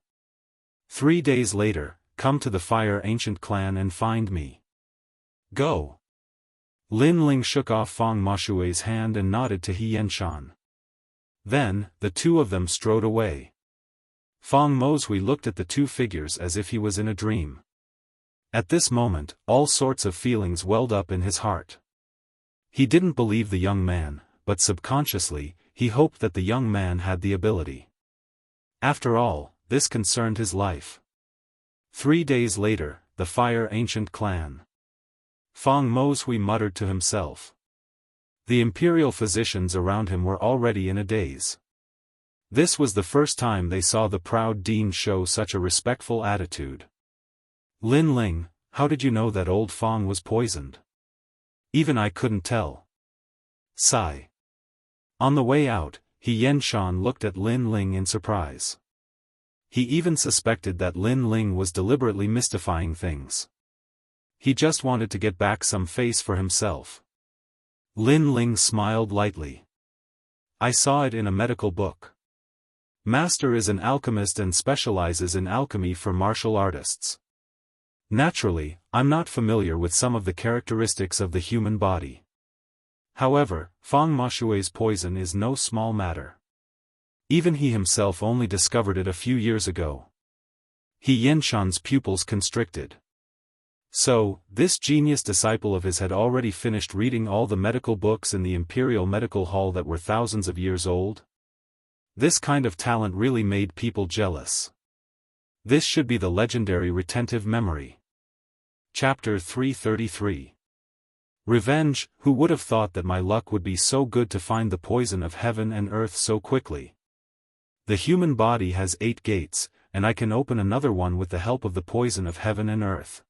3 days later, come to the Fire Ancient Clan and find me. Go. Lin Ling shook off Feng Moshui's hand and nodded to He Yenshan. Then, the two of them strode away. Feng Mozhui looked at the two figures as if he was in a dream. At this moment, all sorts of feelings welled up in his heart. He didn't believe the young man, but subconsciously, he hoped that the young man had the ability. After all, this concerned his life. 3 days later, the Fire Ancient Clan. Fang Moshui muttered to himself. The imperial physicians around him were already in a daze. This was the first time they saw the proud dean show such a respectful attitude. Lin Ling, how did you know that old Fang was poisoned? Even I couldn't tell. Sigh. On the way out, He Yenshan looked at Lin Ling in surprise. He even suspected that Lin Ling was deliberately mystifying things. He just wanted to get back some face for himself. Lin Ling smiled lightly. I saw it in a medical book. Master is an alchemist and specializes in alchemy for martial artists. Naturally, I'm not familiar with some of the characteristics of the human body. However, Fang Moshui's poison is no small matter. Even he himself only discovered it a few years ago. He Yenshan's pupils constricted. So, this genius disciple of his had already finished reading all the medical books in the Imperial Medical Hall that were thousands of years old? This kind of talent really made people jealous. This should be the legendary retentive memory. Chapter 333. Revenge. Who would have thought that my luck would be so good to find the poison of heaven and earth so quickly? The human body has 8 gates, and I can open another one with the help of the poison of heaven and earth.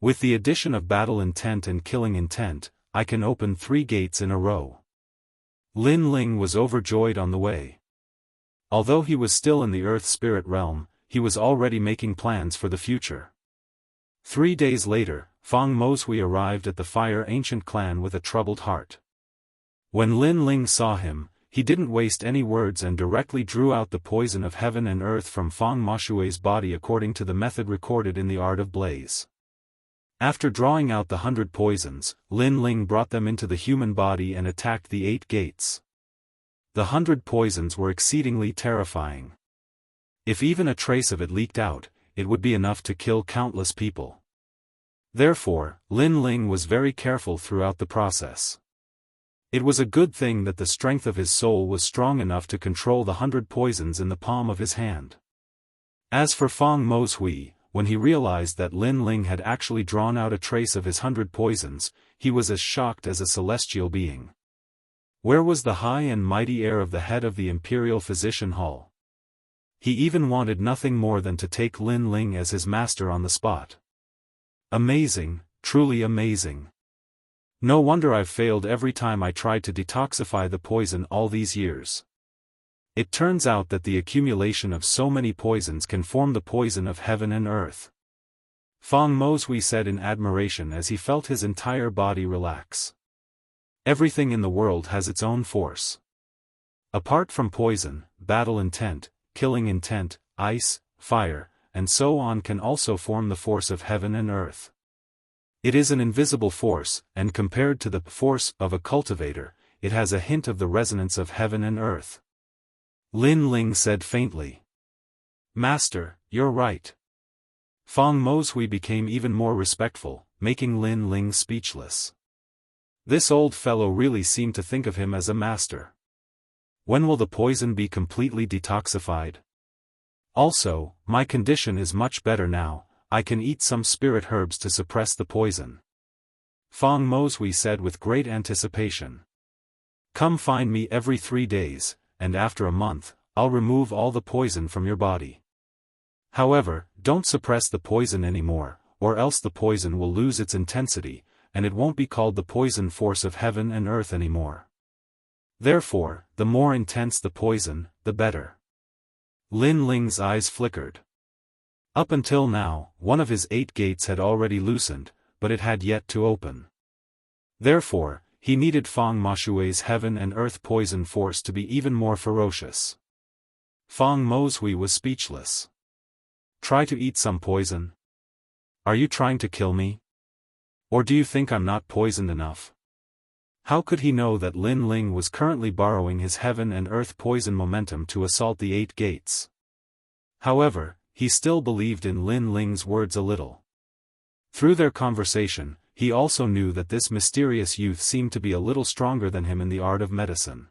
With the addition of battle intent and killing intent, I can open 3 gates in a row. Lin Ling was overjoyed on the way. Although he was still in the earth spirit realm, he was already making plans for the future. 3 days later, Fang Moshui arrived at the Fire Ancient Clan with a troubled heart. When Lin Ling saw him, he didn't waste any words and directly drew out the poison of heaven and earth from Fang Moshui's body according to the method recorded in the Art of Blaze. After drawing out the 100 poisons, Lin Ling brought them into the human body and attacked the 8 gates. The 100 poisons were exceedingly terrifying. If even a trace of it leaked out, it would be enough to kill countless people. Therefore, Lin Ling was very careful throughout the process. It was a good thing that the strength of his soul was strong enough to control the 100 poisons in the palm of his hand. As for Fang Moshui, when he realized that Lin Ling had actually drawn out a trace of his 100 poisons, he was as shocked as a celestial being. Where was the high and mighty air of the head of the Imperial Physician Hall? He even wanted nothing more than to take Lin Ling as his master on the spot. Amazing, truly amazing. No wonder I've failed every time I tried to detoxify the poison all these years. It turns out that the accumulation of so many poisons can form the poison of heaven and earth. Fang Moshui said in admiration as he felt his entire body relax. Everything in the world has its own force. Apart from poison, battle intent, killing intent, ice, fire, and so on can also form the force of heaven and earth. It is an invisible force, and compared to the force of a cultivator, it has a hint of the resonance of heaven and earth. Lin Ling said faintly. Master, you're right. Fang Moshui became even more respectful, making Lin Ling speechless. This old fellow really seemed to think of him as a master. When will the poison be completely detoxified? Also, my condition is much better now, I can eat some spirit herbs to suppress the poison. Fang Moshui said with great anticipation. Come find me every 3 days, and after a month, I'll remove all the poison from your body. However, don't suppress the poison anymore, or else the poison will lose its intensity, and it won't be called the poison force of heaven and earth anymore. Therefore, the more intense the poison, the better. Lin Ling's eyes flickered. Up until now, one of his 8 gates had already loosened, but it had yet to open. Therefore, he needed Fang Moshui's heaven and earth poison force to be even more ferocious. Fang Moshui was speechless. Try to eat some poison? Are you trying to kill me? Or do you think I'm not poisoned enough? How could he know that Lin Ling was currently borrowing his heaven and earth poison momentum to assault the 8 gates? However, he still believed in Lin Ling's words a little. Through their conversation, he also knew that this mysterious youth seemed to be a little stronger than him in the art of medicine.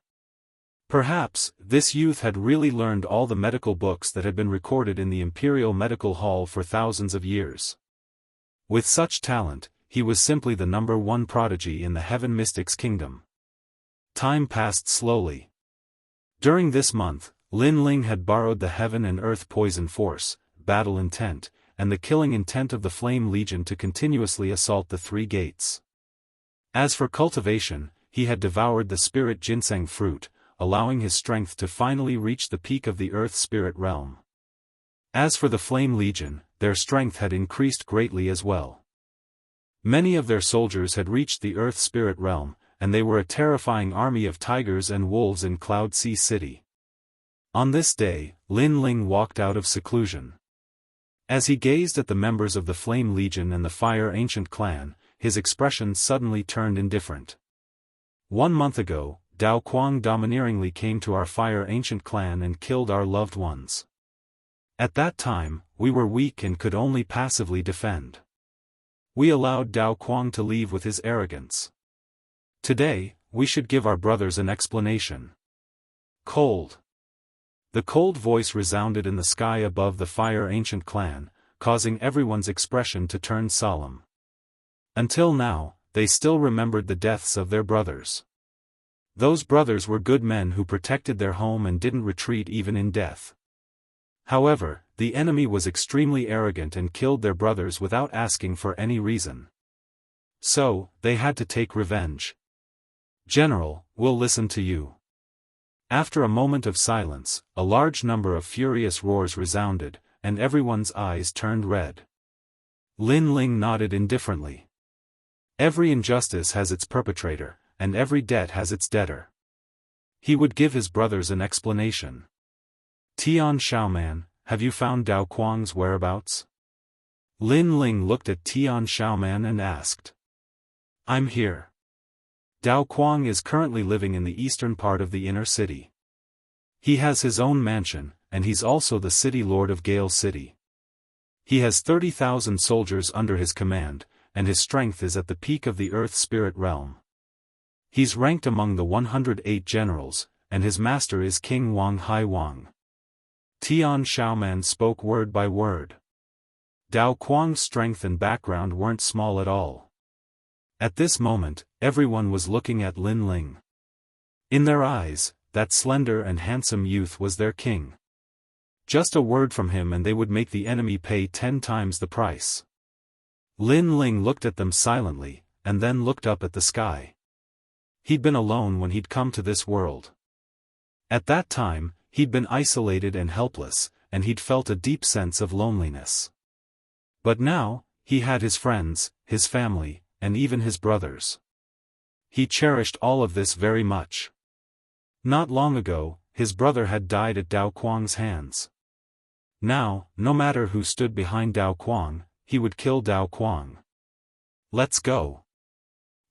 Perhaps, this youth had really learned all the medical books that had been recorded in the Imperial Medical Hall for thousands of years. With such talent, he was simply the #1 prodigy in the Heaven Mystics Kingdom. Time passed slowly. During this month, Lin Ling had borrowed the Heaven and Earth Poison Force, Battle Intent, and the killing intent of the Flame Legion to continuously assault the 3 gates. As for Cultivation, he had devoured the Spirit Ginseng fruit, allowing his strength to finally reach the peak of the Earth Spirit realm. As for the Flame Legion, their strength had increased greatly as well. Many of their soldiers had reached the Earth Spirit realm, and they were a terrifying army of tigers and wolves in Cloud Sea City. On this day, Lin Ling walked out of seclusion. As he gazed at the members of the Flame Legion and the Fire Ancient clan, his expression suddenly turned indifferent. 1 month ago, Dao Quang domineeringly came to our Fire Ancient clan and killed our loved ones. At that time, we were weak and could only passively defend. We allowed Dao Quang to leave with his arrogance. Today, we should give our brothers an explanation. Cold. The cold voice resounded in the sky above the Fire Ancient clan, causing everyone's expression to turn solemn. Until now, they still remembered the deaths of their brothers. Those brothers were good men who protected their home and didn't retreat even in death. However, the enemy was extremely arrogant and killed their brothers without asking for any reason. So, they had to take revenge. General, we'll listen to you. After a moment of silence, a large number of furious roars resounded, and everyone's eyes turned red. Lin Ling nodded indifferently. Every injustice has its perpetrator, and every debt has its debtor. He would give his brothers an explanation. Tian Xiaoman, have you found Dao Quang's whereabouts? Lin Ling looked at Tian Xiaoman and asked. I'm here. Dao Quang is currently living in the eastern part of the inner city. He has his own mansion, and he's also the city lord of Gale City. He has 30,000 soldiers under his command, and his strength is at the peak of the Earth Spirit realm. He's ranked among the 108 generals, and his master is King Wang Hai Wang. Tian Xiaoman spoke word by word. Dao Quang's strength and background weren't small at all. At this moment, everyone was looking at Lin Ling. In their eyes, that slender and handsome youth was their king. Just a word from him and they would make the enemy pay 10 times the price. Lin Ling looked at them silently, and then looked up at the sky. He'd been alone when he'd come to this world. At that time, he'd been isolated and helpless, and he'd felt a deep sense of loneliness. But now, he had his friends, his family, and even his brothers. He cherished all of this very much. Not long ago, his brother had died at Dao Quang's hands. Now, no matter who stood behind Dao Quang, he would kill Dao Quang. Let's go.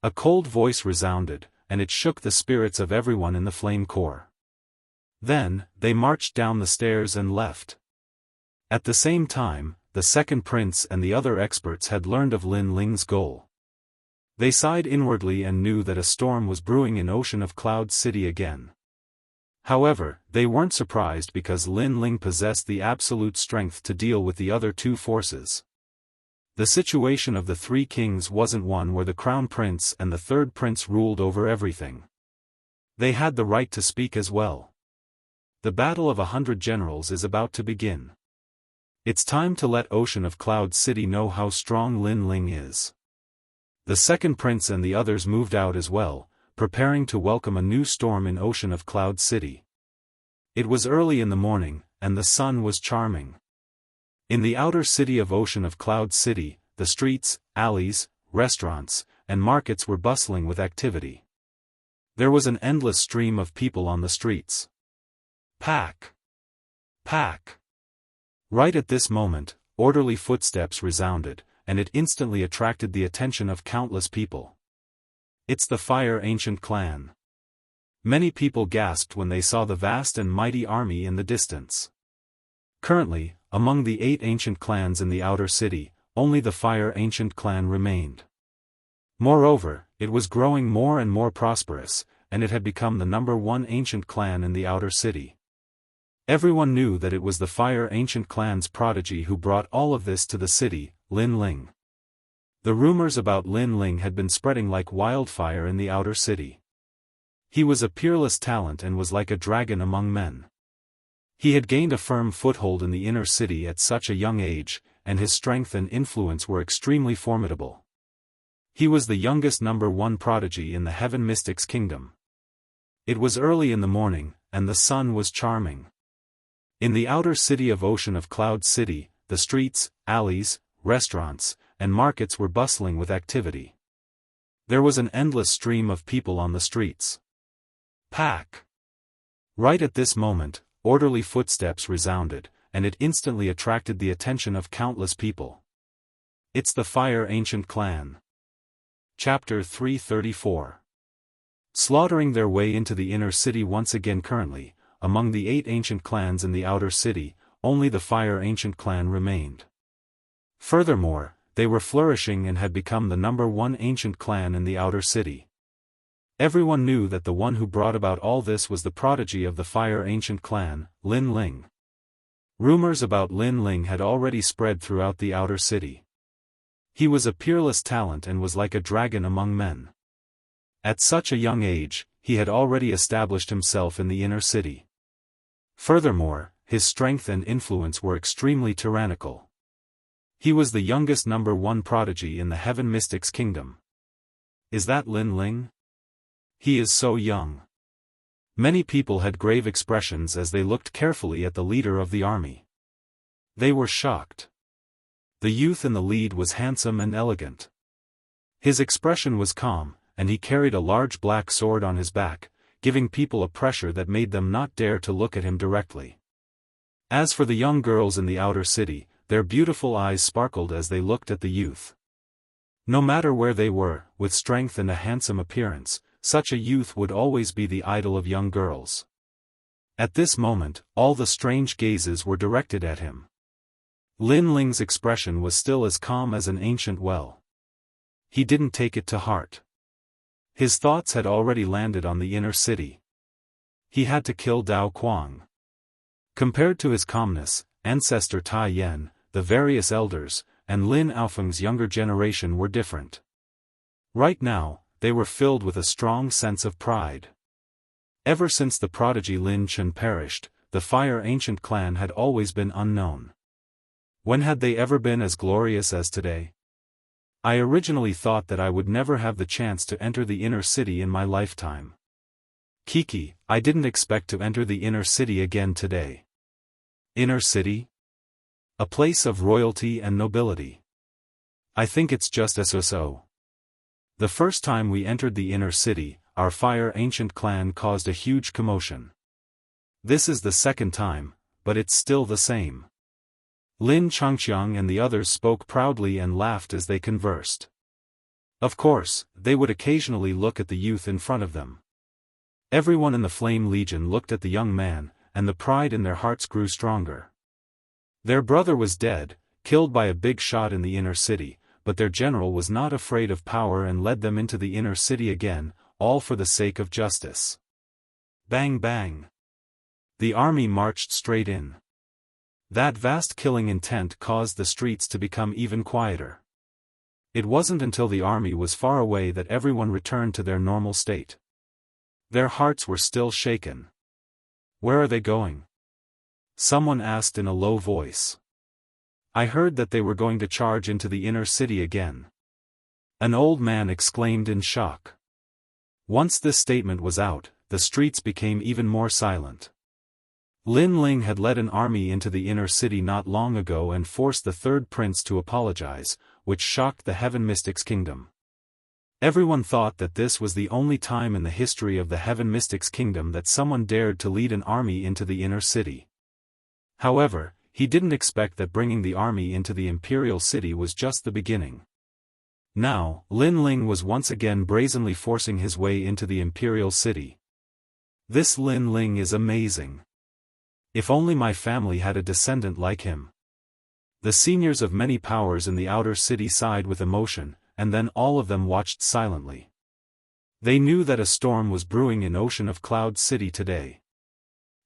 A cold voice resounded, and it shook the spirits of everyone in the Flame Corps. Then, they marched down the stairs and left. At the same time, the second prince and the other experts had learned of Lin Ling's goal. They sighed inwardly and knew that a storm was brewing in Ocean of Cloud City again. However, they weren't surprised because Lin Ling possessed the absolute strength to deal with the other two forces. The situation of the three kings wasn't one where the crown prince and the third prince ruled over everything. They had the right to speak as well. The battle of 100 generals is about to begin. It's time to let Ocean of Cloud City know how strong Lin Ling is. The second prince and the others moved out as well, preparing to welcome a new storm in Ocean of Cloud City. It was early in the morning, and the sun was charming. In the outer city of Ocean of Cloud City, the streets, alleys, restaurants, and markets were bustling with activity. There was an endless stream of people on the streets. Pack! Pack! Right at this moment, orderly footsteps resounded, and it instantly attracted the attention of countless people. It's the Fire Ancient clan. Many people gasped when they saw the vast and mighty army in the distance. Currently, among the 8 ancient clans in the outer city, only the Fire Ancient clan remained. Moreover, it was growing more and more prosperous, and it had become the #1 ancient clan in the outer city. Everyone knew that it was the Fire Ancient Clan's prodigy who brought all of this to the city, Lin Ling. The rumors about Lin Ling had been spreading like wildfire in the outer city. He was a peerless talent and was like a dragon among men. He had gained a firm foothold in the inner city at such a young age, and his strength and influence were extremely formidable. He was the youngest #1 prodigy in the Heaven Mystics Kingdom. It was early in the morning, and the sun was charming. In the outer city of Ocean of Cloud City, the streets, alleys, restaurants, and markets were bustling with activity. There was an endless stream of people on the streets. Pack! Right at this moment, orderly footsteps resounded, and it instantly attracted the attention of countless people. It's the Fire Ancient Clan. Chapter 334. Slaughtering their way into the inner city once again. Currently, among the 8 ancient clans in the outer city, only the Fire Ancient Clan remained. Furthermore, they were flourishing and had become the #1 ancient clan in the outer city. Everyone knew that the one who brought about all this was the prodigy of the Fire Ancient Clan, Lin Ling. Rumors about Lin Ling had already spread throughout the outer city. He was a peerless talent and was like a dragon among men. At such a young age, he had already established himself in the inner city. Furthermore, his strength and influence were extremely tyrannical. He was the youngest #1 prodigy in the Heaven Mystics Kingdom. Is that Lin Ling? He is so young. Many people had grave expressions as they looked carefully at the leader of the army. They were shocked. The youth in the lead was handsome and elegant. His expression was calm, and he carried a large black sword on his back, giving people a pressure that made them not dare to look at him directly. As for the young girls in the outer city, their beautiful eyes sparkled as they looked at the youth. No matter where they were, with strength and a handsome appearance, such a youth would always be the idol of young girls. At this moment, all the strange gazes were directed at him. Lin Ling's expression was still as calm as an ancient well. He didn't take it to heart. His thoughts had already landed on the inner city. He had to kill Dao Quang. Compared to his calmness, ancestor Tai Yan, the various elders, and Lin Aofeng's younger generation were different. Right now, they were filled with a strong sense of pride. Ever since the prodigy Lin Chen perished, the Fire Ancient Clan had always been unknown. When had they ever been as glorious as today? I originally thought that I would never have the chance to enter the inner city in my lifetime. Kiki, I didn't expect to enter the inner city again today. Inner city? A place of royalty and nobility. I think it's just so. The first time we entered the inner city, our Fire Ancient Clan caused a huge commotion. This is the second time, but it's still the same. Lin Changqiang and the others spoke proudly and laughed as they conversed. Of course, they would occasionally look at the youth in front of them. Everyone in the Flame Legion looked at the young man, and the pride in their hearts grew stronger. Their brother was dead, killed by a big shot in the inner city, but their general was not afraid of power and led them into the inner city again, all for the sake of justice. Bang bang. The army marched straight in. That vast killing intent caused the streets to become even quieter. It wasn't until the army was far away that everyone returned to their normal state. Their hearts were still shaken. Where are they going? Someone asked in a low voice. I heard that they were going to charge into the inner city again. An old man exclaimed in shock. Once this statement was out, the streets became even more silent. Lin Ling had led an army into the inner city not long ago and forced the third prince to apologize, which shocked the Heaven Mystics Kingdom. Everyone thought that this was the only time in the history of the Heaven Mystics Kingdom that someone dared to lead an army into the inner city. However, he didn't expect that bringing the army into the Imperial City was just the beginning. Now, Lin Ling was once again brazenly forcing his way into the Imperial City. This Lin Ling is amazing. If only my family had a descendant like him. The seniors of many powers in the outer city sighed with emotion, and then all of them watched silently. They knew that a storm was brewing in Ocean of Cloud City today.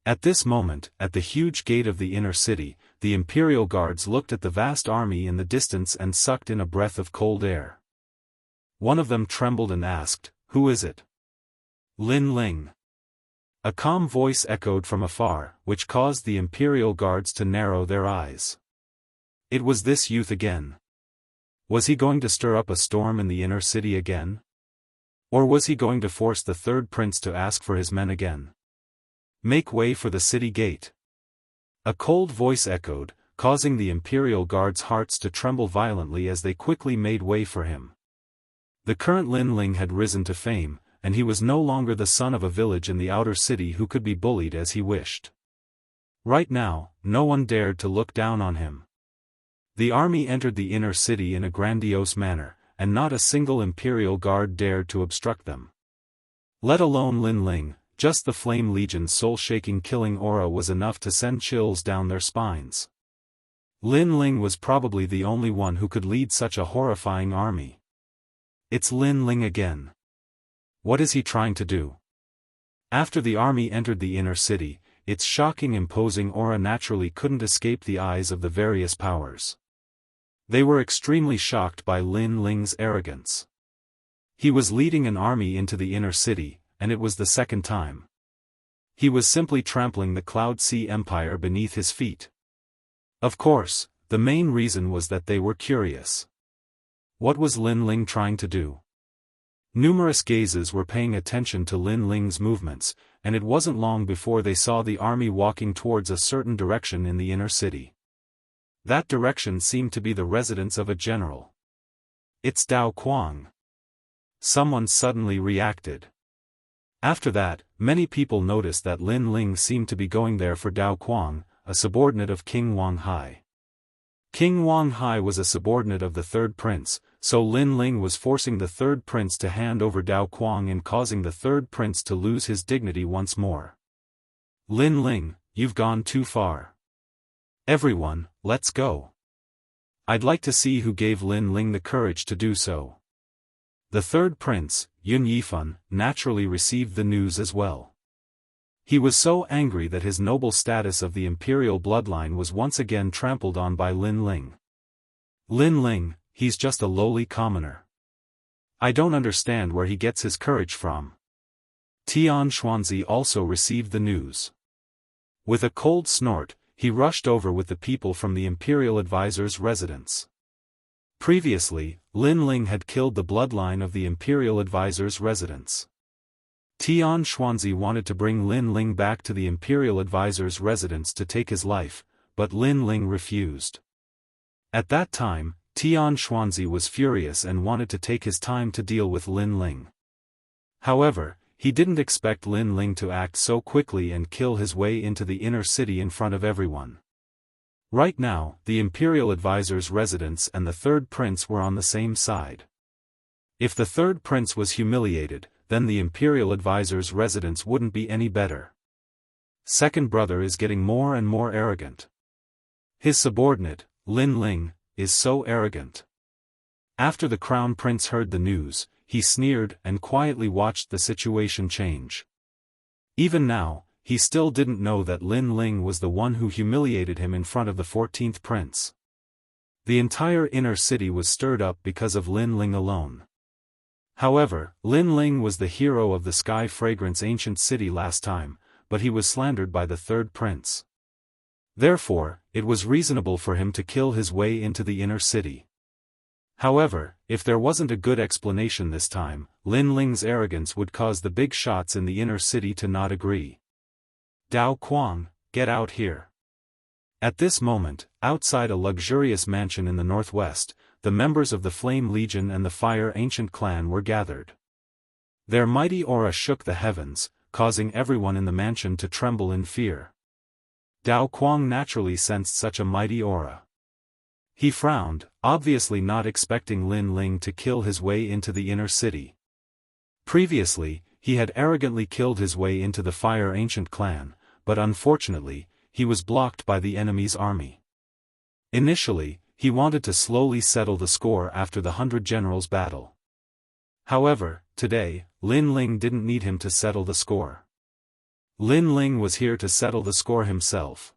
At this moment, at the huge gate of the inner city, the Imperial Guards looked at the vast army in the distance and sucked in a breath of cold air. One of them trembled and asked, "Who is it?" "Lin Ling." A calm voice echoed from afar, which caused the Imperial Guards to narrow their eyes. It was this youth again. Was he going to stir up a storm in the inner city again? Or was he going to force the third prince to ask for his men again? "Make way for the city gate." A cold voice echoed, causing the Imperial Guards' hearts to tremble violently as they quickly made way for him. The current Lin Ling had risen to fame, and he was no longer the son of a village in the outer city who could be bullied as he wished. Right now, no one dared to look down on him. The army entered the inner city in a grandiose manner, and not a single Imperial Guard dared to obstruct them. Let alone Lin Ling, just the Flame Legion's soul-shaking killing aura was enough to send chills down their spines. Lin Ling was probably the only one who could lead such a horrifying army. It's Lin Ling again. What is he trying to do? After the army entered the inner city, its shocking imposing aura naturally couldn't escape the eyes of the various powers. They were extremely shocked by Lin Ling's arrogance. He was leading an army into the inner city, and it was the second time. He was simply trampling the Cloud Sea Empire beneath his feet. Of course, the main reason was that they were curious. What was Lin Ling trying to do? Numerous gazes were paying attention to Lin Ling's movements, and it wasn't long before they saw the army walking towards a certain direction in the inner city. That direction seemed to be the residence of a general. "It's Dao Quang." Someone suddenly reacted. After that, many people noticed that Lin Ling seemed to be going there for Dao Quang, a subordinate of King Wang Hai. King Wang Hai was a subordinate of the third prince, so Lin Ling was forcing the third prince to hand over Dao Quang and causing the third prince to lose his dignity once more. "Lin Ling, you've gone too far. Everyone, let's go. I'd like to see who gave Lin Ling the courage to do so." The third prince, Yun Yifan, naturally received the news as well. He was so angry that his noble status of the imperial bloodline was once again trampled on by Lin Ling. "Lin Ling, he's just a lowly commoner. I don't understand where he gets his courage from." Tian Xuanzi also received the news. With a cold snort, he rushed over with the people from the imperial advisor's residence. Previously, Lin Ling had killed the bloodline of the imperial advisor's residence. Tian Xuanzi wanted to bring Lin Ling back to the imperial advisor's residence to take his life, but Lin Ling refused. At that time, Tian Xuanzi was furious and wanted to take his time to deal with Lin Ling. However, he didn't expect Lin Ling to act so quickly and kill his way into the inner city in front of everyone. Right now, the imperial advisor's residence and the third prince were on the same side. If the third prince was humiliated, then the imperial advisor's residence wouldn't be any better. Second brother is getting more and more arrogant. His subordinate, Lin Ling, is so arrogant. After the crown prince heard the news, he sneered and quietly watched the situation change. Even now, he still didn't know that Lin Ling was the one who humiliated him in front of the 14th prince. The entire inner city was stirred up because of Lin Ling alone. However, Lin Ling was the hero of the Sky Fragrance ancient city last time, but he was slandered by the third prince. Therefore, it was reasonable for him to kill his way into the inner city. However, if there wasn't a good explanation this time, Lin Ling's arrogance would cause the big shots in the inner city to not agree. "Dao Quang, get out here." At this moment, outside a luxurious mansion in the northwest, the members of the Flame Legion and the Fire Ancient Clan were gathered. Their mighty aura shook the heavens, causing everyone in the mansion to tremble in fear. Dao Quang naturally sensed such a mighty aura. He frowned, obviously not expecting Lin Ling to kill his way into the inner city. Previously, he had arrogantly killed his way into the Fire Ancient Clan, but unfortunately, he was blocked by the enemy's army. Initially, he wanted to slowly settle the score after the 100 Generals battle. However, today, Lin Ling didn't need him to settle the score. Lin Ling was here to settle the score himself.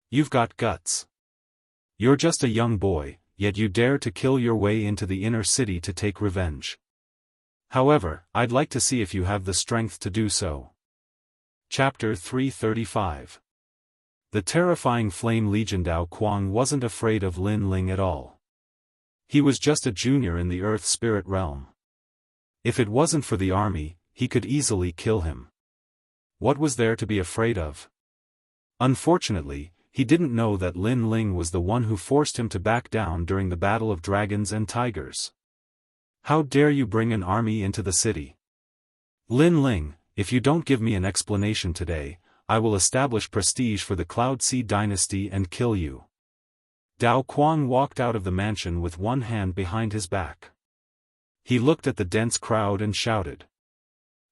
You've got guts. You're just a young boy, yet you dare to kill your way into the inner city to take revenge. However, I'd like to see if you have the strength to do so. Chapter 335. The terrifying Flame Legion Dao Kuang wasn't afraid of Lin Ling at all. He was just a junior in the Earth Spirit realm. If it wasn't for the army, he could easily kill him. What was there to be afraid of? Unfortunately, he didn't know that Lin Ling was the one who forced him to back down during the Battle of Dragons and Tigers. How dare you bring an army into the city? Lin Ling, if you don't give me an explanation today, I will establish prestige for the Cloud Sea dynasty and kill you. Dao Kuang walked out of the mansion with one hand behind his back. He looked at the dense crowd and shouted.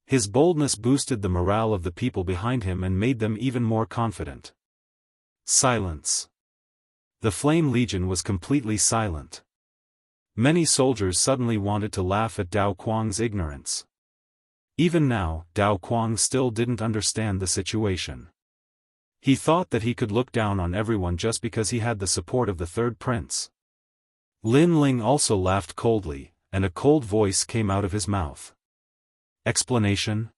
His boldness boosted the morale of the people behind him and made them even more confident. Silence. The Flame Legion was completely silent. Many soldiers suddenly wanted to laugh at Dao Kuang's ignorance. Even now, Dao Kuang still didn't understand the situation. He thought that he could look down on everyone just because he had the support of the third prince. Lin Ling also laughed coldly, and a cold voice came out of his mouth. Explanation?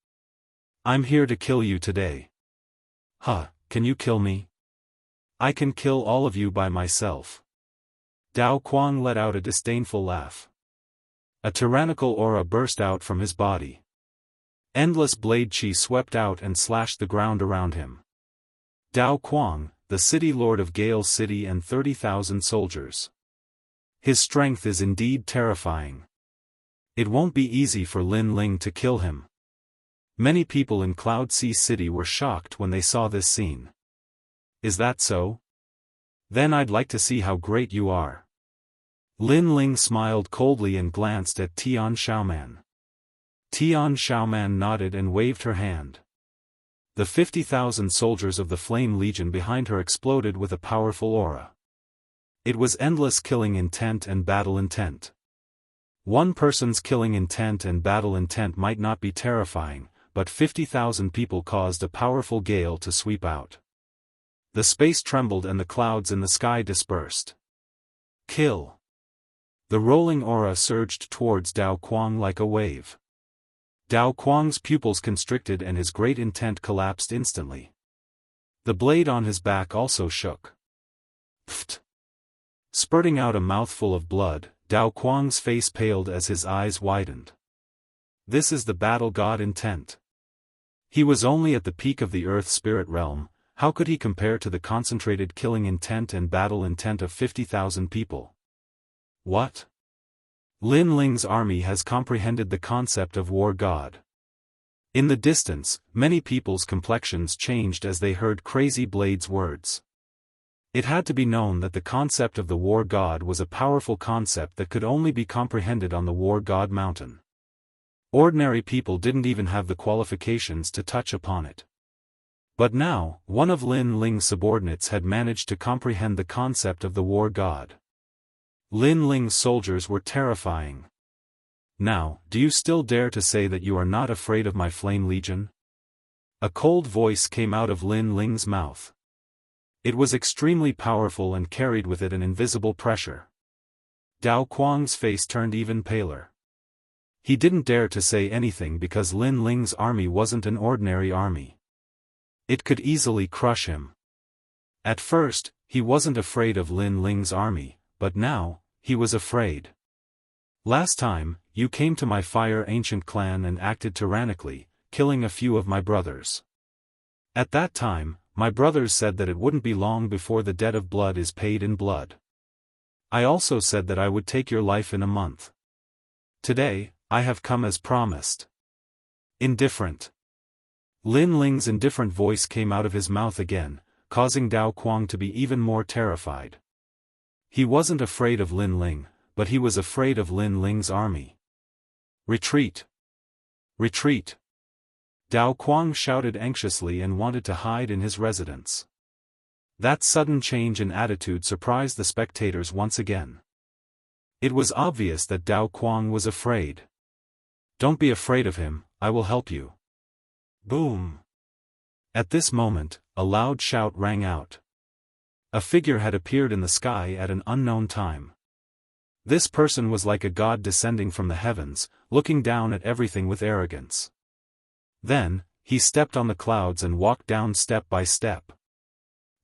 I'm here to kill you today. Huh, can you kill me? I can kill all of you by myself. Dao Kuang let out a disdainful laugh. A tyrannical aura burst out from his body. Endless blade chi swept out and slashed the ground around him. Dao Kuang, the city lord of Gale City and 30,000 soldiers. His strength is indeed terrifying. It won't be easy for Lin Ling to kill him. Many people in Cloud Sea City were shocked when they saw this scene. Is that so? Then I'd like to see how great you are. Lin Ling smiled coldly and glanced at Tian Xiaoman. Tian Xiaoman nodded and waved her hand. The 50,000 soldiers of the Flame Legion behind her exploded with a powerful aura. It was endless killing intent and battle intent. One person's killing intent and battle intent might not be terrifying, but 50,000 people caused a powerful gale to sweep out. The space trembled and the clouds in the sky dispersed. Kill. The rolling aura surged towards Dao Kuang like a wave. Dao Kuang's pupils constricted and his great intent collapsed instantly. The blade on his back also shook. Pfft. Spurting out a mouthful of blood, Dao Kuang's face paled as his eyes widened. This is the battle god intent. He was only at the peak of the Earth Spirit realm. How could he compare to the concentrated killing intent and battle intent of 50,000 people? What? Lin Ling's army has comprehended the concept of war god. In the distance, many people's complexions changed as they heard Crazy Blade's words. It had to be known that the concept of the war god was a powerful concept that could only be comprehended on the war god mountain. Ordinary people didn't even have the qualifications to touch upon it. But now, one of Lin Ling's subordinates had managed to comprehend the concept of the war god. Lin Ling's soldiers were terrifying. Now, do you still dare to say that you are not afraid of my Flame Legion? A cold voice came out of Lin Ling's mouth. It was extremely powerful and carried with it an invisible pressure. Dao Kuang's face turned even paler. He didn't dare to say anything because Lin Ling's army wasn't an ordinary army. It could easily crush him. At first, he wasn't afraid of Lin Ling's army. But now, he was afraid. Last time, you came to my Fire Ancient clan and acted tyrannically, killing a few of my brothers. At that time, my brothers said that it wouldn't be long before the debt of blood is paid in blood. I also said that I would take your life in a month. Today, I have come as promised. Indifferent. Lin Ling's indifferent voice came out of his mouth again, causing Dao Kuang to be even more terrified. He wasn't afraid of Lin Ling, but he was afraid of Lin Ling's army. Retreat! Retreat! Dao Kuang shouted anxiously and wanted to hide in his residence. That sudden change in attitude surprised the spectators once again. It was obvious that Dao Kuang was afraid. Don't be afraid of him, I will help you. Boom! At this moment, a loud shout rang out. A figure had appeared in the sky at an unknown time. This person was like a god descending from the heavens, looking down at everything with arrogance. Then, he stepped on the clouds and walked down step by step.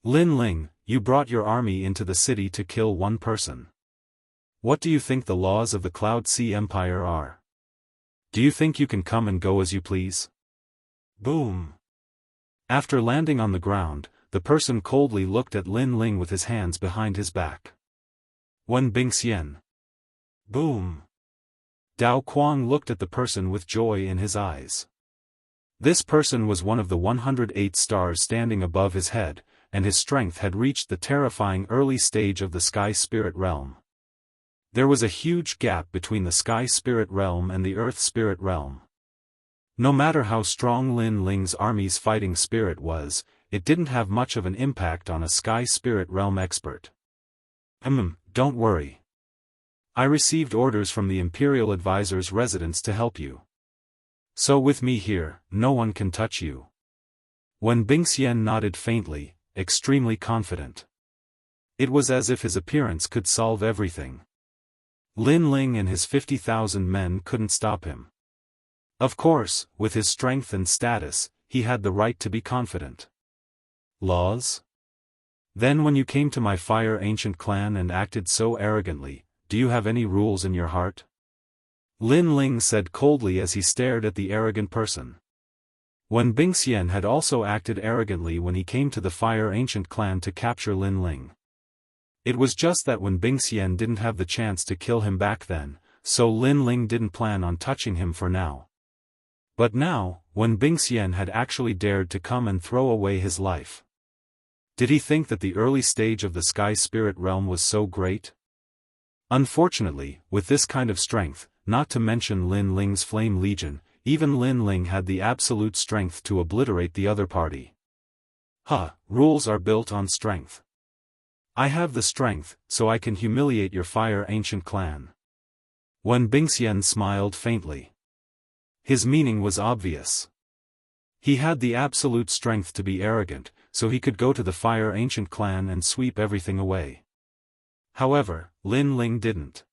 Lin Ling, you brought your army into the city to kill one person. What do you think the laws of the Cloud Sea Empire are? Do you think you can come and go as you please? Boom! After landing on the ground, the person coldly looked at Lin Ling with his hands behind his back. Wen Bingxian. Boom! Dao Quang looked at the person with joy in his eyes. This person was one of the 108 stars standing above his head, and his strength had reached the terrifying early stage of the Sky Spirit Realm. There was a huge gap between the Sky Spirit Realm and the Earth Spirit Realm. No matter how strong Lin Ling's army's fighting spirit was, it didn't have much of an impact on a Sky Spirit Realm expert. Don't worry. I received orders from the Imperial Advisor's residence to help you. So with me here, no one can touch you. When Bingxian nodded faintly, extremely confident. It was as if his appearance could solve everything. Lin Ling and his 50,000 men couldn't stop him. Of course, with his strength and status, he had the right to be confident. Laws? Then when you came to my Fire Ancient clan and acted so arrogantly, do you have any rules in your heart? Lin Ling said coldly as he stared at the arrogant person. When Bingxian had also acted arrogantly when he came to the Fire Ancient clan to capture Lin Ling. It was just that when Bingxian didn't have the chance to kill him back then, so Lin Ling didn't plan on touching him for now. But now, when Bingxian had actually dared to come and throw away his life. Did he think that the early stage of the Sky Spirit Realm was so great? Unfortunately, with this kind of strength, not to mention Lin Ling's Flame Legion, even Lin Ling had the absolute strength to obliterate the other party. Rules are built on strength. I have the strength, so I can humiliate your Fire Ancient clan. When Bingxian smiled faintly. His meaning was obvious. He had the absolute strength to be arrogant, so he could go to the Fire Ancient clan and sweep everything away. However, Lin Ling didn't.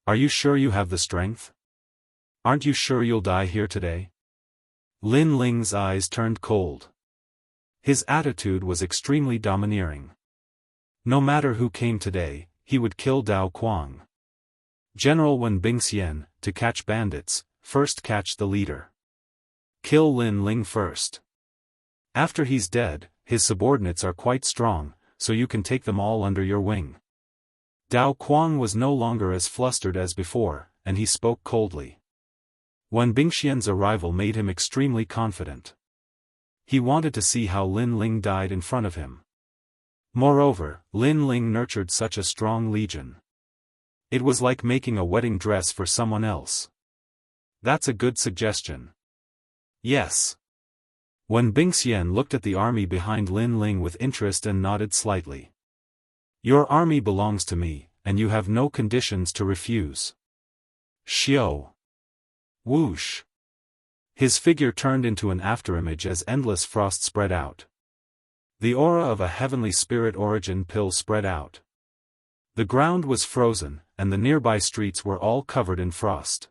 Are you sure you have the strength? Aren't you sure you'll die here today? Lin Ling's eyes turned cold. His attitude was extremely domineering. No matter who came today, he would kill Dao Quang. General Wen Bingxian, to catch bandits, first catch the leader. Kill Lin Ling first. After he's dead, his subordinates are quite strong, so you can take them all under your wing. Dao Quang was no longer as flustered as before, and he spoke coldly. Wen Bingxian's arrival made him extremely confident. He wanted to see how Lin Ling died in front of him. Moreover, Lin Ling nurtured such a strong legion. It was like making a wedding dress for someone else. That's a good suggestion. Yes. When Bingxian looked at the army behind Lin Ling with interest and nodded slightly. Your army belongs to me, and you have no conditions to refuse. Xiao. Whoosh. His figure turned into an afterimage as endless frost spread out. The aura of a heavenly spirit origin pill spread out. The ground was frozen, and the nearby streets were all covered in frost.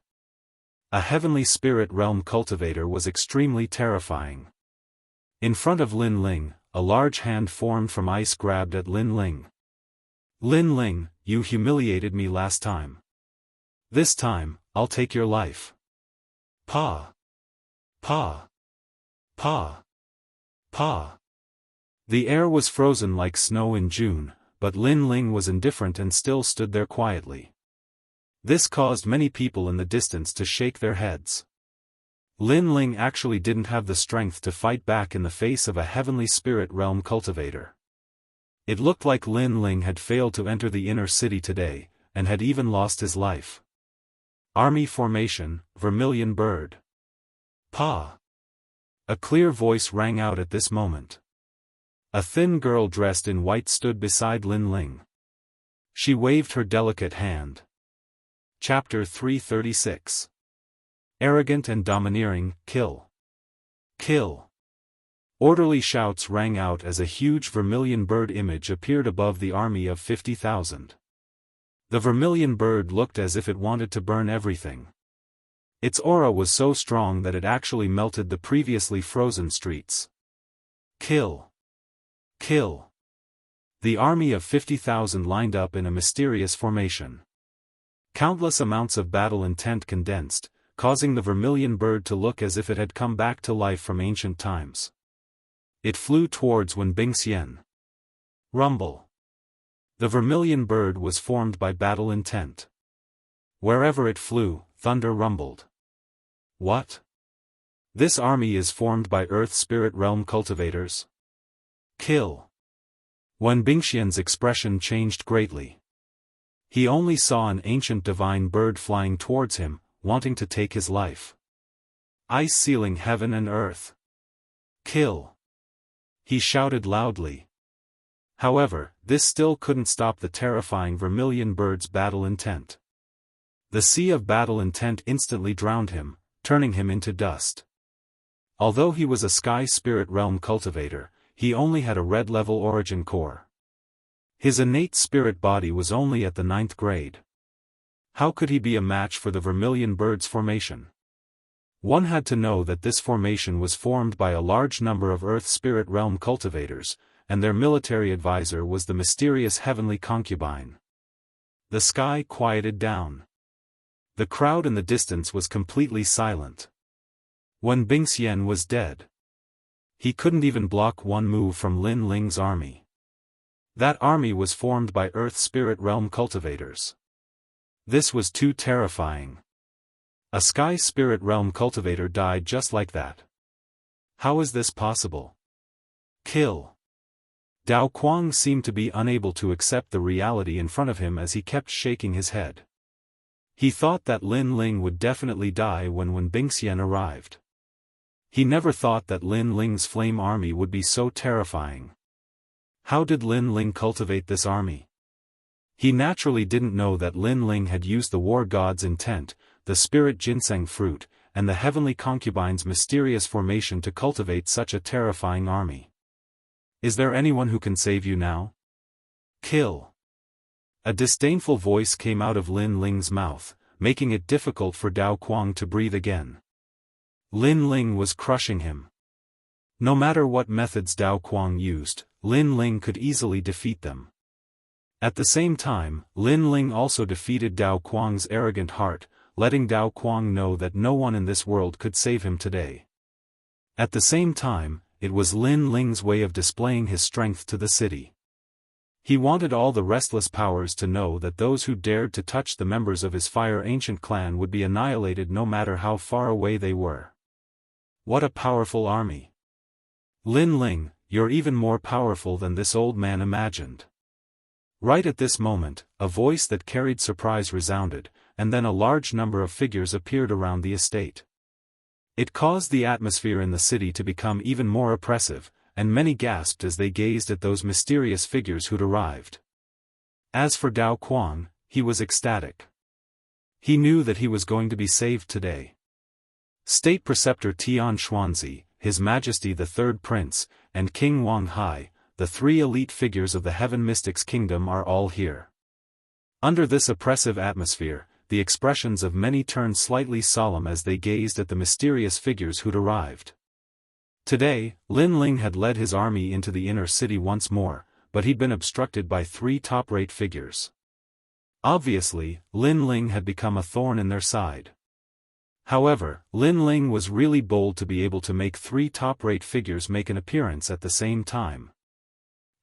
A heavenly spirit realm cultivator was extremely terrifying. In front of Lin Ling, a large hand formed from ice grabbed at Lin Ling. Lin Ling, you humiliated me last time. This time, I'll take your life. Pa. Pa. Pa. Pa. The air was frozen like snow in June, but Lin Ling was indifferent and still stood there quietly. This caused many people in the distance to shake their heads. Lin Ling actually didn't have the strength to fight back in the face of a heavenly spirit realm cultivator. It looked like Lin Ling had failed to enter the inner city today, and had even lost his life. Army formation, Vermilion Bird. Pa. A clear voice rang out at this moment. A thin girl dressed in white stood beside Lin Ling. She waved her delicate hand. Chapter 336. Arrogant and domineering, kill. Kill. Orderly shouts rang out as a huge vermilion bird image appeared above the army of 50,000. The vermilion bird looked as if it wanted to burn everything. Its aura was so strong that it actually melted the previously frozen streets. Kill. Kill. The army of 50,000 lined up in a mysterious formation. Countless amounts of battle intent condensed, causing the vermilion bird to look as if it had come back to life from ancient times. It flew towards Wen Bingxian. Rumble. The vermilion bird was formed by battle intent. Wherever it flew, thunder rumbled. What? This army is formed by Earth Spirit Realm cultivators? Kill. Wen Bingxian's expression changed greatly. He only saw an ancient divine bird flying towards him, wanting to take his life. Ice sealing heaven and earth. Kill. He shouted loudly. However, this still couldn't stop the terrifying vermilion bird's battle intent. The sea of battle intent instantly drowned him, turning him into dust. Although he was a Sky Spirit Realm cultivator, he only had a red-level origin core. His innate spirit body was only at the 9th grade. How could he be a match for the vermilion bird's formation? One had to know that this formation was formed by a large number of Earth Spirit Realm cultivators, and their military advisor was the mysterious heavenly concubine. The sky quieted down. The crowd in the distance was completely silent. Wen Bingxian was dead. He couldn't even block one move from Lin Ling's army. That army was formed by Earth Spirit Realm cultivators. This was too terrifying. A Sky Spirit Realm cultivator died just like that. How is this possible? Kill. Dao Kuang seemed to be unable to accept the reality in front of him as he kept shaking his head. He thought that Lin Ling would definitely die when Wen Bingxian arrived. He never thought that Lin Ling's flame army would be so terrifying. How did Lin Ling cultivate this army? He naturally didn't know that Lin Ling had used the war god's intent, the spirit ginseng fruit, and the heavenly concubine's mysterious formation to cultivate such a terrifying army. Is there anyone who can save you now? Kill. A disdainful voice came out of Lin Ling's mouth, making it difficult for Dao Kuang to breathe again. Lin Ling was crushing him. No matter what methods Dao Kuang used, Lin Ling could easily defeat them. At the same time, Lin Ling also defeated Dao Kuang's arrogant heart, letting Dao Kuang know that no one in this world could save him today. At the same time, it was Lin Ling's way of displaying his strength to the city. He wanted all the restless powers to know that those who dared to touch the members of his Fire Ancient clan would be annihilated no matter how far away they were. What a powerful army! Lin Ling, you're even more powerful than this old man imagined. Right at this moment, a voice that carried surprise resounded, and then a large number of figures appeared around the estate. It caused the atmosphere in the city to become even more oppressive, and many gasped as they gazed at those mysterious figures who'd arrived. As for Dao Kuang, he was ecstatic. He knew that he was going to be saved today. State Preceptor Tian Xuanzi, His Majesty the Third Prince, and King Wang Hai, the 3 elite figures of the Heaven Mystics Kingdom are all here. Under this oppressive atmosphere, the expressions of many turned slightly solemn as they gazed at the mysterious figures who'd arrived. Today, Lin Ling had led his army into the inner city once more, but he'd been obstructed by 3 top-rate figures. Obviously, Lin Ling had become a thorn in their side. However, Lin Ling was really bold to be able to make 3 top-rate figures make an appearance at the same time.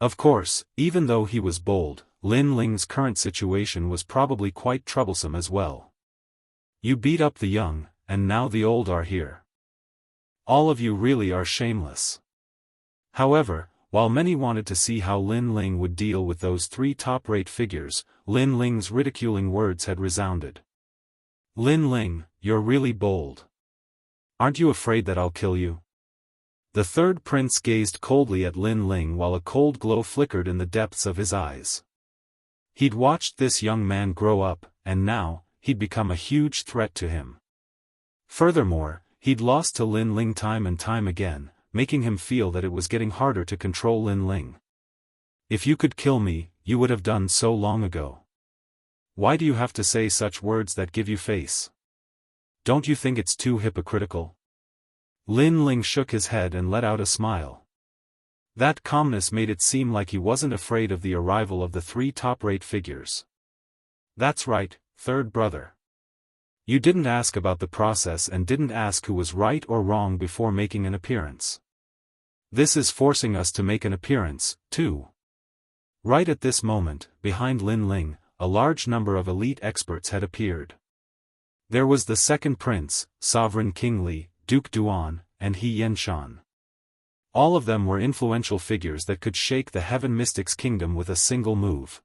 Of course, even though he was bold, Lin Ling's current situation was probably quite troublesome as well. You beat up the young, and now the old are here. All of you really are shameless. However, while many wanted to see how Lin Ling would deal with those 3 top-rate figures, Lin Ling's ridiculing words had resounded. Lin Ling, you're really bold. Aren't you afraid that I'll kill you? The third prince gazed coldly at Lin Ling while a cold glow flickered in the depths of his eyes. He'd watched this young man grow up, and now, he'd become a huge threat to him. Furthermore, he'd lost to Lin Ling time and time again, making him feel that it was getting harder to control Lin Ling. If you could kill me, you would have done so long ago. Why do you have to say such words that give you face? Don't you think it's too hypocritical? Lin Ling shook his head and let out a smile. That calmness made it seem like he wasn't afraid of the arrival of the 3 top-rate figures. That's right, third brother. You didn't ask about the process and didn't ask who was right or wrong before making an appearance. This is forcing us to make an appearance, too. Right at this moment, behind Lin Ling, a large number of elite experts had appeared. There was the second prince, Sovereign King Li, Duke Duan, and He Yenshan. All of them were influential figures that could shake the Heaven Mystics Kingdom with a single move.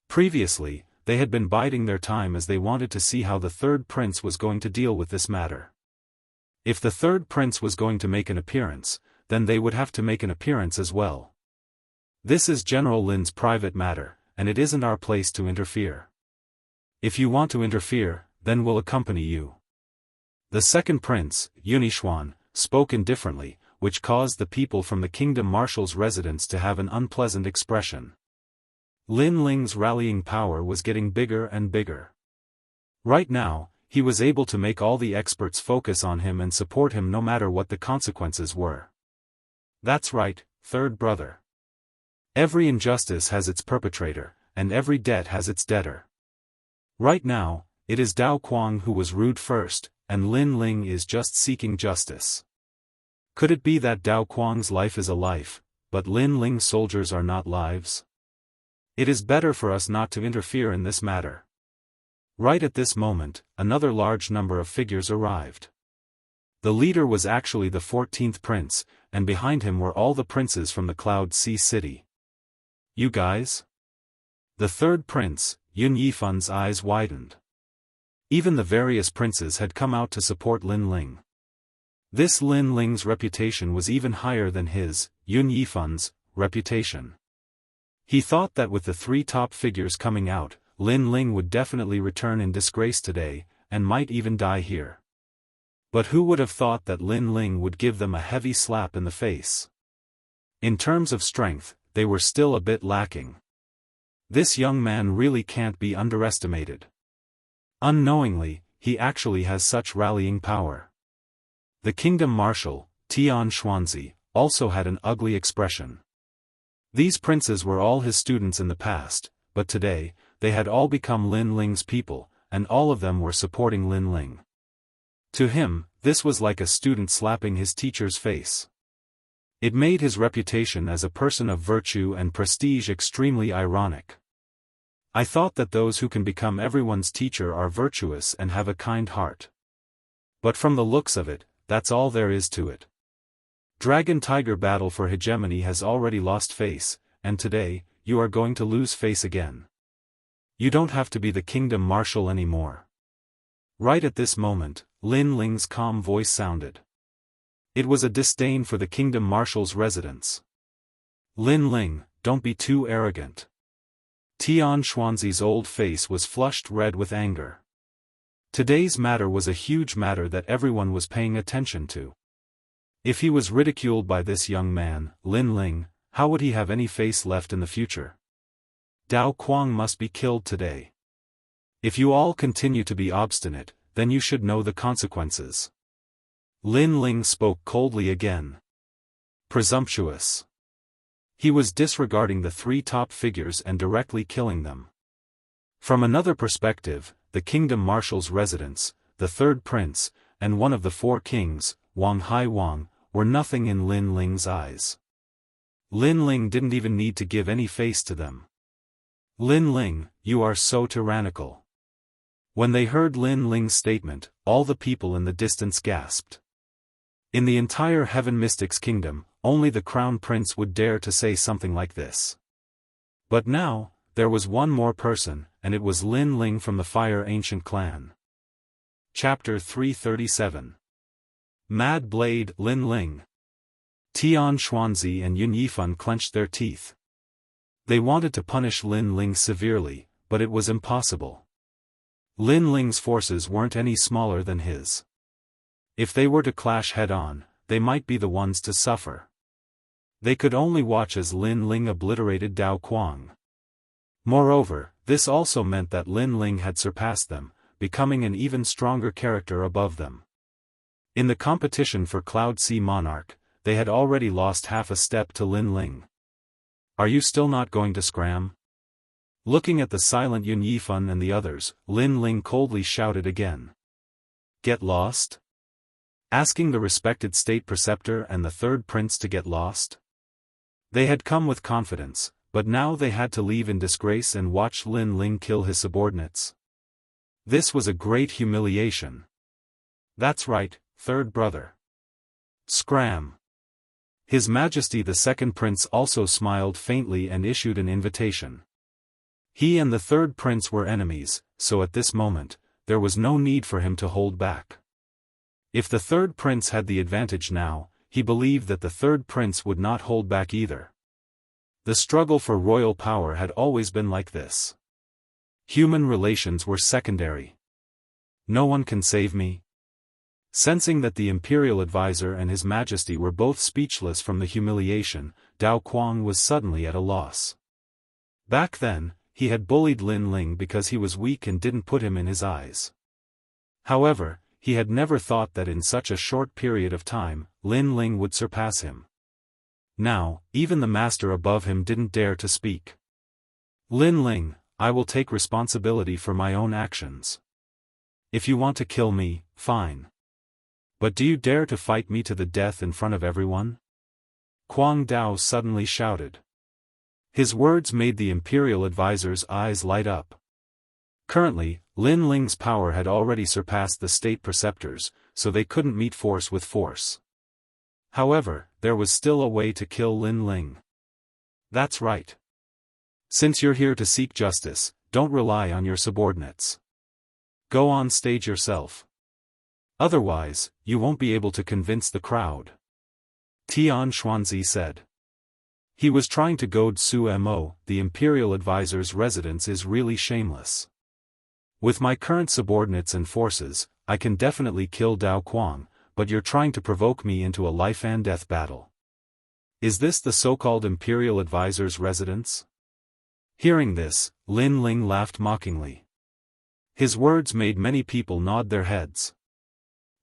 Previously, they had been biding their time as they wanted to see how the third prince was going to deal with this matter. If the third prince was going to make an appearance, then they would have to make an appearance as well. This is General Lin's private matter, and it isn't our place to interfere. If you want to interfere, then we'll accompany you. The second prince, Yunixuan, spoke indifferently, which caused the people from the kingdom marshal's residence to have an unpleasant expression. Lin Ling's rallying power was getting bigger and bigger. Right now, he was able to make all the experts focus on him and support him no matter what the consequences were. That's right, third brother. Every injustice has its perpetrator, and every debt has its debtor. Right now, it is Dao Kuang who was rude first, and Lin Ling is just seeking justice. Could it be that Dao Kuang's life is a life, but Lin Ling's soldiers are not lives? It is better for us not to interfere in this matter. Right at this moment, another large number of figures arrived. The leader was actually the 14th prince, and behind him were all the princes from the Cloud Sea City. You guys? The third prince, Yun Yifan's eyes widened. Even the various princes had come out to support Lin Ling. This Lin Ling's reputation was even higher than his, Yun Yifan's, reputation. He thought that with the 3 top figures coming out, Lin Ling would definitely return in disgrace today, and might even die here. But who would have thought that Lin Ling would give them a heavy slap in the face? In terms of strength, they were still a bit lacking. This young man really can't be underestimated. Unknowingly, he actually has such rallying power. The kingdom marshal, Tian Xuanzi, also had an ugly expression. These princes were all his students in the past, but today, they had all become Lin Ling's people, and all of them were supporting Lin Ling. To him, this was like a student slapping his teacher's face. It made his reputation as a person of virtue and prestige extremely ironic. I thought that those who can become everyone's teacher are virtuous and have a kind heart. But from the looks of it, that's all there is to it. Dragon-Tiger battle for hegemony has already lost face, and today, you are going to lose face again. You don't have to be the kingdom marshal anymore. Right at this moment, Lin Ling's calm voice sounded. It was a disdain for the kingdom marshal's residence. Lin Ling, don't be too arrogant. Tian Xuanzi's old face was flushed red with anger. Today's matter was a huge matter that everyone was paying attention to. If he was ridiculed by this young man, Lin Ling, how would he have any face left in the future? Dao Kuang must be killed today. If you all continue to be obstinate, then you should know the consequences. Lin Ling spoke coldly again. Presumptuous. He was disregarding the 3 top figures and directly killing them. From another perspective, the kingdom marshal's residence, the third prince, and one of the 4 kings, Wang Hai Wang, were nothing in Lin Ling's eyes. Lin Ling didn't even need to give any face to them. Lin Ling, you are so tyrannical. When they heard Lin Ling's statement, all the people in the distance gasped. In the entire Heaven Mystics Kingdom, only the Crown Prince would dare to say something like this. But now, there was one more person, and it was Lin Ling from the Fire Ancient Clan. Chapter 337. Mad Blade Lin Ling. Tian Xuanzi and Yun Yifan clenched their teeth. They wanted to punish Lin Ling severely, but it was impossible. Lin Ling's forces weren't any smaller than his. If they were to clash head-on, they might be the ones to suffer. They could only watch as Lin Ling obliterated Dao Quang. Moreover, this also meant that Lin Ling had surpassed them, becoming an even stronger character above them. In the competition for Cloud Sea Monarch, they had already lost half a step to Lin Ling. Are you still not going to scram? Looking at the silent Yun Yifan and the others, Lin Ling coldly shouted again. Get lost? Asking the respected state preceptor and the third prince to get lost? They had come with confidence, but now they had to leave in disgrace and watch Lin Ling kill his subordinates. This was a great humiliation. That's right, third brother. Scram. His Majesty the second prince also smiled faintly and issued an invitation. He and the third prince were enemies, so at this moment, there was no need for him to hold back. If the third prince had the advantage now, he believed that the third prince would not hold back either. The struggle for royal power had always been like this. Human relations were secondary. No one can save me. Sensing that the imperial advisor and his majesty were both speechless from the humiliation, Dao Quang was suddenly at a loss. Back then, he had bullied Lin Ling because he was weak and didn't put him in his eyes. However, he had never thought that in such a short period of time, Lin Ling would surpass him. Now, even the master above him didn't dare to speak. Lin Ling, I will take responsibility for my own actions. If you want to kill me, fine. But do you dare to fight me to the death in front of everyone? Quang Dao suddenly shouted. His words made the imperial advisor's eyes light up. Currently, Lin Ling's power had already surpassed the state preceptors, so they couldn't meet force with force. However, there was still a way to kill Lin Ling. That's right. Since you're here to seek justice, don't rely on your subordinates. Go on stage yourself. Otherwise, you won't be able to convince the crowd. Tian Xuanzi said. He was trying to goad Su Mo, the imperial advisor's residence is really shameless. With my current subordinates and forces, I can definitely kill Dao Quang, but you're trying to provoke me into a life-and-death battle. Is this the so-called imperial advisor's residence? Hearing this, Lin Ling laughed mockingly. His words made many people nod their heads.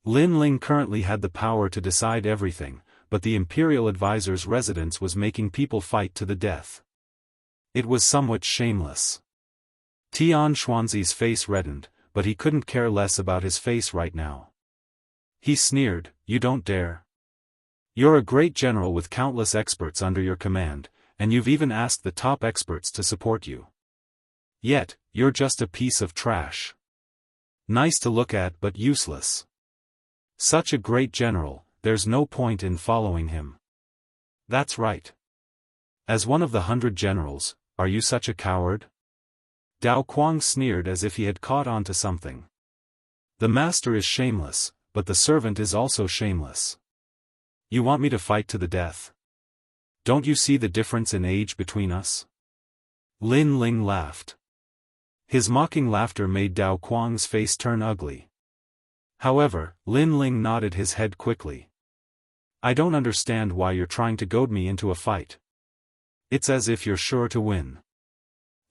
Lin Ling currently had the power to decide everything, but the imperial advisor's residence was making people fight to the death. It was somewhat shameless. Tian Xuanzi's face reddened, but he couldn't care less about his face right now. He sneered, you don't dare. You're a great general with countless experts under your command, and you've even asked the top experts to support you. Yet, you're just a piece of trash. Nice to look at but useless. Such a great general, there's no point in following him. That's right. As one of the 100 generals, are you such a coward? Dao Quang sneered as if he had caught on to something. The master is shameless, but the servant is also shameless. You want me to fight to the death? Don't you see the difference in age between us? Lin Ling laughed. His mocking laughter made Dao Quang's face turn ugly. However, Lin Ling nodded his head quickly. I don't understand why you're trying to goad me into a fight. It's as if you're sure to win.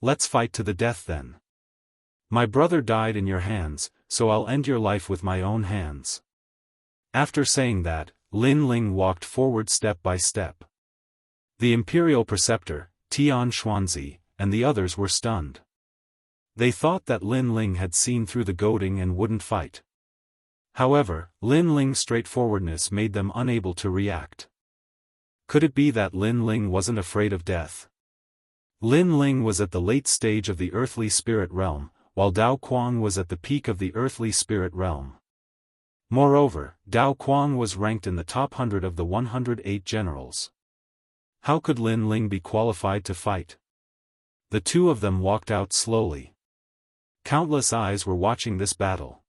Let's fight to the death then. My brother died in your hands, so I'll end your life with my own hands. After saying that, Lin Ling walked forward step by step. The imperial preceptor, Tian Xuanzi, and the others were stunned. They thought that Lin Ling had seen through the goading and wouldn't fight. However, Lin Ling's straightforwardness made them unable to react. Could it be that Lin Ling wasn't afraid of death? Lin Ling was at the late stage of the earthly spirit realm, while Dao Quang was at the peak of the earthly spirit realm. Moreover, Dao Quang was ranked in the top 100 of the 108 generals. How could Lin Ling be qualified to fight? The two of them walked out slowly. Countless eyes were watching this battle.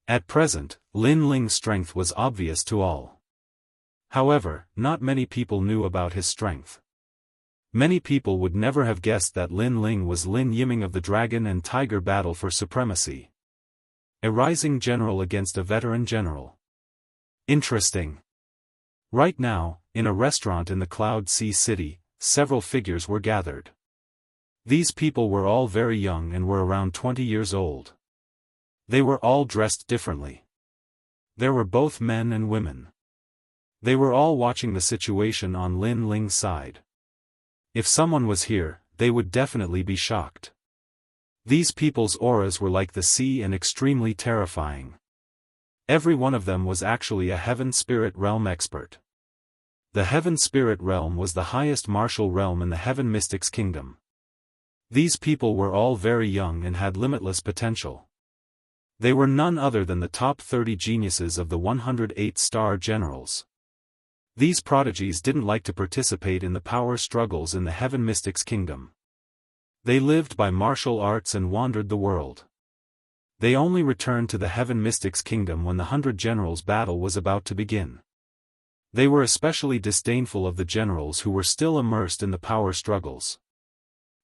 At present, Lin Ling's strength was obvious to all. However, not many people knew about his strength. Many people would never have guessed that Lin Ling was Lin Yiming of the Dragon and Tiger battle for supremacy. A rising general against a veteran general. Interesting. Right now, in a restaurant in the Cloud Sea City, several figures were gathered. These people were all very young and were around 20 years old. They were all dressed differently. There were both men and women. They were all watching the situation on Lin Ling's side. If someone was here, they would definitely be shocked. These people's auras were like the sea and extremely terrifying. Every one of them was actually a Heaven Spirit Realm expert. The Heaven Spirit Realm was the highest martial realm in the Heaven Mystics Kingdom. These people were all very young and had limitless potential. They were none other than the top 30 geniuses of the 108 star generals. These prodigies didn't like to participate in the power struggles in the Heaven Mystics Kingdom. They lived by martial arts and wandered the world. They only returned to the Heaven Mystics Kingdom when the 100 Generals battle was about to begin. They were especially disdainful of the generals who were still immersed in the power struggles.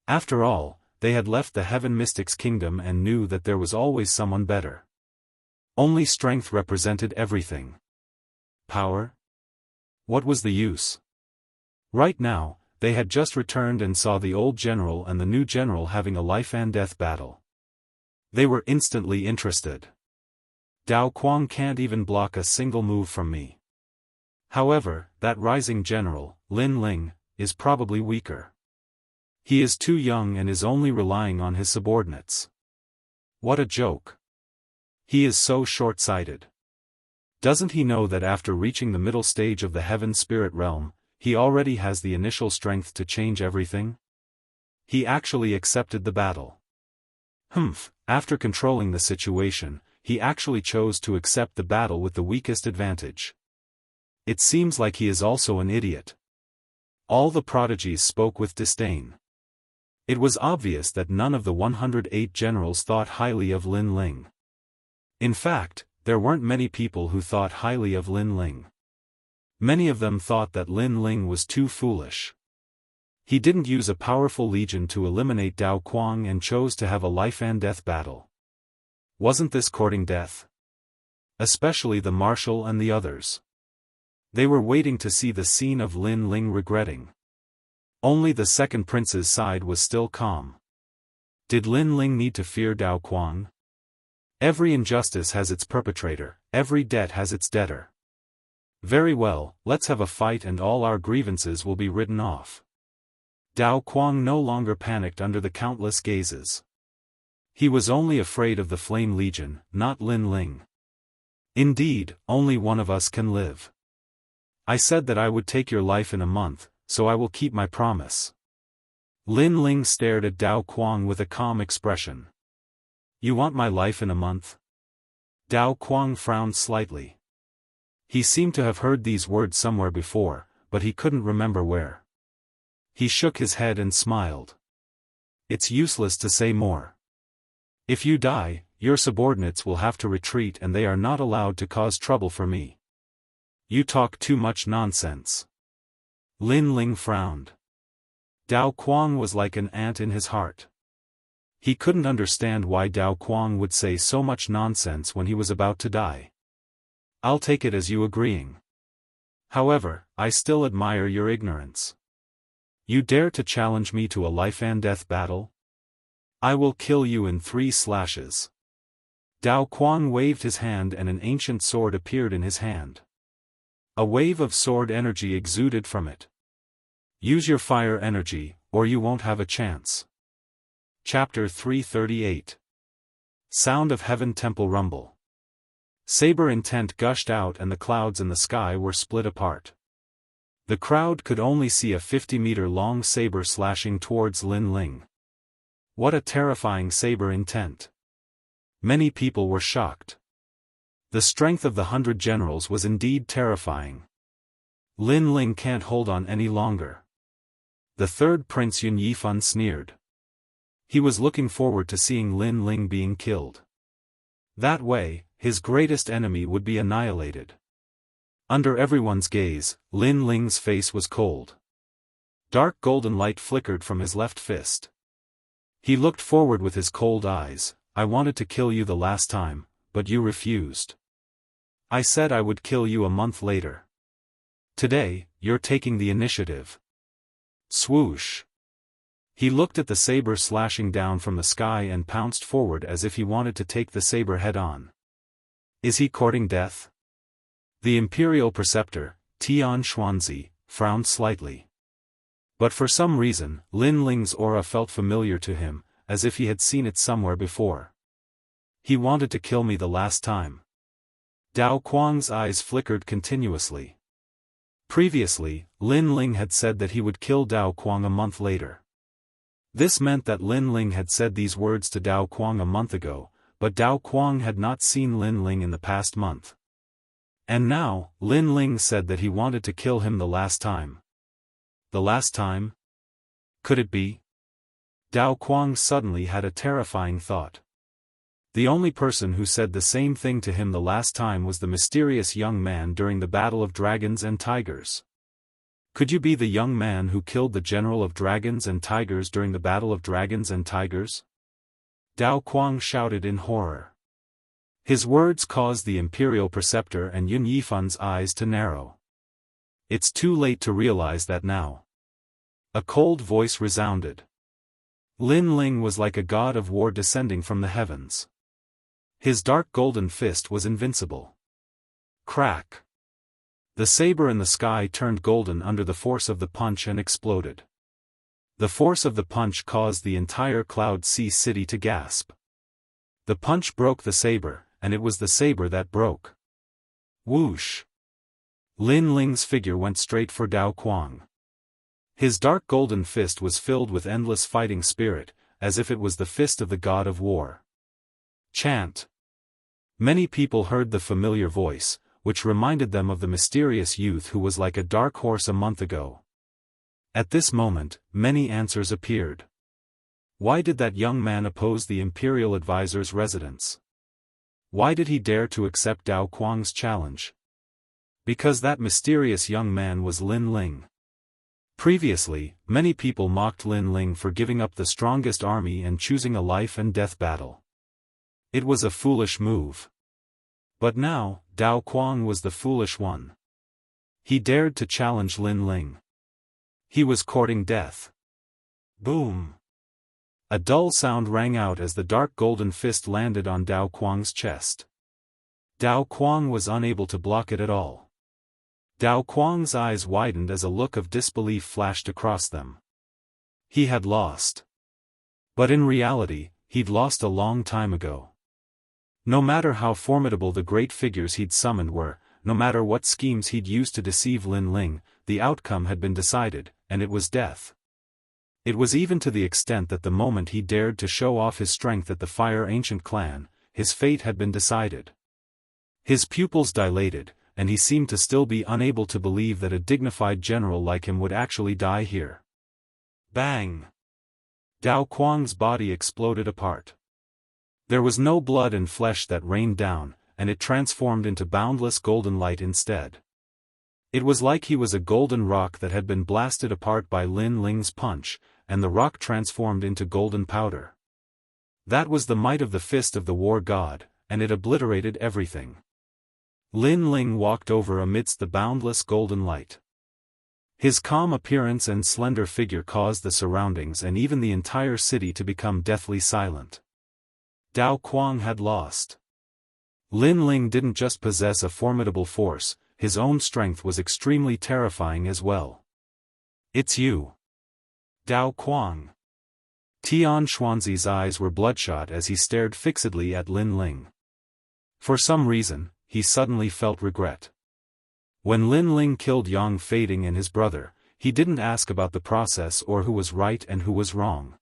After all, they had left the Heaven Mystics Kingdom and knew that there was always someone better. Only strength represented everything. Power? What was the use? Right now, they had just returned and saw the old general and the new general having a life-and-death battle. They were instantly interested. Dao Kuang can't even block a single move from me. However, that rising general, Lin Ling, is probably weaker. He is too young and is only relying on his subordinates. What a joke. He is so short-sighted. Doesn't he know that after reaching the middle stage of the Heaven Spirit Realm, he already has the initial strength to change everything? He actually accepted the battle. After controlling the situation, he actually chose to accept the battle with the weakest advantage. It seems like he is also an idiot. All the prodigies spoke with disdain. It was obvious that none of the 108 generals thought highly of Lin Ling. In fact, there weren't many people who thought highly of Lin Ling. Many of them thought that Lin Ling was too foolish. He didn't use a powerful legion to eliminate Dao Kuang and chose to have a life-and-death battle. Wasn't this courting death? Especially the marshal and the others. They were waiting to see the scene of Lin Ling regretting. Only the second prince's side was still calm. Did Lin Ling need to fear Dao Kuang? Every injustice has its perpetrator, every debt has its debtor. Very well, let's have a fight and all our grievances will be written off. Dao Kuang no longer panicked under the countless gazes. He was only afraid of the Flame Legion, not Lin Ling. Indeed, only one of us can live. I said that I would take your life in a month, so I will keep my promise. Lin Ling stared at Dao Kuang with a calm expression. You want my life in a month? Dao Kuang frowned slightly. He seemed to have heard these words somewhere before, but he couldn't remember where. He shook his head and smiled. It's useless to say more. If you die, your subordinates will have to retreat and they are not allowed to cause trouble for me. You talk too much nonsense. Lin Ling frowned. Dao Kuang was like an ant in his heart. He couldn't understand why Dao Kuang would say so much nonsense when he was about to die. I'll take it as you agreeing. However, I still admire your ignorance. You dare to challenge me to a life-and-death battle? I will kill you in 3 slashes. Dao Kuang waved his hand and an ancient sword appeared in his hand. A wave of sword energy exuded from it. Use your fire energy, or you won't have a chance. Chapter 338. Sound of Heaven Temple Rumble. Saber intent gushed out and the clouds in the sky were split apart. The crowd could only see a 50-meter-long saber slashing towards Lin Ling. What a terrifying saber intent. Many people were shocked. The strength of the 100 generals was indeed terrifying. Lin Ling can't hold on any longer. The third prince Yun Yifan sneered. He was looking forward to seeing Lin Ling being killed. That way, his greatest enemy would be annihilated. Under everyone's gaze, Lin Ling's face was cold. Dark golden light flickered from his left fist. He looked forward with his cold eyes. I wanted to kill you the last time, but you refused. I said I would kill you a month later. Today, you're taking the initiative. Swoosh. He looked at the saber slashing down from the sky and pounced forward as if he wanted to take the saber head-on. Is he courting death? The Imperial Preceptor, Tian Xuanzi, frowned slightly. But for some reason, Lin Ling's aura felt familiar to him, as if he had seen it somewhere before. He wanted to kill me the last time. Dao Kuang's eyes flickered continuously. Previously, Lin Ling had said that he would kill Dao Kuang a month later. This meant that Lin Ling had said these words to Dao Kuang a month ago, but Dao Kuang had not seen Lin Ling in the past month. And now, Lin Ling said that he wanted to kill him the last time. The last time? Could it be? Dao Kuang suddenly had a terrifying thought. The only person who said the same thing to him the last time was the mysterious young man during the Battle of Dragons and Tigers. Could you be the young man who killed the General of Dragons and Tigers during the Battle of Dragons and Tigers? Dao Kuang shouted in horror. His words caused the Imperial Preceptor and Yun Yifan's eyes to narrow. It's too late to realize that now. A cold voice resounded. Lin Ling was like a god of war descending from the heavens. His dark golden fist was invincible. Crack! The saber in the sky turned golden under the force of the punch and exploded. The force of the punch caused the entire Cloud Sea city to gasp. The punch broke the saber, and it was the saber that broke. Whoosh! Lin Ling's figure went straight for Dao Kuang. His dark golden fist was filled with endless fighting spirit, as if it was the fist of the god of war. Chant! Many people heard the familiar voice, which reminded them of the mysterious youth who was like a dark horse a month ago. At this moment, many answers appeared. Why did that young man oppose the Imperial Advisor's residence? Why did he dare to accept Dao Kuang's challenge? Because that mysterious young man was Lin Ling. Previously, many people mocked Lin Ling for giving up the strongest army and choosing a life-and-death battle. It was a foolish move. But now, Dao Kuang was the foolish one. He dared to challenge Lin Ling. He was courting death. Boom! A dull sound rang out as the dark golden fist landed on Dao Kuang's chest. Dao Kuang was unable to block it at all. Dao Kuang's eyes widened as a look of disbelief flashed across them. He had lost. But in reality, he'd lost a long time ago. No matter how formidable the great figures he'd summoned were, no matter what schemes he'd used to deceive Lin Ling, the outcome had been decided, and it was death. It was even to the extent that the moment he dared to show off his strength at the Fire Ancient clan, his fate had been decided. His pupils dilated, and he seemed to still be unable to believe that a dignified general like him would actually die here. Bang! Dao Kuang's body exploded apart. There was no blood and flesh that rained down, and it transformed into boundless golden light instead. It was like he was a golden rock that had been blasted apart by Lin Ling's punch, and the rock transformed into golden powder. That was the might of the fist of the war god, and it obliterated everything. Lin Ling walked over amidst the boundless golden light. His calm appearance and slender figure caused the surroundings and even the entire city to become deathly silent. Dao Kuang had lost. Lin Ling didn't just possess a formidable force, his own strength was extremely terrifying as well. It's you. Dao Kuang. Tian Xuanzi's eyes were bloodshot as he stared fixedly at Lin Ling. For some reason, he suddenly felt regret. When Lin Ling killed Yang Fading and his brother, he didn't ask about the process or who was right and who was wrong.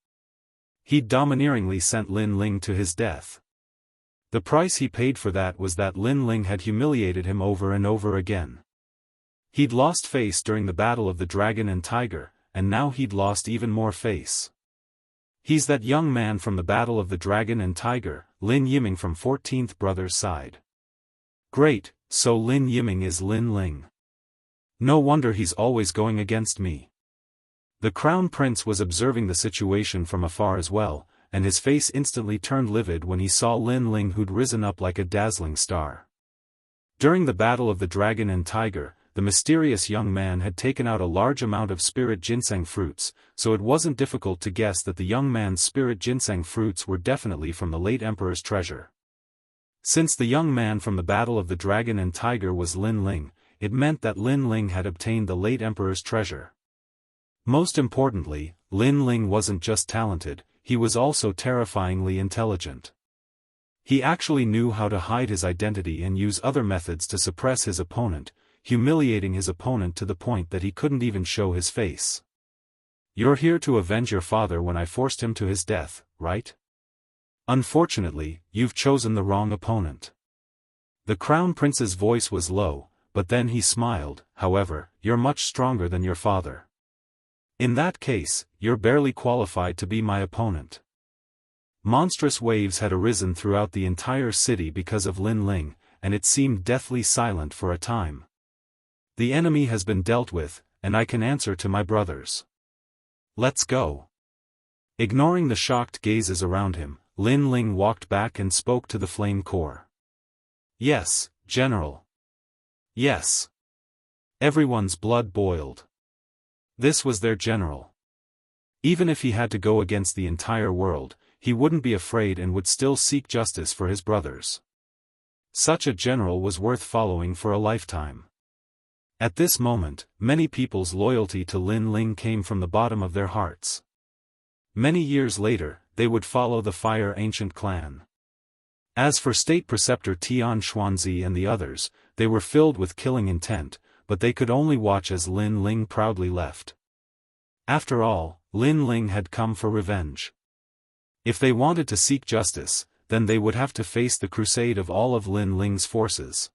He domineeringly sent Lin Ling to his death. The price he paid for that was that Lin Ling had humiliated him over and over again. He'd lost face during the Battle of the Dragon and Tiger, and now he'd lost even more face. He's that young man from the Battle of the Dragon and Tiger, Lin Yiming from 14th Brother's side. Great, so Lin Yiming is Lin Ling. No wonder he's always going against me. The Crown Prince was observing the situation from afar as well, and his face instantly turned livid when he saw Lin Ling who'd risen up like a dazzling star. During the Battle of the Dragon and Tiger, the mysterious young man had taken out a large amount of spirit ginseng fruits, so it wasn't difficult to guess that the young man's spirit ginseng fruits were definitely from the late emperor's treasure. Since the young man from the Battle of the Dragon and Tiger was Lin Ling, it meant that Lin Ling had obtained the late emperor's treasure. Most importantly, Lin Ling wasn't just talented, he was also terrifyingly intelligent. He actually knew how to hide his identity and use other methods to suppress his opponent, humiliating his opponent to the point that he couldn't even show his face. You're here to avenge your father when I forced him to his death, right? Unfortunately, you've chosen the wrong opponent. The Crown Prince's voice was low, but then he smiled. However, you're much stronger than your father. In that case, you're barely qualified to be my opponent. Monstrous waves had arisen throughout the entire city because of Lin Ling, and it seemed deathly silent for a time. The enemy has been dealt with, and I can answer to my brothers. Let's go. Ignoring the shocked gazes around him, Lin Ling walked back and spoke to the Flame Corps. Yes, General. Yes. Everyone's blood boiled. This was their general. Even if he had to go against the entire world, he wouldn't be afraid and would still seek justice for his brothers. Such a general was worth following for a lifetime. At this moment, many people's loyalty to Lin Ling came from the bottom of their hearts. Many years later, they would follow the Fire Ancient clan. As for State Preceptor Tian Xuanzi and the others, they were filled with killing intent, but they could only watch as Lin Ling proudly left. After all, Lin Ling had come for revenge. If they wanted to seek justice, then they would have to face the crusade of all of Lin Ling's forces.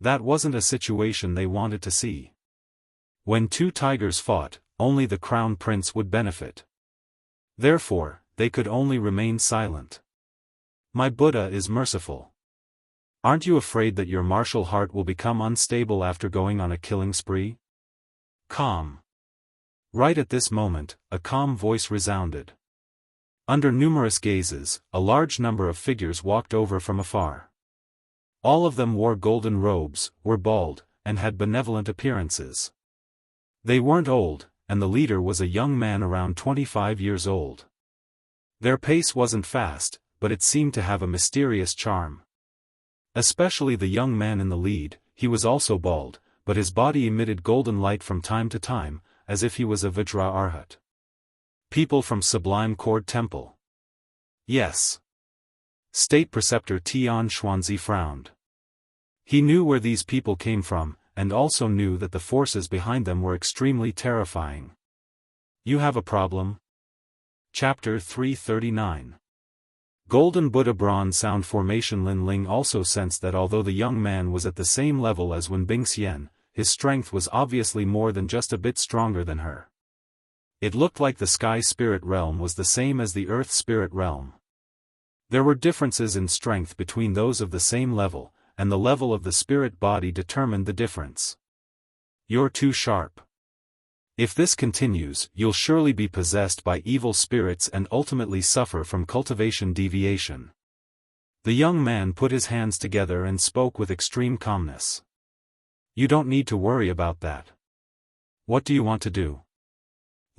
That wasn't a situation they wanted to see. When two tigers fought, only the Crown Prince would benefit. Therefore, they could only remain silent. My Buddha is merciful. Aren't you afraid that your martial heart will become unstable after going on a killing spree? Calm. Right at this moment, a calm voice resounded. Under numerous gazes, a large number of figures walked over from afar. All of them wore golden robes, were bald, and had benevolent appearances. They weren't old, and the leader was a young man around 25 years old. Their pace wasn't fast, but it seemed to have a mysterious charm. Especially the young man in the lead, he was also bald, but his body emitted golden light from time to time, as if he was a Vajra Arhat. People from Sublime Cord Temple. Yes. State Preceptor Tian Xuanzi frowned. He knew where these people came from, and also knew that the forces behind them were extremely terrifying. You have a problem? Chapter 339. Golden Buddha Bronze Sound Formation. Lin Ling also sensed that although the young man was at the same level as Wen Bingxian, his strength was obviously more than just a bit stronger than her. It looked like the Sky Spirit Realm was the same as the Earth Spirit Realm. There were differences in strength between those of the same level, and the level of the spirit body determined the difference. You're too sharp. If this continues, you'll surely be possessed by evil spirits and ultimately suffer from cultivation deviation. The young man put his hands together and spoke with extreme calmness. You don't need to worry about that. What do you want to do?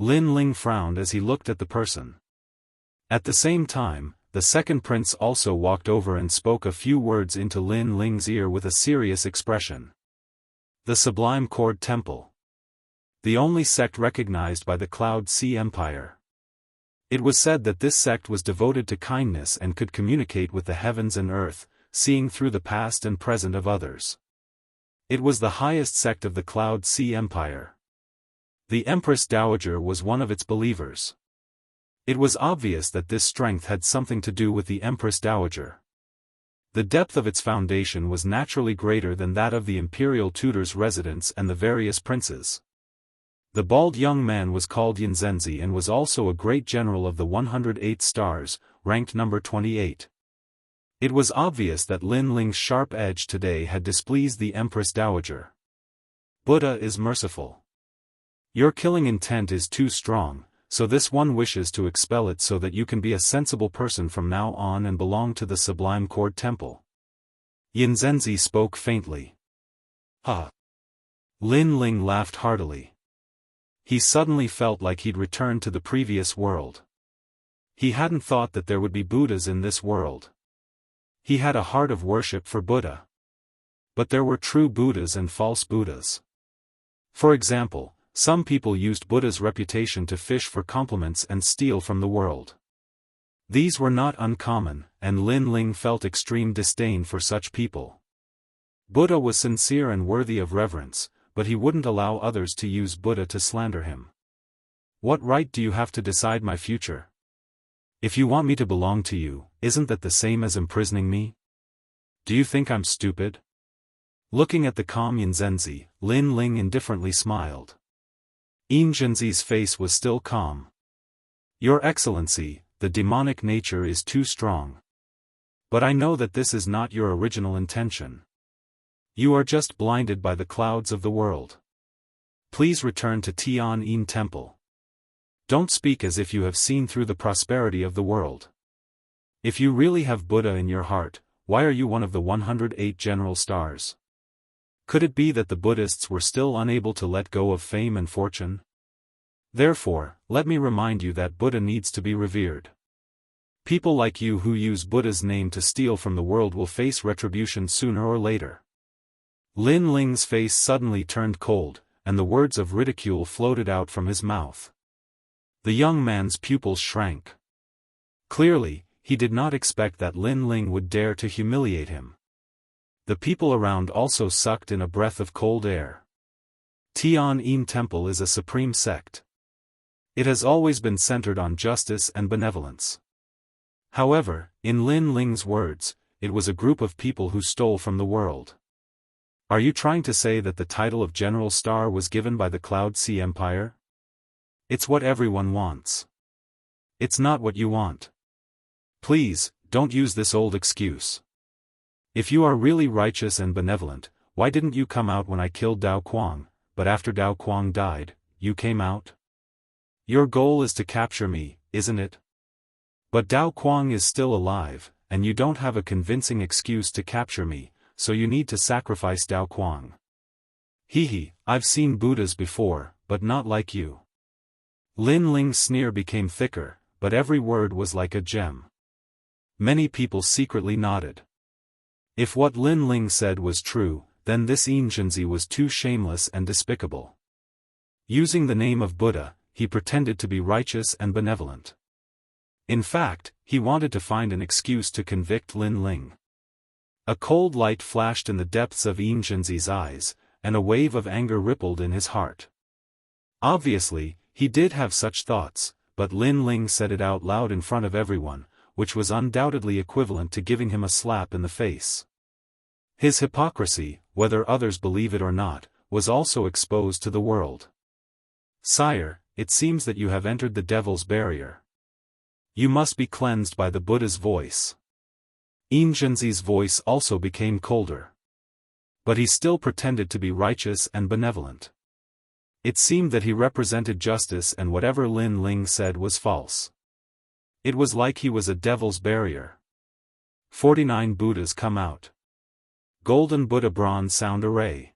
Lin Ling frowned as he looked at the person. At the same time, the second prince also walked over and spoke a few words into Lin Ling's ear with a serious expression. The Sublime Cord Temple. The only sect recognized by the Cloud Sea Empire. It was said that this sect was devoted to kindness and could communicate with the heavens and earth, seeing through the past and present of others. It was the highest sect of the Cloud Sea Empire. The Empress Dowager was one of its believers. It was obvious that this strength had something to do with the Empress Dowager. The depth of its foundation was naturally greater than that of the imperial tutor's residence and the various princes. The bald young man was called Yanzhenzi and was also a great general of the 108 stars, ranked number 28. It was obvious that Lin Ling's sharp edge today had displeased the Empress Dowager. Buddha is merciful. Your killing intent is too strong, so this one wishes to expel it so that you can be a sensible person from now on and belong to the Sublime Cord Temple. Yanzhenzi spoke faintly. Ha! Lin Ling laughed heartily. He suddenly felt like he'd returned to the previous world. He hadn't thought that there would be Buddhas in this world. He had a heart of worship for Buddha. But there were true Buddhas and false Buddhas. For example, some people used Buddha's reputation to fish for compliments and steal from the world. These were not uncommon, and Lin Ling felt extreme disdain for such people. Buddha was sincere and worthy of reverence, but he wouldn't allow others to use Buddha to slander him. What right do you have to decide my future? If you want me to belong to you, isn't that the same as imprisoning me? Do you think I'm stupid? Looking at the calm Yanzhenzi, Lin Ling indifferently smiled. Yanzhenzi's face was still calm. Your Excellency, the demonic nature is too strong. But I know that this is not your original intention. You are just blinded by the clouds of the world. Please return to Tian'an Temple. Don't speak as if you have seen through the prosperity of the world. If you really have Buddha in your heart, why are you one of the 108 general stars? Could it be that the Buddhists were still unable to let go of fame and fortune? Therefore, let me remind you that Buddha needs to be revered. People like you who use Buddha's name to steal from the world will face retribution sooner or later. Lin Ling's face suddenly turned cold, and the words of ridicule floated out from his mouth. The young man's pupils shrank. Clearly, he did not expect that Lin Ling would dare to humiliate him. The people around also sucked in a breath of cold air. Tian'an Temple is a supreme sect. It has always been centered on justice and benevolence. However, in Lin Ling's words, it was a group of people who stole from the world. Are you trying to say that the title of General Star was given by the Cloud Sea Empire? It's what everyone wants. It's not what you want. Please, don't use this old excuse. If you are really righteous and benevolent, why didn't you come out when I killed Dao Kuang, but after Dao Kuang died, you came out? Your goal is to capture me, isn't it? But Dao Kuang is still alive, and you don't have a convincing excuse to capture me, so you need to sacrifice Dao Kuang. Hehe, I've seen Buddhas before, but not like you. Lin Ling's sneer became thicker, but every word was like a gem. Many people secretly nodded. If what Lin Ling said was true, then this Yanzhenzi was too shameless and despicable. Using the name of Buddha, he pretended to be righteous and benevolent. In fact, he wanted to find an excuse to convict Lin Ling. A cold light flashed in the depths of Yanzhenzi's eyes, and a wave of anger rippled in his heart. Obviously, he did have such thoughts, but Lin Ling said it out loud in front of everyone, which was undoubtedly equivalent to giving him a slap in the face. His hypocrisy, whether others believe it or not, was also exposed to the world. Sire, it seems that you have entered the devil's barrier. You must be cleansed by the Buddha's voice. Yanzhenzi's voice also became colder. But he still pretended to be righteous and benevolent. It seemed that he represented justice and whatever Lin Ling said was false. It was like he was a devil's barrier. 49 Buddhas come out. Golden Buddha bronze sound array.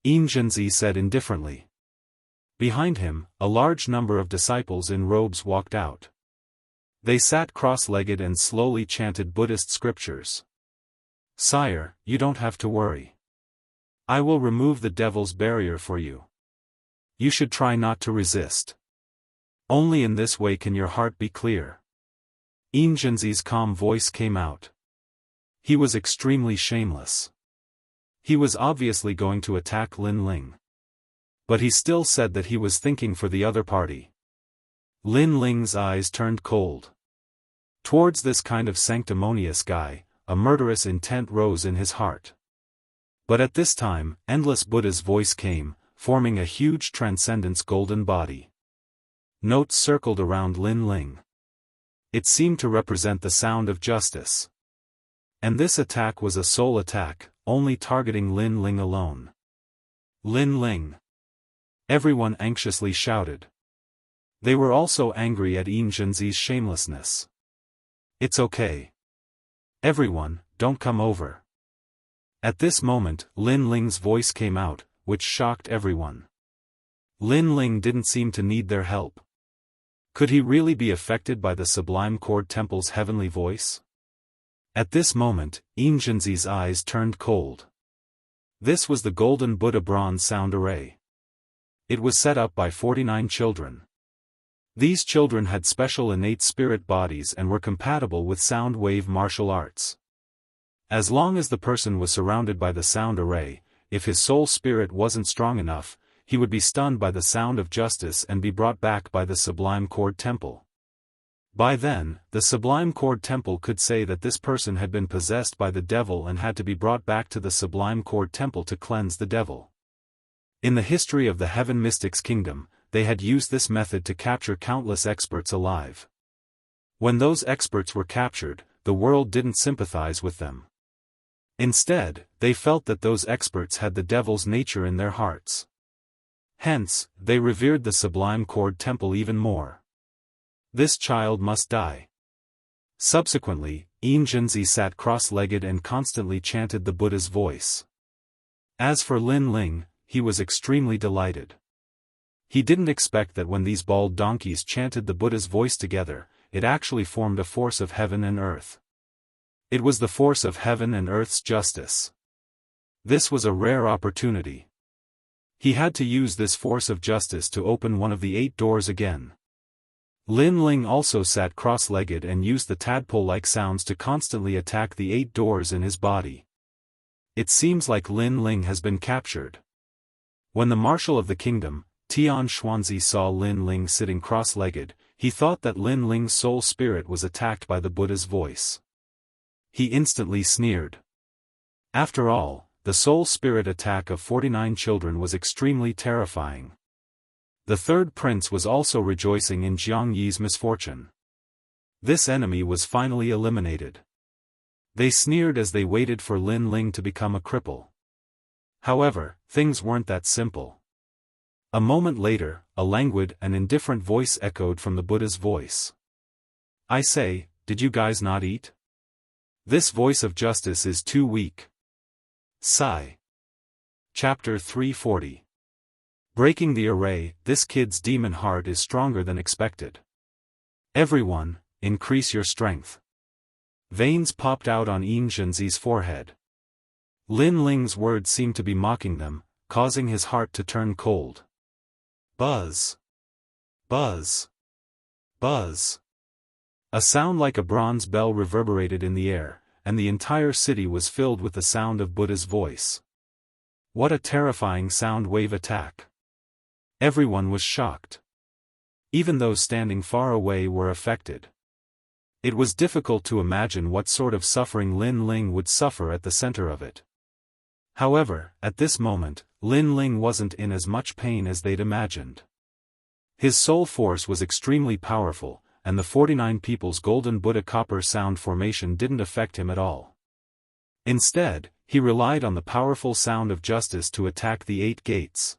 Yanzhenzi said indifferently. Behind him, a large number of disciples in robes walked out. They sat cross-legged and slowly chanted Buddhist scriptures. Sire, you don't have to worry. I will remove the devil's barrier for you. You should try not to resist. Only in this way can your heart be clear. Yanzhenzi's calm voice came out. He was extremely shameless. He was obviously going to attack Lin Ling. But he still said that he was thinking for the other party. Lin Ling's eyes turned cold. Towards this kind of sanctimonious guy, a murderous intent rose in his heart. But at this time, Endless Buddha's voice came, forming a huge transcendence golden body. Notes circled around Lin Ling. It seemed to represent the sound of justice. And this attack was a sole attack, only targeting Lin Ling alone. Lin Ling. Everyone anxiously shouted. They were also angry at Yanzhenzi's shamelessness. It's okay. Everyone, don't come over. At this moment, Lin Ling's voice came out, which shocked everyone. Lin Ling didn't seem to need their help. Could he really be affected by the Sublime Cord Temple's heavenly voice? At this moment, Yinzhenzi's eyes turned cold. This was the Golden Buddha Bronze Sound Array. It was set up by 49 children. These children had special innate spirit bodies and were compatible with sound wave martial arts. As long as the person was surrounded by the sound array, if his soul spirit wasn't strong enough, he would be stunned by the sound of justice and be brought back by the Sublime Cord Temple. By then, the Sublime Cord Temple could say that this person had been possessed by the devil and had to be brought back to the Sublime Cord Temple to cleanse the devil. In the history of the Heaven Mystics Kingdom, they had used this method to capture countless experts alive. When those experts were captured, the world didn't sympathize with them. Instead, they felt that those experts had the devil's nature in their hearts. Hence, they revered the Sublime Cord Temple even more. This child must die. Subsequently, Yinzhenzi sat cross-legged and constantly chanted the Buddha's voice. As for Lin Ling, he was extremely delighted. He didn't expect that when these bald donkeys chanted the Buddha's voice together, it actually formed a force of heaven and earth. It was the force of heaven and earth's justice. This was a rare opportunity. He had to use this force of justice to open one of the 8 doors again. Lin Ling also sat cross-legged and used the tadpole-like sounds to constantly attack the 8 doors in his body. It seems like Lin Ling has been captured. When the marshal of the kingdom, Tian Xuanzi, saw Lin Ling sitting cross-legged, he thought that Lin Ling's soul spirit was attacked by the Buddha's voice. He instantly sneered. After all, the soul spirit attack of 49 children was extremely terrifying. The third prince was also rejoicing in Jianghu's misfortune. This enemy was finally eliminated. They sneered as they waited for Lin Ling to become a cripple. However, things weren't that simple. A moment later, a languid and indifferent voice echoed from the Buddha's voice. "I say, did you guys not eat? This voice of justice is too weak." Sigh. Chapter 340. Breaking the array. This kid's demon heart is stronger than expected. Everyone, increase your strength. Veins popped out on Yinzhenzi's forehead. Lin Ling's words seemed to be mocking them, causing his heart to turn cold. Buzz. Buzz. Buzz. A sound like a bronze bell reverberated in the air, and the entire city was filled with the sound of Buddha's voice. What a terrifying sound wave attack. Everyone was shocked. Even those standing far away were affected. It was difficult to imagine what sort of suffering Lin Ling would suffer at the center of it. However, at this moment, Lin Ling wasn't in as much pain as they'd imagined. His soul force was extremely powerful, and the 49 people's Golden Buddha Copper Sound formation didn't affect him at all. Instead, he relied on the powerful sound of justice to attack the 8 gates.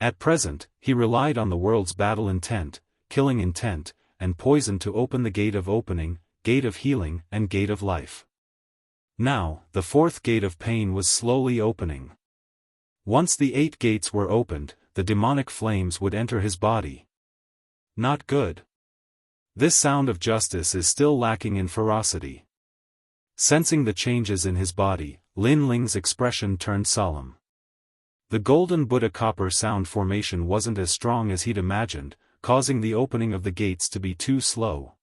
At present, he relied on the world's battle intent, killing intent, and poison to open the gate of opening, gate of healing, and gate of life. Now, the 4th gate of pain was slowly opening. Once the 8 gates were opened, the demonic flames would enter his body. Not good. This sound of justice is still lacking in ferocity. Sensing the changes in his body, Lin Ling's expression turned solemn. The Golden Buddha Copper Sound formation wasn't as strong as he'd imagined, causing the opening of the gates to be too slow.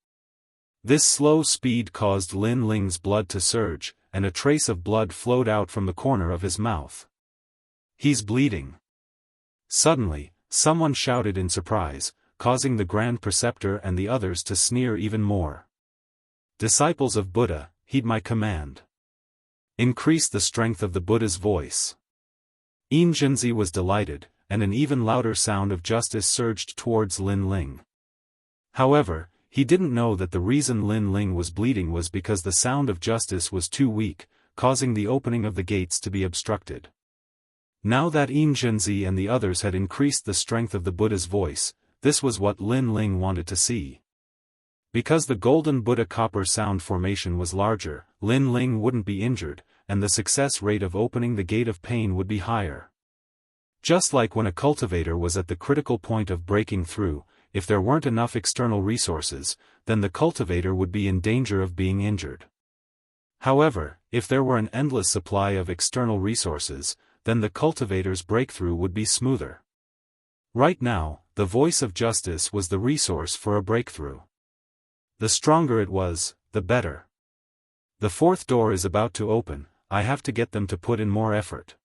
This slow speed caused Lin Ling's blood to surge, and a trace of blood flowed out from the corner of his mouth. He's bleeding. Suddenly, someone shouted in surprise, causing the Grand Preceptor and the others to sneer even more. Disciples of Buddha, heed my command. Increase the strength of the Buddha's voice. Yinzhenzi was delighted, and an even louder sound of justice surged towards Lin Ling. However, he didn't know that the reason Lin Ling was bleeding was because the sound of justice was too weak, causing the opening of the gates to be obstructed. Now that Yinzhenzi and the others had increased the strength of the Buddha's voice, this was what Lin Ling wanted to see. Because the Golden Buddha Copper Sound formation was larger, Lin Ling wouldn't be injured, and the success rate of opening the Gate of Pain would be higher. Just like when a cultivator was at the critical point of breaking through, if there weren't enough external resources, then the cultivator would be in danger of being injured. However, if there were an endless supply of external resources, then the cultivator's breakthrough would be smoother. Right now, the voice of justice was the resource for a breakthrough. The stronger it was, the better. The fourth door is about to open, I have to get them to put in more effort.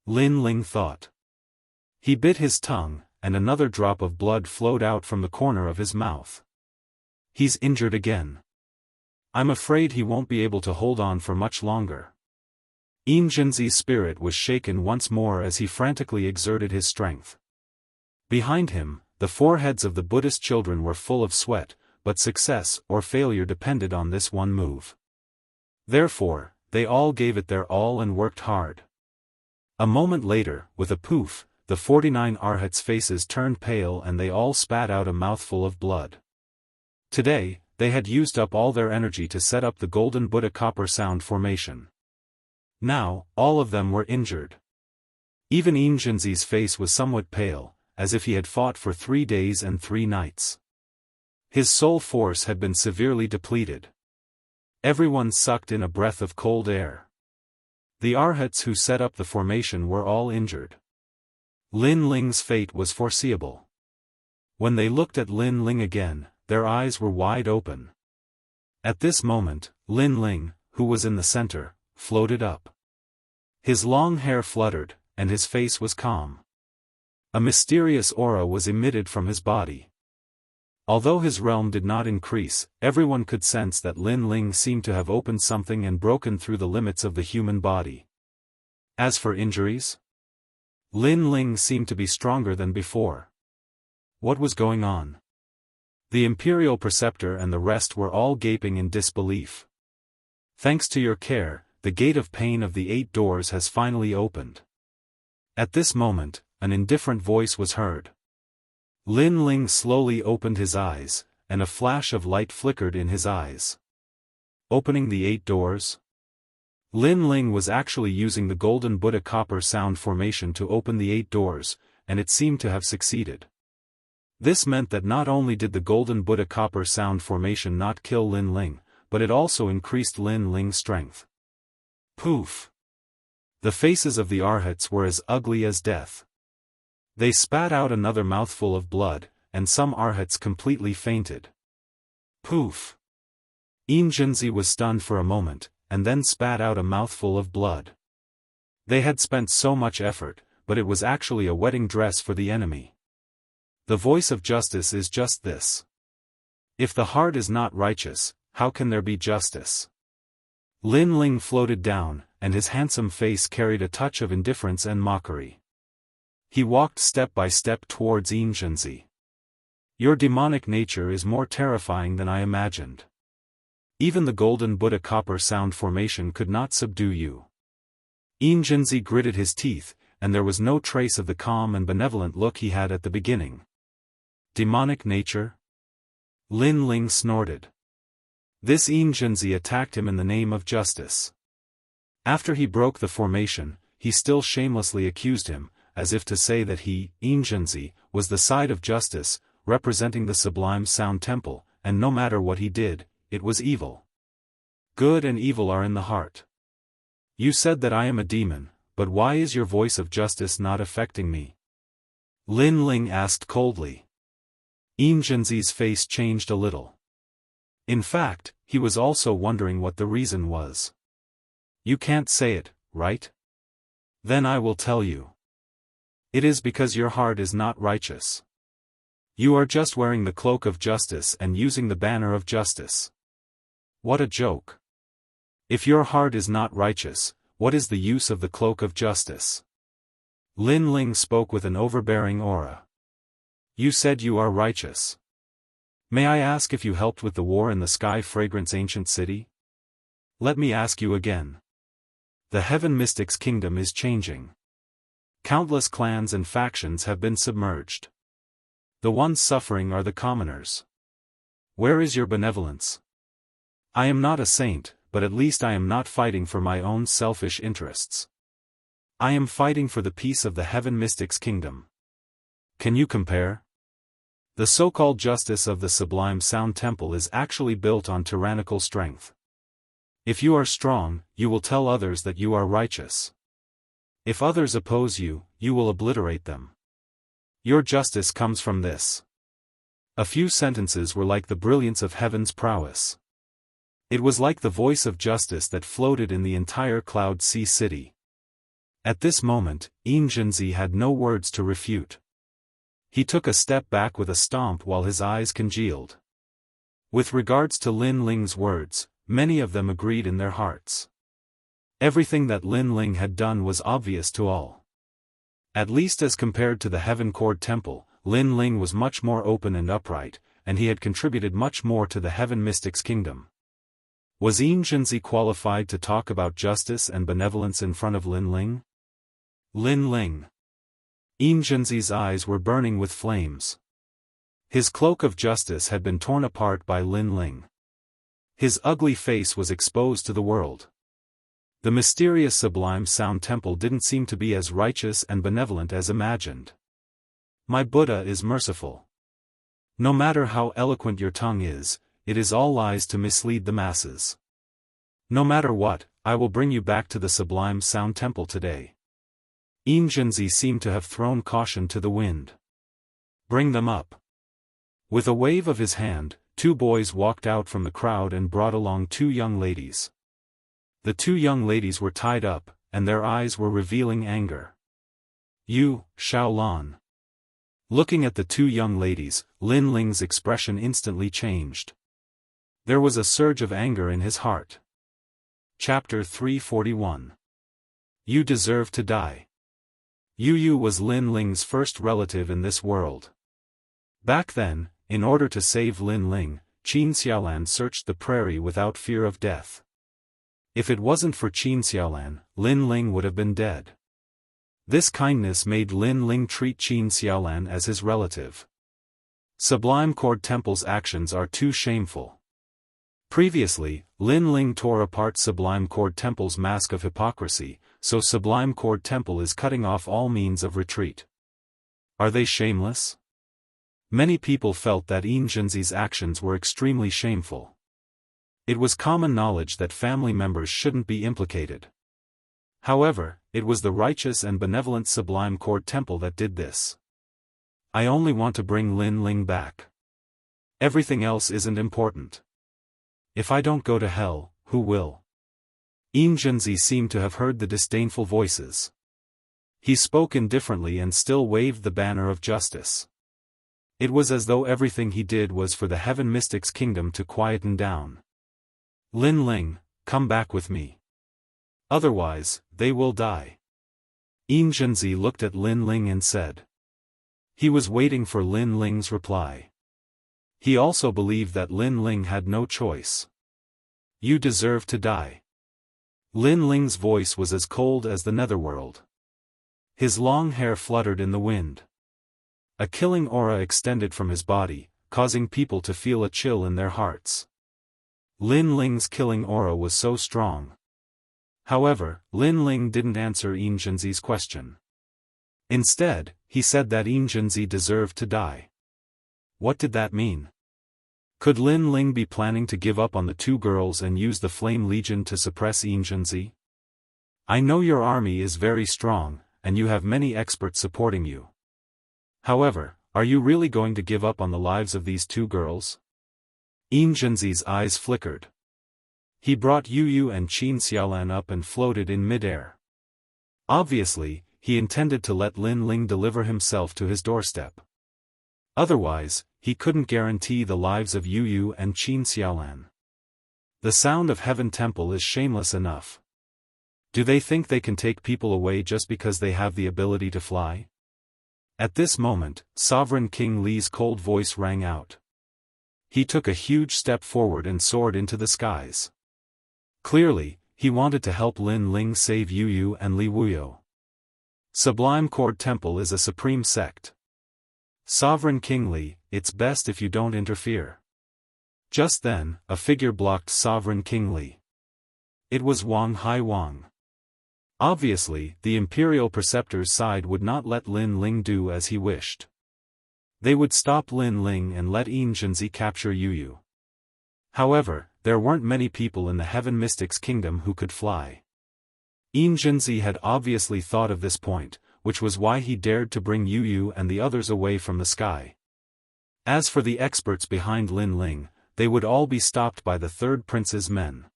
Lin Ling thought. He bit his tongue, and another drop of blood flowed out from the corner of his mouth. He's injured again. I'm afraid he won't be able to hold on for much longer. Jinzi's spirit was shaken once more as he frantically exerted his strength. Behind him, the foreheads of the Buddhist children were full of sweat, but success or failure depended on this one move. Therefore, they all gave it their all and worked hard. A moment later, with a poof, the 49 arhats' faces turned pale and they all spat out a mouthful of blood. Today, they had used up all their energy to set up the Golden Buddha Copper Sound formation. Now, all of them were injured. Even Jinzi's face was somewhat pale, as if he had fought for 3 days and 3 nights. His soul force had been severely depleted. Everyone sucked in a breath of cold air. The arhats who set up the formation were all injured. Lin Ling's fate was foreseeable. When they looked at Lin Ling again, their eyes were wide open. At this moment, Lin Ling, who was in the center, floated up. His long hair fluttered, and his face was calm. A mysterious aura was emitted from his body. Although his realm did not increase, everyone could sense that Lin Ling seemed to have opened something and broken through the limits of the human body. As for injuries, Lin Ling seemed to be stronger than before. What was going on? The Imperial Preceptor and the rest were all gaping in disbelief. Thanks to your care, the Gate of Pain of the 8 doors has finally opened. At this moment, an indifferent voice was heard. Lin Ling slowly opened his eyes, and a flash of light flickered in his eyes. Opening the 8 doors? Lin Ling was actually using the Golden Buddha Copper Sound formation to open the 8 doors, and it seemed to have succeeded. This meant that not only did the Golden Buddha Copper Sound formation not kill Lin Ling, but it also increased Lin Ling's strength. Poof! The faces of the arhats were as ugly as death. They spat out another mouthful of blood, and some arhats completely fainted. Poof! Jinzi was stunned for a moment, and then spat out a mouthful of blood. They had spent so much effort, but it was actually a wedding dress for the enemy. The voice of justice is just this. If the heart is not righteous, how can there be justice? Lin Ling floated down, and his handsome face carried a touch of indifference and mockery. He walked step by step towards Jinzi. Your demonic nature is more terrifying than I imagined. Even the Golden Buddha Copper Sound formation could not subdue you. Jinzi gritted his teeth, and there was no trace of the calm and benevolent look he had at the beginning. Demonic nature? Lin Ling snorted. This Jinzi attacked him in the name of justice. After he broke the formation, he still shamelessly accused him, as if to say that he, Jinzi, was the side of justice, representing the sublime Sound Temple, and no matter what he did, it was evil. Good and evil are in the heart. You said that I am a demon, but why is your voice of justice not affecting me? Lin Ling asked coldly. Jinzi's face changed a little. In fact, he was also wondering what the reason was. You can't say it, right? Then I will tell you. It is because your heart is not righteous. You are just wearing the cloak of justice and using the banner of justice. What a joke. If your heart is not righteous, what is the use of the cloak of justice? Lin Ling spoke with an overbearing aura. You said you are righteous. May I ask if you helped with the war in the Sky Fragrance ancient city? Let me ask you again. The Heaven Mystics' kingdom is changing. Countless clans and factions have been submerged. The ones suffering are the commoners. Where is your benevolence? I am not a saint, but at least I am not fighting for my own selfish interests. I am fighting for the peace of the Heaven Mystics' kingdom. Can you compare? The so-called justice of the Sublime Sound Temple is actually built on tyrannical strength. If you are strong, you will tell others that you are righteous. If others oppose you, you will obliterate them. Your justice comes from this. A few sentences were like the brilliance of heaven's prowess. It was like the voice of justice that floated in the entire Cloud Sea city. At this moment, Jianghu had no words to refute. He took a step back with a stomp while his eyes congealed. With regards to Lin Ling's words, many of them agreed in their hearts. Everything that Lin Ling had done was obvious to all. At least as compared to the Heaven Cord Temple, Lin Ling was much more open and upright, and he had contributed much more to the Heaven Mystics' kingdom. Was Jianghu qualified to talk about justice and benevolence in front of Lin Ling? Lin Ling. Jianghu's eyes were burning with flames. His cloak of justice had been torn apart by Lin Ling. His ugly face was exposed to the world. The mysterious Sublime Sound Temple didn't seem to be as righteous and benevolent as imagined. My Buddha is merciful. No matter how eloquent your tongue is, it is all lies to mislead the masses. No matter what, I will bring you back to the Sublime Sound Temple today. Jianghu seemed to have thrown caution to the wind. Bring them up. With a wave of his hand, two boys walked out from the crowd and brought along two young ladies. The two young ladies were tied up, and their eyes were revealing anger. You, Xiaolan. Looking at the two young ladies, Lin Ling's expression instantly changed. There was a surge of anger in his heart. Chapter 341. You deserve to die. Yu was Lin Ling's first relative in this world. Back then, in order to save Lin Ling, Xiaolan searched the prairie without fear of death. If it wasn't for Xiaolan, Lin Ling would have been dead. This kindness made Lin Ling treat Xiaolan as his relative. Sublime Cord Temple's actions are too shameful. Previously, Lin Ling tore apart Sublime Cord Temple's mask of hypocrisy, so Sublime Cord Temple is cutting off all means of retreat. Are they shameless? Many people felt that Jianghu's actions were extremely shameful. It was common knowledge that family members shouldn't be implicated. However, it was the righteous and benevolent Sublime Cord Temple that did this. I only want to bring Lin Ling back. Everything else isn't important. If I don't go to hell, who will? Jianghu seemed to have heard the disdainful voices. He spoke indifferently and still waved the banner of justice. It was as though everything he did was for the Heaven Mystics' kingdom to quieten down. Lin Ling, come back with me. Otherwise, they will die. Jianghu looked at Lin Ling and said. He was waiting for Lin Ling's reply. He also believed that Lin Ling had no choice. You deserve to die. Lin Ling's voice was as cold as the netherworld. His long hair fluttered in the wind. A killing aura extended from his body, causing people to feel a chill in their hearts. Lin Ling's killing aura was so strong. However, Lin Ling didn't answer Jianghu's question. Instead, he said that Jianghu deserved to die. What did that mean? Could Lin Ling be planning to give up on the two girls and use the Flame Legion to suppress Jianghu? I know your army is very strong, and you have many experts supporting you. However, are you really going to give up on the lives of these two girls? Jianghu's eyes flickered. He brought Yu and Xiaolan up and floated in midair. Obviously, he intended to let Lin Ling deliver himself to his doorstep. Otherwise, he couldn't guarantee the lives of Yu and Xiaolan. The sound of Heaven Temple is shameless enough. Do they think they can take people away just because they have the ability to fly? At this moment, Sovereign King Li's cold voice rang out. He took a huge step forward and soared into the skies. Clearly, he wanted to help Lin Ling save Yu and Li Wuyo. Sublime Cord Temple is a supreme sect. Sovereign King Li, it's best if you don't interfere. Just then, a figure blocked Sovereign King Li. It was Wang Haiwang. Obviously, the Imperial Preceptor's side would not let Lin Ling do as he wished. They would stop Lin Ling and let Yinzhenzi capture Yu. However, there weren't many people in the Heaven Mystics Kingdom who could fly. Yinzhenzi had obviously thought of this point, which was why he dared to bring Yu and the others away from the sky. As for the experts behind Lin Ling, they would all be stopped by the Third Prince's men.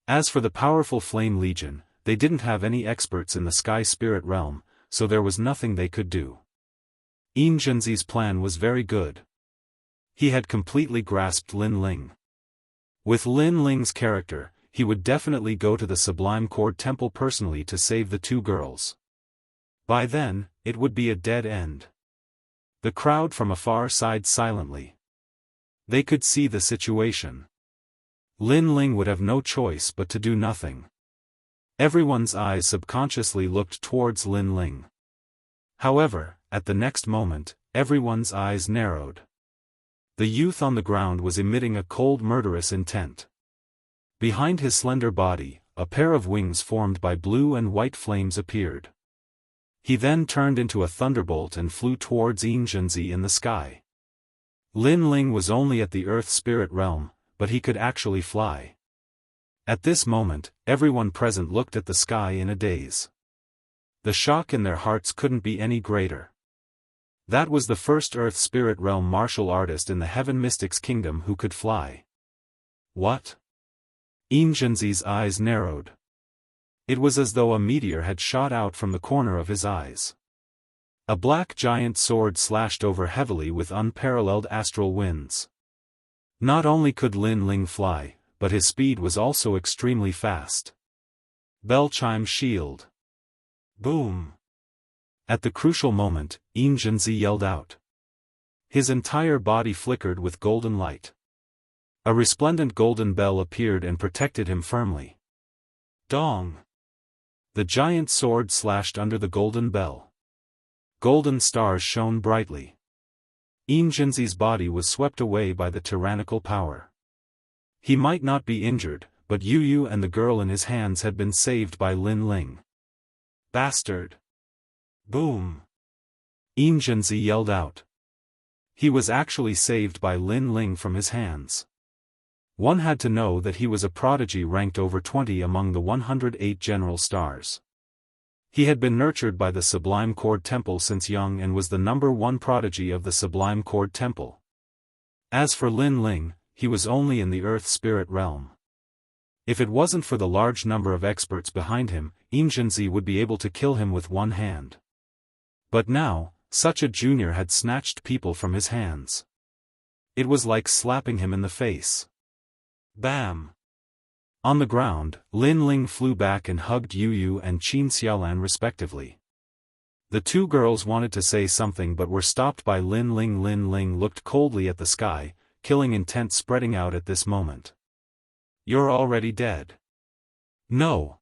As for the powerful Flame Legion, they didn't have any experts in the Sky Spirit Realm, so there was nothing they could do. Yinzhenzi's plan was very good. He had completely grasped Lin Ling. With Lin Ling's character, he would definitely go to the Sublime Cord Temple personally to save the two girls. By then, it would be a dead end. The crowd from afar sighed silently. They could see the situation. Lin Ling would have no choice but to do nothing. Everyone's eyes subconsciously looked towards Lin Ling. However, at the next moment, everyone's eyes narrowed. The youth on the ground was emitting a cold murderous intent. Behind his slender body, a pair of wings formed by blue and white flames appeared. He then turned into a thunderbolt and flew towards Yinzhenzi in the sky. Lin Ling was only at the Earth Spirit Realm, but he could actually fly. At this moment, everyone present looked at the sky in a daze. The shock in their hearts couldn't be any greater. That was the first Earth Spirit Realm martial artist in the Heaven Mystics Kingdom who could fly. What? Yinzhenzi's eyes narrowed. It was as though a meteor had shot out from the corner of his eyes. A black giant sword slashed over heavily with unparalleled astral winds. Not only could Lin Ling fly, but his speed was also extremely fast. Bell chime shield. Boom! At the crucial moment, Yinzhenzi yelled out. His entire body flickered with golden light. A resplendent golden bell appeared and protected him firmly. Dong! The giant sword slashed under the golden bell. Golden stars shone brightly. Yinzhenzi's body was swept away by the tyrannical power. He might not be injured, but Yu and the girl in his hands had been saved by Lin Ling. Bastard! Boom! Yinzhenzi yelled out. He was actually saved by Lin Ling from his hands. One had to know that he was a prodigy ranked over 20 among the 108 general stars. He had been nurtured by the Sublime Cord Temple since young and was the #1 prodigy of the Sublime Cord Temple. As for Lin Ling, he was only in the Earth Spirit Realm. If it wasn't for the large number of experts behind him, Yinzhenzi would be able to kill him with one hand. But now, such a junior had snatched people from his hands. It was like slapping him in the face. Bam! On the ground, Lin Ling flew back and hugged Yu and Qin Xiaolan respectively. The two girls wanted to say something but were stopped by Lin Ling. Lin Ling looked coldly at the sky, killing intent spreading out at this moment. You're already dead. No.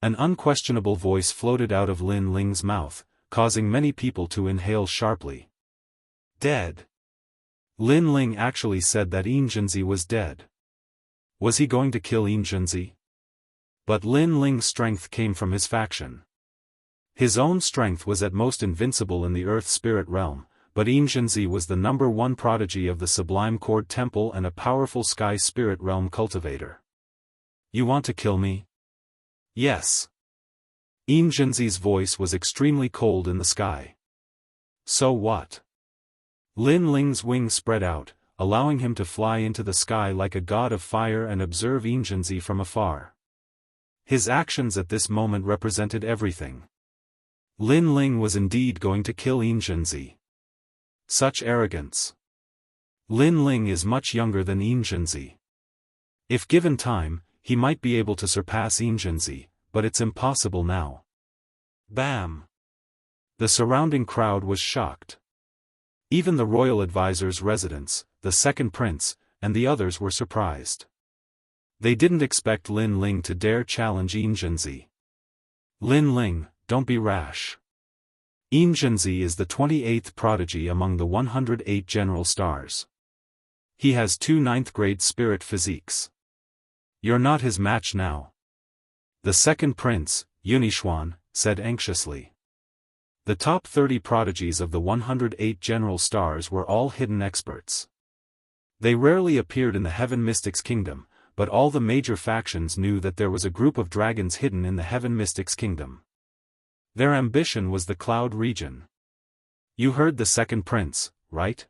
An unquestionable voice floated out of Lin Ling's mouth, causing many people to inhale sharply. Dead. Lin Ling actually said that Yinzhenzi was dead. Was he going to kill Yinzhenzi? But Lin Ling's strength came from his faction. His own strength was at most invincible in the Earth Spirit Realm, but Yinzhenzi was the #1 prodigy of the Sublime Cord Temple and a powerful Sky Spirit Realm cultivator. You want to kill me? Yes. Yinzhenzi's voice was extremely cold in the sky. So what? Lin Ling's wings spread out, allowing him to fly into the sky like a god of fire and observe Yinzhenzi from afar. His actions at this moment represented everything. Lin Ling was indeed going to kill Yinzhenzi. Such arrogance. Lin Ling is much younger than Yinzhenzi. If given time, he might be able to surpass Yinzhenzi, but it's impossible now. Bam! The surrounding crowd was shocked. Even the royal advisor's residents, the second prince, and the others were surprised. They didn't expect Lin Ling to dare challenge Yinzhenzi. Lin Ling, don't be rash. Yinzhenzi is the 28th prodigy among the 108 general stars. He has 2 ninth-grade spirit physiques. You're not his match now. The second prince, Yunixuan, said anxiously. The top 30 prodigies of the 108 general stars were all hidden experts. They rarely appeared in the Heaven Mystics Kingdom, but all the major factions knew that there was a group of dragons hidden in the Heaven Mystics Kingdom. Their ambition was the Cloud region. You heard the second prince, right?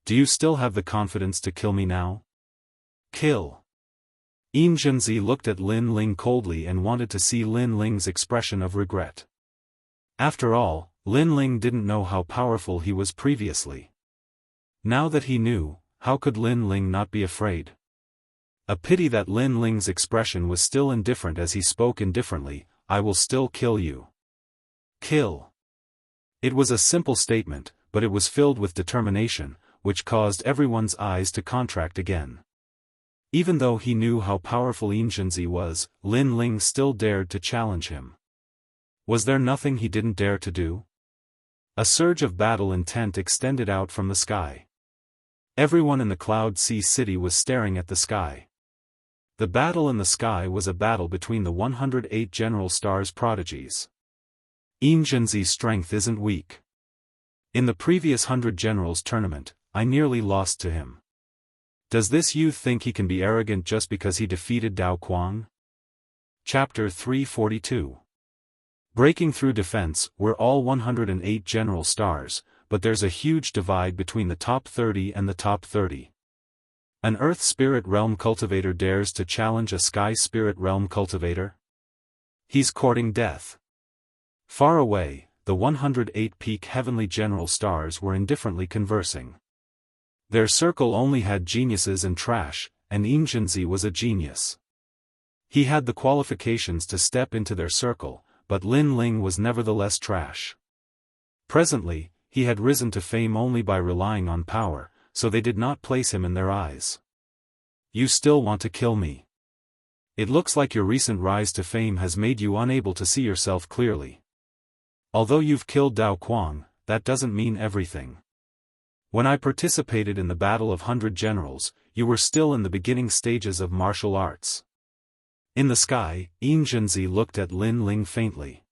Do you still have the confidence to kill me now? Kill. Yin Zhenzi looked at Lin Ling coldly and wanted to see Lin Ling's expression of regret. After all, Lin Ling didn't know how powerful he was previously. Now that he knew, how could Lin Ling not be afraid? A pity that Lin Ling's expression was still indifferent as he spoke indifferently, I will still kill you. Kill. It was a simple statement, but it was filled with determination, which caused everyone's eyes to contract again. Even though he knew how powerful Yin Zhenzi was, Lin Ling still dared to challenge him. Was there nothing he didn't dare to do? A surge of battle intent extended out from the sky. Everyone in the Cloud Sea City was staring at the sky. The battle in the sky was a battle between the 108 general stars prodigies. Yin Zhenzi's strength isn't weak. In the previous 100 generals tournament, I nearly lost to him. Does this youth think he can be arrogant just because he defeated Dao Quang? Chapter 342. Breaking through defense, we're all 108 general stars, but there's a huge divide between the top 30 and the top 30. An Earth Spirit Realm cultivator dares to challenge a Sky Spirit Realm cultivator? He's courting death. Far away, the 108 peak heavenly general stars were indifferently conversing. Their circle only had geniuses and trash, and Yin Zhenzi was a genius. He had the qualifications to step into their circle, but Lin Ling was nevertheless trash. Presently, he had risen to fame only by relying on power, so they did not place him in their eyes. You still want to kill me? It looks like your recent rise to fame has made you unable to see yourself clearly. Although you've killed Dao Quang, that doesn't mean everything. When I participated in the Battle of 100 Generals, you were still in the beginning stages of martial arts. In the sky, Yin Zhenzi looked at Lin Ling faintly.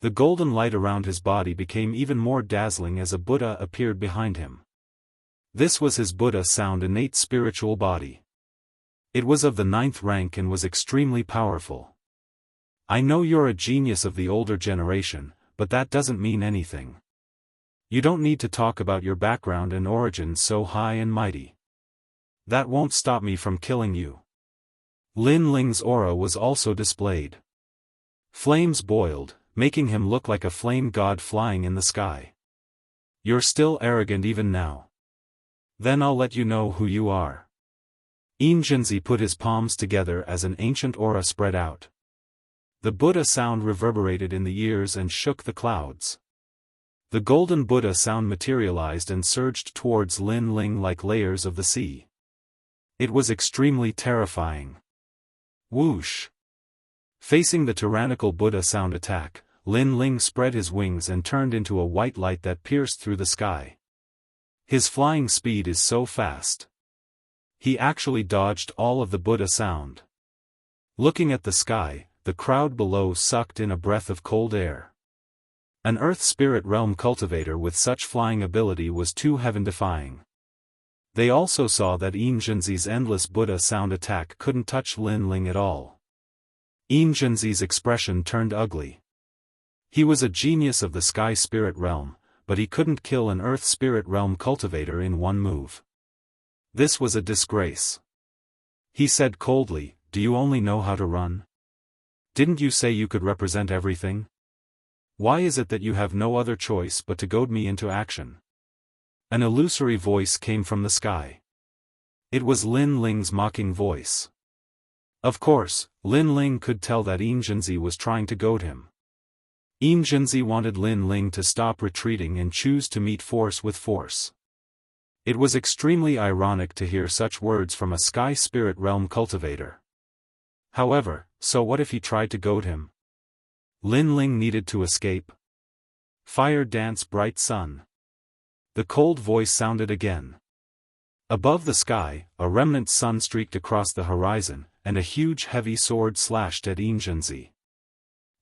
The golden light around his body became even more dazzling as a Buddha appeared behind him. This was his Buddha sound innate spiritual body. It was of the 9th rank and was extremely powerful. I know you're a genius of the older generation, but that doesn't mean anything. You don't need to talk about your background and origins so high and mighty. That won't stop me from killing you. Lin Ling's aura was also displayed. Flames boiled, making him look like a flame god flying in the sky. You're still arrogant even now. Then I'll let you know who you are. Yin Zhenzi put his palms together as an ancient aura spread out. The Buddha sound reverberated in the ears and shook the clouds. The golden Buddha sound materialized and surged towards Lin Ling like layers of the sea. It was extremely terrifying. Whoosh! Facing the tyrannical Buddha sound attack, Lin Ling spread his wings and turned into a white light that pierced through the sky. His flying speed is so fast. He actually dodged all of the Buddha sound. Looking at the sky, the crowd below sucked in a breath of cold air. An Earth Spirit Realm cultivator with such flying ability was too heaven-defying. They also saw that Yin Zhenzi's endless Buddha sound attack couldn't touch Lin Ling at all. Yin Zhenzi's expression turned ugly. He was a genius of the Sky Spirit Realm, but he couldn't kill an Earth Spirit Realm cultivator in one move. This was a disgrace. He said coldly, "Do you only know how to run? Didn't you say you could represent everything? Why is it that you have no other choice but to goad me into action?" An illusory voice came from the sky. It was Lin Ling's mocking voice. Of course, Lin Ling could tell that Yin Zhenzi was trying to goad him. Yin Zhenzi wanted Lin Ling to stop retreating and choose to meet force with force. It was extremely ironic to hear such words from a Sky Spirit Realm cultivator. However, so what if he tried to goad him? Lin Ling needed to escape. Fire dance bright sun. The cold voice sounded again. Above the sky, a remnant sun streaked across the horizon, and a huge heavy sword slashed at Yinzhenzi.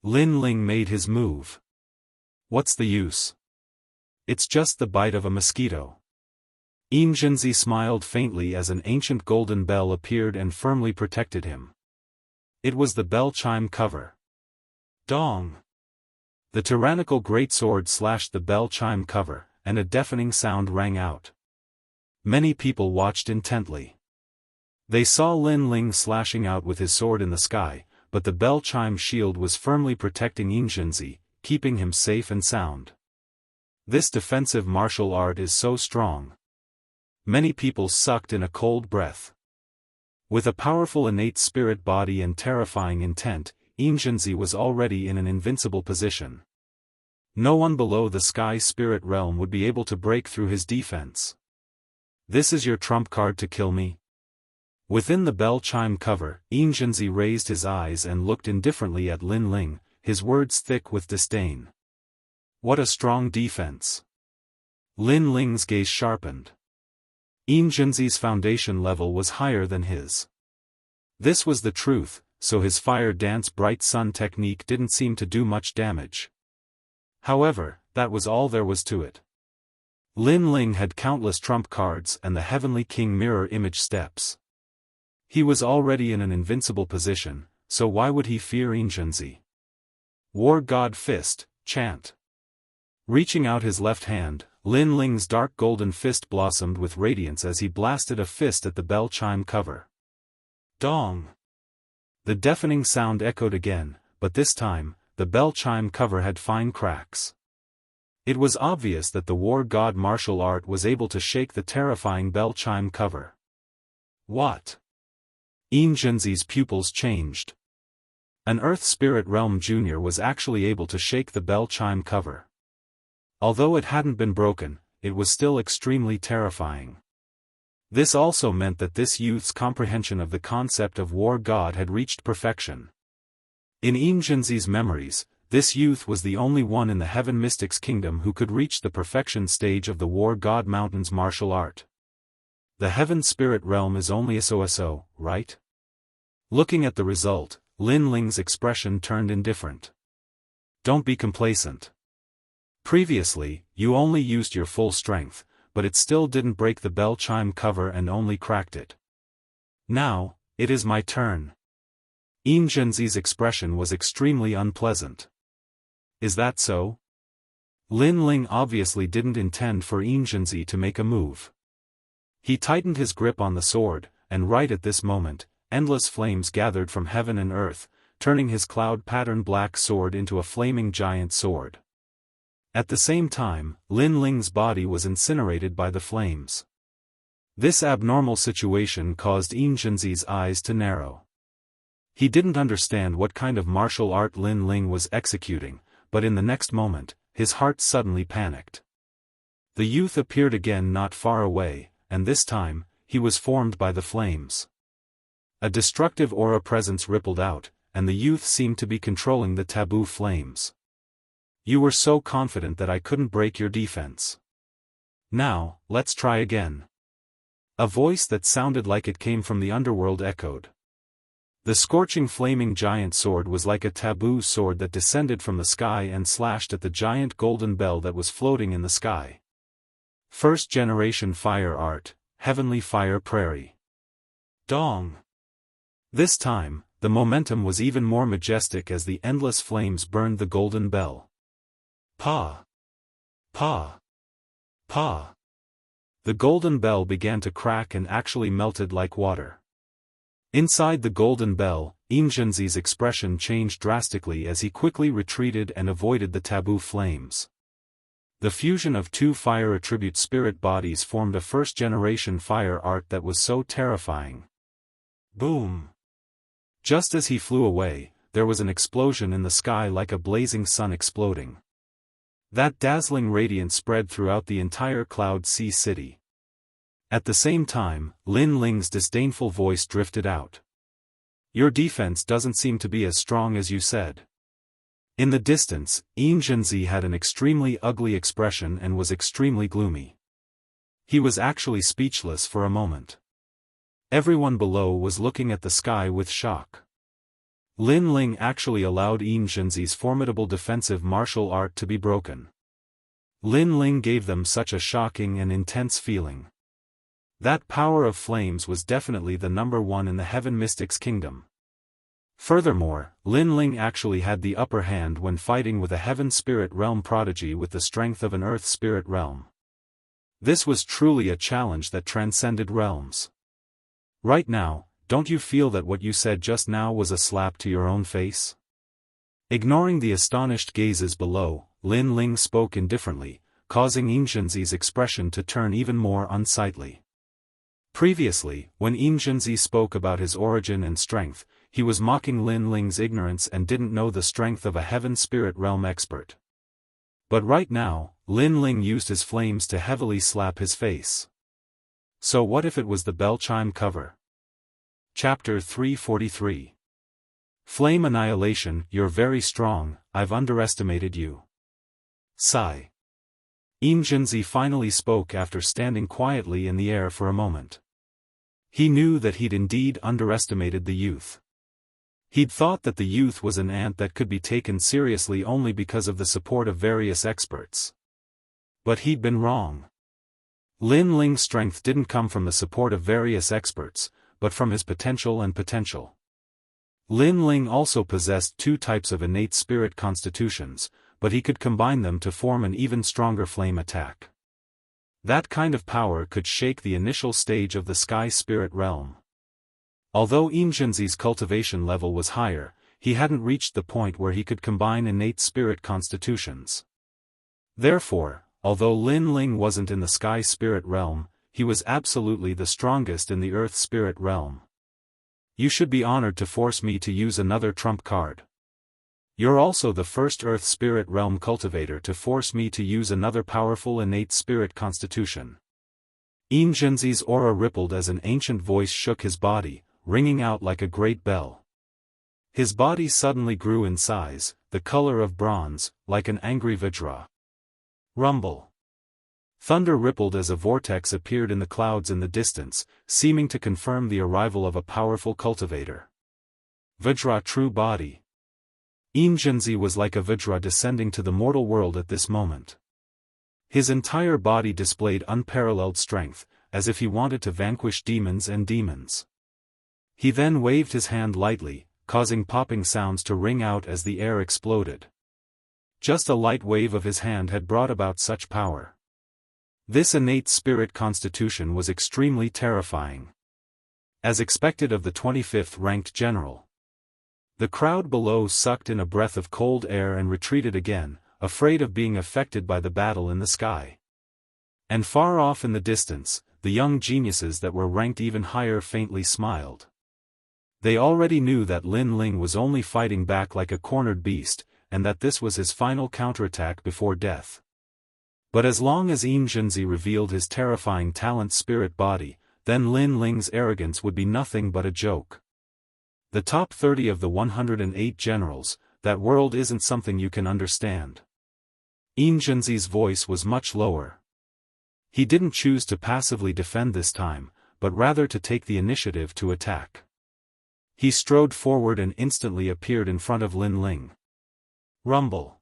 Lin Ling made his move. What's the use? It's just the bite of a mosquito. Yinzhenzi smiled faintly as an ancient golden bell appeared and firmly protected him. It was the bell chime cover. Dong! The tyrannical greatsword slashed the bell chime cover, and a deafening sound rang out. Many people watched intently. They saw Lin Ling slashing out with his sword in the sky, but the bell chime shield was firmly protecting Yinzhenzi, keeping him safe and sound. This defensive martial art is so strong. Many people sucked in a cold breath. With a powerful innate spirit body and terrifying intent, Yinzhenzi was already in an invincible position. No one below the sky spirit realm would be able to break through his defense. This is your trump card to kill me? Within the bell chime cover, Yinzhenzi raised his eyes and looked indifferently at Lin Ling, his words thick with disdain. What a strong defense. Lin Ling's gaze sharpened. Yinzhenzi's foundation level was higher than his. This was the truth, so his fire dance bright sun technique didn't seem to do much damage. However, that was all there was to it. Lin Ling had countless trump cards and the Heavenly King mirror image steps. He was already in an invincible position, so why would he fear Yinzhenzi? War God Fist, chant. Reaching out his left hand, Lin Ling's dark golden fist blossomed with radiance as he blasted a fist at the bell chime cover. Dong! The deafening sound echoed again, but this time, the bell chime cover had fine cracks. It was obvious that the war god martial art was able to shake the terrifying bell chime cover. What? Yinzhenzi's pupils changed. An Earth Spirit Realm Junior was actually able to shake the bell chime cover. Although it hadn't been broken, it was still extremely terrifying. This also meant that this youth's comprehension of the concept of war god had reached perfection. In Yinzhenzi's memories, this youth was the only one in the Heaven Mystics Kingdom who could reach the perfection stage of the War God Mountain's martial art. The Heaven Spirit Realm is only a so-so, right? Looking at the result, Lin Ling's expression turned indifferent. Don't be complacent. Previously, you only used your full strength, but it still didn't break the bell chime cover and only cracked it. Now, it is my turn. Yinzhenzi's expression was extremely unpleasant. Is that so? Lin Ling obviously didn't intend for Yinzhenzi to make a move. He tightened his grip on the sword, and right at this moment, endless flames gathered from heaven and earth, turning his cloud-patterned black sword into a flaming giant sword. At the same time, Lin Ling's body was incinerated by the flames. This abnormal situation caused Yinzhenzi's eyes to narrow. He didn't understand what kind of martial art Lin Ling was executing, but in the next moment, his heart suddenly panicked. The youth appeared again not far away, and this time, he was formed by the flames. A destructive aura presence rippled out, and the youth seemed to be controlling the taboo flames. You were so confident that I couldn't break your defense. Now, let's try again. A voice that sounded like it came from the underworld echoed. The scorching flaming giant sword was like a taboo sword that descended from the sky and slashed at the giant golden bell that was floating in the sky. First generation fire art, Heavenly Fire Prairie. Dong! This time, the momentum was even more majestic as the endless flames burned the golden bell. Pa! Pa! Pa! The golden bell began to crack and actually melted like water. Inside the golden bell, Yinzhenzi's expression changed drastically as he quickly retreated and avoided the taboo flames. The fusion of two fire attribute spirit bodies formed a first-generation fire art that was so terrifying. Boom! Just as he flew away, there was an explosion in the sky like a blazing sun exploding. That dazzling radiance spread throughout the entire Cloud Sea city. At the same time, Lin Ling's disdainful voice drifted out. Your defense doesn't seem to be as strong as you said. In the distance, Yinzhenzi had an extremely ugly expression and was extremely gloomy. He was actually speechless for a moment. Everyone below was looking at the sky with shock. Lin Ling actually allowed Yin Zhenzi's formidable defensive martial art to be broken. Lin Ling gave them such a shocking and intense feeling. That power of flames was definitely the number one in the Heaven Mystics Kingdom. Furthermore, Lin Ling actually had the upper hand when fighting with a Heaven Spirit Realm prodigy with the strength of an Earth Spirit Realm. This was truly a challenge that transcended realms. Right now, don't you feel that what you said just now was a slap to your own face? Ignoring the astonished gazes below, Lin Ling spoke indifferently, causing Yin Zhenzi's expression to turn even more unsightly. Previously, when Yin Zhenzi spoke about his origin and strength, he was mocking Lin Ling's ignorance and didn't know the strength of a Heaven Spirit Realm expert. But right now, Lin Ling used his flames to heavily slap his face. So what if it was the bell chime cover? Chapter 343. Flame Annihilation. You're very strong, I've underestimated you. Sigh. Yin Zhenzi finally spoke after standing quietly in the air for a moment. He knew that he'd indeed underestimated the youth. He'd thought that the youth was an ant that could be taken seriously only because of the support of various experts. But he'd been wrong. Lin Ling's strength didn't come from the support of various experts, but from his potential and potential. Lin Ling also possessed two types of innate spirit constitutions, but he could combine them to form an even stronger flame attack. That kind of power could shake the initial stage of the Sky Spirit Realm. Although Yin Zhenzi's cultivation level was higher, he hadn't reached the point where he could combine innate spirit constitutions. Therefore, although Lin Ling wasn't in the Sky Spirit Realm, he was absolutely the strongest in the Earth Spirit Realm. You should be honored to force me to use another trump card. You're also the first Earth Spirit Realm cultivator to force me to use another powerful innate spirit constitution. Yin Zhenzi's aura rippled as an ancient voice shook his body, ringing out like a great bell. His body suddenly grew in size, the color of bronze, like an angry Vajra. Rumble. Thunder rippled as a vortex appeared in the clouds in the distance, seeming to confirm the arrival of a powerful cultivator. Vajra true body. Yin Zhenzi was like a Vajra descending to the mortal world at this moment. His entire body displayed unparalleled strength, as if he wanted to vanquish demons and demons. He then waved his hand lightly, causing popping sounds to ring out as the air exploded. Just a light wave of his hand had brought about such power. This innate spirit constitution was extremely terrifying. As expected of the 25th ranked general. The crowd below sucked in a breath of cold air and retreated again, afraid of being affected by the battle in the sky. And far off in the distance, the young geniuses that were ranked even higher faintly smiled. They already knew that Lin Ling was only fighting back like a cornered beast, and that this was his final counterattack before death. But as long as Yin Zhenzi revealed his terrifying talent spirit body, then Lin Ling's arrogance would be nothing but a joke. The top 30 of the 108 generals, that world isn't something you can understand. Yin Zhenzi's voice was much lower. He didn't choose to passively defend this time, but rather to take the initiative to attack. He strode forward and instantly appeared in front of Lin Ling. Rumble.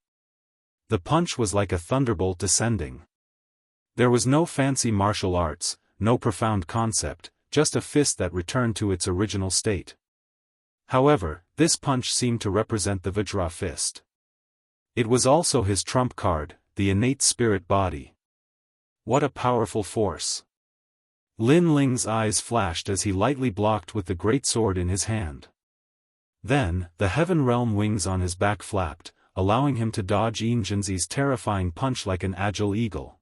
The punch was like a thunderbolt descending. There was no fancy martial arts, no profound concept, just a fist that returned to its original state. However, this punch seemed to represent the Vajra fist. It was also his trump card, the innate spirit body. What a powerful force! Lin Ling's eyes flashed as he lightly blocked with the great sword in his hand. Then, the heaven realm wings on his back flapped, allowing him to dodge Yin Zhenzi's terrifying punch like an agile eagle.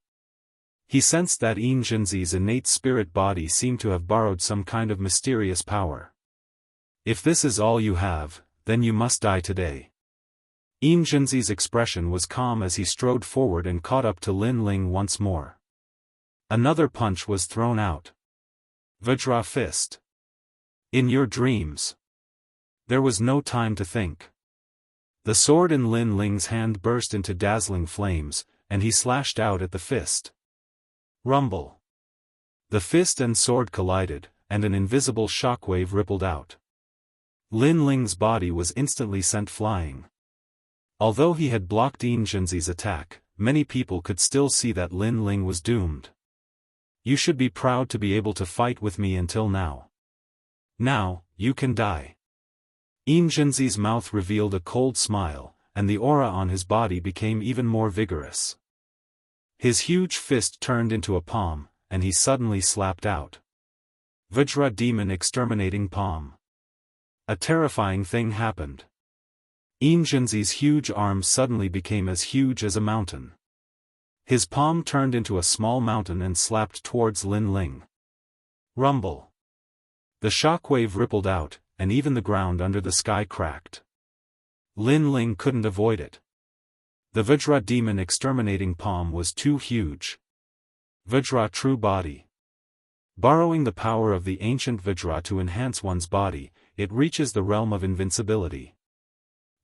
He sensed that Yin Zhenzi's innate spirit body seemed to have borrowed some kind of mysterious power. If this is all you have, then you must die today. Yin Zhenzi's expression was calm as he strode forward and caught up to Lin Ling once more. Another punch was thrown out. Vajra fist. In your dreams. There was no time to think. The sword in Lin Ling's hand burst into dazzling flames, and he slashed out at the fist. Rumble. The fist and sword collided, and an invisible shockwave rippled out. Lin Ling's body was instantly sent flying. Although he had blocked Yin Zhenzi's attack, many people could still see that Lin Ling was doomed. You should be proud to be able to fight with me until now. Now, you can die. Yin Zhenzi's mouth revealed a cold smile, and the aura on his body became even more vigorous. His huge fist turned into a palm, and he suddenly slapped out. Vajra Demon Exterminating Palm. A terrifying thing happened. Yin Zhenzi's huge arm suddenly became as huge as a mountain. His palm turned into a small mountain and slapped towards Lin Ling. Rumble. The shockwave rippled out, and even the ground under the sky cracked. Lin Ling couldn't avoid it. The Vajra Demon Exterminating Palm was too huge. Vajra True Body. Borrowing the power of the ancient Vajra to enhance one's body, it reaches the realm of invincibility.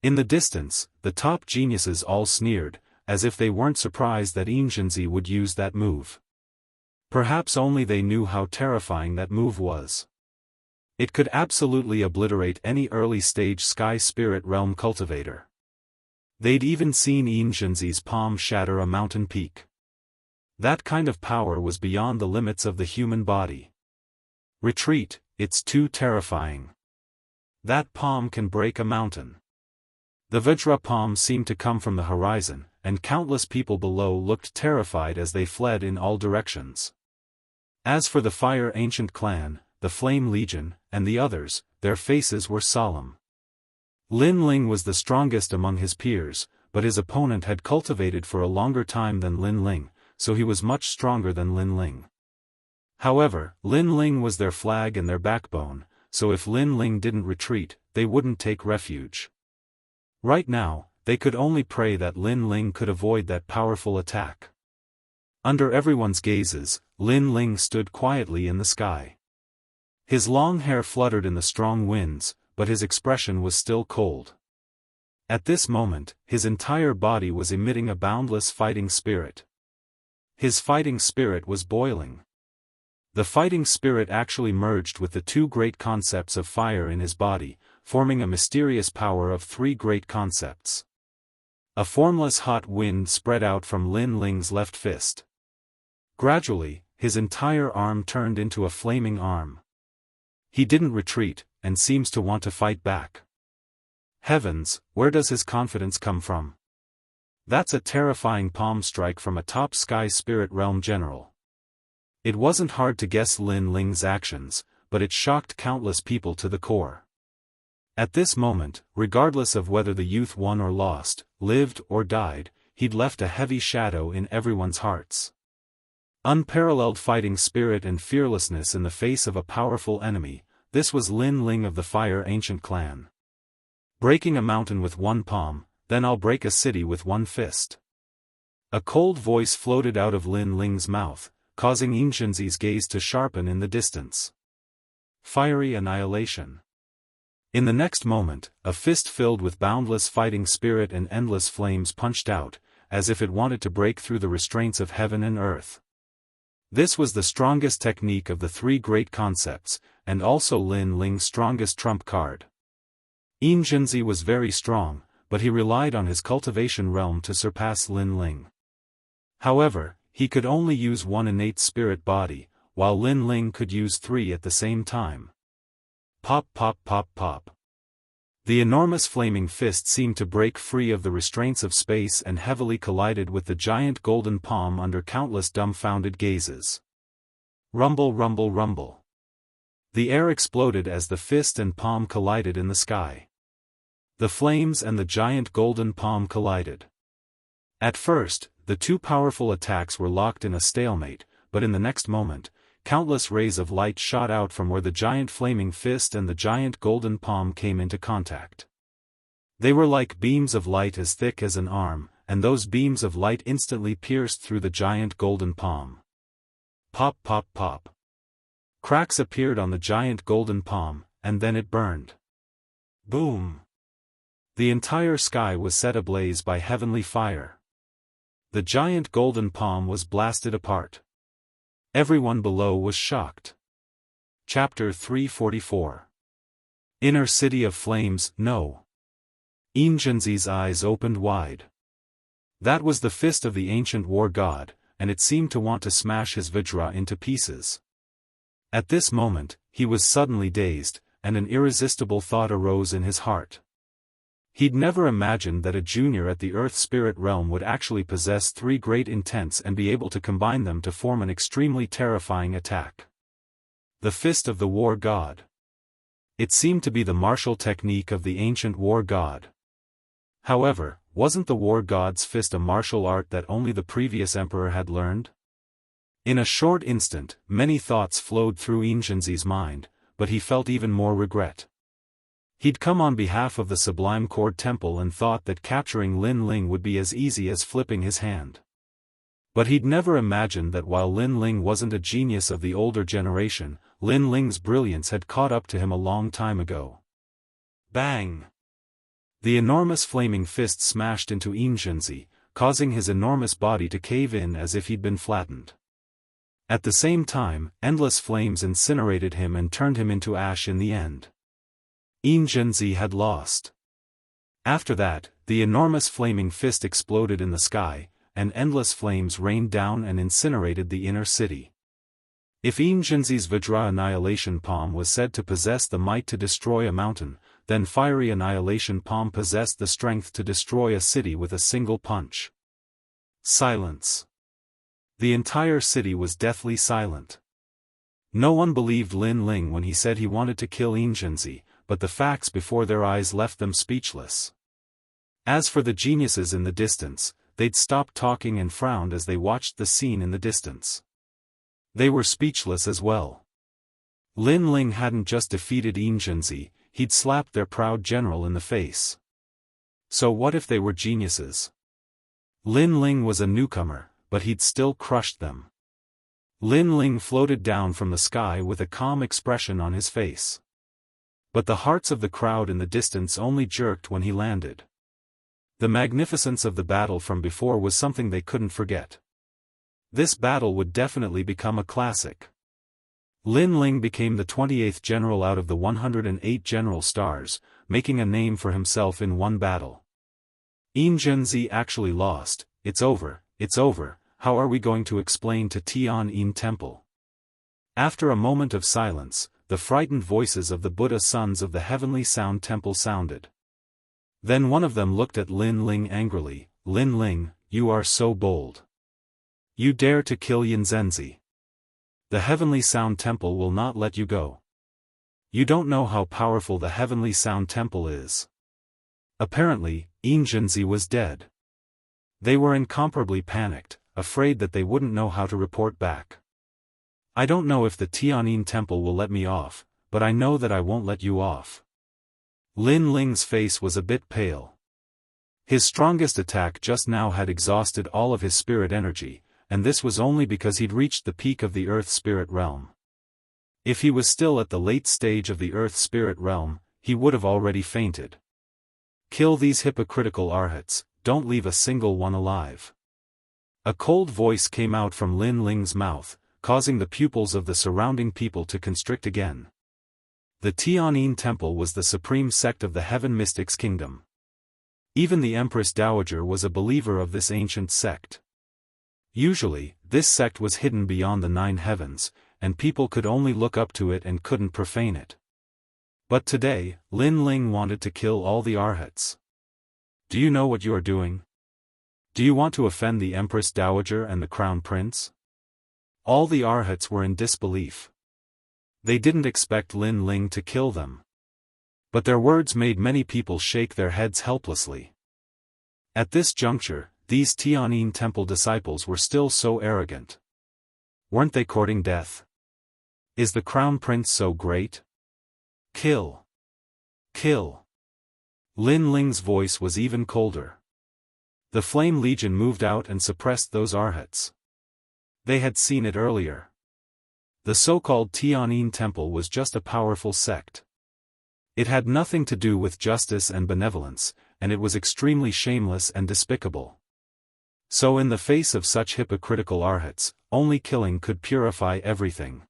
In the distance, the top geniuses all sneered, as if they weren't surprised that Yin Zhenzi would use that move. Perhaps only they knew how terrifying that move was. It could absolutely obliterate any early-stage Sky Spirit Realm cultivator. They'd even seen Yin Zhenzi's palm shatter a mountain peak. That kind of power was beyond the limits of the human body. Retreat, it's too terrifying. That palm can break a mountain. The Vajra palm seemed to come from the horizon, and countless people below looked terrified as they fled in all directions. As for the Fire Ancient Clan, the Flame Legion, and the others, their faces were solemn. Lin Ling was the strongest among his peers, but his opponent had cultivated for a longer time than Lin Ling, so he was much stronger than Lin Ling. However, Lin Ling was their flag and their backbone, so if Lin Ling didn't retreat, they wouldn't take refuge. Right now, they could only pray that Lin Ling could avoid that powerful attack. Under everyone's gazes, Lin Ling stood quietly in the sky. His long hair fluttered in the strong winds, but his expression was still cold. At this moment, his entire body was emitting a boundless fighting spirit. His fighting spirit was boiling. The fighting spirit actually merged with the two great concepts of fire in his body, forming a mysterious power of three great concepts. A formless hot wind spread out from Lin Ling's left fist. Gradually, his entire arm turned into a flaming arm. He didn't retreat, and seems to want to fight back. Heavens, where does his confidence come from? That's a terrifying palm strike from a top Sky Spirit Realm general. It wasn't hard to guess Lin Ling's actions, but it shocked countless people to the core. At this moment, regardless of whether the youth won or lost, lived or died, he'd left a heavy shadow in everyone's hearts. Unparalleled fighting spirit and fearlessness in the face of a powerful enemy, this was Lin Ling of the Fire Ancient Clan. Breaking a mountain with one palm, then I'll break a city with one fist. A cold voice floated out of Lin Ling's mouth, causing Yin Zhenzi's gaze to sharpen in the distance. Fiery annihilation. In the next moment, a fist filled with boundless fighting spirit and endless flames punched out, as if it wanted to break through the restraints of heaven and earth. This was the strongest technique of the three great concepts, and also Lin Ling's strongest trump card. Yin Zhenzi was very strong, but he relied on his cultivation realm to surpass Lin Ling. However, he could only use one innate spirit body, while Lin Ling could use three at the same time. Pop pop pop pop. The enormous flaming fist seemed to break free of the restraints of space and heavily collided with the giant golden palm under countless dumbfounded gazes. Rumble rumble rumble. The air exploded as the fist and palm collided in the sky. The flames and the giant golden palm collided. At first, the two powerful attacks were locked in a stalemate, but in the next moment, countless rays of light shot out from where the giant flaming fist and the giant golden palm came into contact. They were like beams of light as thick as an arm, and those beams of light instantly pierced through the giant golden palm. Pop pop pop. Cracks appeared on the giant golden palm, and then it burned. Boom. The entire sky was set ablaze by heavenly fire. The giant golden palm was blasted apart. Everyone below was shocked. Chapter 344. Inner City of Flames, no. Ingenzi's eyes opened wide. That was the fist of the ancient war god, and it seemed to want to smash his Vajra into pieces. At this moment, he was suddenly dazed, and an irresistible thought arose in his heart. He'd never imagined that a junior at the Earth Spirit realm would actually possess 3 great intents and be able to combine them to form an extremely terrifying attack. The fist of the war god. It seemed to be the martial technique of the ancient war god. However, wasn't the war god's fist a martial art that only the previous emperor had learned? In a short instant, many thoughts flowed through Ingenzi's mind, but he felt even more regret. He'd come on behalf of the Sublime Cord Temple and thought that capturing Lin Ling would be as easy as flipping his hand. But he'd never imagined that while Lin Ling wasn't a genius of the older generation, Lin Ling's brilliance had caught up to him a long time ago. Bang! The enormous flaming fist smashed into Ingenzi, causing his enormous body to cave in as if he'd been flattened. At the same time, endless flames incinerated him and turned him into ash in the end. Ingenzi had lost. After that, the enormous flaming fist exploded in the sky, and endless flames rained down and incinerated the inner city. If Ingenzi's Vajra Annihilation Palm was said to possess the might to destroy a mountain, then Fiery Annihilation Palm possessed the strength to destroy a city with a single punch. Silence. The entire city was deathly silent. No one believed Lin Ling when he said he wanted to kill Ingenzi, but the facts before their eyes left them speechless. As for the geniuses in the distance, they'd stopped talking and frowned as they watched the scene in the distance. They were speechless as well. Lin Ling hadn't just defeated Ingenzi, he'd slapped their proud general in the face. So what if they were geniuses? Lin Ling was a newcomer, but he'd still crushed them. Lin Ling floated down from the sky with a calm expression on his face. But the hearts of the crowd in the distance only jerked when he landed. The magnificence of the battle from before was something they couldn't forget. This battle would definitely become a classic. Lin Ling became the 28th general out of the 108 general stars, making a name for himself in one battle. Ingenzi actually lost. It's over, how are we going to explain to Tian'in Temple? After a moment of silence, the frightened voices of the Buddha sons of the Heavenly Sound Temple sounded. Then one of them looked at Lin Ling angrily. Lin Ling, you are so bold. You dare to kill Yinzenzi. The Heavenly Sound Temple will not let you go. You don't know how powerful the Heavenly Sound Temple is. Apparently, Ingenzi was dead. They were incomparably panicked, afraid that they wouldn't know how to report back. I don't know if the Tian'in Temple will let me off, but I know that I won't let you off. Lin Ling's face was a bit pale. His strongest attack just now had exhausted all of his spirit energy, and this was only because he'd reached the peak of the Earth Spirit realm. If he was still at the late stage of the Earth Spirit realm, he would have already fainted. Kill these hypocritical arhats, don't leave a single one alive. A cold voice came out from Lin Ling's mouth, causing the pupils of the surrounding people to constrict again. The Tian'in Temple was the supreme sect of the Heaven Mystics Kingdom. Even the Empress Dowager was a believer of this ancient sect. Usually, this sect was hidden beyond the 9 heavens, and people could only look up to it and couldn't profane it. But today, Lin Ling wanted to kill all the arhats. Do you know what you are doing? Do you want to offend the Empress Dowager and the Crown Prince? All the arhats were in disbelief. They didn't expect Lin Ling to kill them. But their words made many people shake their heads helplessly. At this juncture, these Tian'in Temple disciples were still so arrogant. Weren't they courting death? Is the Crown Prince so great? Kill! Kill! Lin Ling's voice was even colder. The Flame Legion moved out and suppressed those arhats. They had seen it earlier. The so-called Tian'in Temple was just a powerful sect. It had nothing to do with justice and benevolence, and it was extremely shameless and despicable. So in the face of such hypocritical arhats, only killing could purify everything.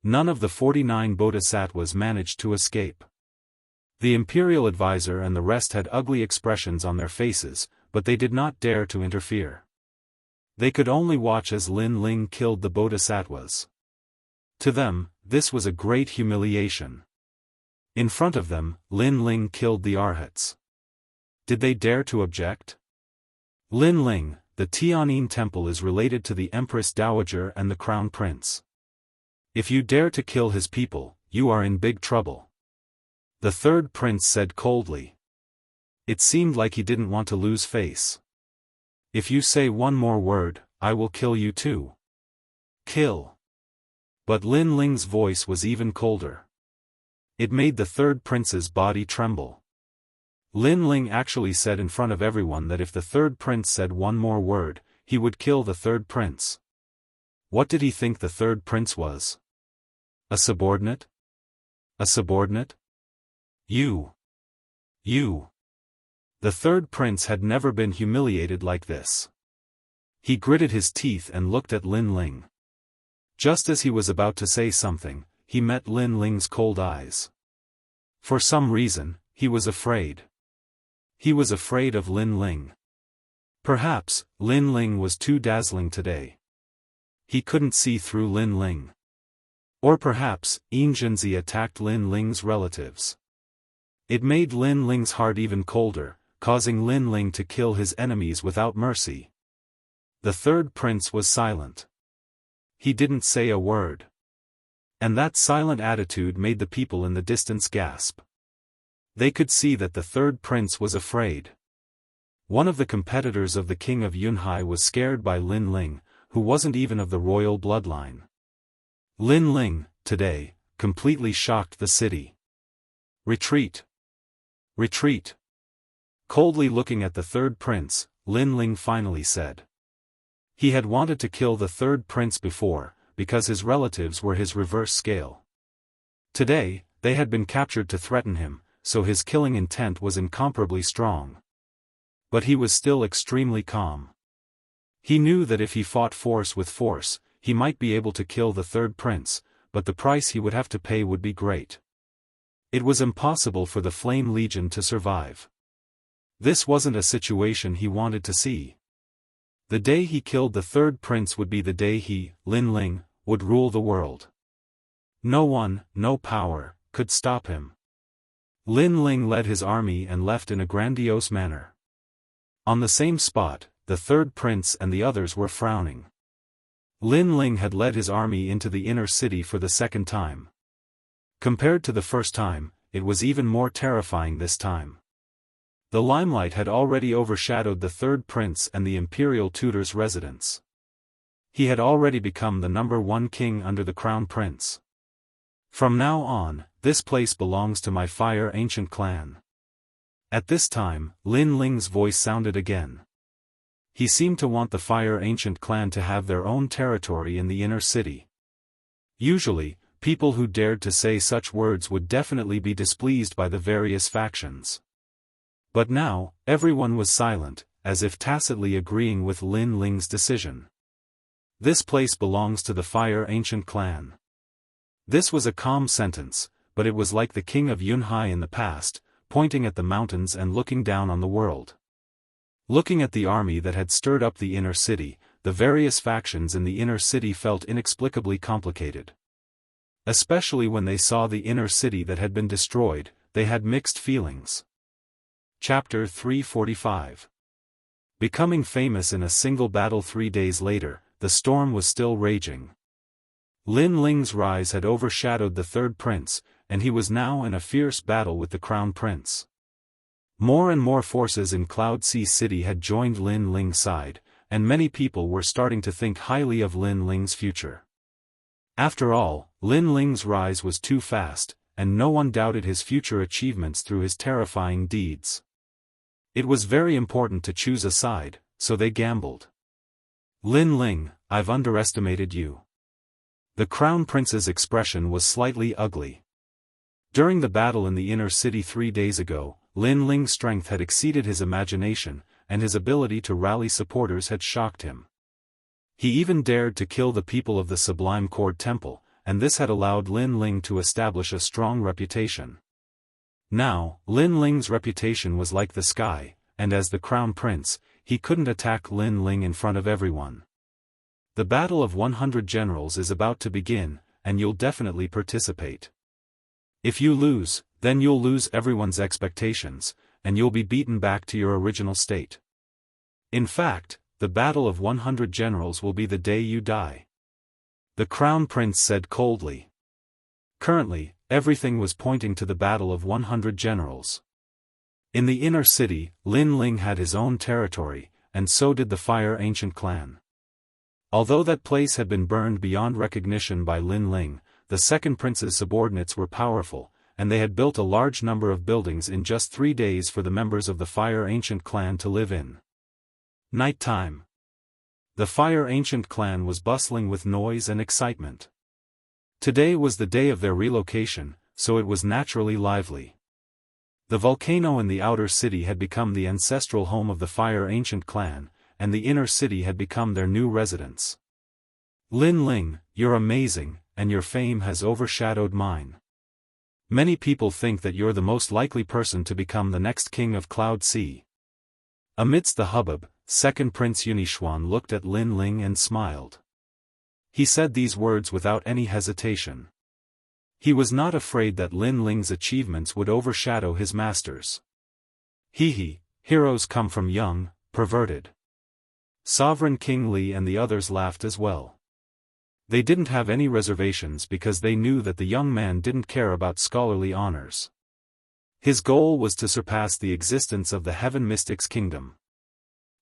None of the 49 bodhisattvas managed to escape. The imperial advisor and the rest had ugly expressions on their faces, but they did not dare to interfere. They could only watch as Lin Ling killed the bodhisattvas. To them, this was a great humiliation. In front of them, Lin Ling killed the arhats. Did they dare to object? Lin Ling, the Tian'an temple is related to the Empress Dowager and the Crown Prince. If you dare to kill his people, you are in big trouble. The third prince said coldly. It seemed like he didn't want to lose face. If you say one more word, I will kill you too. Kill. But Lin Ling's voice was even colder. It made the third prince's body tremble. Lin Ling actually said in front of everyone that if the third prince said one more word, he would kill the third prince. What did he think the third prince was? A subordinate? A subordinate? You. The third prince had never been humiliated like this. He gritted his teeth and looked at Lin Ling. Just as he was about to say something, he met Lin Ling's cold eyes. For some reason, he was afraid. He was afraid of Lin Ling. Perhaps, Lin Ling was too dazzling today. He couldn't see through Lin Ling. Or perhaps, Zhenzi attacked Lin Ling's relatives. It made Lin Ling's heart even colder, causing Lin Ling to kill his enemies without mercy. The third prince was silent. He didn't say a word. And that silent attitude made the people in the distance gasp. They could see that the third prince was afraid. One of the competitors of the king of Yunhai was scared by Lin Ling, who wasn't even of the royal bloodline. Lin Ling, today, completely shocked the city. Retreat! Retreat! Coldly looking at the third prince, Lin Ling finally said. He had wanted to kill the third prince before, because his relatives were his reverse scale. Today, they had been captured to threaten him, so his killing intent was incomparably strong. But he was still extremely calm. He knew that if he fought force with force, he might be able to kill the third prince, but the price he would have to pay would be great. It was impossible for the Flame Legion to survive. This wasn't a situation he wanted to see. The day he killed the third prince would be the day he, Lin Ling, would rule the world. No one, no power, could stop him. Lin Ling led his army and left in a grandiose manner. On the same spot, the third prince and the others were frowning. Lin Ling had led his army into the inner city for the second time. Compared to the first time, it was even more terrifying this time. The limelight had already overshadowed the third prince and the imperial tutor's residence. He had already become the #1 king under the crown prince. From now on, this place belongs to my Fire Ancient clan. At this time, Lin Ling's voice sounded again. He seemed to want the Fire Ancient clan to have their own territory in the inner city. Usually, people who dared to say such words would definitely be displeased by the various factions. But now, everyone was silent, as if tacitly agreeing with Lin Ling's decision. This place belongs to the Fire Ancient clan. This was a calm sentence, but it was like the king of Yunhai in the past, pointing at the mountains and looking down on the world. Looking at the army that had stirred up the inner city, the various factions in the inner city felt inexplicably complicated. Especially when they saw the inner city that had been destroyed, they had mixed feelings. Chapter 345. Becoming famous in a single battle 3 days later, the storm was still raging. Lin Ling's rise had overshadowed the third prince, and he was now in a fierce battle with the crown prince. More and more forces in Cloud Sea City had joined Lin Ling's side, and many people were starting to think highly of Lin Ling's future. After all, Lin Ling's rise was too fast, and no one doubted his future achievements through his terrifying deeds. It was very important to choose a side, so they gambled. Lin Ling, I've underestimated you. The crown prince's expression was slightly ugly. During the battle in the inner city 3 days ago, Lin Ling's strength had exceeded his imagination, and his ability to rally supporters had shocked him. He even dared to kill the people of the Sublime Cord Temple, and this had allowed Lin Ling to establish a strong reputation. Now, Lin Ling's reputation was like the sky, and as the Crown Prince, he couldn't attack Lin Ling in front of everyone. The Battle of 100 Generals is about to begin, and you'll definitely participate. If you lose, then you'll lose everyone's expectations, and you'll be beaten back to your original state. In fact, the Battle of 100 Generals will be the day you die. The Crown Prince said coldly. Currently, everything was pointing to the Battle of 100 Generals. In the inner city, Lin Ling had his own territory, and so did the Fire Ancient clan. Although that place had been burned beyond recognition by Lin Ling, the second prince's subordinates were powerful, and they had built a large number of buildings in just 3 days for the members of the Fire Ancient clan to live in. Night time. The Fire Ancient clan was bustling with noise and excitement. Today was the day of their relocation, so it was naturally lively. The volcano in the outer city had become the ancestral home of the Fire Ancient clan, and the inner city had become their new residence. Lin Ling, you're amazing, and your fame has overshadowed mine. Many people think that you're the most likely person to become the next king of Cloud Sea. Amidst the hubbub, Second Prince Yunixuan looked at Lin Ling and smiled. He said these words without any hesitation. He was not afraid that Lin Ling's achievements would overshadow his master's. Heroes come from young, perverted. Sovereign King Li and the others laughed as well. They didn't have any reservations because they knew that the young man didn't care about scholarly honors. His goal was to surpass the existence of the Heaven Mystics Kingdom.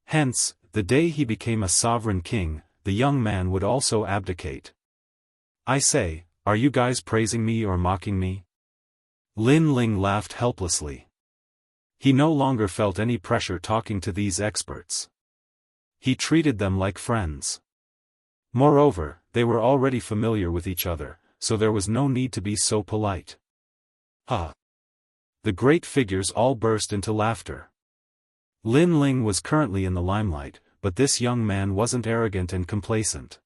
Hence, the day he became a sovereign king, the young man would also abdicate. I say, are you guys praising me or mocking me? Lin Ling laughed helplessly. He no longer felt any pressure talking to these experts. He treated them like friends. Moreover, they were already familiar with each other, so there was no need to be so polite. The great figures all burst into laughter. Lin Ling was currently in the limelight, but this young man wasn't arrogant and complacent.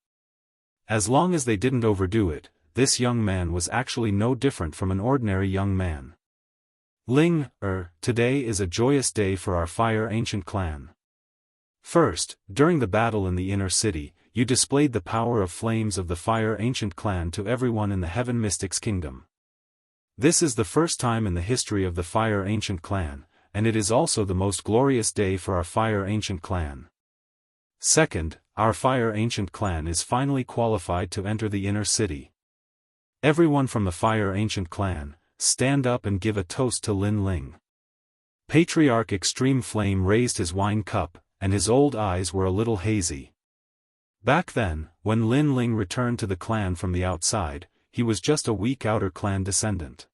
As long as they didn't overdo it, this young man was actually no different from an ordinary young man. Ling, today is a joyous day for our Fire Ancient clan. First, during the battle in the inner city, you displayed the power of flames of the Fire Ancient clan to everyone in the Heaven Mystics Kingdom. This is the first time in the history of the Fire Ancient clan, and it is also the most glorious day for our Fire Ancient clan. Second, our Fire Ancient clan is finally qualified to enter the inner city. Everyone from the Fire Ancient clan, stand up and give a toast to Lin Ling. Patriarch Extreme Flame raised his wine cup, and his old eyes were a little hazy. Back then, when Lin Ling returned to the clan from the outside, he was just a weak outer clan descendant.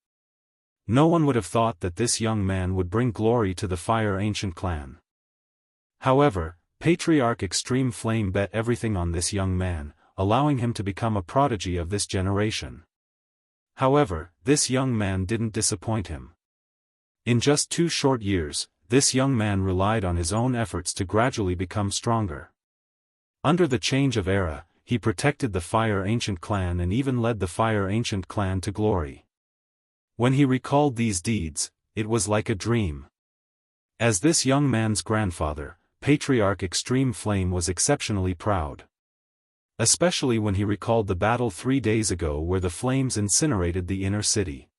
No one would have thought that this young man would bring glory to the Fire Ancient clan. However, Patriarch Extreme Flame bet everything on this young man, allowing him to become a prodigy of this generation. However, this young man didn't disappoint him. In just 2 short years, this young man relied on his own efforts to gradually become stronger. Under the change of era, he protected the Fire Ancient clan and even led the Fire Ancient clan to glory. When he recalled these deeds, it was like a dream. As this young man's grandfather, Patriarch Extreme Flame was exceptionally proud. Especially when he recalled the battle 3 days ago where the flames incinerated the inner city.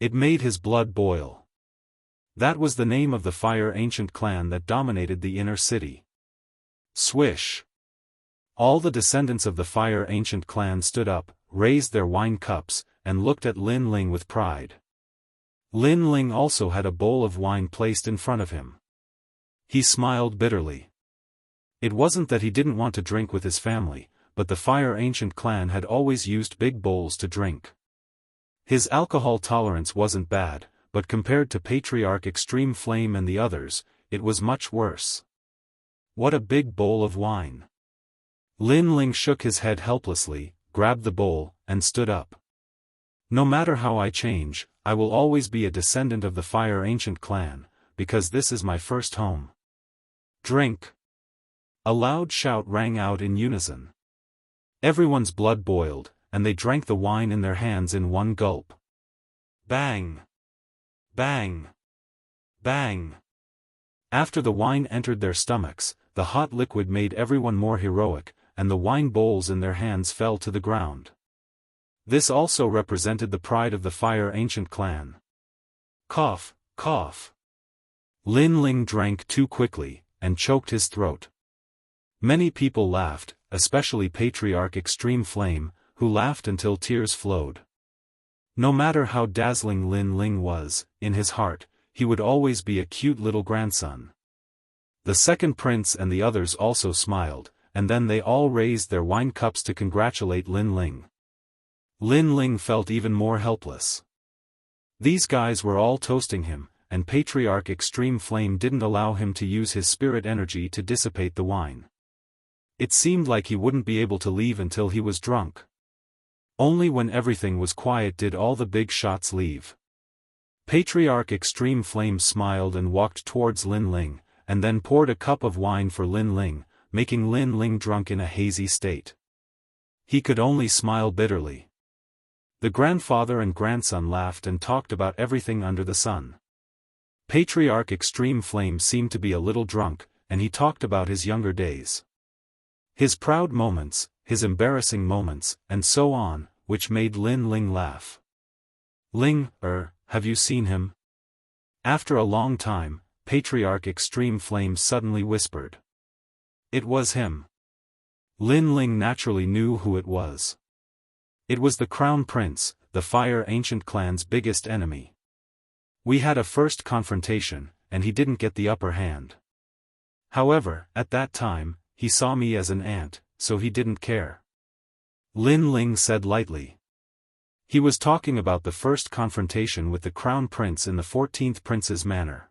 It made his blood boil. That was the name of the Fire Ancient clan that dominated the inner city. Swish! All the descendants of the Fire Ancient clan stood up, raised their wine cups, and looked at Lin Ling with pride. Lin Ling also had a bowl of wine placed in front of him. He smiled bitterly. It wasn't that he didn't want to drink with his family, but the Fire Ancient clan had always used big bowls to drink. His alcohol tolerance wasn't bad, but compared to Patriarch Extreme Flame and the others, it was much worse. What a big bowl of wine! Lin Ling shook his head helplessly, grabbed the bowl, and stood up. No matter how I change, I will always be a descendant of the Fire Ancient clan, because this is my first home. Drink! A loud shout rang out in unison. Everyone's blood boiled, and they drank the wine in their hands in one gulp. Bang! Bang! Bang! After the wine entered their stomachs, the hot liquid made everyone more heroic, and the wine bowls in their hands fell to the ground. This also represented the pride of the Fire Ancient clan. Cough, cough. Lin Ling drank too quickly, and choked his throat. Many people laughed, especially Patriarch Extreme Flame, who laughed until tears flowed. No matter how dazzling Lin Ling was, in his heart, he would always be a cute little grandson. The second prince and the others also smiled, and then they all raised their wine cups to congratulate Lin Ling. Lin Ling felt even more helpless. These guys were all toasting him, and Patriarch Extreme Flame didn't allow him to use his spirit energy to dissipate the wine. It seemed like he wouldn't be able to leave until he was drunk. Only when everything was quiet did all the big shots leave. Patriarch Extreme Flame smiled and walked towards Lin Ling, and then poured a cup of wine for Lin Ling, making Lin Ling drunk in a hazy state. He could only smile bitterly. The grandfather and grandson laughed and talked about everything under the sun. Patriarch Extreme Flame seemed to be a little drunk, and he talked about his younger days. His proud moments, his embarrassing moments, and so on, which made Lin Ling laugh. Ling, have you seen him? After a long time, Patriarch Extreme Flame suddenly whispered. It was him. Lin Ling naturally knew who it was. It was the Crown Prince, the Fire Ancient clan's biggest enemy. We had a first confrontation, and he didn't get the upper hand. However, at that time, he saw me as an ant, so he didn't care. Lin Ling said lightly. He was talking about the first confrontation with the Crown Prince in the 14th Prince's manor.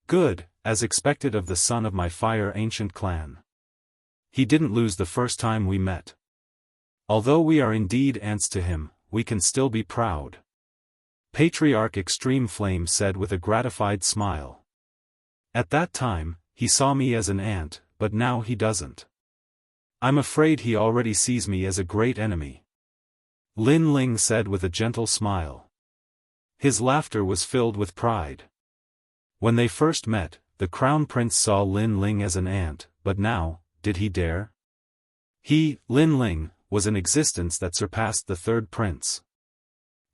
Good, as expected of the son of my Fire Ancient clan. He didn't lose the first time we met. Although we are indeed ants to him, we can still be proud. Patriarch Extreme Flame said with a gratified smile. At that time, he saw me as an ant, but now he doesn't. I'm afraid he already sees me as a great enemy. Lin Ling said with a gentle smile. His laughter was filled with pride. When they first met, the Crown Prince saw Lin Ling as an ant, but now, did he dare? He, Lin Ling, was an existence that surpassed the third prince.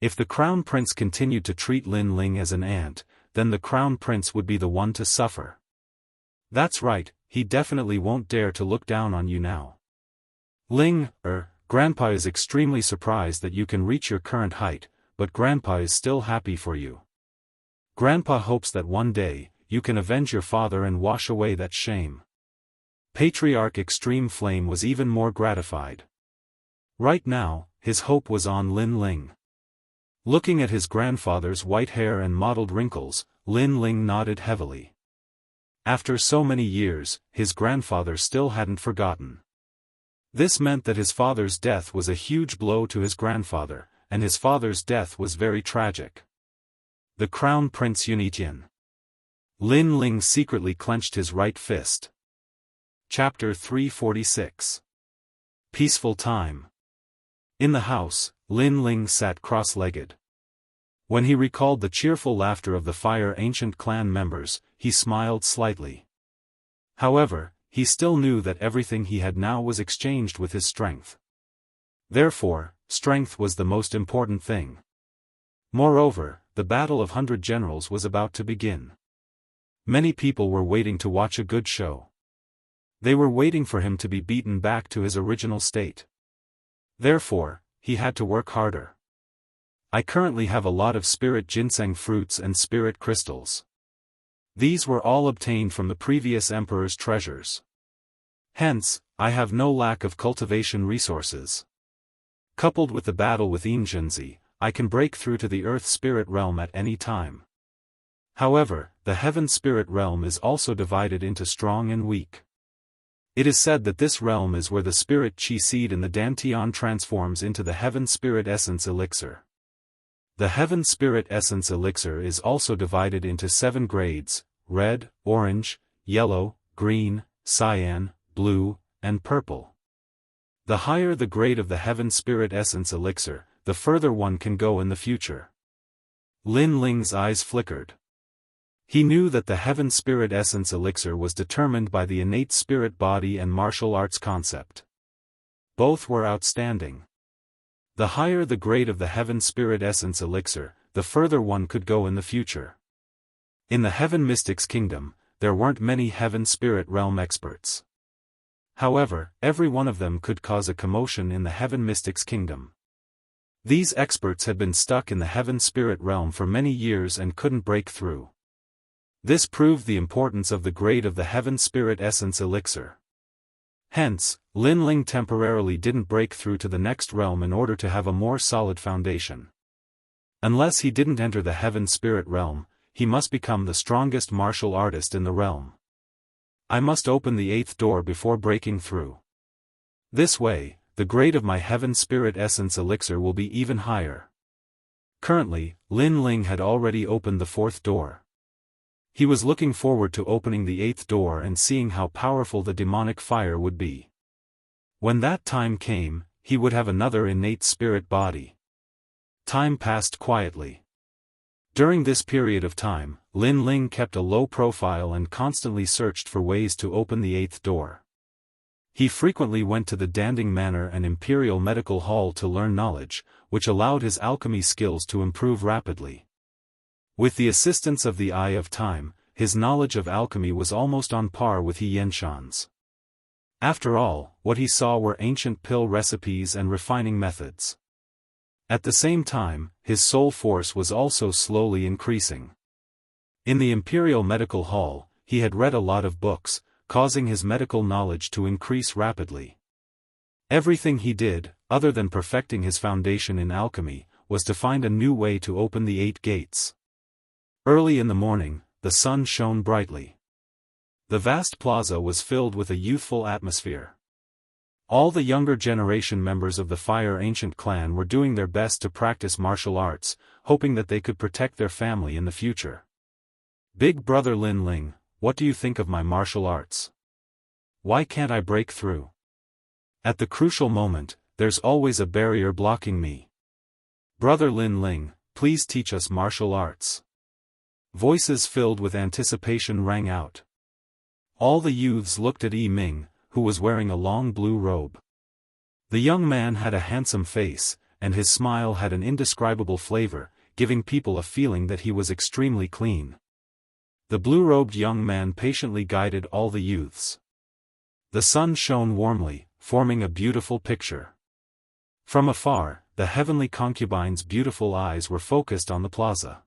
If the Crown Prince continued to treat Lin Ling as an ant, then the Crown Prince would be the one to suffer. That's right, he definitely won't dare to look down on you now. Ling, Grandpa is extremely surprised that you can reach your current height, but Grandpa is still happy for you. Grandpa hopes that one day, you can avenge your father and wash away that shame. Patriarch Extreme Flame was even more gratified. Right now, his hope was on Lin Ling. Looking at his grandfather's white hair and mottled wrinkles, Lin Ling nodded heavily. After so many years, his grandfather still hadn't forgotten. This meant that his father's death was a huge blow to his grandfather, and his father's death was very tragic. The Crown Prince Yunitian. Lin Ling secretly clenched his right fist. Chapter 346. Peaceful Time. In the house, Lin Ling sat cross-legged. When he recalled the cheerful laughter of the Fire Ancient clan members, he smiled slightly. However, he still knew that everything he had now was exchanged with his strength. Therefore, strength was the most important thing. Moreover, the Battle of 100 Generals was about to begin. Many people were waiting to watch a good show. They were waiting for him to be beaten back to his original state. Therefore, he had to work harder. I currently have a lot of spirit ginseng fruits and spirit crystals. These were all obtained from the previous emperor's treasures. Hence, I have no lack of cultivation resources. Coupled with the battle with Inzhenzi, I can break through to the earth spirit realm at any time. However, the heaven spirit realm is also divided into strong and weak. It is said that this realm is where the spirit chi seed in the Dantian transforms into the heaven spirit essence elixir. The heaven spirit essence elixir is also divided into 7 grades: red, orange, yellow, green, cyan, blue, and purple. The higher the grade of the Heaven Spirit Essence Elixir, the further one can go in the future. Lin Ling's eyes flickered. He knew that the Heaven Spirit Essence Elixir was determined by the innate spirit body and martial arts concept. Both were outstanding. The higher the grade of the Heaven Spirit Essence Elixir, the further one could go in the future. In the Heaven Mystics Kingdom, there weren't many Heaven Spirit Realm experts. However, every one of them could cause a commotion in the Heaven Mystics Kingdom. These experts had been stuck in the Heaven Spirit Realm for many years and couldn't break through. This proved the importance of the grade of the Heaven Spirit Essence Elixir. Hence, Lin Ling temporarily didn't break through to the next realm in order to have a more solid foundation. Unless he didn't enter the Heaven Spirit Realm, he must become the strongest martial artist in the realm. I must open the 8th door before breaking through. This way, the grade of my Heaven Spirit Essence Elixir will be even higher. Currently, Lin Ling had already opened the 4th door. He was looking forward to opening the 8th door and seeing how powerful the demonic fire would be. When that time came, he would have another innate spirit body. Time passed quietly. During this period of time, Lin Ling kept a low profile and constantly searched for ways to open the 8th door. He frequently went to the Danding Manor and Imperial Medical Hall to learn knowledge, which allowed his alchemy skills to improve rapidly. With the assistance of the Eye of Time, his knowledge of alchemy was almost on par with He Yenshan's. After all, what he saw were ancient pill recipes and refining methods. At the same time, his soul force was also slowly increasing. In the Imperial Medical Hall, he had read a lot of books, causing his medical knowledge to increase rapidly. Everything he did, other than perfecting his foundation in alchemy, was to find a new way to open the 8 gates. Early in the morning, the sun shone brightly. The vast plaza was filled with a youthful atmosphere. All the younger generation members of the Fire Ancient clan were doing their best to practice martial arts, hoping that they could protect their family in the future. Big brother Lin Ling, what do you think of my martial arts? Why can't I break through? At the crucial moment, there's always a barrier blocking me. Brother Lin Ling, please teach us martial arts. Voices filled with anticipation rang out. All the youths looked at Yi Ming, who was wearing a long blue robe. The young man had a handsome face, and his smile had an indescribable flavor, giving people a feeling that he was extremely clean. The blue-robed young man patiently guided all the youths. The sun shone warmly, forming a beautiful picture. From afar, the heavenly concubine's beautiful eyes were focused on the plaza.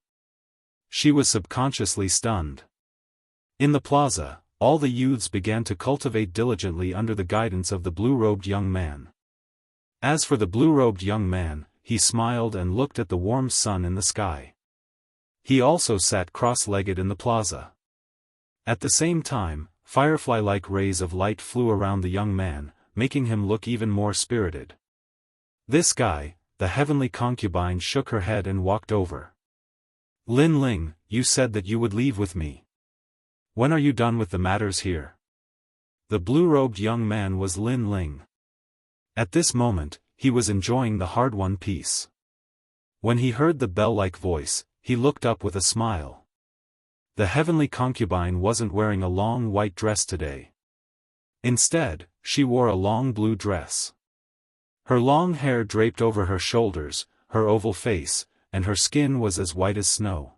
She was subconsciously stunned. In the plaza, all the youths began to cultivate diligently under the guidance of the blue-robed young man. As for the blue-robed young man, he smiled and looked at the warm sun in the sky. He also sat cross-legged in the plaza. At the same time, firefly-like rays of light flew around the young man, making him look even more spirited. This guy, the heavenly concubine, shook her head and walked over. Lin Ling, you said that you would leave with me. When are you done with the matters here? The blue-robed young man was Lin Ling. At this moment, he was enjoying the hard-won peace. When he heard the bell-like voice, he looked up with a smile. The heavenly concubine wasn't wearing a long white dress today. Instead, she wore a long blue dress. Her long hair draped over her shoulders, her oval face, and her skin was as white as snow.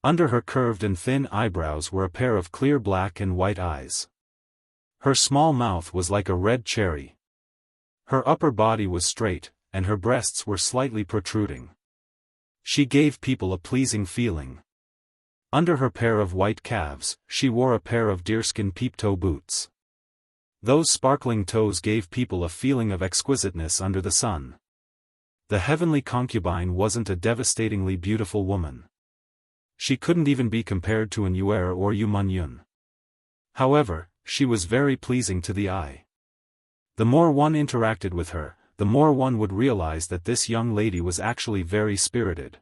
Under her curved and thin eyebrows were a pair of clear black and white eyes. Her small mouth was like a red cherry. Her upper body was straight, and her breasts were slightly protruding. She gave people a pleasing feeling. Under her pair of white calves, she wore a pair of deerskin peep-toe boots. Those sparkling toes gave people a feeling of exquisiteness under the sun. The heavenly concubine wasn't a devastatingly beautiful woman. She couldn't even be compared to an Yuer or Yu Munyun. However, she was very pleasing to the eye. The more one interacted with her, the more one would realize that this young lady was actually very spirited.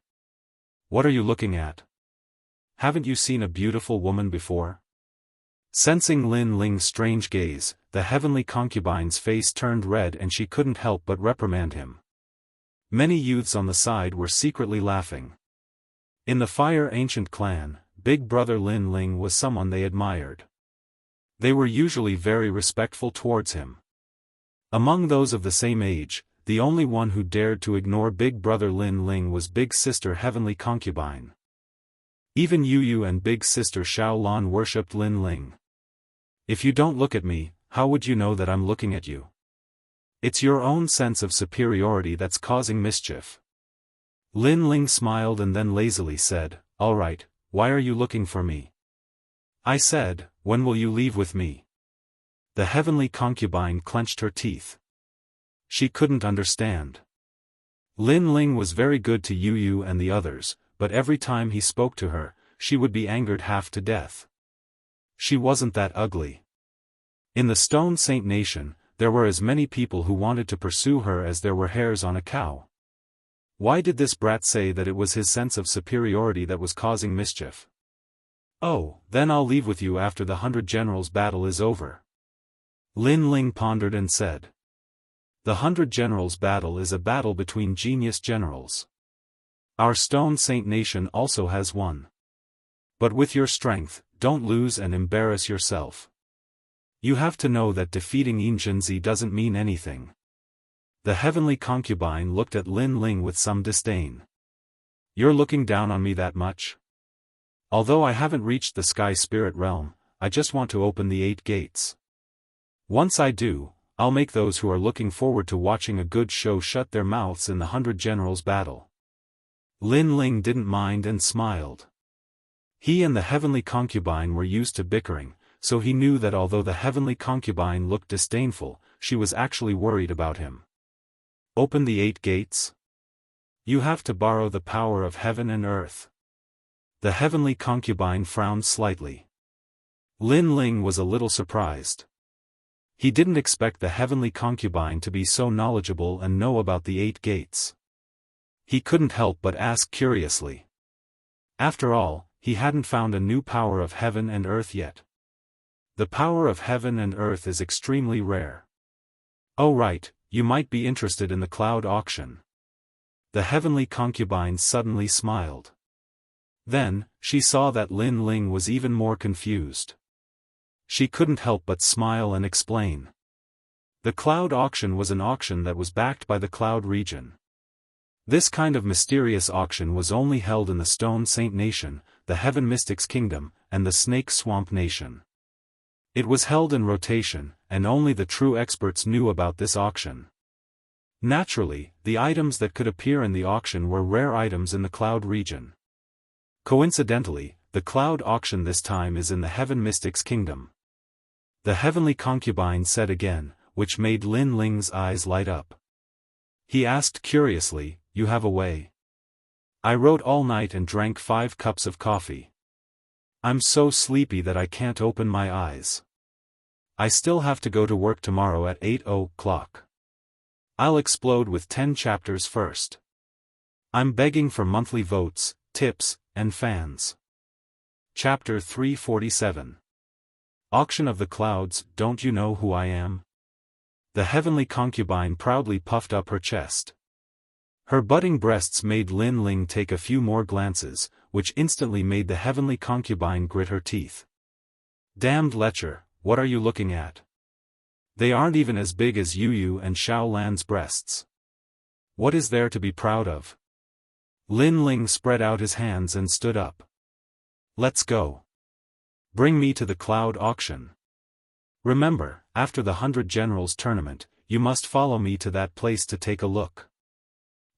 What are you looking at? Haven't you seen a beautiful woman before? Sensing Lin Ling's strange gaze, the heavenly concubine's face turned red and she couldn't help but reprimand him. Many youths on the side were secretly laughing. In the Fire Ancient clan, Big Brother Lin Ling was someone they admired. They were usually very respectful towards him. Among those of the same age, the only one who dared to ignore Big Brother Lin Ling was Big Sister Heavenly Concubine. Even Yu Yu and Big Sister Xiao Lan worshipped Lin Ling. If you don't look at me, how would you know that I'm looking at you? It's your own sense of superiority that's causing mischief. Lin Ling smiled and then lazily said, "All right, why are you looking for me?" I said, "When will you leave with me?" The heavenly concubine clenched her teeth. She couldn't understand. Lin Ling was very good to Yu Yu and the others, but every time he spoke to her, she would be angered half to death. She wasn't that ugly. In the Stone Saint Nation, there were as many people who wanted to pursue her as there were hairs on a cow. Why did this brat say that it was his sense of superiority that was causing mischief? "Oh, then I'll leave with you after the 100 Generals battle is over." Lin Ling pondered and said. The 100 Generals battle is a battle between genius generals. Our Stone Saint Nation also has one. But with your strength, don't lose and embarrass yourself. You have to know that defeating Yinzhenzi doesn't mean anything. The heavenly concubine looked at Lin Ling with some disdain. You're looking down on me that much? Although I haven't reached the Sky Spirit Realm, I just want to open the 8 gates. Once I do, I'll make those who are looking forward to watching a good show shut their mouths in the 100 Generals battle. Lin Ling didn't mind and smiled. He and the heavenly concubine were used to bickering, so he knew that although the heavenly concubine looked disdainful, she was actually worried about him. Open the 8 gates? You have to borrow the power of heaven and earth. The heavenly concubine frowned slightly. Lin Ling was a little surprised. He didn't expect the heavenly concubine to be so knowledgeable and know about the 8 gates. He couldn't help but ask curiously. After all, he hadn't found a new power of heaven and earth yet. The power of heaven and earth is extremely rare. Oh right, you might be interested in the cloud auction. The heavenly concubine suddenly smiled. Then, she saw that Lin Ling was even more confused. She couldn't help but smile and explain. The cloud auction was an auction that was backed by the cloud region. This kind of mysterious auction was only held in the Stone Saint Nation, the Heaven Mystics Kingdom, and the Snake Swamp Nation. It was held in rotation, and only the true experts knew about this auction. Naturally, the items that could appear in the auction were rare items in the cloud region. Coincidentally, the cloud auction this time is in the Heaven Mystics Kingdom. The heavenly concubine said again, which made Lin Ling's eyes light up. He asked curiously, "You have a way?" "I wrote all night and drank 5 cups of coffee. I'm so sleepy that I can't open my eyes. I still have to go to work tomorrow at 8 o'clock. I'll explode with 10 chapters first. I'm begging for monthly votes, tips, and fans." Chapter 347. Auction of the Clouds. Don't you know who I am? The heavenly concubine proudly puffed up her chest. Her budding breasts made Lin Ling take a few more glances, which instantly made the heavenly concubine grit her teeth. "Damned lecher, what are you looking at? They aren't even as big as Yu Yu and Xiao Lan's breasts. What is there to be proud of?" Lin Ling spread out his hands and stood up. "Let's go. Bring me to the cloud auction. Remember, after the 100 Generals tournament, you must follow me to that place to take a look."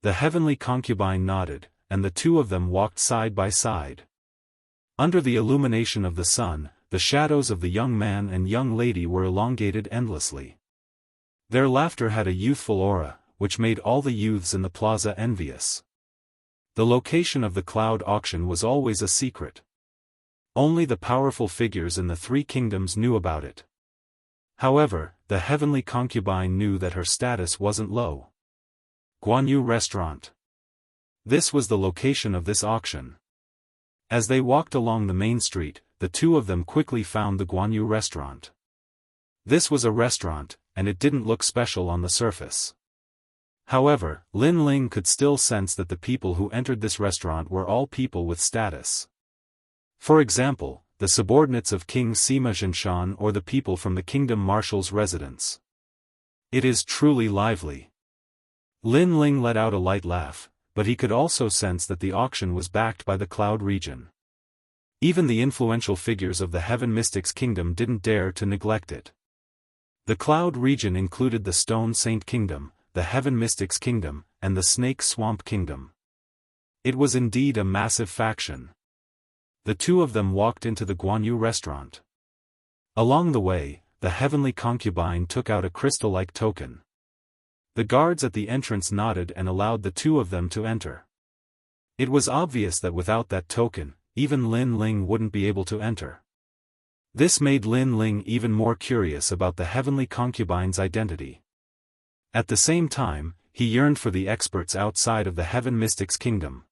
The heavenly concubine nodded, and the two of them walked side by side. Under the illumination of the sun, the shadows of the young man and young lady were elongated endlessly. Their laughter had a youthful aura, which made all the youths in the plaza envious. The location of the cloud auction was always a secret. Only the powerful figures in the 3 kingdoms knew about it. However, the heavenly concubine knew that her status wasn't low. Guanyu Restaurant. This was the location of this auction. As they walked along the main street, the two of them quickly found the Guanyu restaurant. This was a restaurant, and it didn't look special on the surface. However, Lin Ling could still sense that the people who entered this restaurant were all people with status. For example, the subordinates of King Sima Zhenshan or the people from the kingdom marshal's residence. It is truly lively. Lin Ling let out a light laugh, but he could also sense that the auction was backed by the Cloud region. Even the influential figures of the Heaven Mystics Kingdom didn't dare to neglect it. The Cloud region included the Stone Saint Kingdom, the Heaven Mystics Kingdom, and the Snake Swamp Kingdom. It was indeed a massive faction. The two of them walked into the Guanyu restaurant. Along the way, the heavenly concubine took out a crystal-like token. The guards at the entrance nodded and allowed the two of them to enter. It was obvious that without that token, even Lin Ling wouldn't be able to enter. This made Lin Ling even more curious about the heavenly concubine's identity. At the same time, he yearned for the experts outside of the Heaven Mystics Kingdom.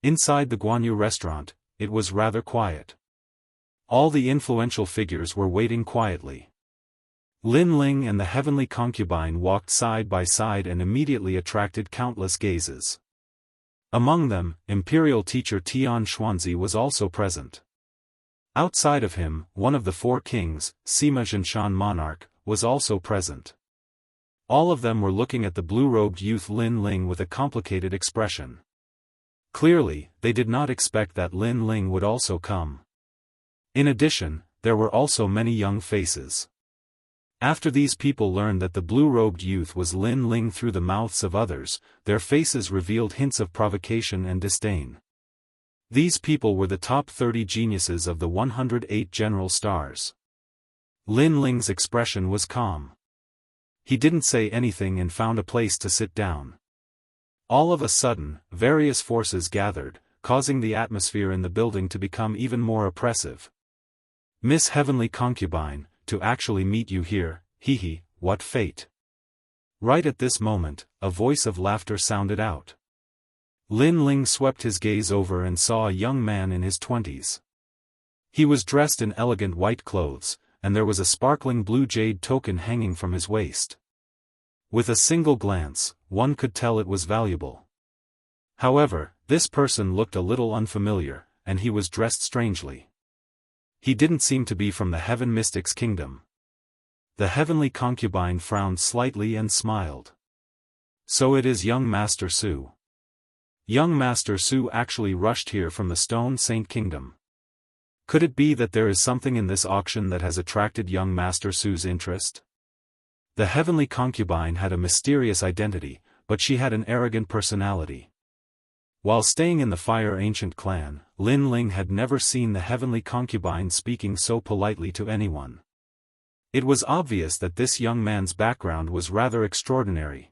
Inside the Guanyu restaurant, it was rather quiet. All the influential figures were waiting quietly. Lin Ling and the heavenly concubine walked side by side and immediately attracted countless gazes. Among them, Imperial teacher Tian Xuanzi was also present. Outside of him, one of the four kings, Sima Zhenshan monarch, was also present. All of them were looking at the blue-robed youth Lin Ling with a complicated expression. Clearly, they did not expect that Lin Ling would also come. In addition, there were also many young faces. After these people learned that the blue-robed youth was Lin Ling through the mouths of others, their faces revealed hints of provocation and disdain. These people were the top 30 geniuses of the 108 general stars. Lin Ling's expression was calm. He didn't say anything and found a place to sit down. All of a sudden, various forces gathered, causing the atmosphere in the building to become even more oppressive. Miss Heavenly Concubine, to actually meet you here, hee, what fate. Right at this moment, a voice of laughter sounded out. Lin Ling swept his gaze over and saw a young man in his 20s. He was dressed in elegant white clothes, and there was a sparkling blue jade token hanging from his waist. With a single glance, one could tell it was valuable. However, this person looked a little unfamiliar, and he was dressed strangely. He didn't seem to be from the Heaven Mystics Kingdom. The heavenly concubine frowned slightly and smiled. So it is young Master Su. Young Master Su actually rushed here from the Stone Saint Kingdom. Could it be that there is something in this auction that has attracted young Master Su's interest? The heavenly concubine had a mysterious identity, but she had an arrogant personality. While staying in the Fire Ancient clan, Lin Ling had never seen the heavenly concubine speaking so politely to anyone. It was obvious that this young man's background was rather extraordinary.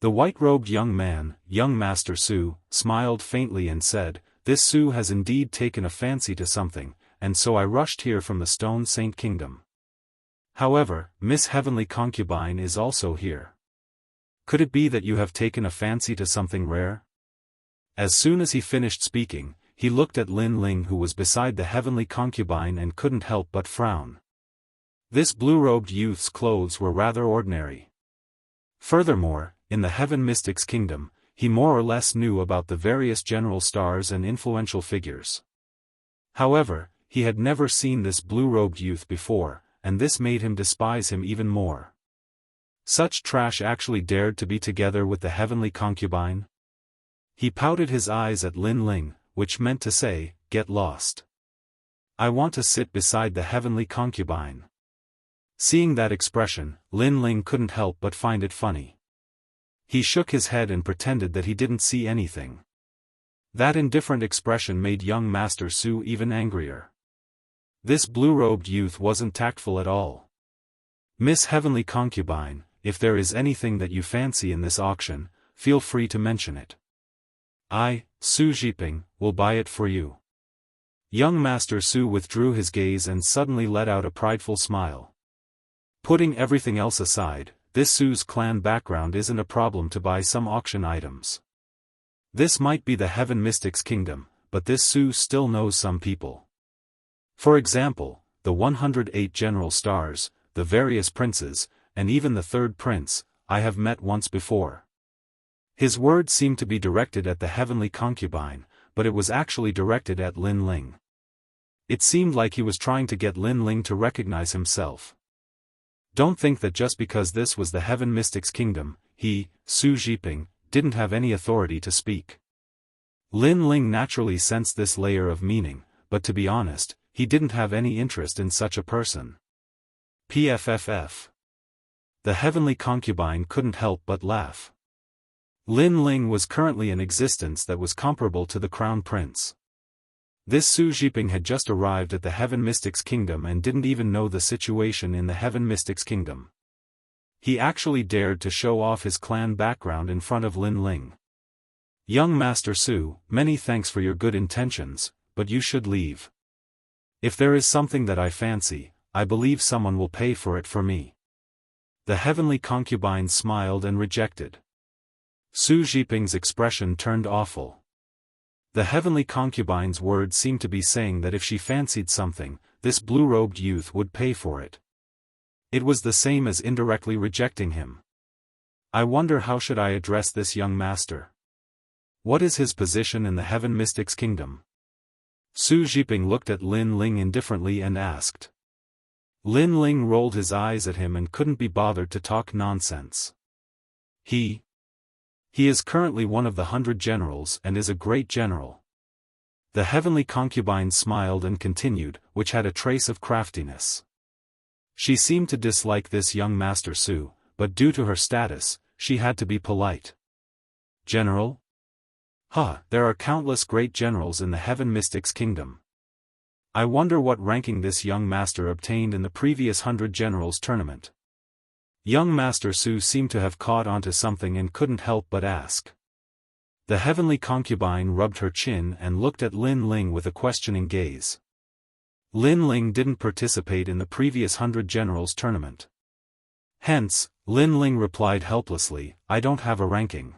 The white-robed young man, young Master Su, smiled faintly and said, "This Su has indeed taken a fancy to something, and so I rushed here from the Stone Saint Kingdom. However, Miss Heavenly Concubine is also here. Could it be that you have taken a fancy to something rare?" As soon as he finished speaking, he looked at Lin Ling who was beside the Heavenly Concubine and couldn't help but frown. This blue-robed youth's clothes were rather ordinary. Furthermore, in the Heaven Mystics Kingdom, he more or less knew about the various general stars and influential figures. However, he had never seen this blue-robed youth before, and this made him despise him even more. Such trash actually dared to be together with the Heavenly Concubine? He pouted his eyes at Lin Ling, which meant to say, "Get lost. I want to sit beside the Heavenly Concubine." Seeing that expression, Lin Ling couldn't help but find it funny. He shook his head and pretended that he didn't see anything. That indifferent expression made young Master Su even angrier. This blue-robed youth wasn't tactful at all. "Miss Heavenly Concubine, if there is anything that you fancy in this auction, feel free to mention it. I, Su Zhiping, will buy it for you." Young Master Su withdrew his gaze and suddenly let out a prideful smile. Putting everything else aside, this Su's clan background isn't a problem to buy some auction items. This might be the Heaven Mystics Kingdom, but this Su still knows some people. For example, the 108 general stars, the various princes, and even the third prince, I have met once before. His words seemed to be directed at the heavenly concubine, but it was actually directed at Lin Ling. It seemed like he was trying to get Lin Ling to recognize himself. Don't think that just because this was the Heaven Mystics Kingdom, he, Su Zhiping, didn't have any authority to speak. Lin Ling naturally sensed this layer of meaning, but to be honest, he didn't have any interest in such a person. PFFF. The heavenly concubine couldn't help but laugh. Lin Ling was currently in existence that was comparable to the Crown Prince. This Su Zhiping had just arrived at the Heaven Mystics Kingdom and didn't even know the situation in the Heaven Mystics Kingdom. He actually dared to show off his clan background in front of Lin Ling. Young Master Su, many thanks for your good intentions, but you should leave. If there is something that I fancy, I believe someone will pay for it for me. The heavenly concubine smiled and rejected. Su Zhiping's expression turned awful. The heavenly concubine's words seemed to be saying that if she fancied something, this blue-robed youth would pay for it. It was the same as indirectly rejecting him. I wonder how should I address this young master? What is his position in the Heaven Mystics Kingdom? Su Zhiping looked at Lin Ling indifferently and asked. Lin Ling rolled his eyes at him and couldn't be bothered to talk nonsense. He is currently one of the 100 generals and is a great general. The heavenly concubine smiled and continued, which had a trace of craftiness. She seemed to dislike this young Master Su, but due to her status, she had to be polite. General? There are countless great generals in the Heaven Mystics Kingdom. I wonder what ranking this young master obtained in the previous 100 generals tournament. Young Master Su seemed to have caught onto something and couldn't help but ask. The heavenly concubine rubbed her chin and looked at Lin Ling with a questioning gaze. Lin Ling didn't participate in the previous 100 generals tournament. Hence, Lin Ling replied helplessly, I don't have a ranking.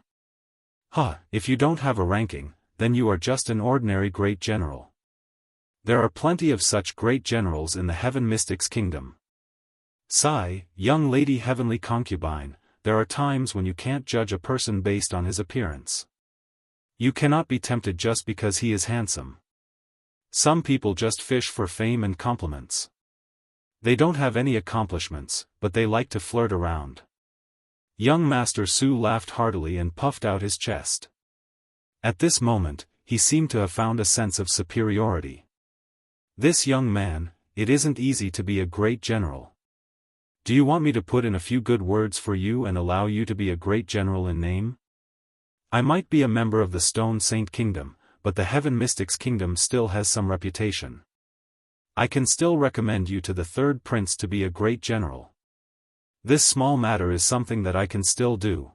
If you don't have a ranking, then you are just an ordinary great general. There are plenty of such great generals in the Heaven Mystics Kingdom. Sigh, young lady heavenly concubine, there are times when you can't judge a person based on his appearance. You cannot be tempted just because he is handsome. Some people just fish for fame and compliments. They don't have any accomplishments, but they like to flirt around. Young Master Su laughed heartily and puffed out his chest. At this moment, he seemed to have found a sense of superiority. This young man, it isn't easy to be a great general. Do you want me to put in a few good words for you and allow you to be a great general in name? I might be a member of the Stone Saint Kingdom, but the Heaven Mystics Kingdom still has some reputation. I can still recommend you to the third prince to be a great general. This small matter is something that I can still do.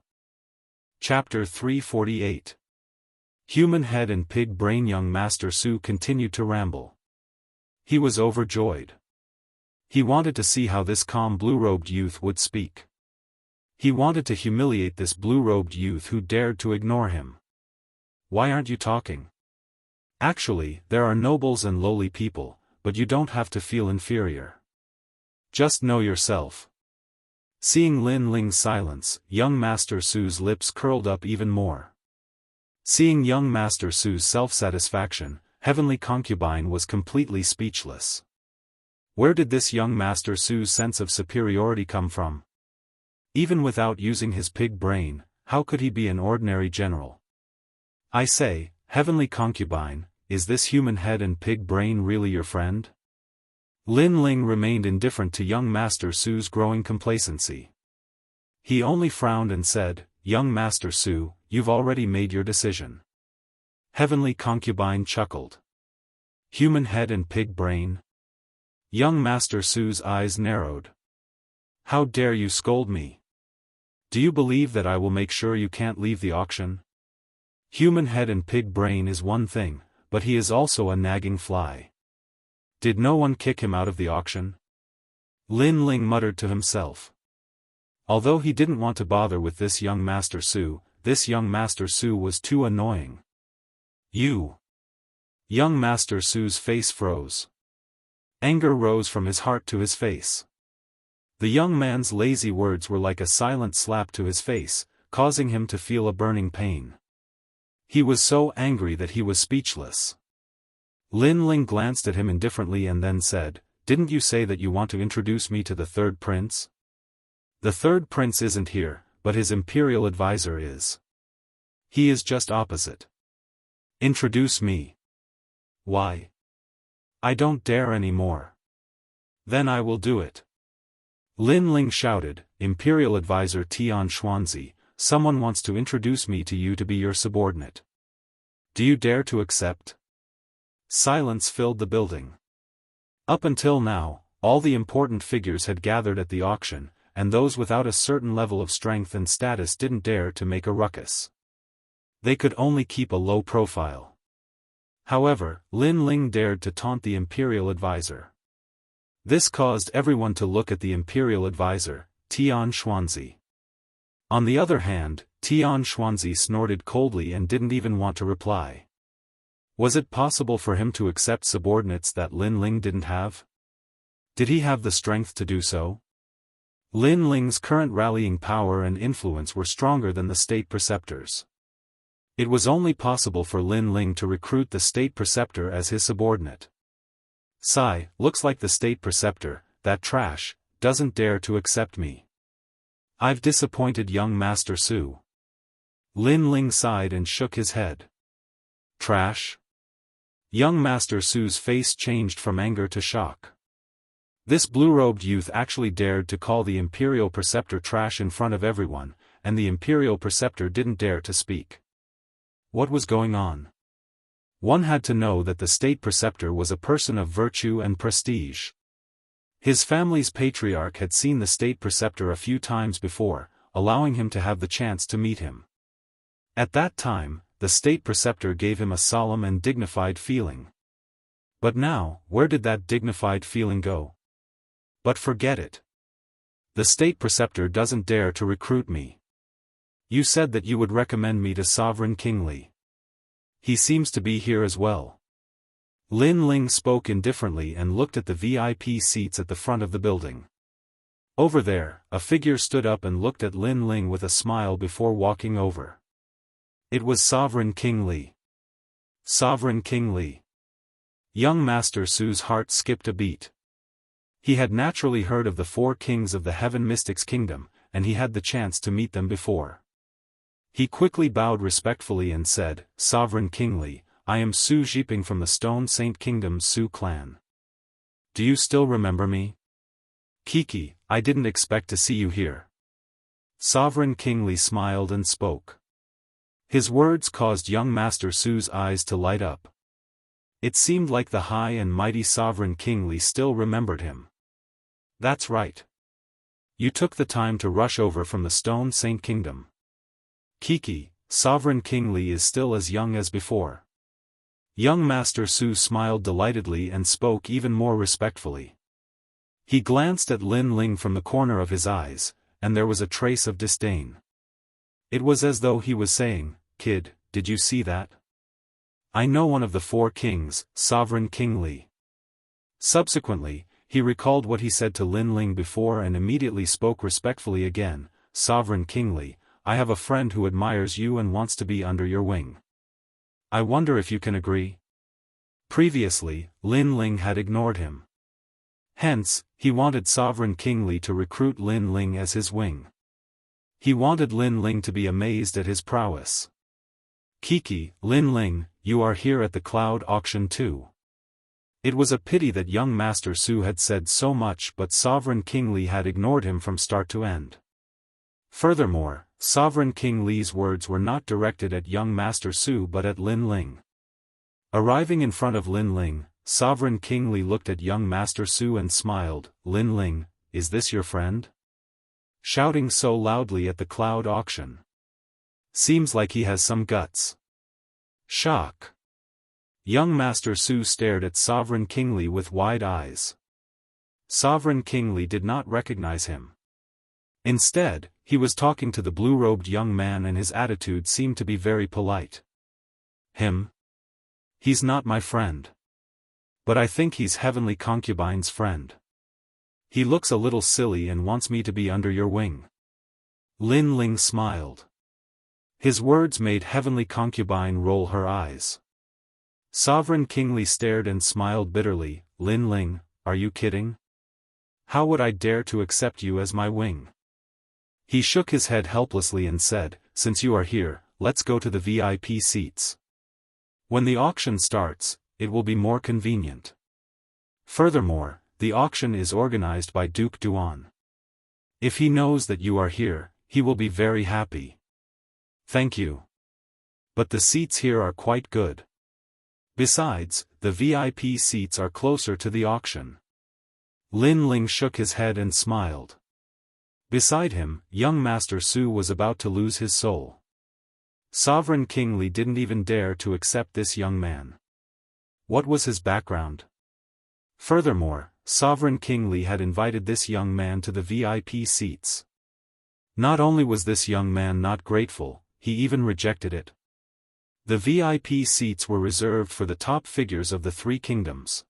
Chapter 348. Human Head and Pig Brain. Young Master Su continued to ramble. He was overjoyed. He wanted to see how this calm blue-robed youth would speak. He wanted to humiliate this blue-robed youth who dared to ignore him. Why aren't you talking? Actually, there are nobles and lowly people, but you don't have to feel inferior. Just know yourself. Seeing Lin Ling's silence, young Master Su's lips curled up even more. Seeing young Master Su's self-satisfaction, heavenly concubine was completely speechless. Where did this young Master Su's sense of superiority come from? Even without using his pig brain, how could he be an ordinary general? I say, heavenly concubine, is this human head and pig brain really your friend? Lin Ling remained indifferent to young Master Su's growing complacency. He only frowned and said, Young Master Su, you've already made your decision. Heavenly concubine chuckled. Human head and pig brain? Young Master Su's eyes narrowed. How dare you scold me? Do you believe that I will make sure you can't leave the auction? Human head and pig brain is one thing, but he is also a nagging fly. Did no one kick him out of the auction? Lin Ling muttered to himself. Although he didn't want to bother with this young Master Su, this young Master Su was too annoying. You! Young Master Su's face froze. Anger rose from his heart to his face. The young man's lazy words were like a silent slap to his face, causing him to feel a burning pain. He was so angry that he was speechless. Lin Ling glanced at him indifferently and then said, "Didn't you say that you want to introduce me to the third prince?" "The third prince isn't here, but his imperial advisor is. He is just opposite." "Introduce me." "Why? I don't dare anymore." "Then I will do it." Lin Ling shouted, "Imperial advisor Tian Xuanzi, someone wants to introduce me to you to be your subordinate. Do you dare to accept?" Silence filled the building. Up until now, all the important figures had gathered at the auction, and those without a certain level of strength and status didn't dare to make a ruckus. They could only keep a low profile. However, Lin Ling dared to taunt the imperial advisor. This caused everyone to look at the imperial advisor, Tian Xuanzi. On the other hand, Tian Xuanzi snorted coldly and didn't even want to reply. Was it possible for him to accept subordinates that Lin Ling didn't have? Did he have the strength to do so? Lin Ling's current rallying power and influence were stronger than the state preceptor's. It was only possible for Lin Ling to recruit the state preceptor as his subordinate. Sigh, looks like the state preceptor, that trash, doesn't dare to accept me. I've disappointed young Master Su. Lin Ling sighed and shook his head. Trash? Young Master Su's face changed from anger to shock. This blue-robed youth actually dared to call the imperial preceptor trash in front of everyone, and the imperial preceptor didn't dare to speak. What was going on? One had to know that the state preceptor was a person of virtue and prestige. His family's patriarch had seen the state preceptor a few times before, allowing him to have the chance to meet him. At that time, the state preceptor gave him a solemn and dignified feeling. But now, where did that dignified feeling go? But forget it. The state preceptor doesn't dare to recruit me. You said that you would recommend me to Sovereign King Li. He seems to be here as well. Lin Ling spoke indifferently and looked at the VIP seats at the front of the building. Over there, a figure stood up and looked at Lin Ling with a smile before walking over. It was Sovereign King Li. Sovereign King Li. Young Master Su's heart skipped a beat. He had naturally heard of the 4 kings of the Heaven Mystics Kingdom, and he had the chance to meet them before. He quickly bowed respectfully and said, "Sovereign King Li, I am Su Jiping from the Stone Saint Kingdom's Su clan. Do you still remember me?" "Kiki, I didn't expect to see you here." Sovereign King Li smiled and spoke. His words caused young Master Su's eyes to light up. It seemed like the high and mighty Sovereign King Li still remembered him. "That's right. You took the time to rush over from the Stone Saint Kingdom." "Kiki, Sovereign King Li is still as young as before." Young Master Su smiled delightedly and spoke even more respectfully. He glanced at Lin Ling from the corner of his eyes, and there was a trace of disdain. It was as though he was saying, "Kid, did you see that? I know one of the 4 kings, Sovereign King Li." Subsequently, he recalled what he said to Lin Ling before and immediately spoke respectfully again, "Sovereign King Li, I have a friend who admires you and wants to be under your wing. I wonder if you can agree?" Previously, Lin Ling had ignored him. Hence, he wanted Sovereign King Li to recruit Lin Ling as his wing. He wanted Lin Ling to be amazed at his prowess. "Kiki, Lin Ling, you are here at the cloud auction too." It was a pity that young Master Su had said so much, but Sovereign King Li had ignored him from start to end. Furthermore, Sovereign King Li's words were not directed at young Master Su but at Lin Ling. Arriving in front of Lin Ling, Sovereign King Li looked at young Master Su and smiled, "Lin Ling, is this your friend? Shouting so loudly at the cloud auction. Seems like he has some guts." Shock. Young Master Su stared at Sovereign King Li with wide eyes. Sovereign King Li did not recognize him. Instead, he was talking to the blue-robed young man and his attitude seemed to be very polite. "Him? He's not my friend." But I think he's Heavenly Concubine's friend. He looks a little silly and wants me to be under your wing. Lin Ling smiled. His words made Heavenly Concubine roll her eyes. Sovereign Kingly stared and smiled bitterly. Lin Ling, are you kidding? How would I dare to accept you as my wing? He shook his head helplessly and said, since you are here, let's go to the VIP seats. When the auction starts, it will be more convenient. Furthermore, the auction is organized by Duke Duan. If he knows that you are here, he will be very happy. Thank you. But the seats here are quite good. Besides, the VIP seats are closer to the auction. Lin Ling shook his head and smiled. Beside him, young Master Su was about to lose his soul. Sovereign Kingly didn't even dare to accept this young man. What was his background? Furthermore, Sovereign Kingly had invited this young man to the VIP seats. Not only was this young man not grateful, he even rejected it. The VIP seats were reserved for the top figures of the three kingdoms.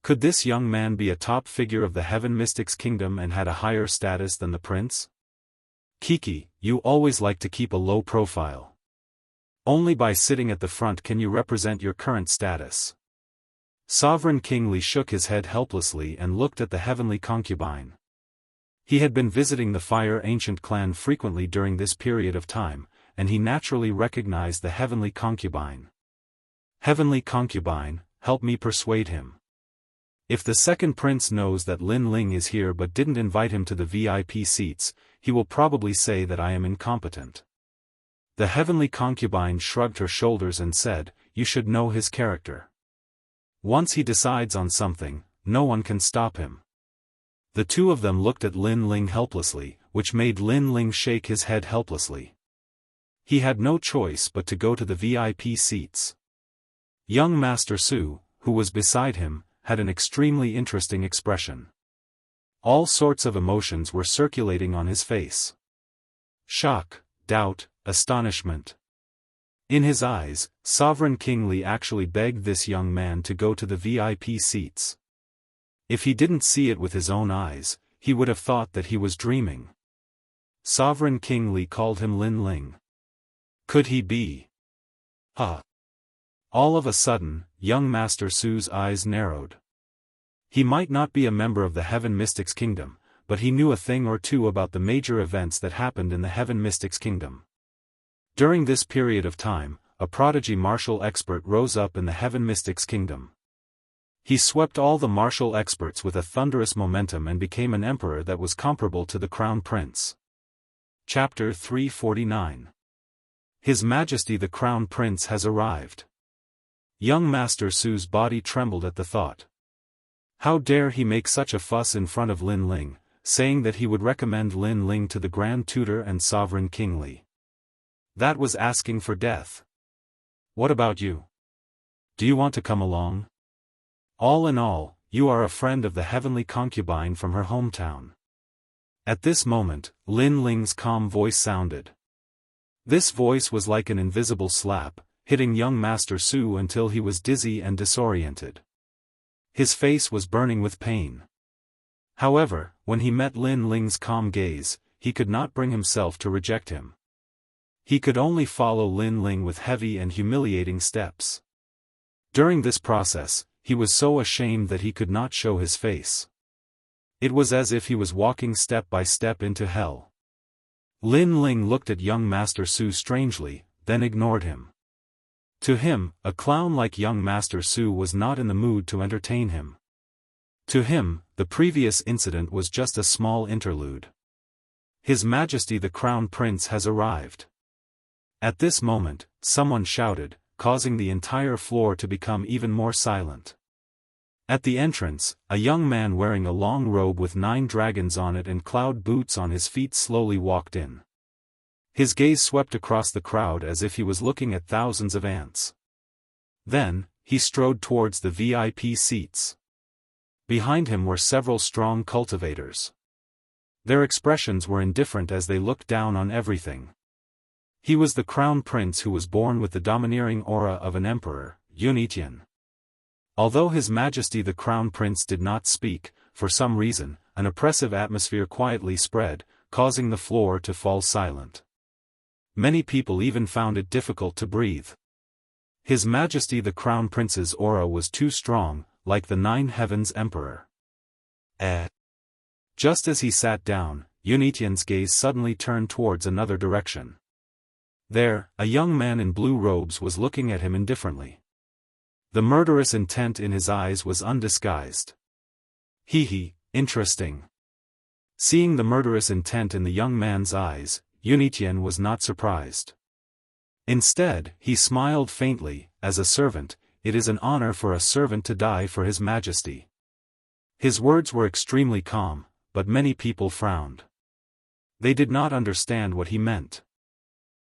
Could this young man be a top figure of the Heaven Mystics Kingdom and had a higher status than the prince? Kiki, you always like to keep a low profile. Only by sitting at the front can you represent your current status. Sovereign Kingly shook his head helplessly and looked at the Heavenly Concubine. He had been visiting the Fire Ancient clan frequently during this period of time, and he naturally recognized the Heavenly Concubine. Heavenly Concubine, help me persuade him. If the second prince knows that Lin Ling is here but didn't invite him to the VIP seats, he will probably say that I am incompetent. The Heavenly Concubine shrugged her shoulders and said, you should know his character. Once he decides on something, no one can stop him. The two of them looked at Lin Ling helplessly, which made Lin Ling shake his head helplessly. He had no choice but to go to the VIP seats. Young Master Su, who was beside him, had an extremely interesting expression. All sorts of emotions were circulating on his face. Shock, doubt, astonishment. In his eyes, Sovereign Kingly actually begged this young man to go to the VIP seats. If he didn't see it with his own eyes, he would have thought that he was dreaming. Sovereign Kingly called him Lin Ling. Could he be? All of a sudden, young Master Su's eyes narrowed. He might not be a member of the Heaven Mystics Kingdom, but he knew a thing or two about the major events that happened in the Heaven Mystics Kingdom. During this period of time, a prodigy martial expert rose up in the Heaven Mystics Kingdom. He swept all the martial experts with a thunderous momentum and became an emperor that was comparable to the Crown Prince. Chapter 349. His Majesty the Crown Prince has arrived. Young Master Su's body trembled at the thought. How dare he make such a fuss in front of Lin Ling, saying that he would recommend Lin Ling to the Grand Tutor and Sovereign Kingly. That was asking for death. What about you? Do you want to come along? All in all, you are a friend of the Heavenly Concubine from her hometown. At this moment, Lin Ling's calm voice sounded. This voice was like an invisible slap, hitting young Master Su until he was dizzy and disoriented. His face was burning with pain. However, when he met Lin Ling's calm gaze, he could not bring himself to reject him. He could only follow Lin Ling with heavy and humiliating steps. During this process, he was so ashamed that he could not show his face. It was as if he was walking step by step into hell. Lin Ling looked at young Master Su strangely, then ignored him. To him, a clown like young Master Su was not in the mood to entertain him. To him, the previous incident was just a small interlude. His Majesty the Crown Prince has arrived. At this moment, someone shouted, causing the entire floor to become even more silent. At the entrance, a young man wearing a long robe with 9 dragons on it and cloud boots on his feet slowly walked in. His gaze swept across the crowd as if he was looking at thousands of ants. Then, he strode towards the VIP seats. Behind him were several strong cultivators. Their expressions were indifferent as they looked down on everything. He was the Crown Prince who was born with the domineering aura of an emperor, Yunitian. Although His Majesty the Crown Prince did not speak, for some reason, an oppressive atmosphere quietly spread, causing the floor to fall silent. Many people even found it difficult to breathe. His Majesty the Crown Prince's aura was too strong, like the Nine Heavens Emperor. Just as he sat down, Yunitian's gaze suddenly turned towards another direction. There, a young man in blue robes was looking at him indifferently. The murderous intent in his eyes was undisguised. Interesting. Seeing the murderous intent in the young man's eyes, Yunitian was not surprised. Instead, he smiled faintly. As a servant, it is an honor for a servant to die for His Majesty. His words were extremely calm, but many people frowned. They did not understand what he meant.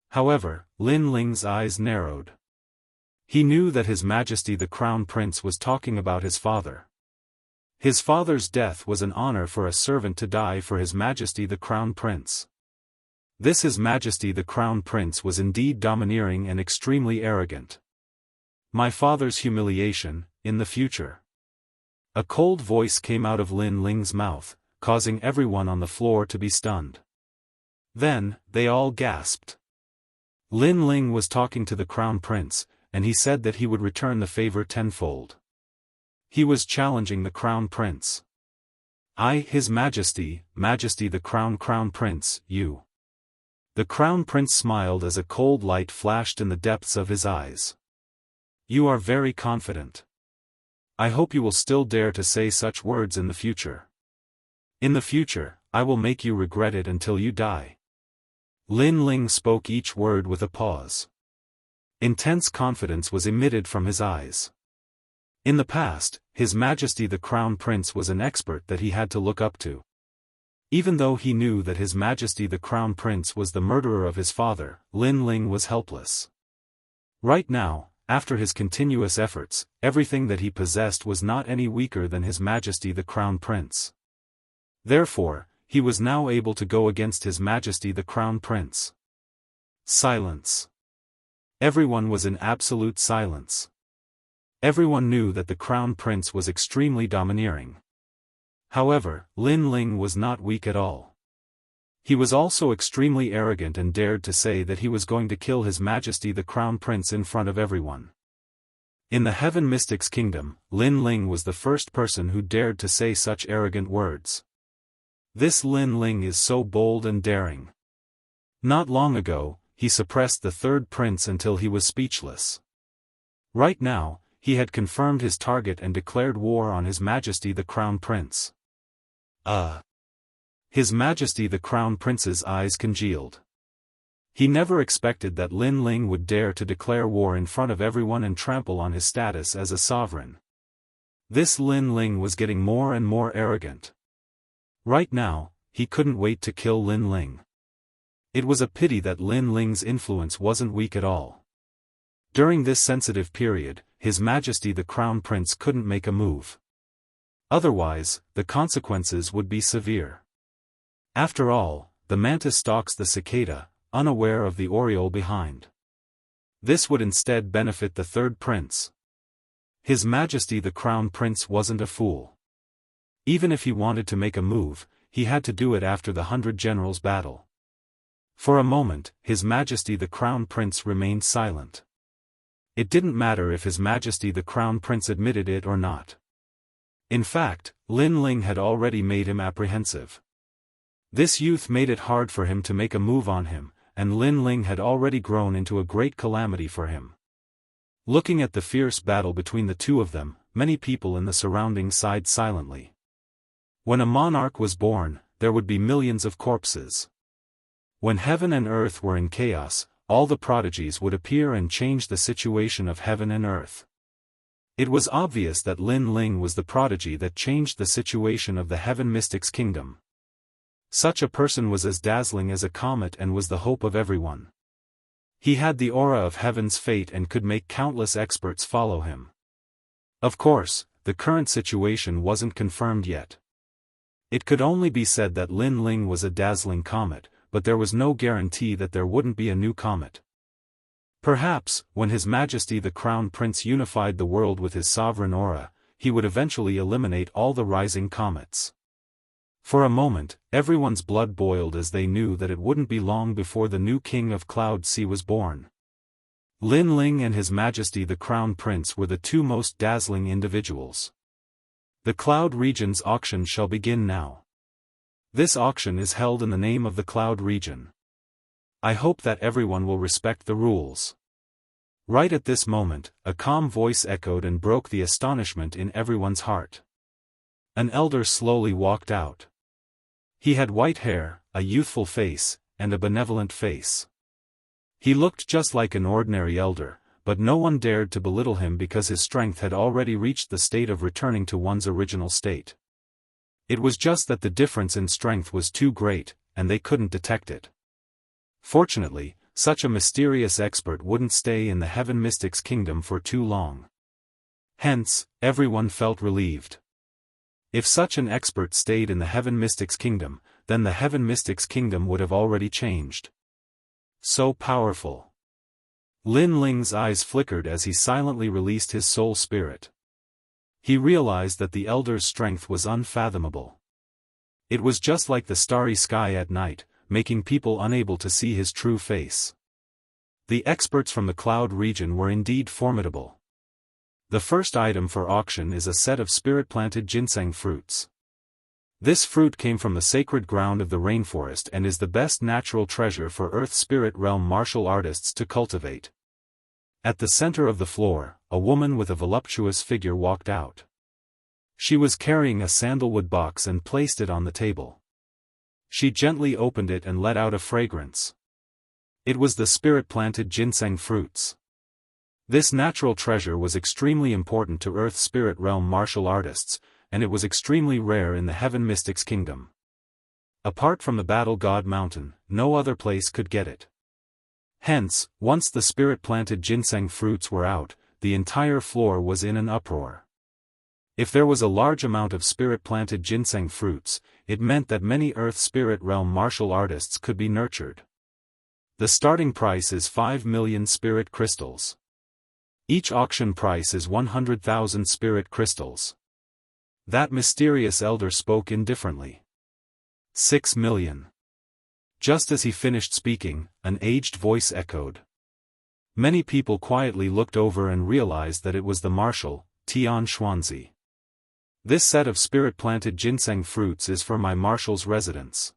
However, Lin Ling's eyes narrowed. He knew that His Majesty the Crown Prince was talking about his father. His father's death was an honor for a servant to die for His Majesty the Crown Prince. This His Majesty the Crown Prince was indeed domineering and extremely arrogant. My father's humiliation, in the future. A cold voice came out of Lin Ling's mouth, causing everyone on the floor to be stunned. Then, they all gasped. Lin Ling was talking to the Crown Prince, and he said that he would return the favor tenfold. He was challenging the Crown Prince. His Majesty the Crown Prince, you. The Crown Prince smiled as a cold light flashed in the depths of his eyes. You are very confident. I hope you will still dare to say such words in the future. In the future, I will make you regret it until you die. Lin Ling spoke each word with a pause. Intense confidence was emitted from his eyes. In the past, His Majesty the Crown Prince was an expert that he had to look up to. Even though he knew that His Majesty the Crown Prince was the murderer of his father, Lin Ling was helpless. Right now, after his continuous efforts, everything that he possessed was not any weaker than His Majesty the Crown Prince. Therefore, he was now able to go against His Majesty the Crown Prince. Silence. Everyone was in absolute silence. Everyone knew that the Crown Prince was extremely domineering. However, Lin Ling was not weak at all. He was also extremely arrogant and dared to say that he was going to kill His Majesty the Crown Prince in front of everyone. In the Heaven Mystics Kingdom, Lin Ling was the first person who dared to say such arrogant words. This Lin Ling is so bold and daring. Not long ago, he suppressed the third prince until he was speechless. Right now, he had confirmed his target and declared war on His Majesty the Crown Prince. His Majesty the Crown Prince's eyes congealed. He never expected that Lin Ling would dare to declare war in front of everyone and trample on his status as a sovereign. This Lin Ling was getting more and more arrogant. Right now, he couldn't wait to kill Lin Ling. It was a pity that Lin Ling's influence wasn't weak at all. During this sensitive period, His Majesty the Crown Prince couldn't make a move. Otherwise, the consequences would be severe. After all, the mantis stalks the cicada, unaware of the oriole behind. This would instead benefit the third prince. His Majesty the Crown Prince wasn't a fool. Even if he wanted to make a move, he had to do it after the 100 Generals battle. For a moment, His Majesty the Crown Prince remained silent. It didn't matter if His Majesty the Crown Prince admitted it or not. In fact, Lin Ling had already made him apprehensive. This youth made it hard for him to make a move on him, and Lin Ling had already grown into a great calamity for him. Looking at the fierce battle between the two of them, many people in the surroundings sighed silently. When a monarch was born, there would be millions of corpses. When heaven and earth were in chaos, all the prodigies would appear and change the situation of heaven and earth. It was obvious that Lin Ling was the prodigy that changed the situation of the Heaven Mystics Kingdom. Such a person was as dazzling as a comet and was the hope of everyone. He had the aura of heaven's fate and could make countless experts follow him. Of course, the current situation wasn't confirmed yet. It could only be said that Lin Ling was a dazzling comet, but there was no guarantee that there wouldn't be a new comet. Perhaps, when His Majesty the Crown Prince unified the world with his sovereign aura, he would eventually eliminate all the rising comets. For a moment, everyone's blood boiled as they knew that it wouldn't be long before the new king of Cloud Sea was born. Lin Ling and His Majesty the Crown Prince were the two most dazzling individuals. The Cloud Region's auction shall begin now. This auction is held in the name of the Cloud Region. I hope that everyone will respect the rules. Right at this moment, a calm voice echoed and broke the astonishment in everyone's heart. An elder slowly walked out. He had white hair, a youthful face, and a benevolent face. He looked just like an ordinary elder, but no one dared to belittle him because his strength had already reached the state of returning to one's original state. It was just that the difference in strength was too great, and they couldn't detect it. Fortunately, such a mysterious expert wouldn't stay in the Heaven Mystics Kingdom for too long. Hence, everyone felt relieved. If such an expert stayed in the Heaven Mystics Kingdom, then the Heaven Mystics Kingdom would have already changed. So powerful. Lin Ling's eyes flickered as he silently released his soul spirit. He realized that the elder's strength was unfathomable. It was just like the starry sky at night, making people unable to see his true face. The experts from the Cloud region were indeed formidable. The first item for auction is a set of spirit-planted ginseng fruits. This fruit came from the sacred ground of the rainforest and is the best natural treasure for Earth Spirit Realm martial artists to cultivate. At the center of the floor, a woman with a voluptuous figure walked out. She was carrying a sandalwood box and placed it on the table. She gently opened it and let out a fragrance. It was the spirit-planted ginseng fruits. This natural treasure was extremely important to Earth Spirit Realm martial artists, and it was extremely rare in the Heaven Mystics Kingdom. Apart from the Battle God Mountain, no other place could get it. Hence, once the spirit-planted ginseng fruits were out, the entire floor was in an uproar. If there was a large amount of spirit-planted ginseng fruits, it meant that many Earth Spirit Realm martial artists could be nurtured. The starting price is 5 million spirit crystals. Each auction price is 100,000 spirit crystals. That mysterious elder spoke indifferently. 6 million. Just as he finished speaking, an aged voice echoed. Many people quietly looked over and realized that it was the marshal, Tian Xuanzi. This set of spirit-planted ginseng fruits is for my marshal's residence.